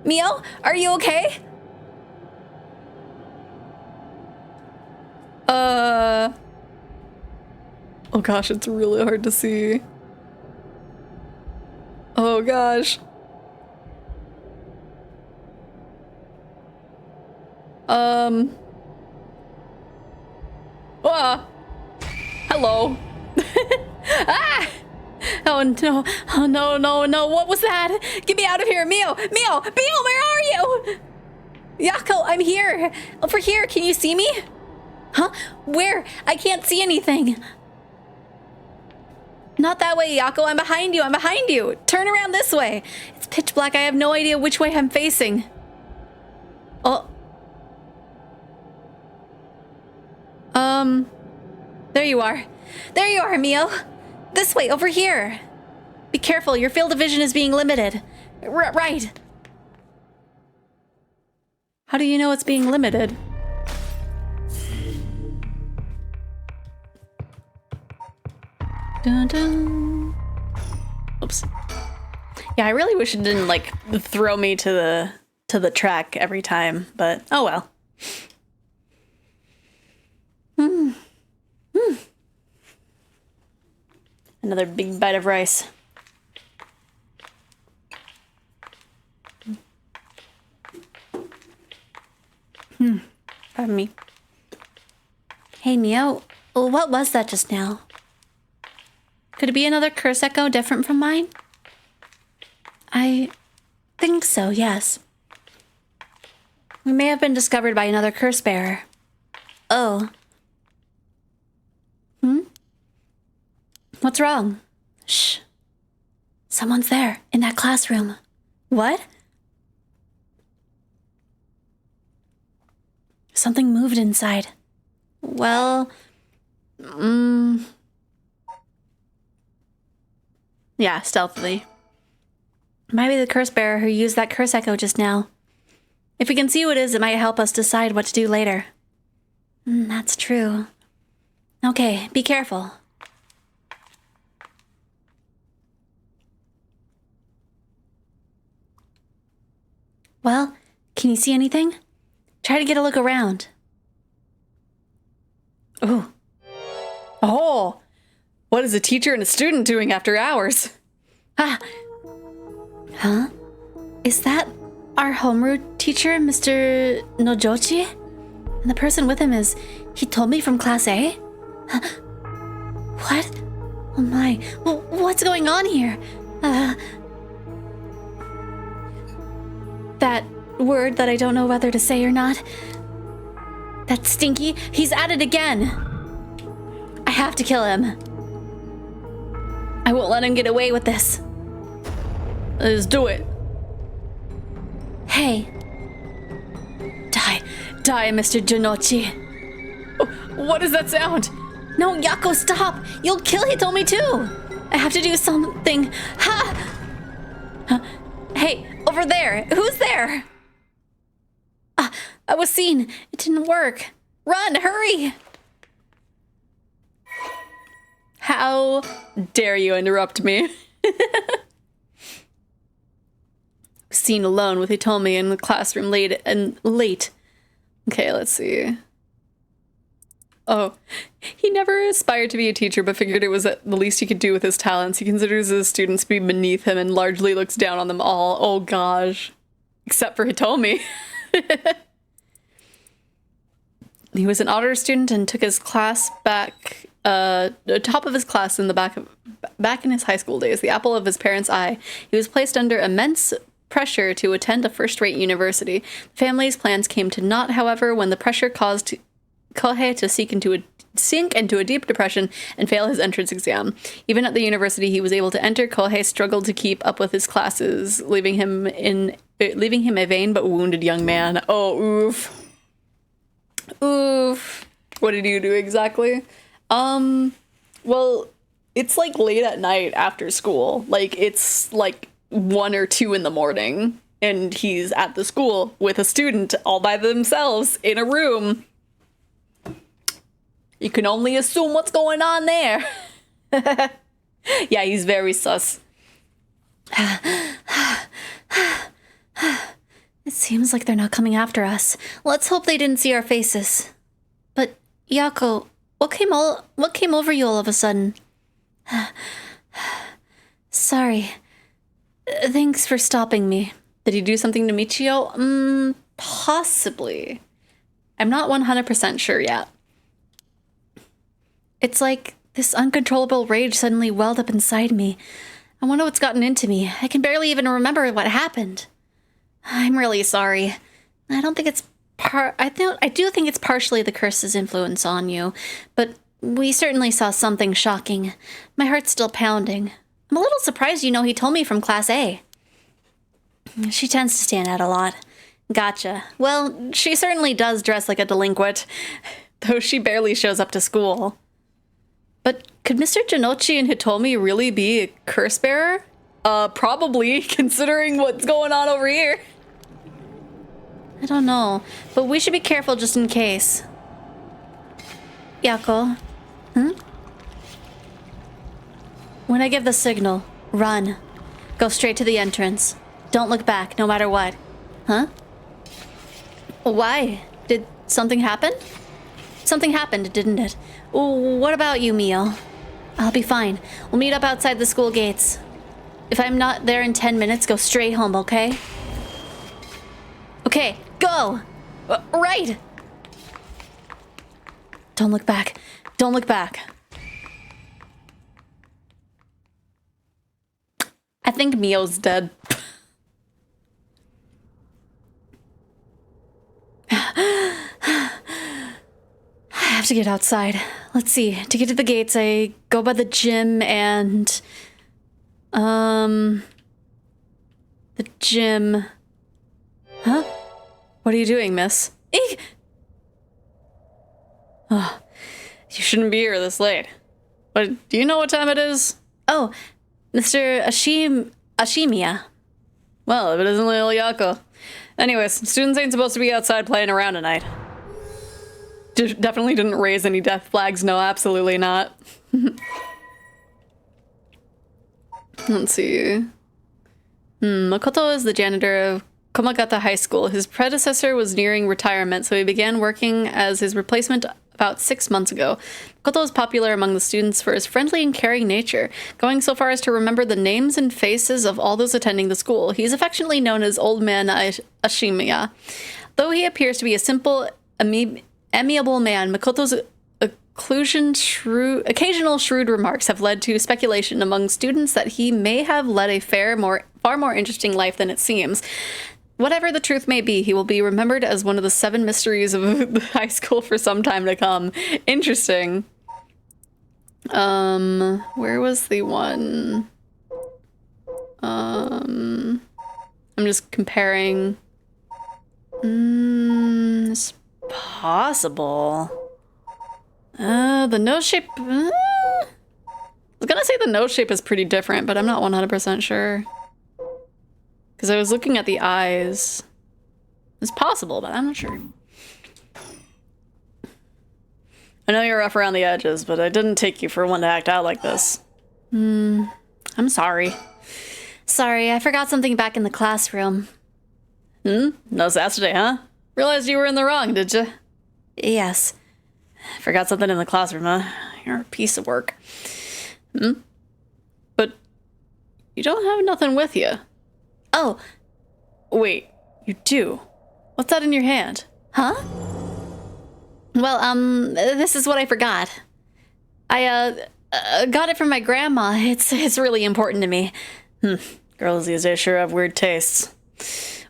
Mio, are you okay? Oh gosh, it's really hard to see. Oh gosh. Hello. Ah! Oh no. Oh no, no, no. What was that? Get me out of here. Mio, where are you? Yako, I'm here! Over here, can you see me? Huh? Where? I can't see anything. Not that way, Yako. I'm behind you. I'm behind you. Turn around this way. It's pitch black. I have no idea which way I'm facing. Oh. There you are. There you are, Mio. This way, over here. Be careful. Your field of vision is being limited. Right. How do you know it's being limited? Dun dun. Oops. Yeah, I really wish it didn't like throw me to the track every time, but oh well. Another big bite of rice. Pardon me. Hey, Mio, what was that just now? Could it be another curse echo different from mine? I think so, yes. We may have been discovered by another curse bearer. Oh. What's wrong? Shh. Someone's there, in that classroom. What? Something moved inside. Well, yeah, stealthily. Might be the curse bearer who used that curse echo just now. If we can see who it is, it might help us decide what to do later. That's true. Okay, be careful. Well, can you see anything? Try to get a look around. Ooh. Oh! What is a teacher and a student doing after hours? Ah! Huh? Is that our homeroom teacher, Mr. Nojochi? And the person with him is Hitomi from Class A? Huh? What? Oh my. Well, what's going on here? That word that I don't know whether to say or not. That Stinky, he's at it again. I have to kill him. I won't let him get away with this. Let's do it. Hey. Die, Mr. Janochi. What is that sound? No, Yako, stop. You'll kill Hitomi too. I have to do something. Ha! Huh? Hey, over there. Who's there? I was seen. It didn't work. Run, hurry. How dare you interrupt me? Seen alone with Hitomi in the classroom late. Okay, let's see. Oh, he never aspired to be a teacher, but figured it was the least he could do with his talents. He considers his students to be beneath him and largely looks down on them all. Oh gosh. Except for Hitomi. He was an honor student and took his class back, top of his class in the back in his high school days, the apple of his parents' eye. He was placed under immense pressure to attend a first-rate university. The family's plans came to naught, however, when the pressure caused Kohei to sink into a deep depression and fail his entrance exam. Even at the university he was able to enter, Kohei struggled to keep up with his classes, leaving him a vain but wounded young man. Oh, oof. Oof. What did you do exactly? Well, it's like late at night after school. Like, it's like 1 or 2 in the morning, and he's at the school with a student all by themselves in a room. You can only assume what's going on there. Yeah, he's very sus. It seems like they're not coming after us. Let's hope they didn't see our faces. But, Yako, what came over you all of a sudden? Sorry. Thanks for stopping me. Did he do something to Michio? Possibly. I'm not 100% sure yet. It's like this uncontrollable rage suddenly welled up inside me. I wonder what's gotten into me. I can barely even remember what happened. I'm really sorry. I don't think it's I do think it's partially the curse's influence on you, but we certainly saw something shocking. My heart's still pounding. I'm a little surprised he told me from Class A. She tends to stand out a lot. Gotcha. Well, she certainly does dress like a delinquent, though she barely shows up to school. But could Mr. Janochi and Hitomi really be a curse bearer? Probably, considering what's going on over here. I don't know, but we should be careful just in case. Yako? When I give the signal, run. Go straight to the entrance. Don't look back, no matter what. Huh? Why? Did something happen? Something happened, didn't it? What about you, Mio? I'll be fine. We'll meet up outside the school gates. If I'm not there in 10 minutes, go straight home, okay? Okay, go! Right! Don't look back. Don't look back. I think Mio's dead. I have to get outside. Let's see. To get to the gates, I go by the gym and... The gym... Huh? What are you doing, miss? Eek! Oh, you shouldn't be here this late. But do you know what time it is? Oh, Mr. Ashimiya. Well, if it isn't Lil Yako. Anyways, students ain't supposed to be outside playing around tonight. Definitely didn't raise any death flags. No, absolutely not. Let's see. Makoto is the janitor of Komagata High School. His predecessor was nearing retirement, so he began working as his replacement about 6 months ago. Makoto is popular among the students for his friendly and caring nature, going so far as to remember the names and faces of all those attending the school. He is affectionately known as Old Man Ashimiya. Though he appears to be a simple, amiable man, Makoto's occasional shrewd remarks have led to speculation among students that he may have led a far more interesting life than it seems. Whatever the truth may be, he will be remembered as one of the 7 mysteries of the high school for some time to come. Interesting. Where was the one? I'm just comparing. It's possible. The nose shape... I was gonna say the nose shape is pretty different, but I'm not 100% sure. Because I was looking at the eyes. It's possible, but I'm not sure. I know you're rough around the edges, but I didn't take you for one to act out like this. I'm sorry. Sorry, I forgot something back in the classroom. No sass today, huh? Realized you were in the wrong, did you? Yes. Forgot something in the classroom, huh? You're a piece of work. But you don't have nothing with you. Oh. Wait, you do? What's that in your hand? Huh? Well, this is what I forgot. I, got it from my grandma. It's really important to me. Girls these days sure have weird tastes.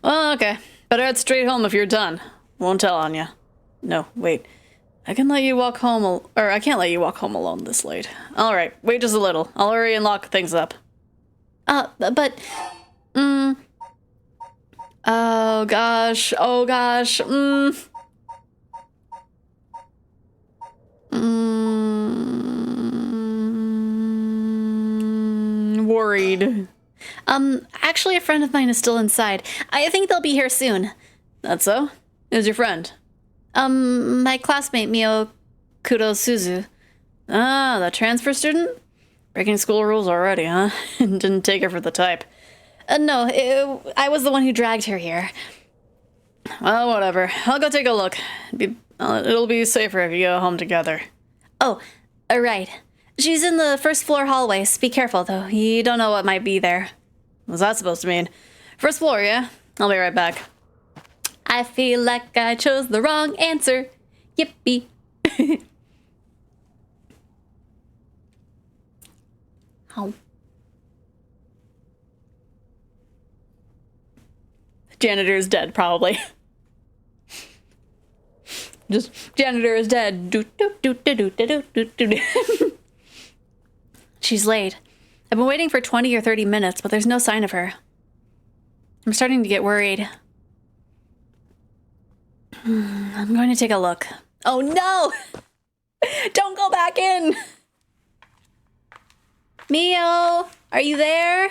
Well, okay. Better head straight home if you're done. Won't tell on you. No, wait. I can let you walk home, or I can't let you walk home alone this late. Alright, wait just a little. I'll hurry and lock things up. But... Oh gosh, worried. Actually a friend of mine is still inside. I think they'll be here soon. That's so? Who's your friend? My classmate Mio Kurosuzu. Ah, the transfer student? Breaking school rules already, huh? Didn't take her for the type. No, I was the one who dragged her here. Well, whatever. I'll go take a look. It'll be safer if you go home together. Oh, right. She's in the first floor hallways. Be careful, though. You don't know what might be there. What's that supposed to mean? First floor, yeah? I'll be right back. I feel like I chose the wrong answer. Yippee. Oh. The janitor's dead, probably. Just janitor is dead. She's late. I've been waiting for 20 or 30 minutes, but there's no sign of her. I'm starting to get worried. I'm going to take a look. Oh no! Don't go back in! Mio, are you there?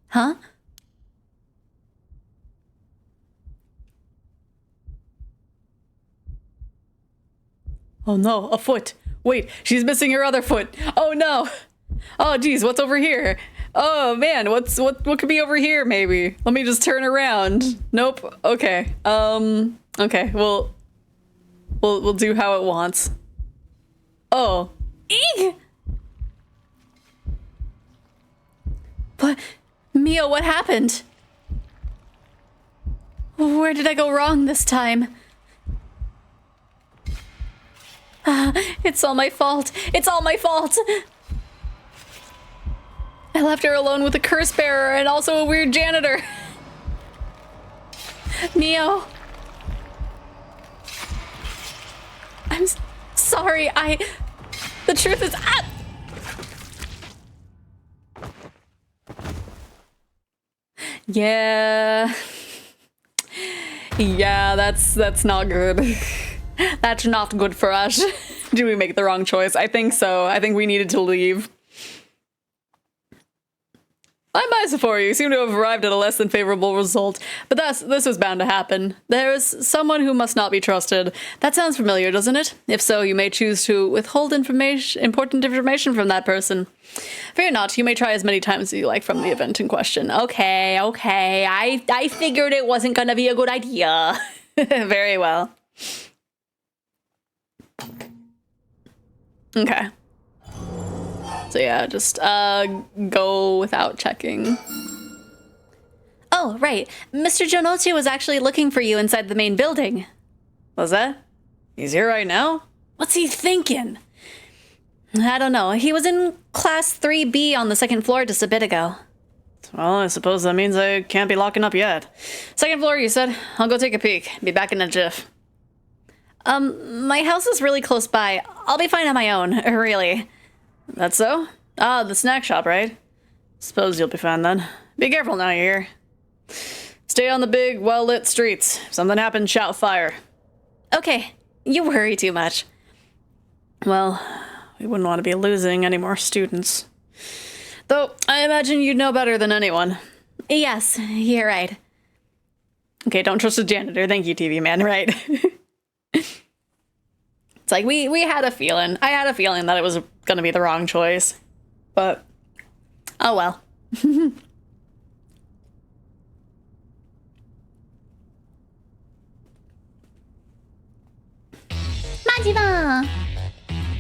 Huh? Oh no, a foot. Wait, she's missing her other foot. Oh no. Oh geez, what's over here? Oh man, what could be over here maybe? Let me just turn around. Nope. Okay. Okay, we'll do how it wants. Oh. Eek! What? Mio, what happened? Where did I go wrong this time? It's all my fault. It's all my fault. I left her alone with a curse bearer and also a weird janitor. Mio. I'm sorry. The truth is... Yeah. Yeah, that's not good. That's not good for us. Did we make the wrong choice? I think so. I think we needed to leave. I'm by Xephoria. You seem to have arrived at a less than favorable result, but this was bound to happen. There is someone who must not be trusted. That sounds familiar, doesn't it? If so, you may choose to withhold important information from that person. Fear not, you may try as many times as you like from the event in question. Okay. I figured it wasn't gonna be a good idea. Very well. Okay. So yeah, just go without checking. Oh, right. Mr. Jonochi was actually looking for you inside the main building. Was that? He's here right now? What's he thinking? I don't know. He was in class 3B on the second floor just a bit ago. Well, I suppose that means I can't be locking up yet. Second floor, you said? I'll go take a peek. Be back in a jiff. My house is really close by. I'll be fine on my own, really. That's so? Ah, the snack shop, right? Suppose you'll be fine then. Be careful now you're here. Stay on the big, well-lit streets. If something happens, shout fire. Okay, you worry too much. Well, we wouldn't want to be losing any more students. Though, I imagine you'd know better than anyone. Yes, you're right. Okay, don't trust the janitor. Thank you, TV man, right? It's like, we had a feeling. I had a feeling that it was gonna be the wrong choice. But, oh well. Majima!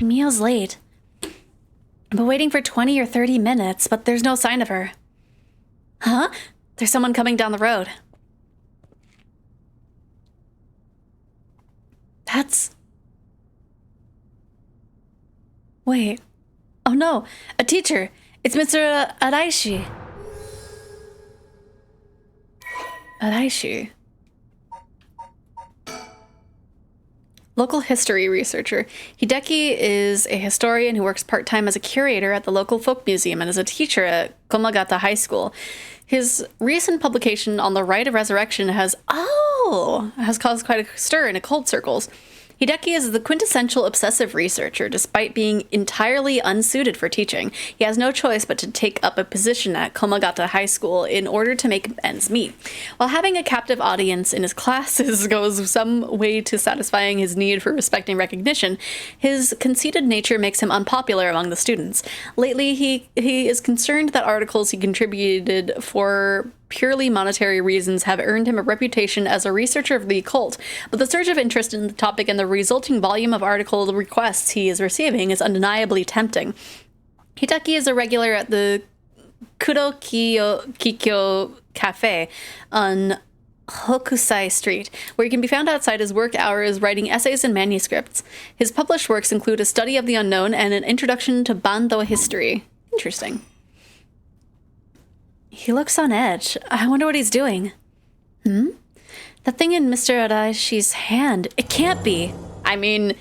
Mio's late. I've been waiting for 20 or 30 minutes, but there's no sign of her. Huh? There's someone coming down the road. That's... Wait. Oh no, a teacher. It's Mr. Araishi. Araishi. Local history researcher. Hideki is a historian who works part-time as a curator at the local folk museum and as a teacher at Komagata High School. His recent publication on the rite of resurrection has caused quite a stir in occult circles. Hideki is the quintessential obsessive researcher, despite being entirely unsuited for teaching. He has no choice but to take up a position at Komagata High School in order to make ends meet. While having a captive audience in his classes goes some way to satisfying his need for respect and recognition, his conceited nature makes him unpopular among the students. Lately, he is concerned that articles he contributed for purely monetary reasons have earned him a reputation as a researcher of the occult, but the surge of interest in the topic and the resulting volume of article requests he is receiving is undeniably tempting. Hideki is a regular at the Kikyo Cafe on Hokusai Street, where he can be found outside his work hours writing essays and manuscripts. His published works include A Study of the Unknown and An Introduction to Bando History. Interesting. He looks on edge. I wonder what he's doing. That thing in Mr. Adaishi's hand. It can't be. I mean,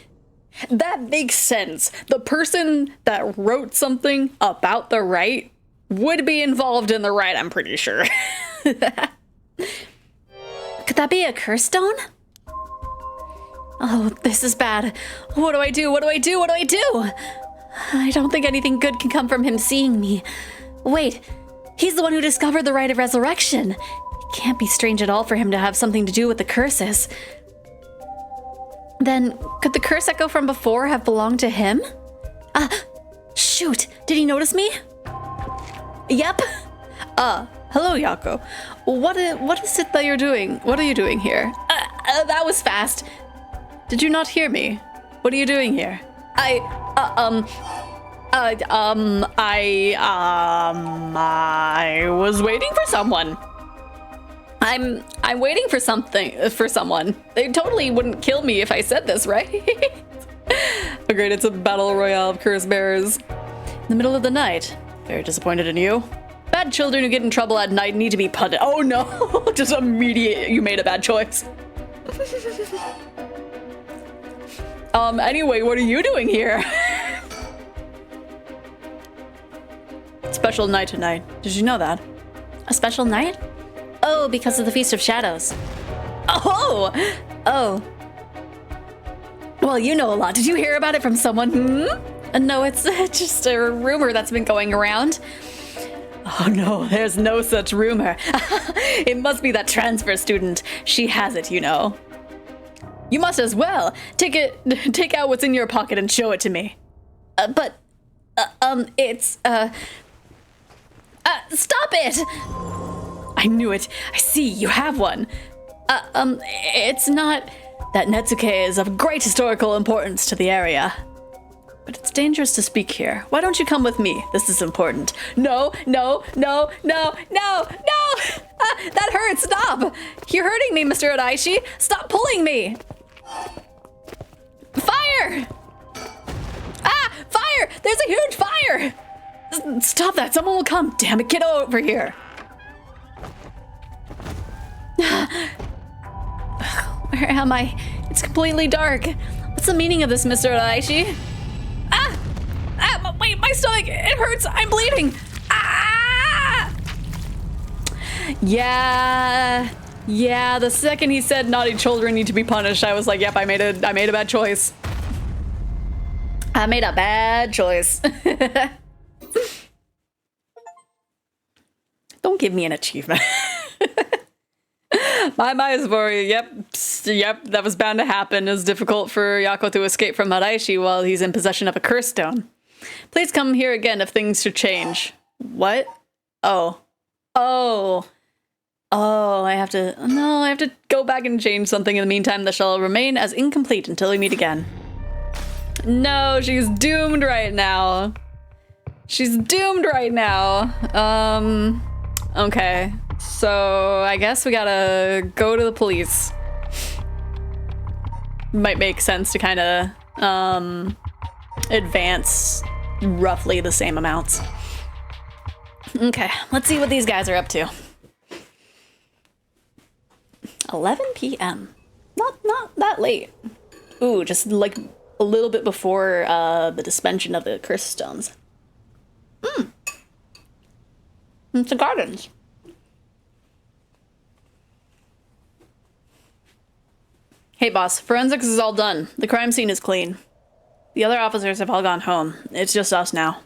that makes sense. The person that wrote something about the rite would be involved in the rite, I'm pretty sure. Could that be a curse stone? Oh, this is bad. What do I do? What do I do? What do I do? I don't think anything good can come from him seeing me. Wait, he's the one who discovered the rite of resurrection. It can't be strange at all for him to have something to do with the curses. Then, could the curse echo from before have belonged to him? Shoot, did he notice me? Yep. Hello, Yako. What is it that you're doing? What are you doing here? That was fast. Did you not hear me? What are you doing here? I was waiting for someone. I'm waiting for someone. They totally wouldn't kill me if I said this, right? Oh great, it's a battle royale of curse bearers. In the middle of the night. Very disappointed in you. Bad children who get in trouble at night need to be punished. Oh no, just immediate, you made a bad choice. Anyway, what are you doing here? Special night tonight. Did you know that? A special night? Oh, because of the Feast of Shadows. Oh! Well, you know a lot. Did you hear about it from someone? No, it's just a rumor that's been going around. Oh no, there's no such rumor. It must be that transfer student. She has it, you know. You must as well. Take out what's in your pocket and show it to me. Stop it! I knew it. I see, you have one. It's not... That Netsuke is of great historical importance to the area. But it's dangerous to speak here. Why don't you come with me? This is important. No! That hurts! Stop! You're hurting me, Mr. Adaishi! Stop pulling me! Fire! Fire! There's a huge fire! Stop that! Someone will come! Damn it, get over here! Where am I? It's completely dark. What's the meaning of this, Mr. Adaishi? Wait, my stomach! It hurts! I'm bleeding! Yeah, the second he said naughty children need to be punished, I was like, yep, I made a bad choice. I made a bad choice. Don't give me an achievement. My Xephoria, yep, that was bound to happen. It was difficult for Yako to escape from Haraishi while he's in possession of a curse stone. Please come here again if things should change. What? Oh, I have to go back and change something. In the meantime, that shall remain as incomplete until we meet again. No, she's doomed right now. Okay. So, I guess we gotta go to the police. Might make sense to kind of, advance roughly the same amounts. Okay, let's see what these guys are up to. 11 p.m. Not that late. Ooh, just like a little bit before the suspension of the curse stones. It's the gardens. Hey boss, forensics is all done. The crime scene is clean. The other officers have all gone home. It's just us now.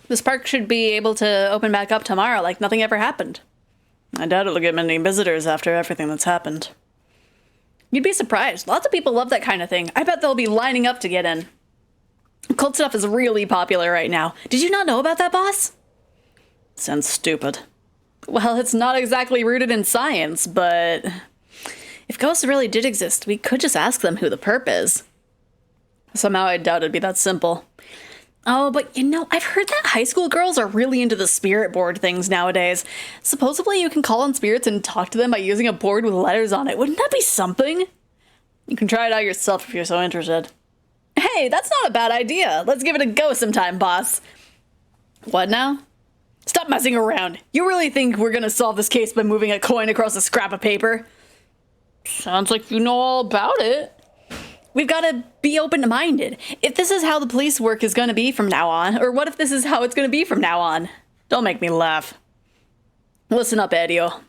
This park should be able to open back up tomorrow like nothing ever happened. I doubt it'll get many visitors after everything that's happened. You'd be surprised. Lots of people love that kind of thing. I bet they'll be lining up to get in. Cult stuff is really popular right now. Did you not know about that, boss? Sounds stupid. Well, it's not exactly rooted in science, but... if ghosts really did exist, we could just ask them who the perp is. Somehow I doubt it'd be that simple. Oh, but you know, I've heard that high school girls are really into the spirit board things nowadays. Supposedly you can call on spirits and talk to them by using a board with letters on it. Wouldn't that be something? You can try it out yourself if you're so interested. Hey, that's not a bad idea. Let's give it a go sometime, boss. What now? Stop messing around. You really think we're gonna solve this case by moving a coin across a scrap of paper? Sounds like you know all about it. We've got to be open-minded. If this is how the police work is going to be from now on, or what if this is how it's going to be from now on? Don't make me laugh. Listen up, Adio.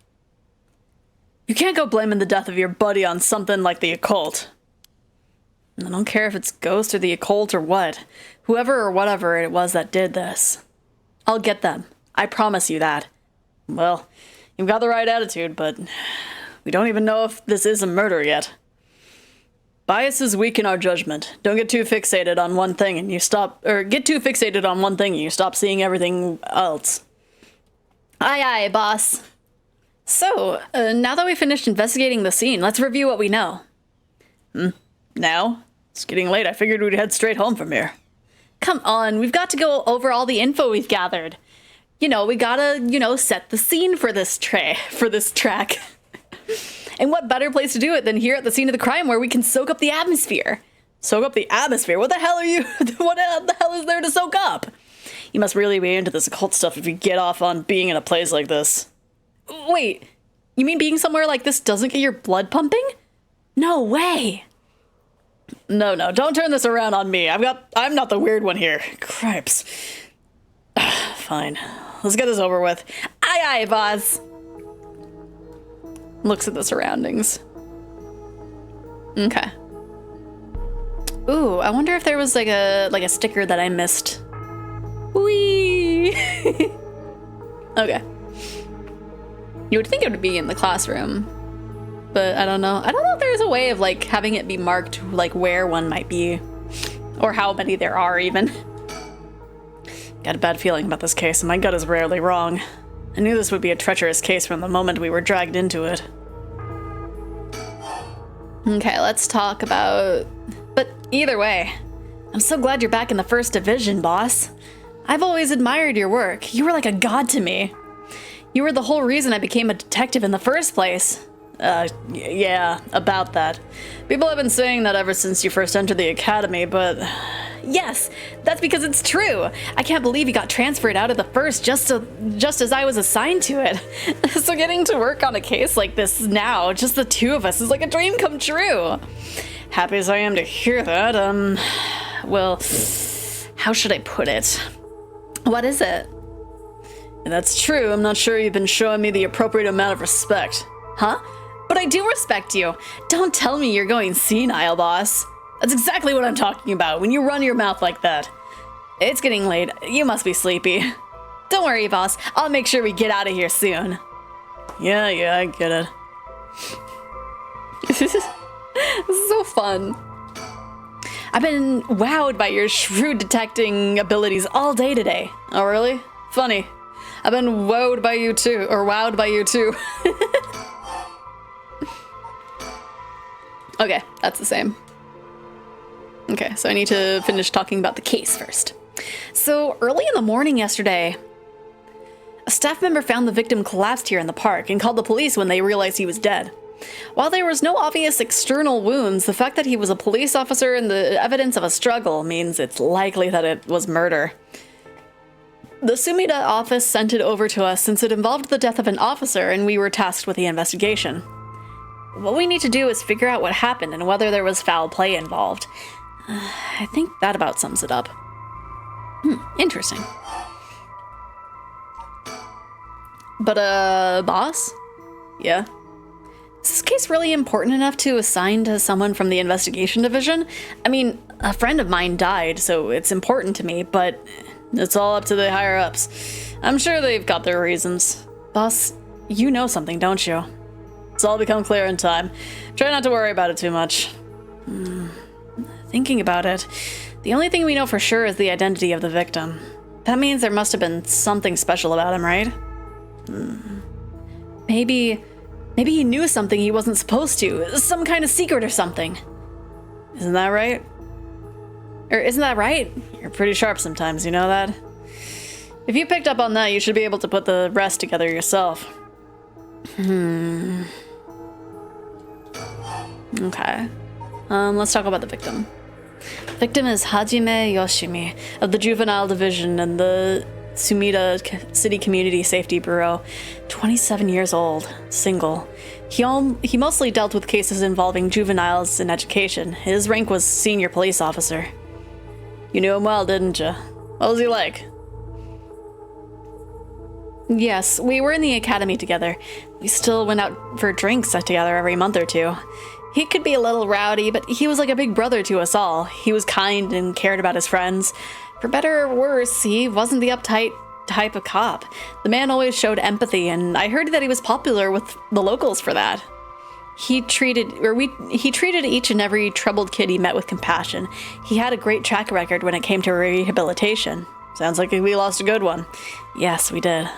You can't go blaming the death of your buddy on something like the occult. I don't care if it's ghost or the occult or what. Whoever or whatever it was that did this. I'll get them. I promise you that. Well, you've got the right attitude, but we don't even know if this is a murder yet. Biases weaken our judgment. Don't get too fixated on one thing and you stop, or get too fixated on one thing and you stop seeing everything else. Aye, aye, boss. So, now that we finished investigating the scene, let's review what we know. Now? It's getting late. I figured we'd head straight home from here. Come on, we've got to go over all the info we've gathered. You know, we gotta, set the scene for this track. And what better place to do it than here at the scene of the crime where we can soak up the atmosphere? Soak up the atmosphere? What the hell are you? What the hell is there to soak up? You must really be into this occult stuff if you get off on being in a place like this. Wait, you mean being somewhere like this doesn't get your blood pumping? No way. No, don't turn this around on me. I'm not the weird one here. Cripes. Fine. Let's get this over with. Aye, aye, boss. Looks at the surroundings. Okay. Ooh, I wonder if there was like a sticker that I missed. Whee! Okay. You would think it would be in the classroom, but I don't know. I don't know if there's a way of like having it be marked like where one might be, or how many there are even. Got a bad feeling about this case, and my gut is rarely wrong. I knew this would be a treacherous case from the moment we were dragged into it. Okay, let's talk about... But either way, I'm so glad you're back in the 1st Division, boss. I've always admired your work. You were like a god to me. You were the whole reason I became a detective in the first place. Yeah, about that. People have been saying that ever since you first entered the academy, but... Yes, that's because it's true. I can't believe you got transferred out of the 1st just as I was assigned to it. So getting to work on a case like this now, just the two of us, is like a dream come true. Happy as I am to hear that, well, how should I put it? What is it? If that's true, I'm not sure you've been showing me the appropriate amount of respect. Huh? But I do respect you. Don't tell me you're going senile, boss. That's exactly what I'm talking about, when you run your mouth like that. It's getting late. You must be sleepy. Don't worry, boss. I'll make sure we get out of here soon. Yeah, I get it. This is so fun. I've been wowed by your shrewd detecting abilities all day today. Oh, really? Funny. I've been wowed by you too, or wowed by you too. Okay, that's the same. Okay, so I need to finish talking about the case first. So early in the morning yesterday, a staff member found the victim collapsed here in the park and called the police when they realized he was dead. While there was no obvious external wounds, the fact that he was a police officer and the evidence of a struggle means it's likely that it was murder. The Sumida office sent it over to us since it involved the death of an officer and we were tasked with the investigation. What we need to do is figure out what happened and whether there was foul play involved. I think that about sums it up. Interesting. But, boss? Yeah? Is this case really important enough to assign to someone from the investigation division? I mean, a friend of mine died, so it's important to me, but it's all up to the higher-ups. I'm sure they've got their reasons. Boss, you know something, don't you? It's all become clear in time. Try not to worry about it too much. Thinking about it, the only thing we know for sure is the identity of the victim. That means there must have been something special about him, right? Maybe he knew something he wasn't supposed to. Some kind of secret or something. Isn't that right? Or isn't that right? You're pretty sharp sometimes, you know that? If you picked up on that, you should be able to put the rest together yourself. Okay. Let's talk about the victim. The victim is Hajime Yoshimi of the Juvenile Division and the Sumida City Community Safety Bureau. 27 years old, single. He mostly dealt with cases involving juveniles in education. His rank was senior police officer. You knew him well, didn't you? What was he like? Yes, we were in the academy together. We still went out for drinks together every month or two. He could be a little rowdy, but he was like a big brother to us all. He was kind and cared about his friends. For better or worse, he wasn't the uptight type of cop. The man always showed empathy, and I heard that he was popular with the locals for that. He treated each and every troubled kid he met with compassion. He had a great track record when it came to rehabilitation. Sounds like we lost a good one. Yes, we did.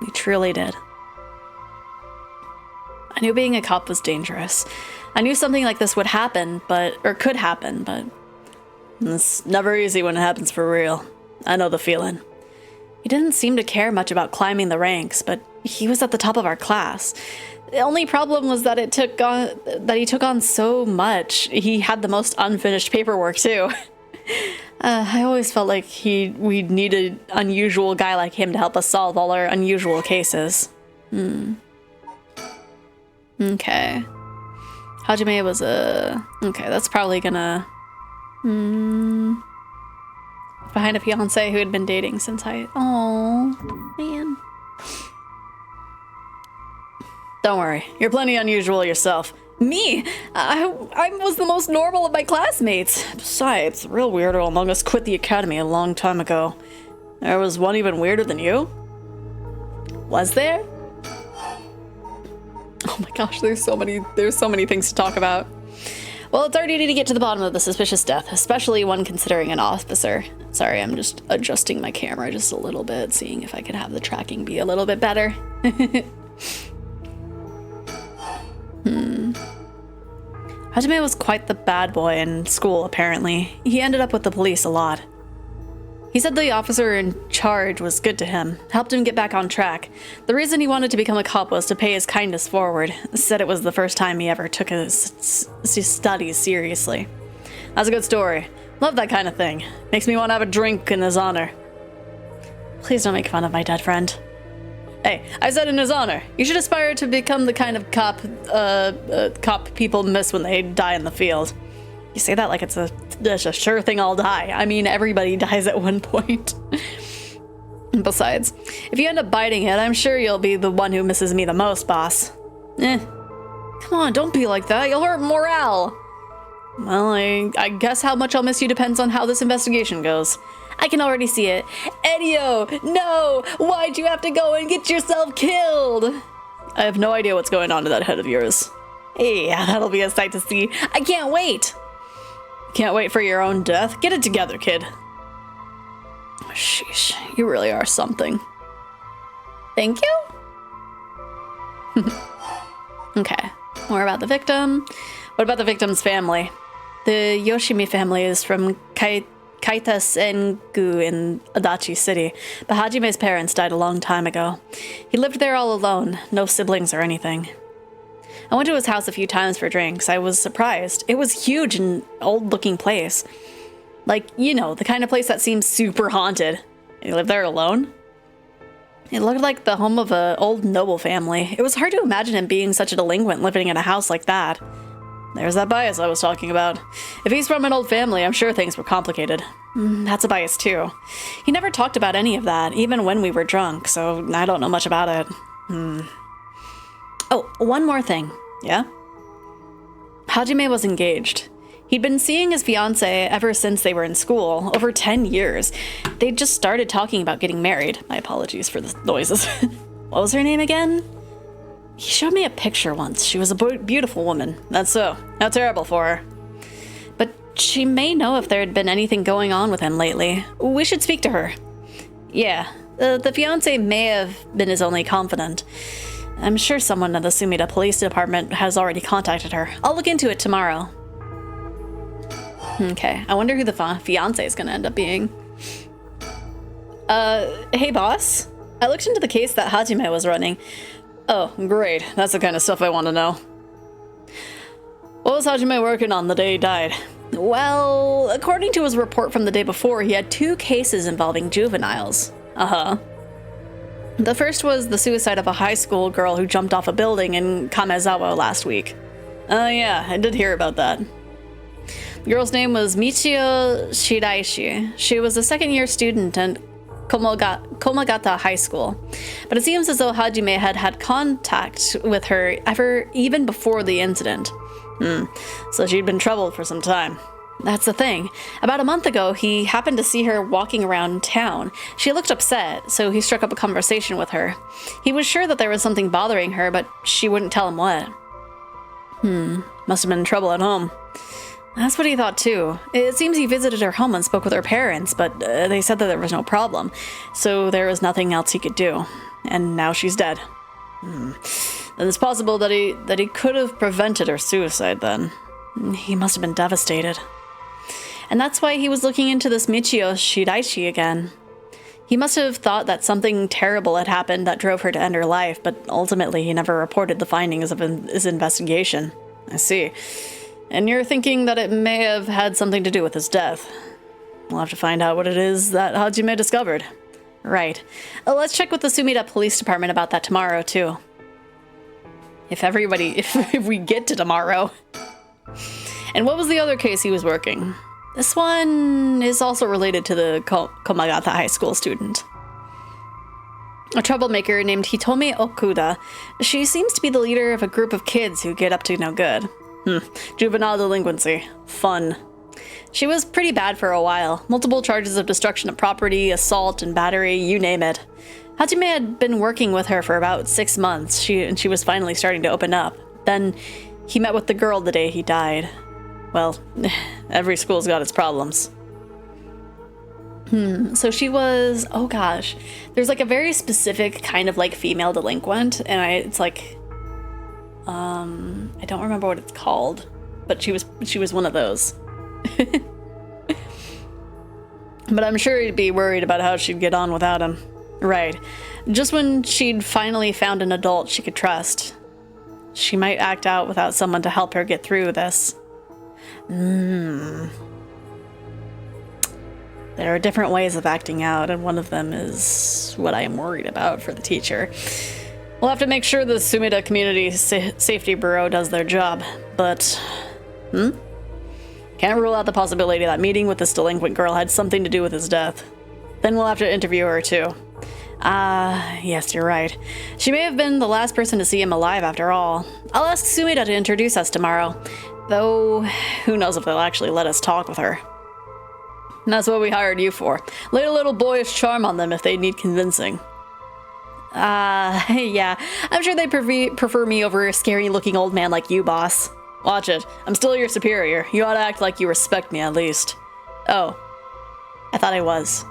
We truly did. I knew being a cop was dangerous. I knew something like this would happen, could happen, but it's never easy when it happens for real. I know the feeling. He didn't seem to care much about climbing the ranks, but he was at the top of our class. The only problem was that he took on so much. He had the most unfinished paperwork too. I always felt like we needed an unusual guy like him to help us solve all our unusual cases. Okay. Hajime was okay, that's probably gonna... behind a fiancé who had been dating since Oh, man. Don't worry, you're plenty unusual yourself. Me? I was the most normal of my classmates. Besides, the real weirdo among us quit the academy a long time ago. There was one even weirder than you? Was there? Oh my gosh, there's so many things to talk about. Well, it's our duty to get to the bottom of the suspicious death, especially one considering an officer. Sorry, I'm just adjusting my camera just a little bit, seeing if I can have the tracking be a little bit better. Hajime was quite the bad boy in school, apparently. He ended up with the police a lot. He said the officer in charge was good to him, helped him get back on track. The reason he wanted to become a cop was to pay his kindness forward. Said it was the first time he ever took his studies seriously. That's a good story. Love that kind of thing. Makes me want to have a drink in his honor. Please don't make fun of my dead friend. Hey, I said in his honor. You should aspire to become the kind of cop people miss when they die in the field. You say that like it's a sure thing I'll die. I mean, everybody dies at one point. Besides, if you end up biting it, I'm sure you'll be the one who misses me the most, boss. Come on, don't be like that. You'll hurt morale. Well, I guess how much I'll miss you depends on how this investigation goes. I can already see it. Edio, no! Why'd you have to go and get yourself killed? I have no idea what's going on in that head of yours. Yeah, that'll be a sight to see. I can't wait. Can't wait for your own death. Get it together, kid. Sheesh, you really are something. Thank you? Okay, more about the victim. What about the victim's family? The Yoshimi family is from Kaitasengu in Adachi City, but Hajime's parents died a long time ago. He lived there all alone, no siblings or anything. I went to his house a few times for drinks. I was surprised. It was huge and old-looking place. Like, you know, the kind of place that seems super haunted. He lived there alone? It looked like the home of an old noble family. It was hard to imagine him being such a delinquent living in a house like that. There's that bias I was talking about. If he's from an old family, I'm sure things were complicated. That's a bias too. He never talked about any of that, even when we were drunk, so I don't know much about it. Oh, one more thing. Yeah? Hajime was engaged. He'd been seeing his fiancée ever since they were in school, over 10 years. They'd just started talking about getting married. My apologies for the noises. What was her name again? He showed me a picture once. She was a beautiful woman. That's so. How terrible for her. But she may know if there had been anything going on with him lately. We should speak to her. Yeah, the fiancé may have been his only confidant. I'm sure someone at the Sumida Police Department has already contacted her. I'll look into it tomorrow. Okay, I wonder who the fiance is gonna end up being. Hey boss. I looked into the case that Hajime was running. Oh, great. That's the kind of stuff I want to know. What was Hajime working on the day he died? Well, according to his report from the day before, he had 2 cases involving juveniles. Uh-huh. The first was the suicide of a high school girl who jumped off a building in Kamezawa last week. Yeah, I did hear about that. The girl's name was Michio Shiraishi. She was a second-year student at Komagata High School. But it seems as though Hajime had contact with her even before the incident. So she'd been troubled for some time. That's the thing. About a month ago, he happened to see her walking around town. She looked upset, so he struck up a conversation with her. He was sure that there was something bothering her, but she wouldn't tell him what. Must have been trouble at home. That's what he thought too. It seems he visited her home and spoke with her parents, but they said that there was no problem, so there was nothing else he could do. And now she's dead. Then it's possible that he could have prevented her suicide then. He must have been devastated. And that's why he was looking into this Michio Shiraishi again. He must have thought that something terrible had happened that drove her to end her life, but ultimately he never reported the findings of his investigation. I see. And you're thinking that it may have had something to do with his death. We'll have to find out what it is that Hajime discovered. Right. Let's check with the Sumida Police Department about that tomorrow, too. If we get to tomorrow. And what was the other case he was working? This one is also related to the Komagata High School student. A troublemaker named Hitomi Okuda. She seems to be the leader of a group of kids who get up to no good. Juvenile delinquency. Fun. She was pretty bad for a while. Multiple charges of destruction of property, assault, and battery, you name it. Hajime had been working with her for about 6 months, and she was finally starting to open up. Then he met with the girl the day he died. Well, every school's got its problems. So she was, oh gosh, there's like a very specific kind of like female delinquent, and it's like, I don't remember what it's called, but she was one of those. But I'm sure he'd be worried about how she'd get on without him. Right. Just when she'd finally found an adult she could trust, she might act out without someone to help her get through this. There are different ways of acting out, and one of them is what I am worried about for the teacher. We'll have to make sure the Sumida Community Safety Bureau does their job, but... Can't rule out the possibility that meeting with this delinquent girl had something to do with his death. Then we'll have to interview her, too. Yes, you're right. She may have been the last person to see him alive after all. I'll ask Sumida to introduce us tomorrow. Though, who knows if they'll actually let us talk with her. And that's what we hired you for. Lay a little boyish charm on them if they need convincing. Yeah. I'm sure they prefer me over a scary-looking old man like you, boss. Watch it. I'm still your superior. You ought to act like you respect me, at least. Oh. I thought I was.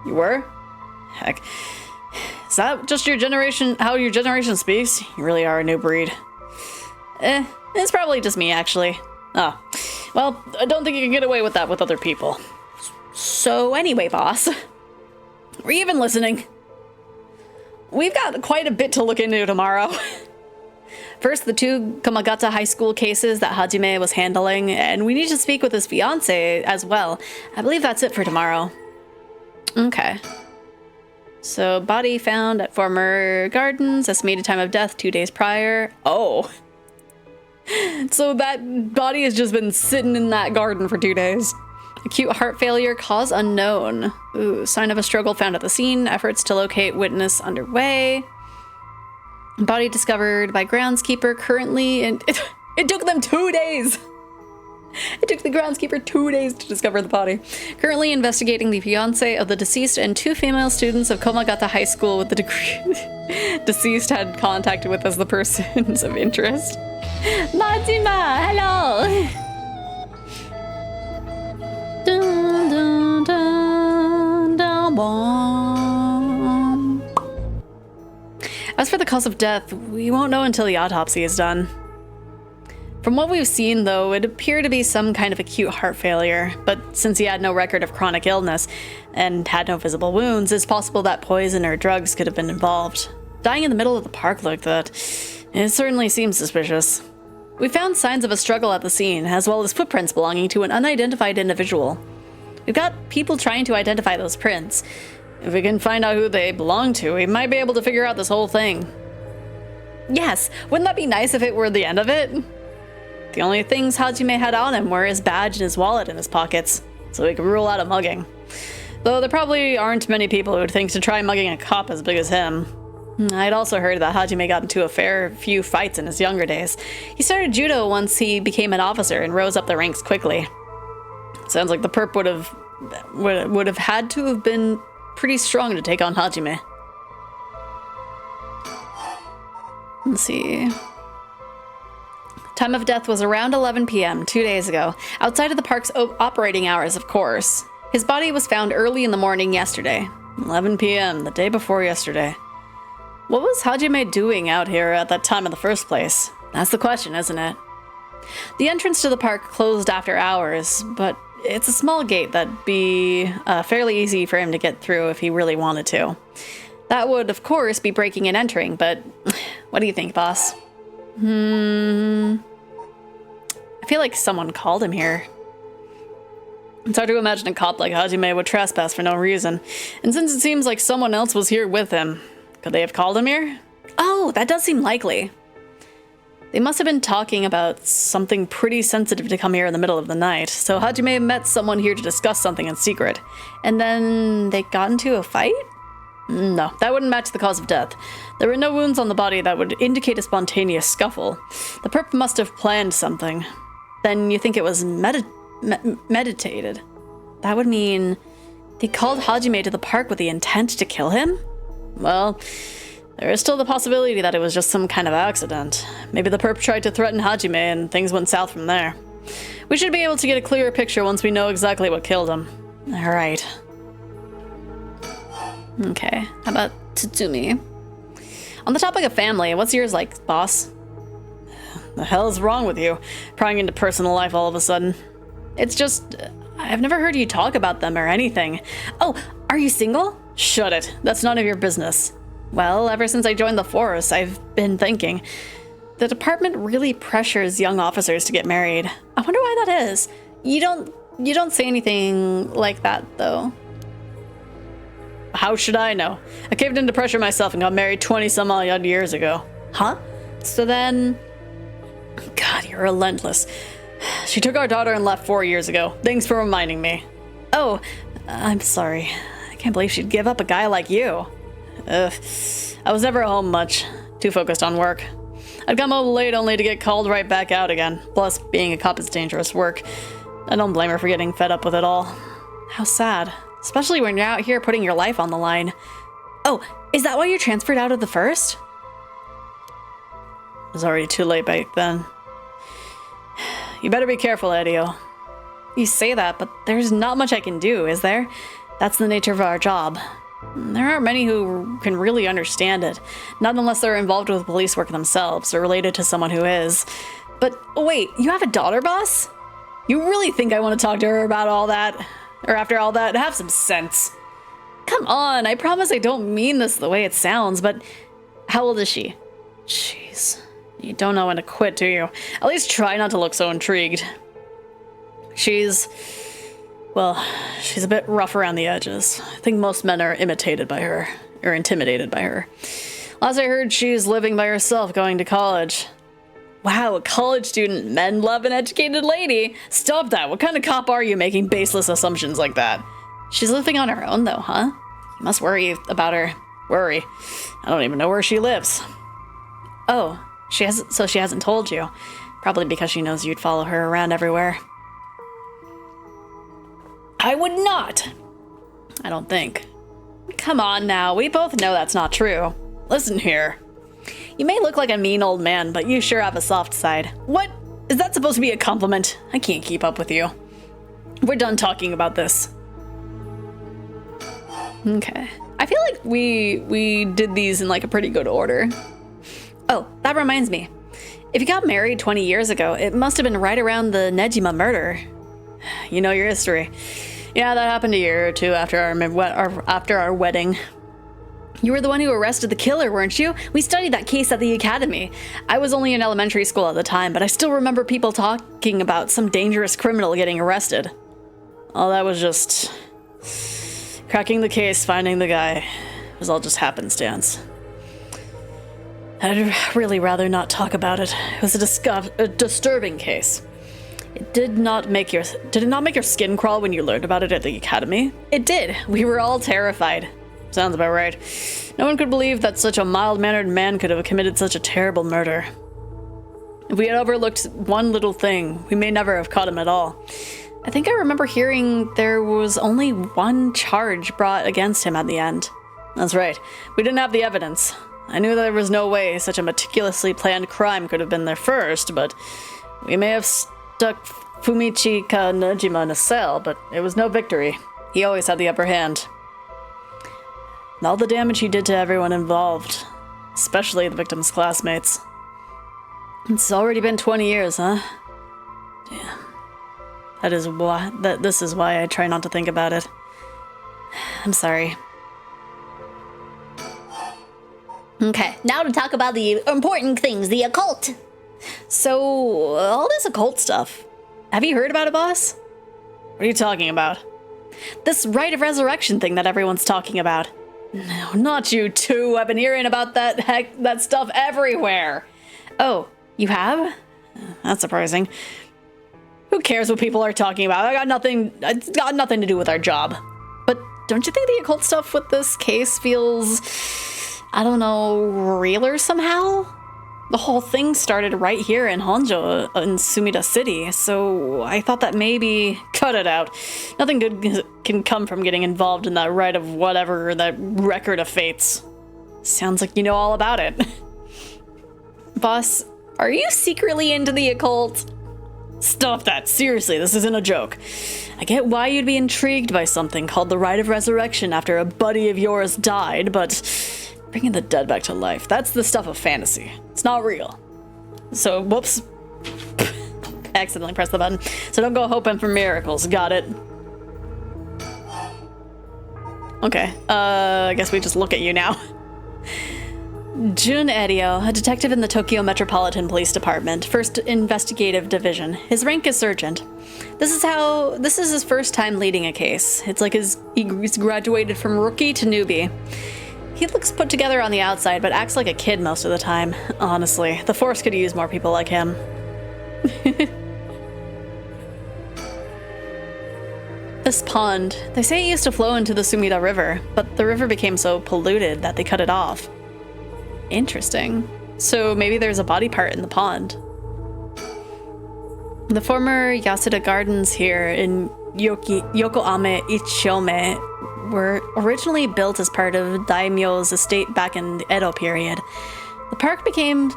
You were? Heck. Is that just your generation, how your generation speaks? You really are a new breed. It's probably just me, actually. Oh. Well, I don't think you can get away with that with other people. So anyway, boss. Were you even listening? We've got quite a bit to look into tomorrow. First, the 2 Komagata High School cases that Hajime was handling, and we need to speak with his fiancé as well. I believe that's it for tomorrow. Okay. So, body found at former gardens, estimated time of death 2 days prior. Oh. So that body has just been sitting in that garden for 2 days. Acute heart failure, cause unknown. Ooh, sign of a struggle found at the scene. Efforts to locate witness underway. Body discovered by groundskeeper currently, and it took them 2 days. It took the groundskeeper 2 days to discover the body. Currently investigating the fiance of the deceased and 2 female students of Komagata High School with the deceased had contacted with as the persons of interest. Majima, hello! Dun, dun, dun, dun, bum. As for the cause of death, we won't know until the autopsy is done. From what we've seen, though, it appeared to be some kind of acute heart failure, but since he had no record of chronic illness and had no visible wounds, it's possible that poison or drugs could have been involved. Dying in the middle of the park like that, it certainly seems suspicious. We found signs of a struggle at the scene, as well as footprints belonging to an unidentified individual. We've got people trying to identify those prints. If we can find out who they belong to, we might be able to figure out this whole thing. Yes, wouldn't that be nice if it were the end of it? The only things Hajime had on him were his badge and his wallet in his pockets, so we could rule out a mugging. Though there probably aren't many people who would think to try mugging a cop as big as him. I'd also heard that Hajime got into a fair few fights in his younger days. He started judo once he became an officer and rose up the ranks quickly. Sounds like the perp would have had to have been pretty strong to take on Hajime. Let's see. Time of death was around 11 p.m. 2 days ago, outside of the park's operating hours, of course. His body was found early in the morning yesterday. 11 p.m., the day before yesterday. What was Hajime doing out here at that time in the first place? That's the question, isn't it? The entrance to the park closed after hours, but it's a small gate that'd be fairly easy for him to get through if he really wanted to. That would, of course, be breaking and entering, but what do you think, boss? I feel like someone called him here. It's hard to imagine a cop like Hajime would trespass for no reason. And since it seems like someone else was here with him, could they have called him here? Oh, that does seem likely. They must have been talking about something pretty sensitive to come here in the middle of the night, so Hajime met someone here to discuss something in secret. And then they got into a fight? No, that wouldn't match the cause of death. There were no wounds on the body that would indicate a spontaneous scuffle. The perp must have planned something. Then you think it was meditated. That would mean they called Hajime to the park with the intent to kill him? Well, there is still the possibility that it was just some kind of accident. Maybe the perp tried to threaten Hajime and things went south from there. We should be able to get a clearer picture once we know exactly what killed him. Alright. Okay, how about Tatsumi? On the topic of family, what's yours like, boss? The hell is wrong with you? Prying into personal life all of a sudden. It's just, I've never heard you talk about them or anything. Oh, are you single? Shut it. That's none of your business. Well, ever since I joined the force, I've been thinking. The department really pressures young officers to get married. I wonder why that is. You don't say anything like that, though. How should I know? I caved into pressure myself and got married 20-some-odd years ago. Huh? So then... God, you're relentless. She took our daughter and left 4 years ago. Thanks for reminding me. Oh, I'm sorry. I can't believe she'd give up a guy like you. Ugh. I was never home much. Too focused on work. I'd come home late only to get called right back out again. Plus, being a cop is dangerous work. I don't blame her for getting fed up with it all. How sad. Especially when you're out here putting your life on the line. Oh, is that why you're transferred out of the first? It was already too late back then. You better be careful, Edio. You say that, but there's not much I can do, is there? That's the nature of our job. There aren't many who can really understand it. Not unless they're involved with police work themselves or related to someone who is. But wait, you have a daughter, boss? You really think I want to talk to her about all that? Or after all that, have some sense. Come on, I promise I don't mean this the way it sounds, but how old is she? Jeez. You don't know when to quit, do you? At least try not to look so intrigued. She's a bit rough around the edges. I think most men are imitated by her, or intimidated by her. Last I heard, she's living by herself, going to college. Wow, a college student. Men love an educated lady. Stop that. What kind of cop are you making baseless assumptions like that? She's living on her own, though, huh? You must worry about her. Worry. I don't even know where she lives. Oh. She hasn't told you. Probably because she knows you'd follow her around everywhere. I would not! I don't think. Come on now, we both know that's not true. Listen here. You may look like a mean old man, but you sure have a soft side. What? Is that supposed to be a compliment? I can't keep up with you. We're done talking about this. Okay. I feel like we did these in like a pretty good order. Oh, that reminds me. If you got married 20 years ago, it must have been right around the Nejima murder. You know your history. Yeah, that happened a year or two after our wedding. You were the one who arrested the killer, weren't you? We studied that case at the academy. I was only in elementary school at the time, but I still remember people talking about some dangerous criminal getting arrested. Oh, that was just... cracking the case, finding the guy. It was all just happenstance. I'd really rather not talk about it. It was a disturbing case. Did it not make your skin crawl when you learned about it at the academy? It did. We were all terrified. Sounds about right. No one could believe that such a mild-mannered man could have committed such a terrible murder. If we had overlooked one little thing, we may never have caught him at all. I think I remember hearing there was only one charge brought against him at the end. That's right. We didn't have the evidence. I knew that there was no way such a meticulously planned crime could have been there first, but we may have stuck Fumichi Nejima in a cell, but it was no victory. He always had the upper hand. And all the damage he did to everyone involved, especially the victim's classmates. It's already been 20 years, huh? Yeah. This is why I try not to think about it. I'm sorry. Okay, now to talk about the important things, the occult. So, all this occult stuff. Have you heard about it, boss? What are you talking about? This rite of resurrection thing that everyone's talking about. No, not you too. I've been hearing about that stuff everywhere. Oh, you have? That's surprising. Who cares what people are talking about? It's got nothing to do with our job. But don't you think the occult stuff with this case feels, I don't know, realer somehow? The whole thing started right here in Honjo, in Sumida City, so I thought that maybe... Cut it out. Nothing good can come from getting involved in that rite of whatever, that record of fates. Sounds like you know all about it. Boss, are you secretly into the occult? Stop that, seriously, this isn't a joke. I get why you'd be intrigued by something called the Rite of Resurrection after a buddy of yours died, but bringing the dead back to life, that's the stuff of fantasy. It's not real. So, whoops. Accidentally pressed the button. So don't go hoping for miracles, got it? Okay, I guess we just look at you now. Jun Erio, a detective in the Tokyo Metropolitan Police Department, 1st Investigative Division. His rank is sergeant. This is his first time leading a case. It's like he's graduated from rookie to newbie. He looks put together on the outside, but acts like a kid most of the time. Honestly, the force could use more people like him. This pond, they say it used to flow into the Sumida River, but the river became so polluted that they cut it off. Interesting. So maybe there's a body part in the pond. The former Yasuda Gardens here in Yokoame Ichome were originally built as part of Daimyo's estate back in the Edo period. The park became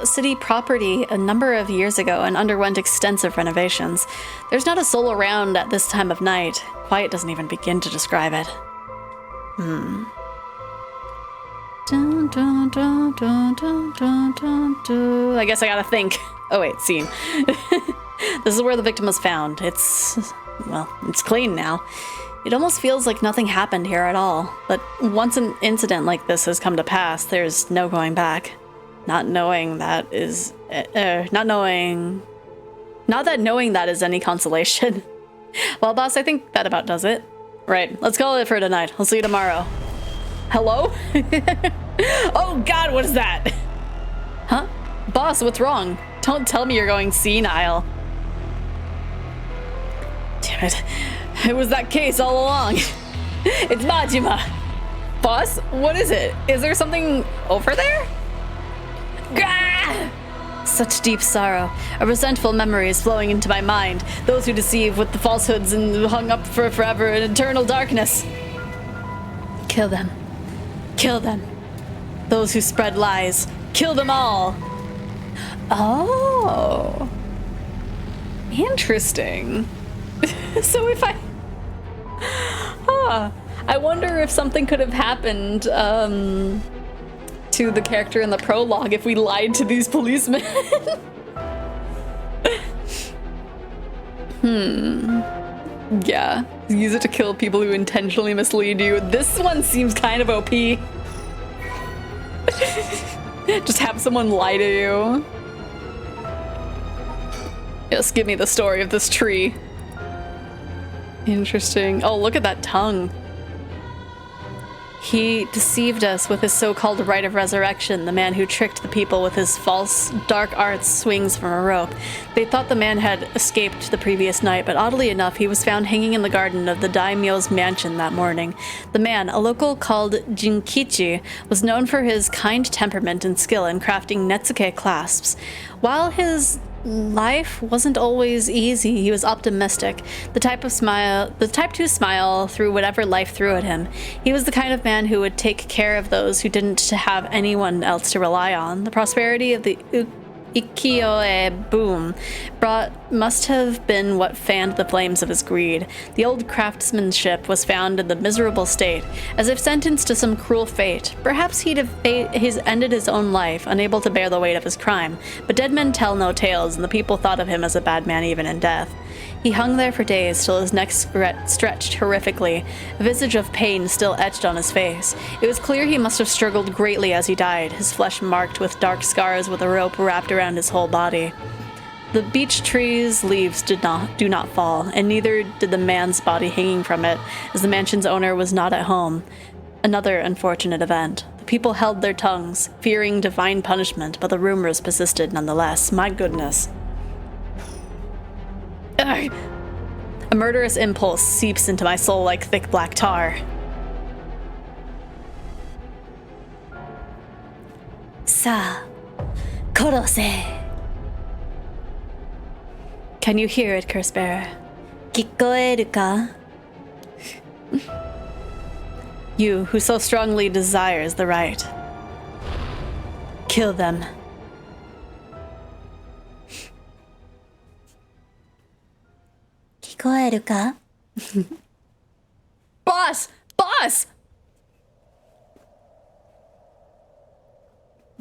city property a number of years ago and underwent extensive renovations. There's not a soul around at this time of night. Quiet doesn't even begin to describe it. Dun, dun, dun, dun, dun, dun, dun, dun. I guess I gotta think. Oh wait, scene. This is where the victim was found. It's clean now. It almost feels like nothing happened here at all. But once an incident like this has come to pass, there's no going back. Not knowing that is any consolation. Well, boss, I think that about does it. Right, let's call it for tonight. I'll see you tomorrow. Hello? Oh god, what is that? Huh? Boss, what's wrong? Don't tell me you're going senile. Damn it. It was that case all along. It's Majima. Boss, what is it? Is there something over there? Gah! Such deep sorrow. A resentful memory is flowing into my mind. Those who deceive with the falsehoods and hung up for forever in eternal darkness. Kill them. Kill them. Those who spread lies. Kill them all. Oh. Interesting. So if I... I wonder if something could have happened, to the character in the prologue if we lied to these policemen. Yeah, use it to kill people who intentionally mislead you. This one seems kind of OP. Just have someone lie to you. Just give me the story of this tree. Interesting. Oh, look at that tongue. He deceived us with his so-called rite of resurrection. The man who tricked the people with his false dark arts swings from a rope. They thought the man had escaped the previous night, but oddly enough, he was found hanging in the garden of the daimyo's mansion that morning. The man, a local called Jinkichi, was known for his kind temperament and skill in crafting netsuke clasps. While his life wasn't always easy, he was optimistic, the type to smile through whatever life threw at him. He was the kind of man who would take care of those who didn't have anyone else to rely on. The prosperity of the Ikkyo boom must have been what fanned the flames of his greed. The old craftsmanship was found in the miserable state, as if sentenced to some cruel fate. Perhaps he's ended his own life, unable to bear the weight of his crime. But dead men tell no tales, and the people thought of him as a bad man even in death. He hung there for days till his neck stretched horrifically, a visage of pain still etched on his face. It was clear he must have struggled greatly as he died, his flesh marked with dark scars with a rope wrapped around his whole body. The beech tree's leaves do not fall, and neither did the man's body hanging from it, as the mansion's owner was not at home. Another unfortunate event. The people held their tongues, fearing divine punishment, but the rumors persisted nonetheless. My goodness. Ugh. A murderous impulse seeps into my soul like thick black tar. Sa, korose. Can you hear it, Cursebearer? Kikoeru ka? You, who so strongly desires the right. Kill them. Kikoeru ka? Boss! Boss!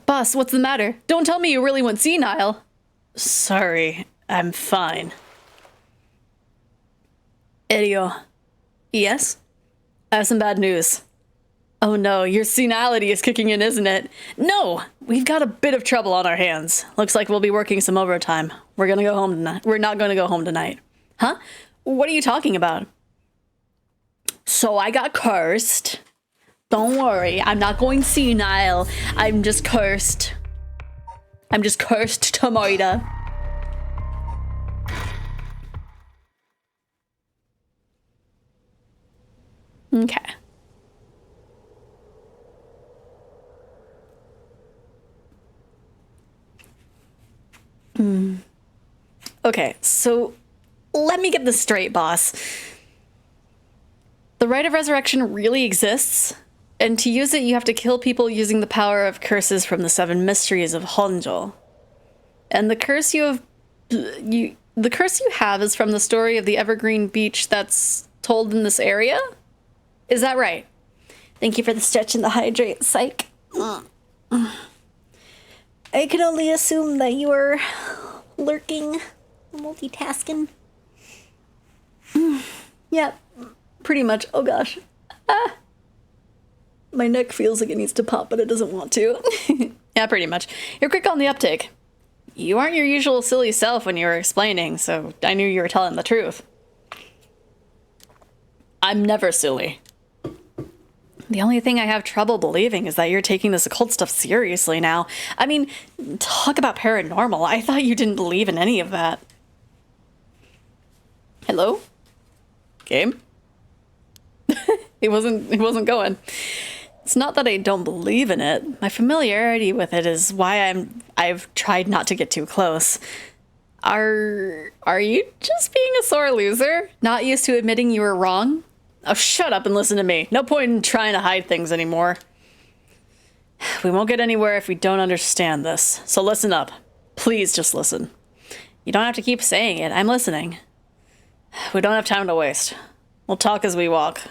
Boss, what's the matter? Don't tell me you really went senile. Sorry, I'm fine. Erio. Yes? I have some bad news. Oh no, your senility is kicking in, isn't it? No! We've got a bit of trouble on our hands. Looks like we'll be working some overtime. We're gonna go home tonight. We're not gonna go home tonight. Huh? What are you talking about? So I got cursed. Don't worry, I'm not going senile. I'm just cursed. I'm just cursed, Tomoida. Okay. Okay, so let me get this straight, boss. The rite of resurrection really exists, and to use it, you have to kill people using the power of curses from the 7 mysteries of Honjo. And the curse you have is from the story of the evergreen beach that's told in this area? Is that right? Thank you for the stretch and the hydrate, psych. I could only assume that you were lurking, multitasking. Yeah, pretty much. Oh gosh. Ah. My neck feels like it needs to pop, but it doesn't want to. Yeah, pretty much. You're quick on the uptake. You aren't your usual silly self when you were explaining, so I knew you were telling the truth. I'm never silly. The only thing I have trouble believing is that you're taking this occult stuff seriously now. I mean, talk about paranormal. I thought you didn't believe in any of that. Hello? Game? It wasn't going. It's not that I don't believe in it. My familiarity with it is why I've tried not to get too close. Are you just being a sore loser? Not used to admitting you were wrong? Oh, shut up and listen to me. No point in trying to hide things anymore. We won't get anywhere if we don't understand this. So listen up. Please just listen. You don't have to keep saying it. I'm listening. We don't have time to waste. We'll talk as we walk.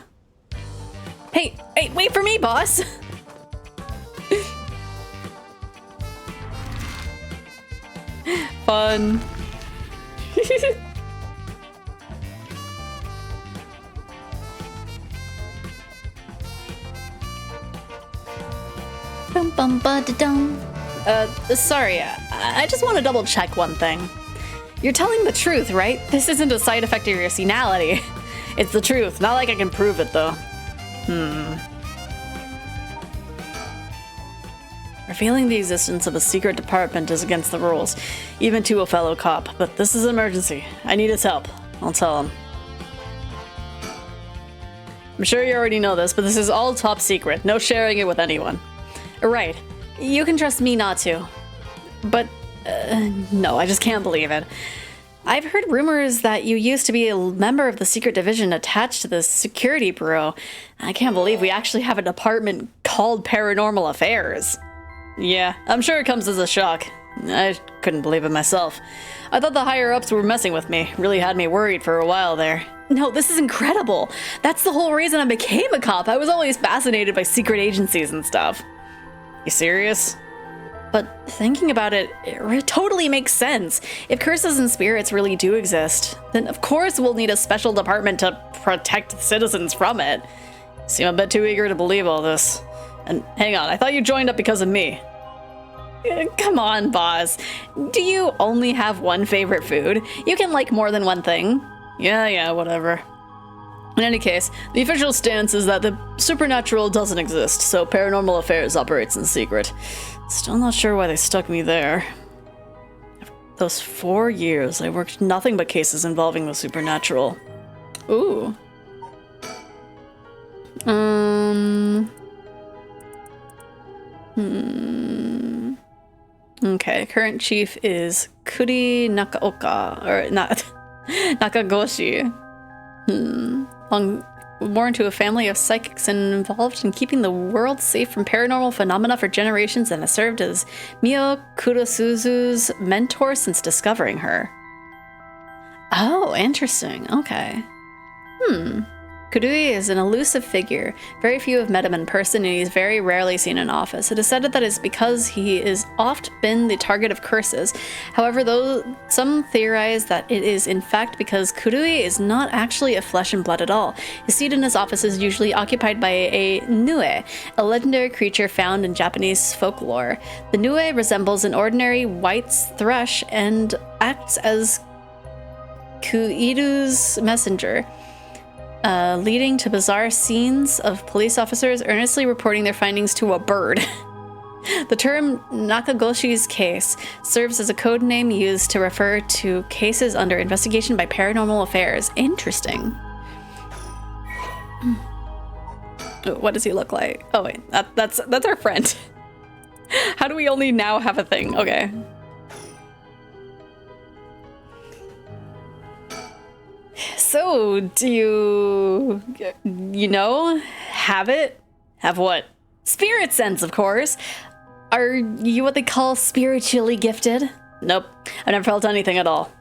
Hey, wait for me, boss! Fun. Bum bum ba da dum. Sorry, I just want to double check one thing. You're telling the truth, right? This isn't a side effect of your senility. It's the truth. Not like I can prove it, though. Revealing the existence of a secret department is against the rules, even to a fellow cop. But this is an emergency. I need his help. I'll tell him. I'm sure you already know this, but this is all top secret. No sharing it with anyone. Right. You can trust me not to. But, no, I just can't believe it. I've heard rumors that you used to be a member of the secret division attached to the security bureau. I can't believe we actually have a department called Paranormal Affairs. Yeah, I'm sure it comes as a shock. I couldn't believe it myself. I thought the higher-ups were messing with me. Really had me worried for a while there. No, this is incredible. That's the whole reason I became a cop. I was always fascinated by secret agencies and stuff. You serious? But thinking about it, it totally makes sense. If curses and spirits really do exist, then of course we'll need a special department to protect citizens from it. Seem a bit too eager to believe all this. And hang on, I thought you joined up because of me. Come on, boss. Do you only have one favorite food? You can like more than one thing. Yeah, whatever. In any case, the official stance is that the supernatural doesn't exist, so Paranormal Affairs operates in secret. Still not sure why they stuck me there. Those 4 years, I worked nothing but cases involving the supernatural. Ooh. Okay, current chief is Kuri Nakaoka, or not Nakagoshi. Born to a family of psychics and involved in keeping the world safe from paranormal phenomena for generations, and has served as Mio Kurosuzu's mentor since discovering her. Oh, interesting. Okay. Kurui is an elusive figure. Very few have met him in person, and he's very rarely seen in office. It is said that it's because he is oft been the target of curses. However, though some theorize that it is in fact because Kurui is not actually of flesh and blood at all. His seat in his office is usually occupied by a Nue, a legendary creature found in Japanese folklore. The Nue resembles an ordinary white thrush and acts as Kuiru's messenger. Leading to bizarre scenes of police officers earnestly reporting their findings to a bird. The term Nakagoshi's case serves as a code name used to refer to cases under investigation by Paranormal Affairs. Interesting. What does he look like? Oh wait, that's our friend. How do we only now have a thing? Okay. So, do you have it? Have what? Spirit sense, of course. Are you what they call spiritually gifted? Nope, I never felt anything at all.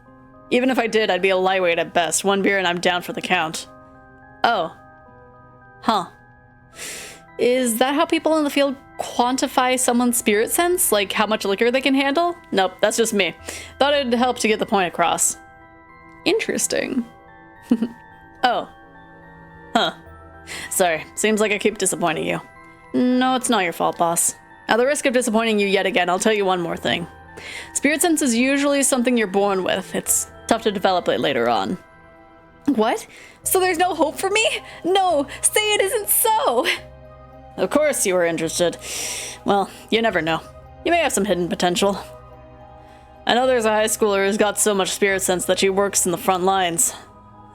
Even if I did, I'd be a lightweight at best. 1 beer and I'm down for the count. Oh. Huh. Is that how people in the field quantify someone's spirit sense? Like how much liquor they can handle? Nope, that's just me. Thought it'd help to get the point across. Interesting. Oh. Huh. Sorry, seems like I keep disappointing you. No, it's not your fault, boss. At the risk of disappointing you yet again, I'll tell you one more thing. Spirit sense is usually something you're born with. It's tough to develop it later on. What? So there's no hope for me? No, say it isn't so! Of course you were interested. Well, you never know. You may have some hidden potential. I know there's a high schooler who's got so much spirit sense that she works in the front lines.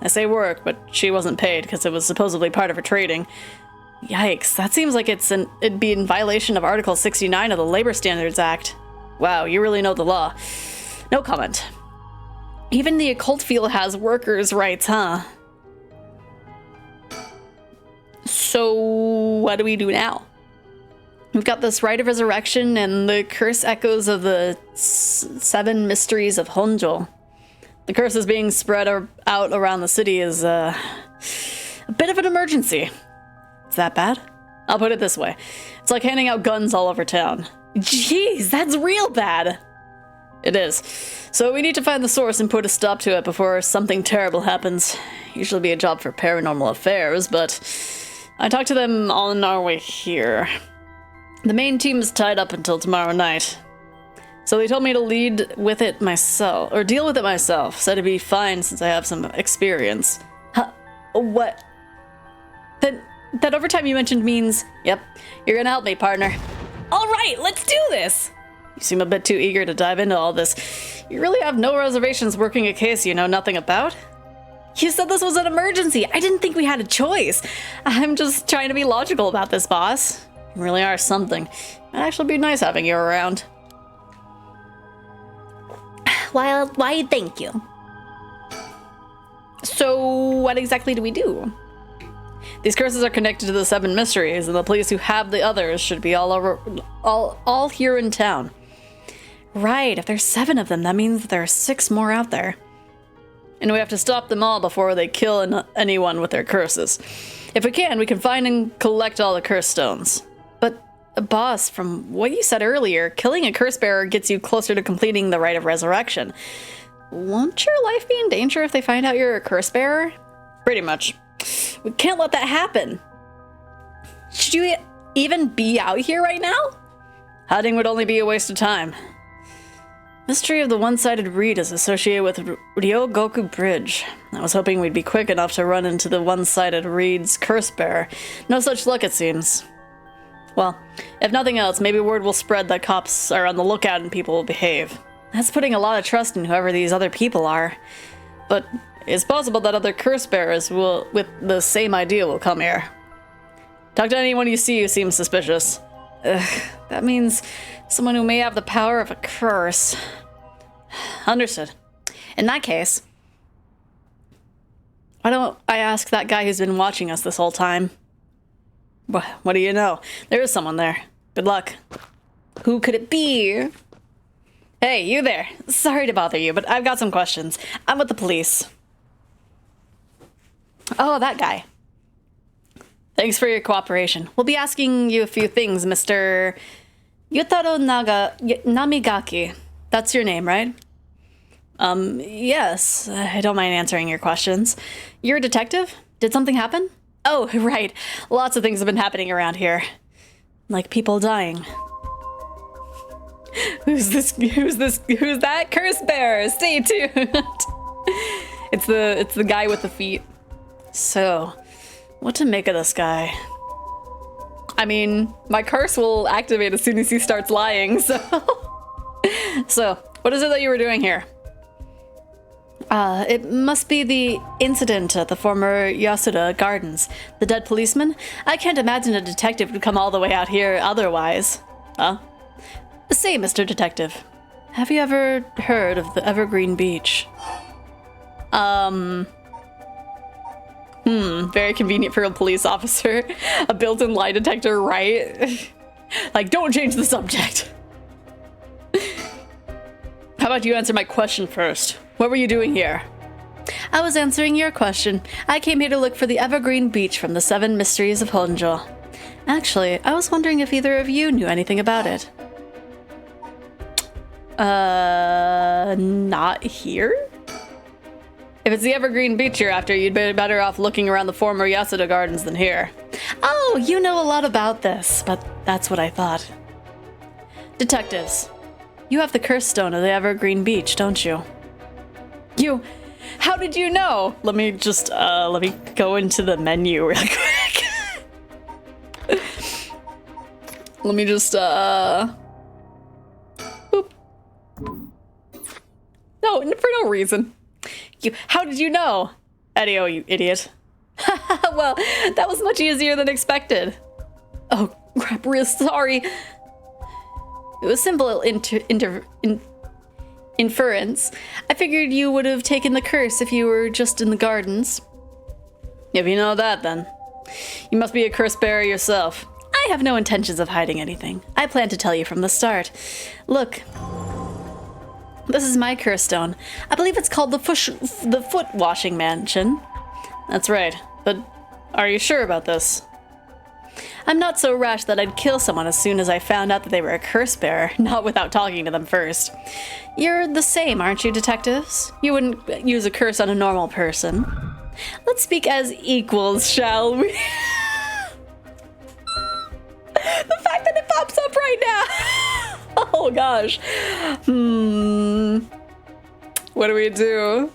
I say work, but she wasn't paid because it was supposedly part of her trading. Yikes, that seems like it'd be in violation of Article 69 of the Labor Standards Act. Wow, you really know the law. No comment. Even the occult field has workers' rights, huh? So, what do we do now? We've got this rite of resurrection and the curse echoes of the 7 mysteries of Honjo. The curse is being spread out around the city is a bit of an emergency. Is that bad? I'll put it this way. It's like handing out guns all over town. Jeez, that's real bad. It is. So we need to find the source and put a stop to it before something terrible happens. Usually be a job for paranormal affairs, but I talked to them on our way here. The main team is tied up until tomorrow night. So they told me to lead with it myself, or deal with it myself. Said it'd be fine since I have some experience. Huh? What? That overtime you mentioned means, yep, you're gonna help me, partner. All right, let's do this. You seem a bit too eager to dive into all this. You really have no reservations working a case you know nothing about? You said this was an emergency. I didn't think we had a choice. I'm just trying to be logical about this, boss. You really are something. It'd actually be nice having you around. Why, thank you. So, what exactly do we do? These curses are connected to the 7 mysteries, and the police who have the others should be all here in town. Right, if there's 7 of them, that means there are 6 more out there. And we have to stop them all before they kill anyone with their curses. If we can find and collect all the curse stones. But, boss, from what you said earlier, killing a curse bearer gets you closer to completing the rite of resurrection. Won't your life be in danger if they find out you're a curse bearer? Pretty much. We can't let that happen. Should you even be out here right now? Hiding would only be a waste of time. Mystery of the one-sided reed is associated with Ryogoku Bridge. I was hoping we'd be quick enough to run into the one-sided reed's curse bearer. No such luck, it seems. Well, if nothing else, maybe word will spread that cops are on the lookout and people will behave. That's putting a lot of trust in whoever these other people are. But it's possible that other curse bearers with the same idea will come here. Talk to anyone you see who seems suspicious. That means someone who may have the power of a curse. Understood. In that case, why don't I ask that guy who's been watching us this whole time? What do you know? There is someone there. Good luck. Who could it be? Hey, you there. Sorry to bother you, but I've got some questions. I'm with the police. Oh, that guy. Thanks for your cooperation. We'll be asking you a few things, Mr. Yutaro Namigaki. That's your name, right? Yes. I don't mind answering your questions. You're a detective? Did something happen? Oh, right. Lots of things have been happening around here. Like people dying. Who's that? Curse bearer! Stay tuned! It's the guy with the feet. So, what to make of this guy? I mean, my curse will activate as soon as he starts lying, so... So, what is it that you were doing here? It must be the incident at the former Yasuda Gardens. The dead policeman? I can't imagine a detective would come all the way out here otherwise. Huh? Say, Mr. Detective, have you ever heard of the Evergreen Beach? Very convenient for a police officer. A built-in lie detector, right? Like, don't change the subject. How about you answer my question first? What were you doing here? I was answering your question. I came here to look for the Evergreen Beach from the 7 Mysteries of Honjo. Actually, I was wondering if either of you knew anything about it. Not here? If it's the Evergreen Beach you're after, you'd be better off looking around the former Yasuda Gardens than here. Oh, you know a lot about this, but that's what I thought. Detectives, you have the curse stone of the Evergreen Beach, don't you? How did you know? Let me go into the menu real quick. Let me just, boop. No, for no reason. How did you know? Eddie, oh, you idiot. Well, that was much easier than expected. Oh, crap, real sorry. It was simple inference. I figured you would have taken the curse if you were just in the gardens. If you know that, then. You must be a curse bearer yourself. I have no intentions of hiding anything. I plan to tell you from the start. Look. This is my curse stone. I believe it's called the foot washing mansion. That's right. But are you sure about this? I'm not so rash that I'd kill someone as soon as I found out that they were a curse bearer, not without talking to them first. You're the same, aren't you, detectives? You wouldn't use a curse on a normal person. Let's speak as equals, shall we? The fact that it pops up right now! Oh gosh. What do we do?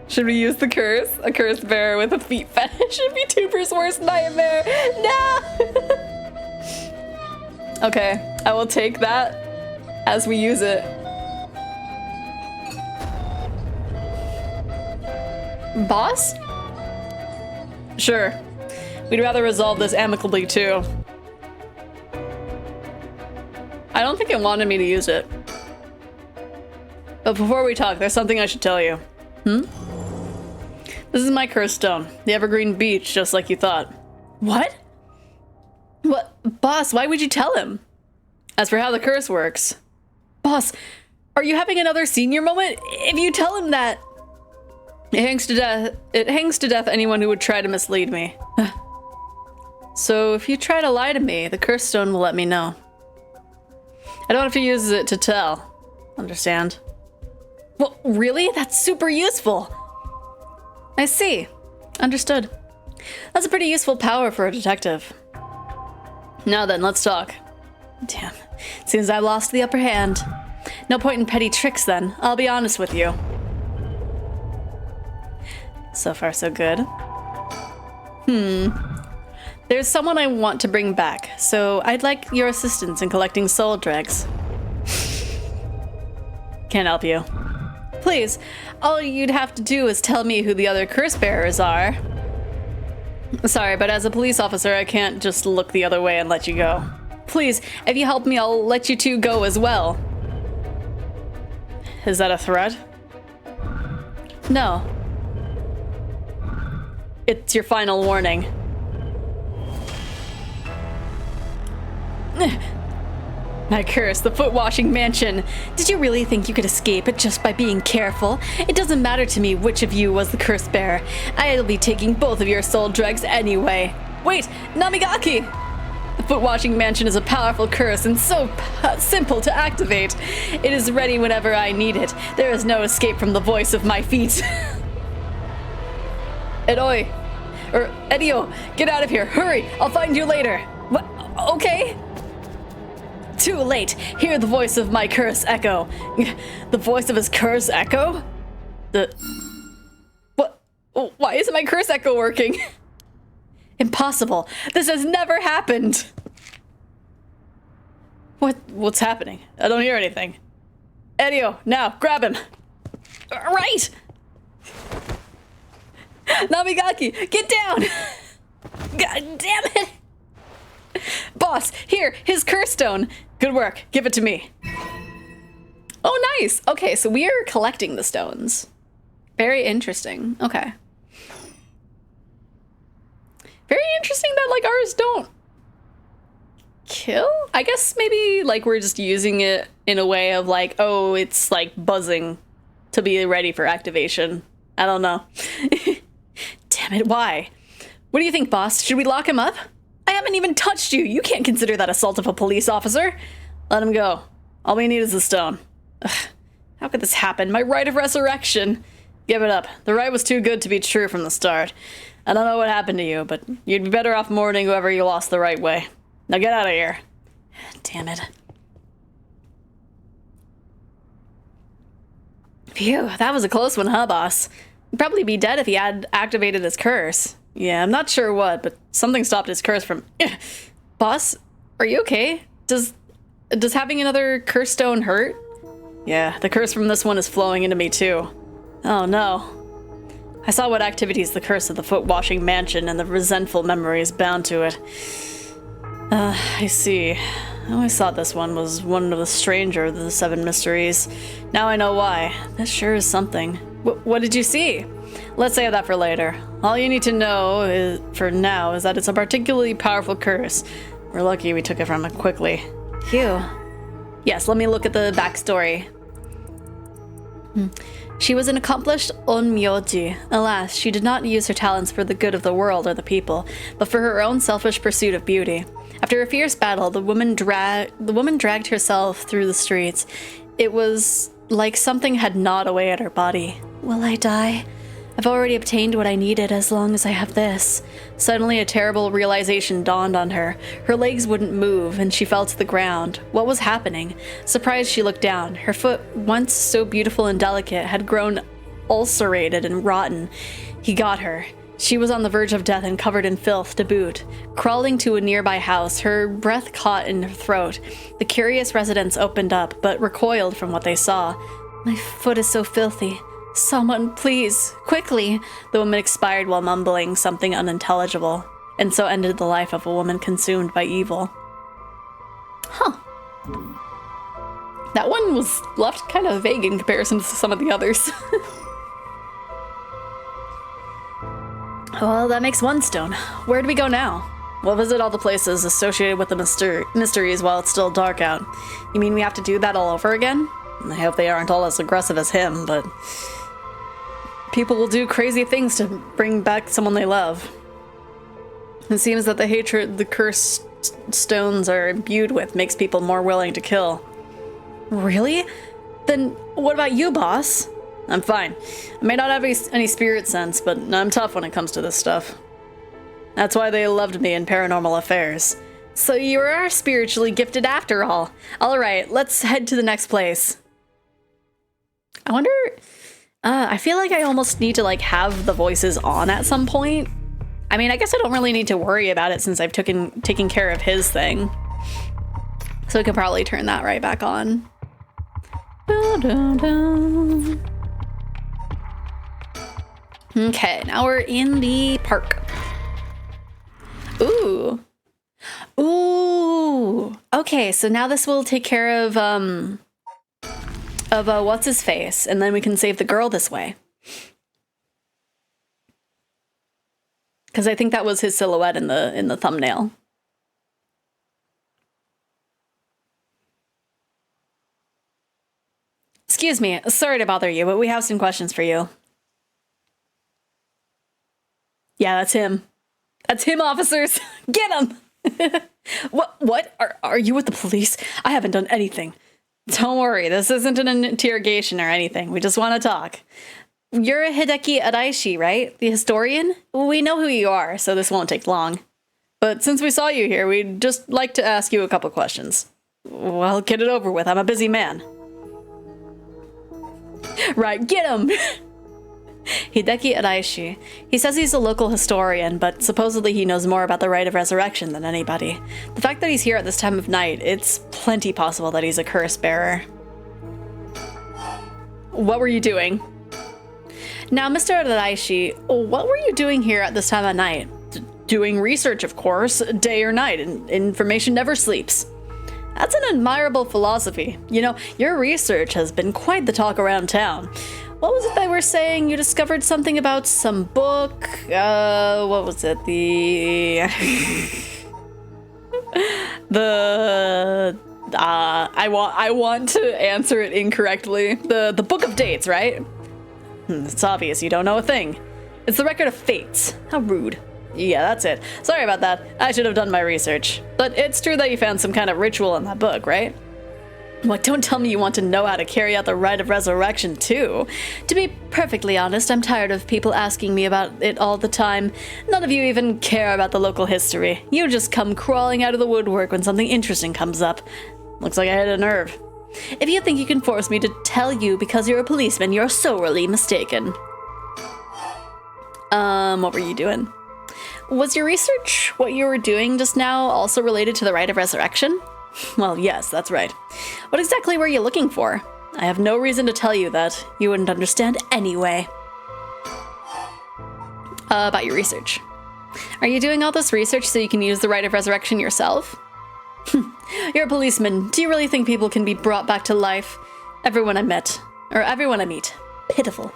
Should we use the curse? A curse bearer with a feet fetish should be Tuber's worst nightmare. No! Okay, I will take that as we use it. Boss? Sure. We'd rather resolve this amicably too. I don't think it wanted me to use it. But before we talk, there's something I should tell you. This is my curse stone, the Evergreen Beach, just like you thought. What? What? Boss, why would you tell him? As for how the curse works. Boss, are you having another senior moment? If you tell him that... It hangs to death anyone who would try to mislead me. So if you try to lie to me, the curse stone will let me know. I don't have to use it to tell. Understand? Well, really? That's super useful. I see. Understood. That's a pretty useful power for a detective. Now then, let's talk. Damn. Seems I lost the upper hand. No point in petty tricks then. I'll be honest with you. So far, so good. There's someone I want to bring back, so I'd like your assistance in collecting soul dregs. Can't help you. Please, all you'd have to do is tell me who the other curse bearers are. Sorry, but as a police officer, I can't just look the other way and let you go. Please, if you help me, I'll let you two go as well. Is that a threat? No. It's your final warning. My curse, the foot-washing mansion. Did you really think you could escape it just by being careful? It doesn't matter to me which of you was the curse bearer. I'll be taking both of your soul dregs anyway. Wait, Namigaki! The foot-washing mansion is a powerful curse and so simple to activate. It is ready whenever I need it. There is no escape from the voice of my feet. Edoi! Or Edio, get out of here, hurry! I'll find you later. What? Okay. Too late. Hear the voice of my curse echo. The voice of his curse echo? What? Why isn't my curse echo working? Impossible. This has never happened. What's happening? I don't hear anything. Edio, now, grab him. Right! Namigaki, get down! God damn it! Boss, here, his curse stone. Good work, give it to me. Oh, nice. Okay, so we are collecting the stones. Very interesting. Okay. Very interesting that, like, ours don't kill? I guess maybe, like, we're just using it in a way of, like, oh, it's, like, buzzing to be ready for activation. I don't know. Damn it, why? What do you think, boss? Should we lock him up? I haven't even touched you. You can't consider that assault of a police officer. Let him go. All we need is the stone. Ugh, how could this happen? My right of resurrection. Give it up. The right was too good to be true from the start. I don't know what happened to you, but you'd be better off mourning whoever you lost the right way. Now get out of here. Damn it. Phew, that was a close one, huh, boss? He'd probably be dead if he had activated his curse. Yeah, I'm not sure what, but something stopped his curse from... Boss, are you okay? Does having another curse stone hurt? Yeah, the curse from this one is flowing into me too. Oh no. I saw what activities the curse of the foot-washing mansion and the resentful memories bound to it. I see. I always thought this one was one of the stranger of the 7 mysteries. Now I know why. This sure is something. What did you see? Let's save that for later. All you need to know for now is that it's a particularly powerful curse. We're lucky we took it from it quickly. Phew. Yes, let me look at the backstory. She was an accomplished onmyoji. Alas, she did not use her talents for the good of the world or the people, but for her own selfish pursuit of beauty. After a fierce battle, the woman dragged herself through the streets. It was like something had gnawed away at her body. Will I die? I've already obtained what I needed as long as I have this. Suddenly, a terrible realization dawned on her. Her legs wouldn't move, and she fell to the ground. What was happening? Surprised, she looked down. Her foot, once so beautiful and delicate, had grown ulcerated and rotten. He got her. She was on the verge of death and covered in filth to boot. Crawling to a nearby house, her breath caught in her throat. The curious residents opened up, but recoiled from what they saw. My foot is so filthy. Someone, please, quickly. The woman expired while mumbling something unintelligible, and so ended the life of a woman consumed by evil. Huh. That one was left kind of vague in comparison to some of the others. Well, that makes one stone. Where do we go now? We'll visit all the places associated with the mysteries while it's still dark out. You mean we have to do that all over again? I hope they aren't all as aggressive as him, but people will do crazy things to bring back someone they love. It seems that the hatred the cursed stones are imbued with makes people more willing to kill. Really? Then what about you, boss? I'm fine. I may not have any spirit sense, but I'm tough when it comes to this stuff. That's why they loved me in Paranormal Affairs. So you are spiritually gifted after all. All right, let's head to the next place. I wonder... I feel like I almost need to like have the voices on at some point. I mean, I guess I don't really need to worry about it since I've taken care of his thing. So we could probably turn that right back on. Dun, dun, dun. Okay, now we're in the park. Ooh. Ooh. Okay, so now this will take care of what's his face, and then we can save the girl this way. Because I think that was his silhouette in the thumbnail. Excuse me, sorry to bother you, but we have some questions for you. Yeah, that's him. That's him, officers. Get him. What? Are you with the police? I haven't done anything. Don't worry, this isn't an interrogation or anything. We just want to talk. You're Hideki Araishi, right? The historian? We know who you are, so this won't take long. But since we saw you here, we'd just like to ask you a couple questions. Well, get it over with. I'm a busy man. Right, get him! Hideki Araishi. He says he's a local historian, but supposedly he knows more about the rite of resurrection than anybody. The fact that he's here at this time of night, it's plenty possible that he's a curse bearer. What were you doing? Now, Mr. Araishi, what were you doing here at this time of night? Doing research, of course, day or night, and information never sleeps. That's an admirable philosophy. You know, your research has been quite the talk around town. What was it they were saying? You discovered something about some book? What was it? I want to answer it incorrectly. The Book of Dates, right? It's obvious you don't know a thing. It's the Record of Fates. How rude. Yeah, that's it. Sorry about that. I should have done my research. But it's true that you found some kind of ritual in that book, right? What, don't tell me you want to know how to carry out the rite of resurrection, too. To be perfectly honest, I'm tired of people asking me about it all the time. None of you even care about the local history. You just come crawling out of the woodwork when something interesting comes up. Looks like I hit a nerve. If you think you can force me to tell you because you're a policeman, you're sorely mistaken. What were you doing? Was your research, what you were doing just now, also related to the rite of resurrection? Well, yes, that's right. What exactly were you looking for? I have no reason to tell you that. You wouldn't understand anyway. About your research. Are you doing all this research so you can use the rite of resurrection yourself? You're a policeman. Do you really think people can be brought back to life? Everyone I meet. Pitiful.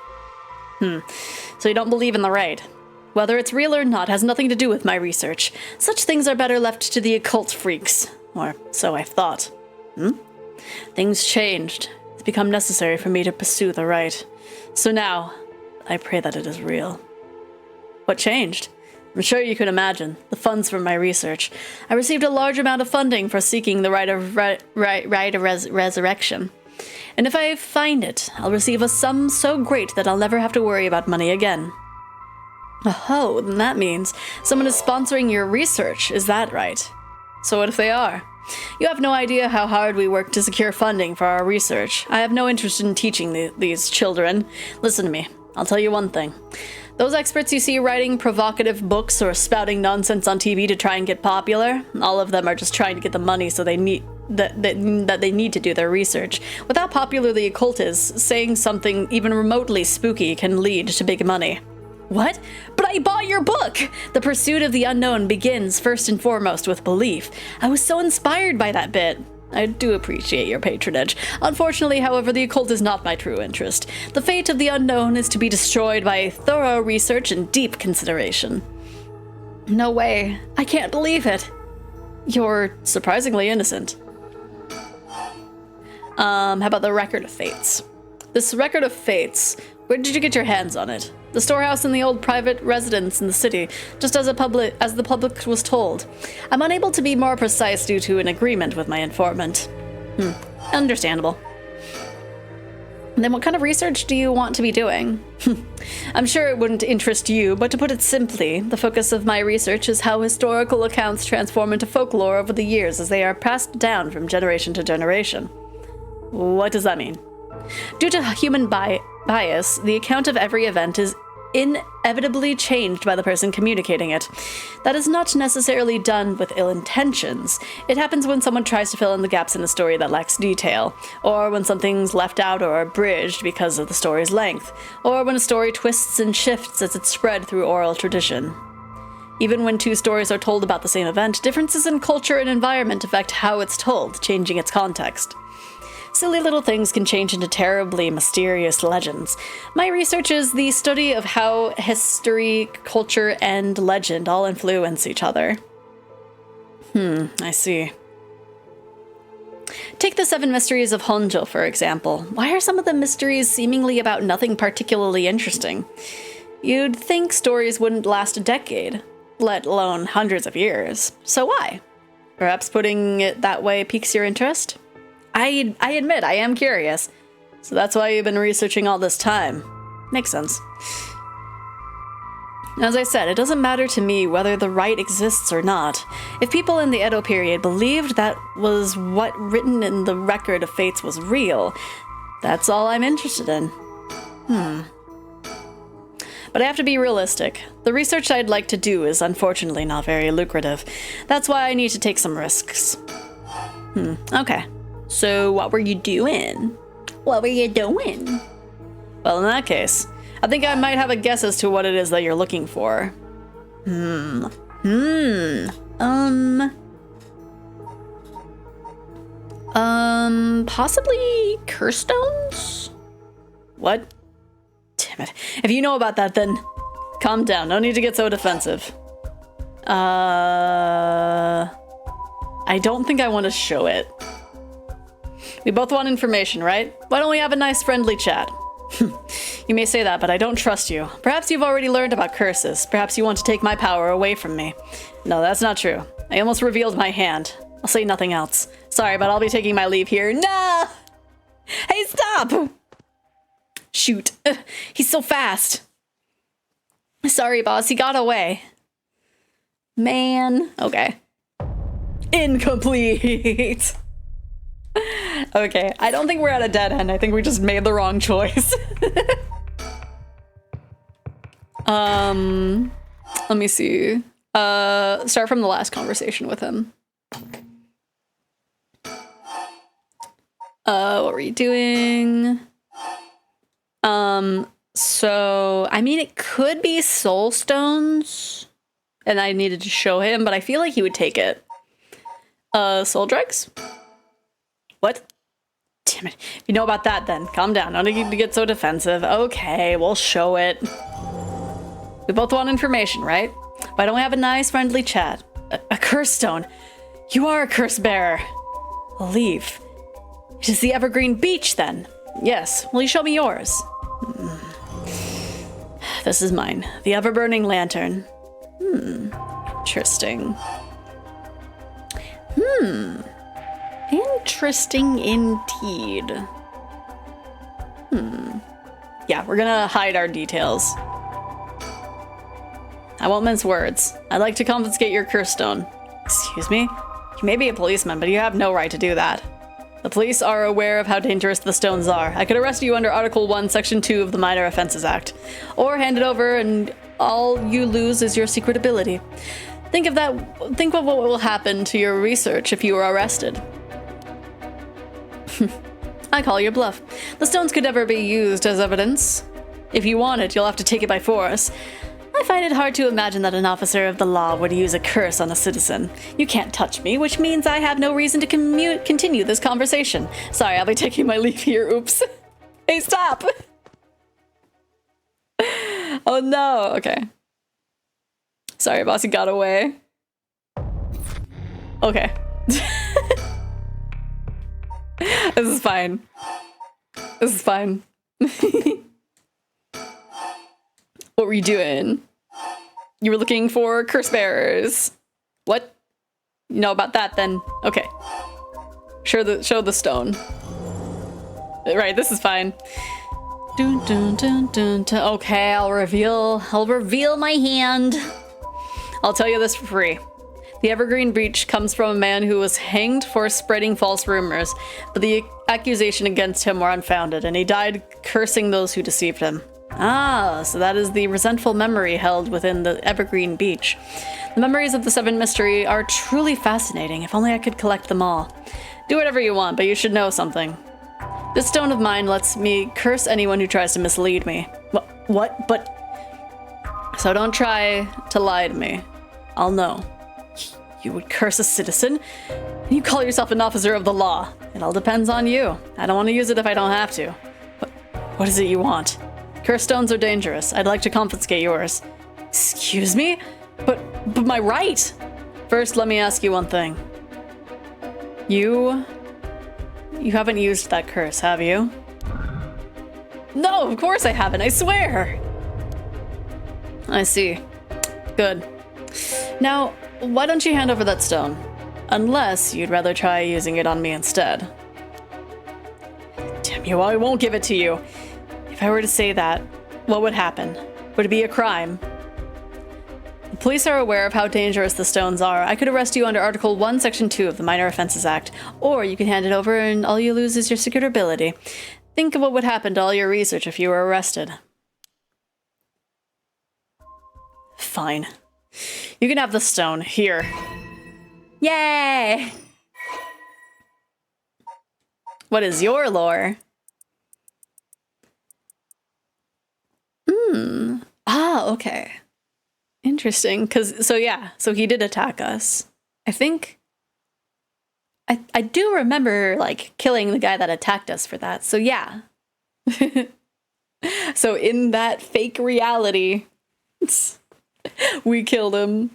So you don't believe in the rite? Whether it's real or not has nothing to do with my research. Such things are better left to the occult freaks. Or so I thought. Things changed. It's become necessary for me to pursue the right. So now, I pray that it is real. What changed? I'm sure you can imagine. The funds from my research. I received a large amount of funding for seeking the right of resurrection. And if I find it, I'll receive a sum so great that I'll never have to worry about money again. Oh, then that means someone is sponsoring your research, is that right? So what if they are? You have no idea how hard we work to secure funding for our research. I have no interest in teaching these children. Listen to me. I'll tell you one thing. Those experts you see writing provocative books or spouting nonsense on TV to try and get popular, all of them are just trying to get the money so they need that they need to do their research. With how popular the occult is, saying something even remotely spooky can lead to big money. What? But I bought your book! The pursuit of the unknown begins first and foremost with belief. I was so inspired by that bit. I do appreciate your patronage. Unfortunately, however, the occult is not my true interest. The fate of the unknown is to be destroyed by thorough research and deep consideration. No way. I can't believe it. You're surprisingly innocent. How about the Record of Fates? This Record of Fates, where did you get your hands on it? The storehouse in the old private residence in the city, just as the public was told. I'm unable to be more precise due to an agreement with my informant. Understandable. And then what kind of research do you want to be doing? I'm sure it wouldn't interest you, but to put it simply, the focus of my research is how historical accounts transform into folklore over the years as they are passed down from generation to generation. What does that mean? Due to human bias, the account of every event is inevitably changed by the person communicating it. That is not necessarily done with ill intentions. It happens when someone tries to fill in the gaps in a story that lacks detail, or when something's left out or abridged because of the story's length, or when a story twists and shifts as it's spread through oral tradition. Even when two stories are told about the same event, differences in culture and environment affect how it's told, changing its context. Silly little things can change into terribly mysterious legends. My research is the study of how history, culture, and legend all influence each other. I see. Take the 7 mysteries of Honjo, for example. Why are some of the mysteries seemingly about nothing particularly interesting? You'd think stories wouldn't last a decade, let alone hundreds of years. So why? Perhaps putting it that way piques your interest? I admit, I am curious. So that's why you've been researching all this time. Makes sense. As I said, it doesn't matter to me whether the right exists or not. If people in the Edo period believed that was what written in the Record of Fates was real, that's all I'm interested in. But I have to be realistic. The research I'd like to do is unfortunately not very lucrative. That's why I need to take some risks. Okay. So what were you doing? What were you doing? Well, in that case, I think I might have a guess as to what it is that you're looking for. Possibly curse stones? What? Damn it. If you know about that, then calm down. No need to get so defensive. I don't think I want to show it. We both want information, right? Why don't we have a nice friendly chat? You may say that, but I don't trust you. Perhaps you've already learned about curses. Perhaps you want to take my power away from me. No, that's not true. I almost revealed my hand. I'll say nothing else. Sorry, but I'll be taking my leave here. No! Hey, stop! Shoot. He's so fast. Sorry, boss. He got away. Man. Okay. Incomplete. Okay, I don't think we're at a dead end. I think we just made the wrong choice. Let me see. Start from the last conversation with him. What were you doing? So, I mean, it could be soul stones, and I needed to show him, but I feel like he would take it. Soul drugs? What? Damn it. If you know about that, then calm down. Don't need to get so defensive. Okay, we'll show it. We both want information, right? Why don't we have a nice, friendly chat? A curse stone. You are a curse bearer. A leaf. It is the Evergreen Beach, then. Yes. Will you show me yours? This is mine. The ever-burning lantern. Interesting. Interesting indeed. Yeah, we're gonna hide our details. I won't mince words. I'd like to confiscate your curse stone. Excuse me? You may be a policeman, but you have no right to do that. The police are aware of how dangerous the stones are. I could arrest you under Article 1, Section 2 of the Minor Offenses Act. Or hand it over and all you lose is your secret ability. Think of what will happen to your research if you are arrested. I call your bluff. The stones could never be used as evidence. If you want it, you'll have to take it by force. I find it hard to imagine that an officer of the law would use a curse on a citizen. You can't touch me, which means I have no reason to continue this conversation. Sorry, I'll be taking my leave here. Oops. Hey, stop! Oh no, okay. Sorry, boss, you got away. Okay. This is fine. This is fine. What were you doing? You were looking for curse bearers. What? You know about that then? Okay. Show the stone. Right, this is fine. Dun, dun, dun, dun, dun. Okay, I'll reveal my hand. I'll tell you this for free. The Evergreen Breach comes from a man who was hanged for spreading false rumors, but the accusation against him were unfounded, and he died cursing those who deceived him. Ah, so that is the resentful memory held within the Evergreen Beach. The memories of the Seven Mystery are truly fascinating. If only I could collect them all. Do whatever you want, but you should know something. This stone of mine lets me curse anyone who tries to mislead me. What? But... So don't try to lie to me. I'll know. You would curse a citizen? And you call yourself an officer of the law. It all depends on you. I don't want to use it if I don't have to. What is it you want? Curse stones are dangerous. I'd like to confiscate yours. Excuse me? But my right! First, let me ask you one thing. You haven't used that curse, have you? No, of course I haven't, I swear! I see. Good. Now, why don't you hand over that stone? Unless you'd rather try using it on me instead. Damn you, I won't give it to you. If I were to say that, what would happen? Would it be a crime? The police are aware of how dangerous the stones are. I could arrest you under Article 1, Section 2 of the Minor Offenses Act, or you can hand it over and all you lose is your secret ability. Think of what would happen to all your research if you were arrested. Fine. You can have the stone. Here. Yay! What is your lore? Ah, okay. Interesting. So he did attack us. I think... I do remember, like, killing the guy that attacked us for that. So yeah. So in that fake reality, we killed him.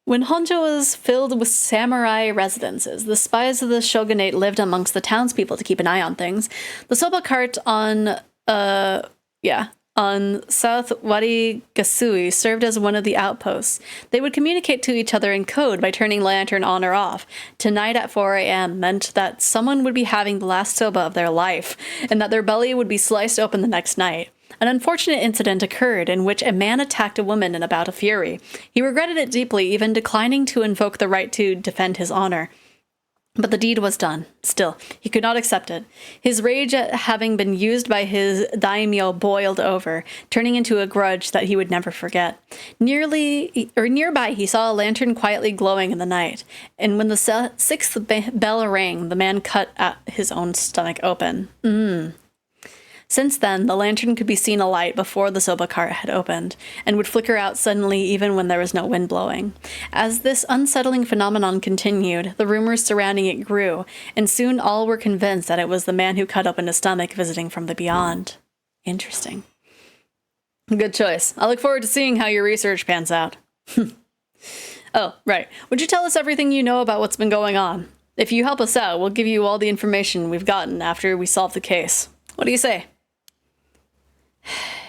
When Honjo was filled with samurai residences, the spies of the shogunate lived amongst the townspeople to keep an eye on things. The soba cart on South Warigasui served as one of the outposts. They would communicate to each other in code by turning lantern on or off. Tonight at 4 a.m. meant that someone would be having the last soba of their life, and that their belly would be sliced open the next night. An unfortunate incident occurred in which a man attacked a woman in a bout of fury. He regretted it deeply, even declining to invoke the right to defend his honor. But the deed was done. Still, he could not accept it. His rage at having been used by his daimyo boiled over, turning into a grudge that he would never forget. Nearby, he saw a lantern quietly glowing in the night, and when the sixth bell rang, the man cut his own stomach open. Since then, the lantern could be seen alight before the soba cart had opened, and would flicker out suddenly even when there was no wind blowing. As this unsettling phenomenon continued, the rumors surrounding it grew, and soon all were convinced that it was the man who cut open his stomach visiting from the beyond. Interesting. Good choice. I look forward to seeing how your research pans out. Oh, right. Would you tell us everything you know about what's been going on? If you help us out, we'll give you all the information we've gotten after we solve the case. What do you say?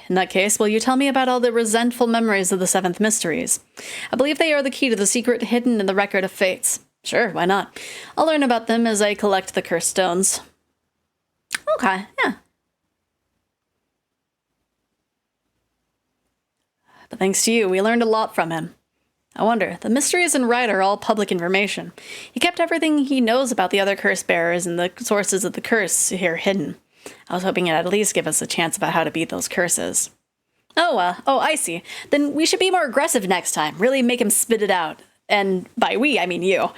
In that case, will you tell me about all the resentful memories of the seventh mysteries? I believe they are the key to the secret hidden in the record of fates. Sure, why not? I'll learn about them as I collect the cursed stones. Okay, yeah. But thanks to you, we learned a lot from him. I wonder, the mysteries in Wright are all public information. He kept everything he knows about the other curse bearers and the sources of the curse here hidden. I was hoping it'd at least give us a chance about how to beat those curses. Oh, I see. Then we should be more aggressive next time. Really make him spit it out. And by we, I mean you.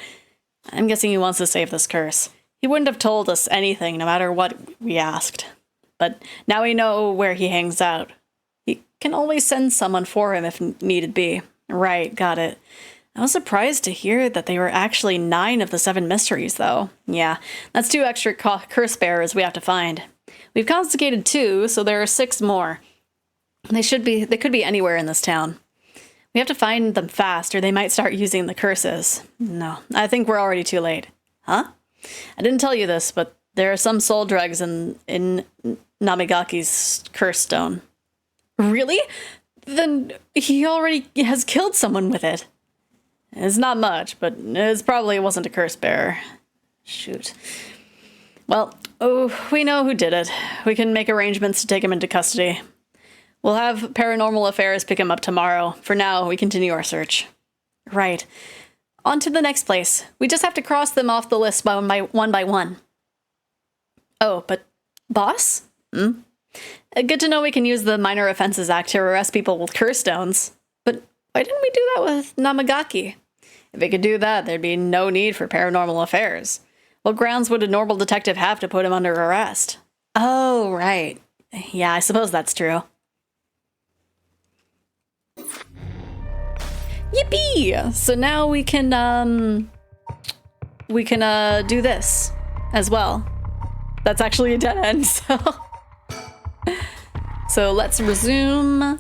I'm guessing he wants to save this curse. He wouldn't have told us anything, no matter what we asked. But now we know where he hangs out. He can always send someone for him if needed be. Right, got it. I was surprised to hear that they were actually 9 of the 7 mysteries, though. Yeah, that's 2 extra curse bearers we have to find. We've confiscated 2, so there are 6 more. They could be anywhere in this town. We have to find them fast, or they might start using the curses. No, I think we're already too late. Huh? I didn't tell you this, but there are some soul drugs in Namigaki's curse stone. Really? Then he already has killed someone with it. It's not much, but it probably wasn't a curse bearer. Shoot. Well, we know who did it. We can make arrangements to take him into custody. We'll have Paranormal Affairs pick him up tomorrow. For now, we continue our search. Right. On to the next place. We just have to cross them off the list one by one. Oh, but boss? Good to know we can use the Minor Offenses Act to arrest people with curse stones. But why didn't we do that with Namagaki? If we could do that, there'd be no need for Paranormal Affairs. What grounds would a normal detective have to put him under arrest? Oh, right. Yeah, I suppose that's true. Yippee! So now we can do this as well. That's actually a dead end, so let's resume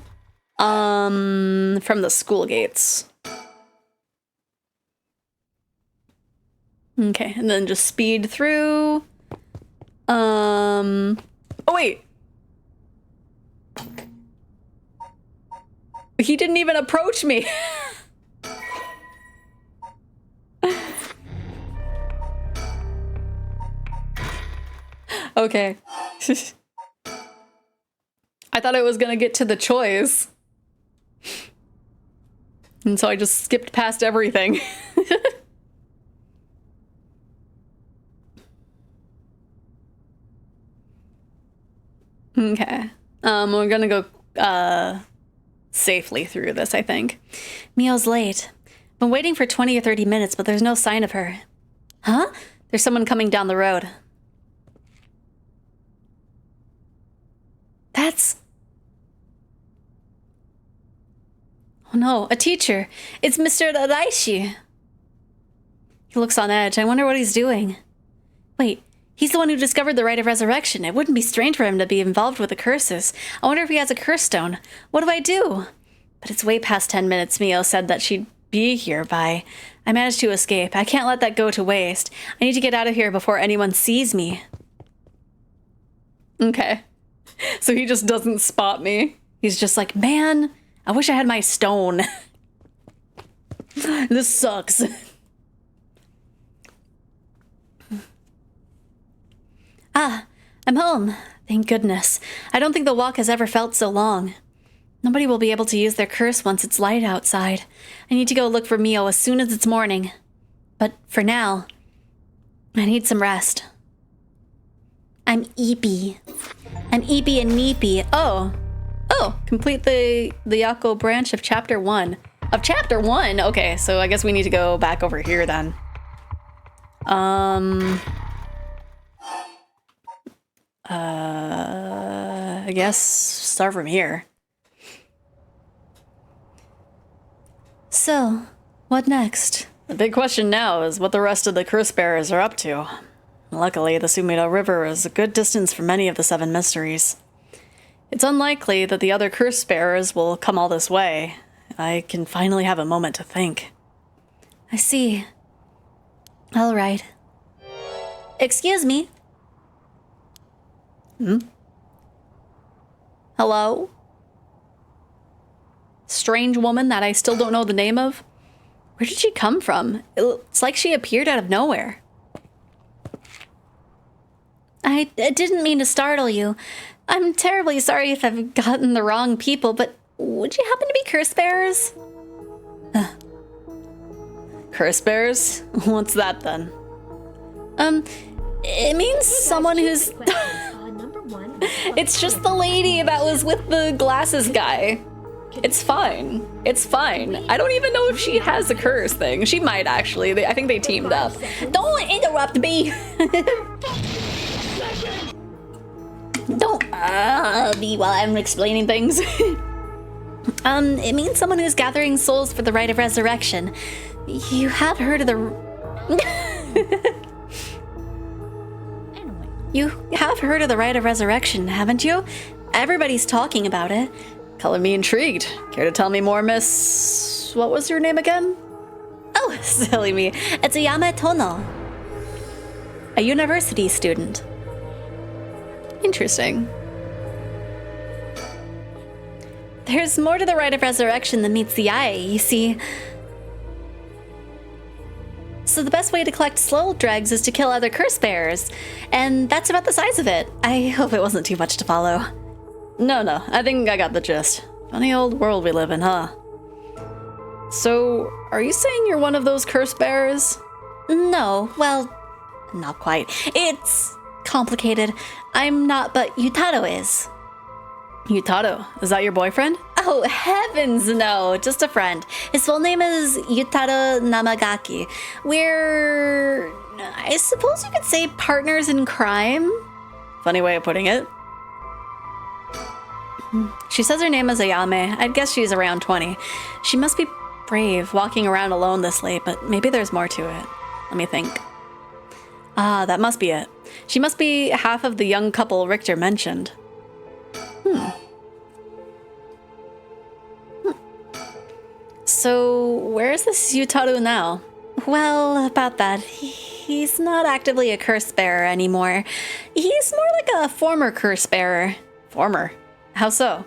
from the school gates. Okay, and then just speed through. Oh wait. He didn't even approach me. Okay. I thought I was gonna get to the choice. And so I just skipped past everything. Okay. We're gonna go safely through this, I think. Mio's late. Been waiting for 20 or 30 minutes, but there's no sign of her. Huh? There's someone coming down the road. That's... Oh no, a teacher. It's Mr. Araishi. He looks on edge. I wonder what he's doing. Wait, he's the one who discovered the rite of resurrection. It wouldn't be strange for him to be involved with the curses. I wonder if he has a curse stone. What do I do? But it's way past 10 minutes. Mio said that she'd be here by... I managed to escape. I can't let that go to waste. I need to get out of here before anyone sees me. Okay. So he just doesn't spot me. He's just like, man, I wish I had my stone. This sucks. Ah, I'm home. Thank goodness. I don't think the walk has ever felt so long. Nobody will be able to use their curse once it's light outside. I need to go look for Mio as soon as it's morning. But for now, I need some rest. I'm eepy. I'm eepy and neepy. Oh, complete the Yako branch of chapter 1. Of chapter 1? Okay, so I guess we need to go back over here then. I guess start from here. So, what next? The big question now is what the rest of the curse bearers are up to. Luckily, the Sumida River is a good distance from many of the 7 mysteries. It's unlikely that the other curse bearers will come all this way. I can finally have a moment to think. I see. All right. Excuse me. Hello? Strange woman that I still don't know the name of? Where did she come from? It's like she appeared out of nowhere. I didn't mean to startle you. I'm terribly sorry if I've gotten the wrong people, but would you happen to be curse bearers? Curse bearers? What's that then? It means someone who's... Number 1. It's just the lady that was with the glasses guy. It's fine. It's fine. I don't even know if she has a curse thing. She might actually. I think they teamed up. Don't interrupt me. Don't me while I'm explaining things. It means someone who's gathering souls for the rite of resurrection. You have heard of the... You have heard of the rite of resurrection, haven't you? Everybody's talking about it. Color me intrigued. Care to tell me more, miss... What was your name again? Oh, silly me. It's Ayame Tono. A university student. Interesting. There's more to the rite of resurrection than meets the eye, you see. So the best way to collect soul dregs is to kill other curse bearers. And that's about the size of it. I hope it wasn't too much to follow. No, I think I got the gist. Funny old world we live in, huh? So, are you saying you're one of those curse bearers? No, well, not quite. It's complicated. I'm not, but Yutaro is. Yutaro? Is that your boyfriend? Oh, heavens no, just a friend. His full name is Yutaro Namagaki. We're, I suppose you could say, partners in crime? Funny way of putting it. She says her name is Ayame. I'd guess she's around 20. She must be brave, walking around alone this late, but maybe there's more to it. Let me think. Ah, that must be it. She must be half of the young couple Richter mentioned. So, where's this Yutaro now? Well, about that, he's not actively a curse bearer anymore. He's more like a former curse bearer. Former? How so?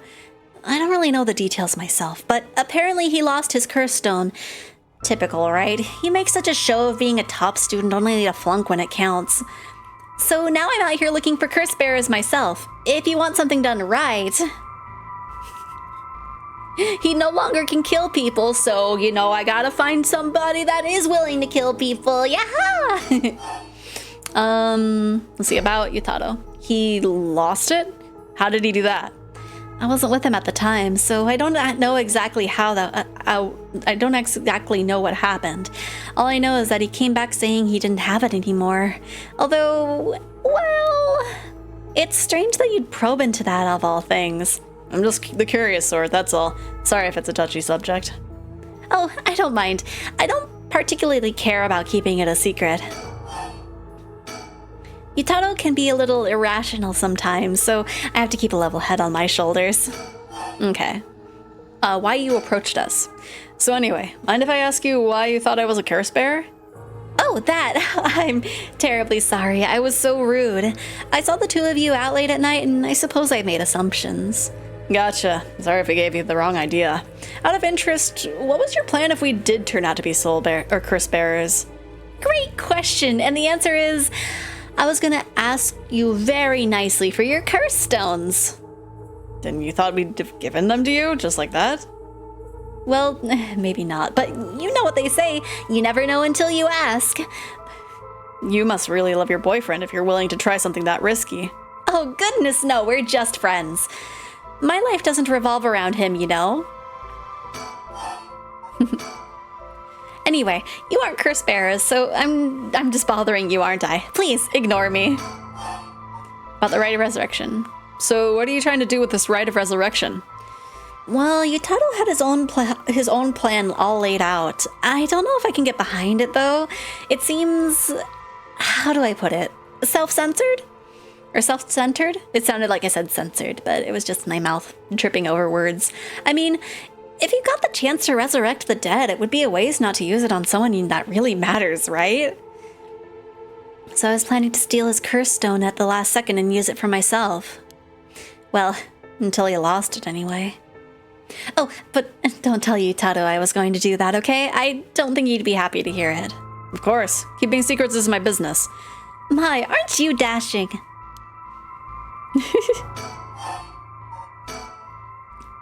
I don't really know the details myself, but apparently he lost his curse stone. Typical, right? He makes such a show of being a top student only to flunk when it counts. So now I'm out here looking for curse bearers myself. If you want something done right... He no longer can kill people, so, you know, I gotta find somebody that is willing to kill people. Yaha! Let's see, about Yutaro. He lost it? How did he do that? I wasn't with him at the time, so I don't know exactly how that... I don't exactly know what happened. All I know is that he came back saying he didn't have it anymore. Although, well... It's strange that you'd probe into that, of all things. I'm just the curious sort, that's all. Sorry if it's a touchy subject. Oh, I don't mind. I don't particularly care about keeping it a secret. Yutaro can be a little irrational sometimes, so I have to keep a level head on my shoulders. Okay. Why you approached us. So anyway, mind if I ask you why you thought I was a curse bearer? Oh, that! I'm terribly sorry. I was so rude. I saw the two of you out late at night, and I suppose I made assumptions. Gotcha. Sorry if I gave you the wrong idea. Out of interest, what was your plan if we did turn out to be curse bearers? Great question, and the answer is, I was gonna ask you very nicely for your curse stones. Then you thought we'd have given them to you, just like that? Well, maybe not, but you know what they say, you never know until you ask. You must really love your boyfriend if you're willing to try something that risky. Oh goodness no, we're just friends. My life doesn't revolve around him, you know? Anyway, you aren't curse bearers, so I'm just bothering you, aren't I? Please, ignore me. About the rite of resurrection. So what are you trying to do with this rite of resurrection? Well, Yutaro had his own plan all laid out. I don't know if I can get behind it, though. It seems... How do I put it? Self-censored? Or self-centered? It sounded like I said censored, but it was just my mouth tripping over words. I mean, if you got the chance to resurrect the dead, it would be a waste not to use it on someone that really matters, right? So I was planning to steal his curse stone at the last second and use it for myself. Well, until he lost it anyway. Oh, but don't tell Yutaro I was going to do that, okay? I don't think he'd be happy to hear it. Of course. Keeping secrets is my business. My, aren't you dashing?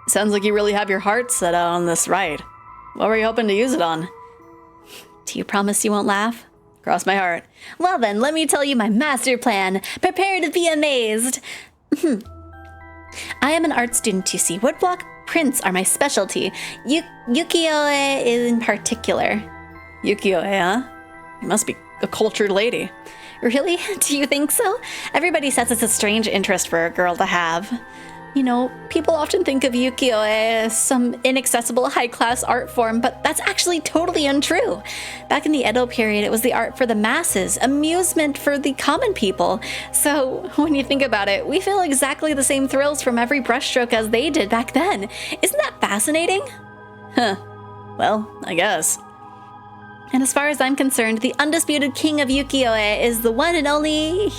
Sounds like you really have your heart set on this ride. What were you hoping to use it on? Do you promise you won't laugh? Cross my heart. Well then, let me tell you my master plan. Prepare to be amazed. I am an art student, you see. Woodblock prints are my specialty. Ukiyo-e in particular. Ukiyo-e, huh? You must be a cultured lady. Really? Do you think so? Everybody says it's a strange interest for a girl to have. You know, people often think of ukiyo-e as some inaccessible high-class art form, but that's actually totally untrue. Back in the Edo period, it was the art for the masses, amusement for the common people. So when you think about it, we feel exactly the same thrills from every brushstroke as they did back then. Isn't that fascinating? Huh. Well, I guess. And as far as I'm concerned, the undisputed king of ukiyo-e is the one and only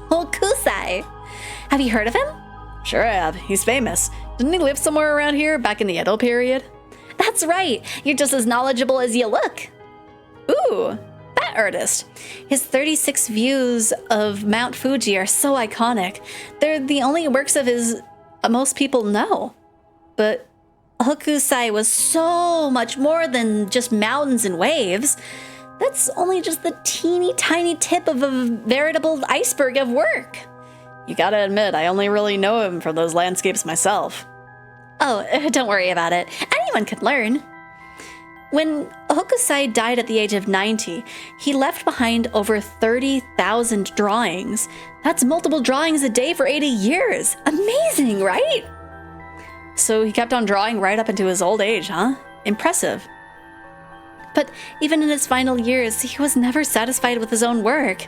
Hokusai. Have you heard of him? Sure I have. He's famous. Didn't he live somewhere around here back in the Edo period? That's right. You're just as knowledgeable as you look. Ooh, that artist. His 36 views of Mount Fuji are so iconic. They're the only works of his most people know. But Hokusai was so much more than just mountains and waves. That's only just the teeny tiny tip of a veritable iceberg of work. You gotta admit, I only really know him from those landscapes myself. Oh, don't worry about it. Anyone can learn. When Hokusai died at the age of 90, he left behind over 30,000 drawings. That's multiple drawings a day for 80 years. Amazing, right? So he kept on drawing right up into his old age, huh? Impressive. But even in his final years, he was never satisfied with his own work.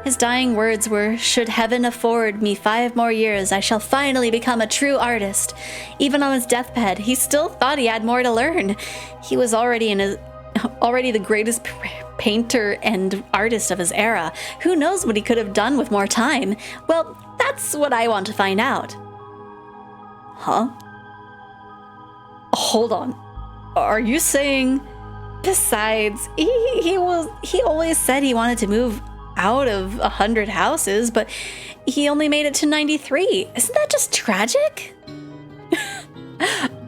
His dying words were, "Should heaven afford me 5 more years, I shall finally become a true artist." Even on his deathbed, he still thought he had more to learn. He was already the greatest painter and artist of his era. Who knows what he could have done with more time? Well, that's what I want to find out. Huh? Hold on. Are you saying... Besides, he always said he wanted to move out of 100 houses, but he only made it to 93. Isn't that just tragic?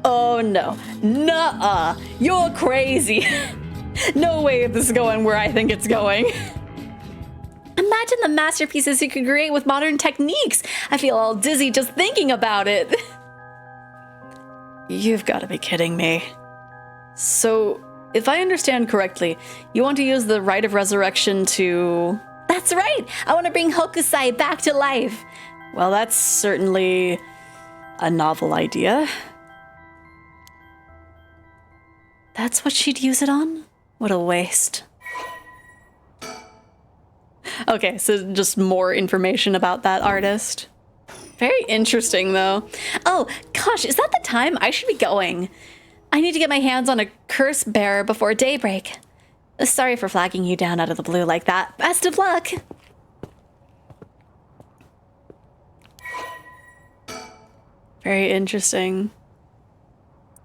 Oh no. Nuh-uh. You're crazy. No way this is going where I think it's going. Imagine the masterpieces he could create with modern techniques. I feel all dizzy just thinking about it. You've got to be kidding me. So, if I understand correctly, you want to use the rite of resurrection to... That's right! I want to bring Hokusai back to life. Well, that's certainly a novel idea. That's what she'd use it on? What a waste. Okay, so just more information about that artist. Very interesting, though. Oh, gosh, is that the time? I should be going. I need to get my hands on a curse bearer before daybreak. Sorry for flagging you down out of the blue like that. Best of luck! Very interesting.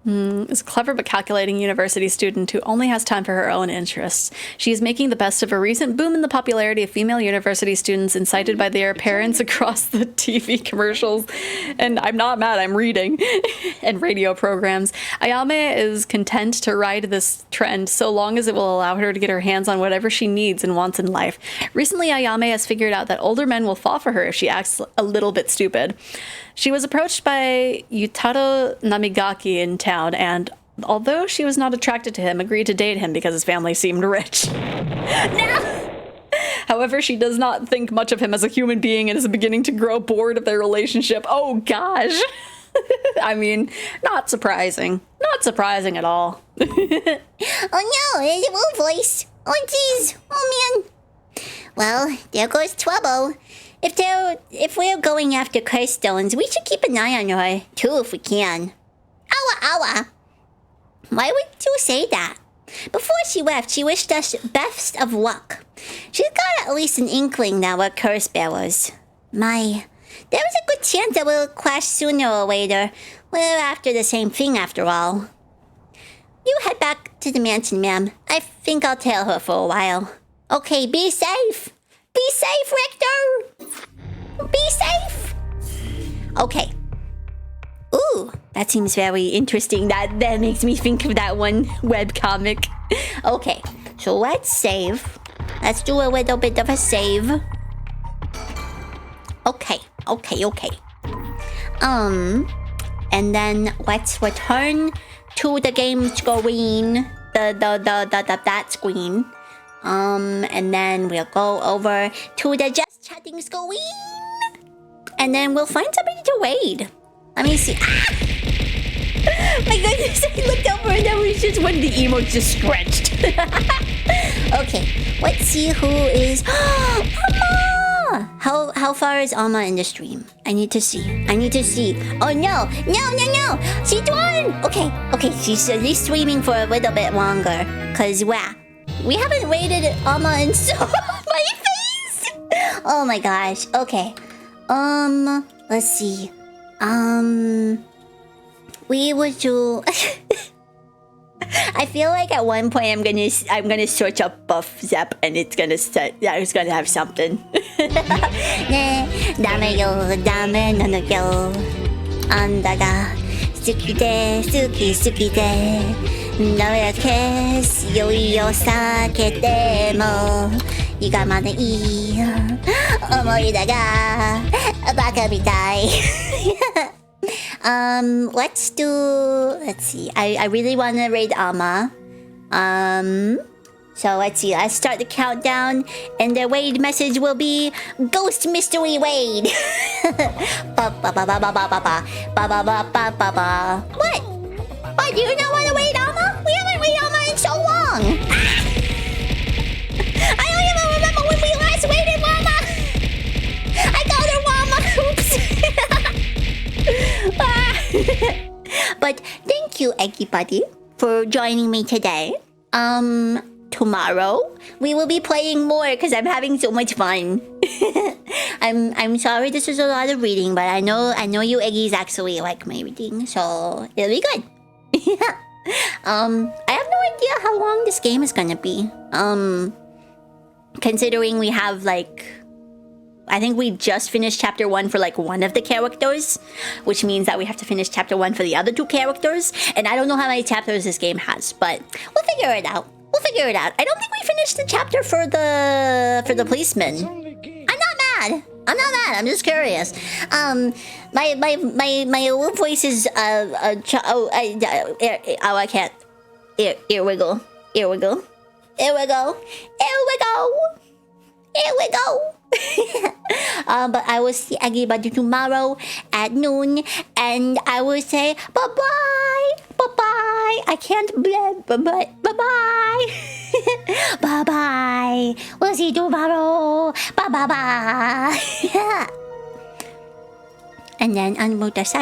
Is a clever but calculating university student who only has time for her own interests. She is making the best of a recent boom in the popularity of female university students incited by their parents across the TV commercials. And I'm not mad, I'm reading. And radio programs. Ayame is content to ride this trend so long as it will allow her to get her hands on whatever she needs and wants in life. Recently, Ayame has figured out that older men will fall for her if she acts a little bit stupid. She was approached by Yutaro Namigaki in town, and although she was not attracted to him, agreed to date him because his family seemed rich. No! However, she does not think much of him as a human being and is beginning to grow bored of their relationship. Oh gosh! I mean, not surprising. Not surprising at all. Oh no, it's a little voice. Oh jeez, oh man. Well, there goes trouble. If we're going after curse stones, we should keep an eye on her, too, if we can. Awa. Why would you say that? Before she left, she wished us best of luck. She's got at least an inkling now what curse bearers. There was a good chance that we'll clash sooner or later. We're after the same thing after all. You head back to the mansion, ma'am. I think I'll tail her for a while. Okay, be safe. Be safe, Richter. Be safe. Okay. Ooh, that seems very interesting. That makes me think of that one webcomic. Okay, so let's save. Let's do a little bit of a save. Okay. And then let's return to the game screen. That screen. And then we'll go over to the just chatting screen. And then we'll find somebody to raid. Let me see. Ah! My goodness, I looked over and that was just when the emotes just stretched. Okay, let's see who is... Alma! How far is Alma in the stream? I need to see. Oh no! She's done! Okay, she's at least streaming for a little bit longer. Cause wow, we haven't raided Alma in so... My face! Oh my gosh, okay. Let's see. We would do... I feel like at one point I'm gonna search up buff Zep and it's gonna have something. Dame no Andaga Sukide Suki Norakes Yo sakete mo Iga made ii Omoi daga Baka mitai. Let's see. I really want to raid Alma. So let's see. Let's start the countdown, and the raid message will be Ghost Mystery Raid. What? What? Do you not want to raid Alma? We haven't raided Alma in so long. I don't even remember when we last raided Alma. I called her Mama. Oops. But thank you, everybody, for joining me today. Tomorrow we will be playing more because I'm having so much fun. I'm sorry this was a lot of reading, but I know you Eggies actually like my reading, so it'll be good. I have no idea how long this game is gonna be. Considering we have like, I think we just finished chapter 1 for like one of the characters, which means that we have to finish chapter 1 for the other 2 characters, and I don't know how many chapters this game has, but we'll figure it out. I don't think we finished the chapter for the policeman. I'm not mad. I'm just curious. My little voice is I can't. Here we go. But I will see everybody tomorrow at noon, and I will say bye-bye. I can't bye-bye. Bye-bye. We'll see you tomorrow. Bye-bye. And then unmute the side.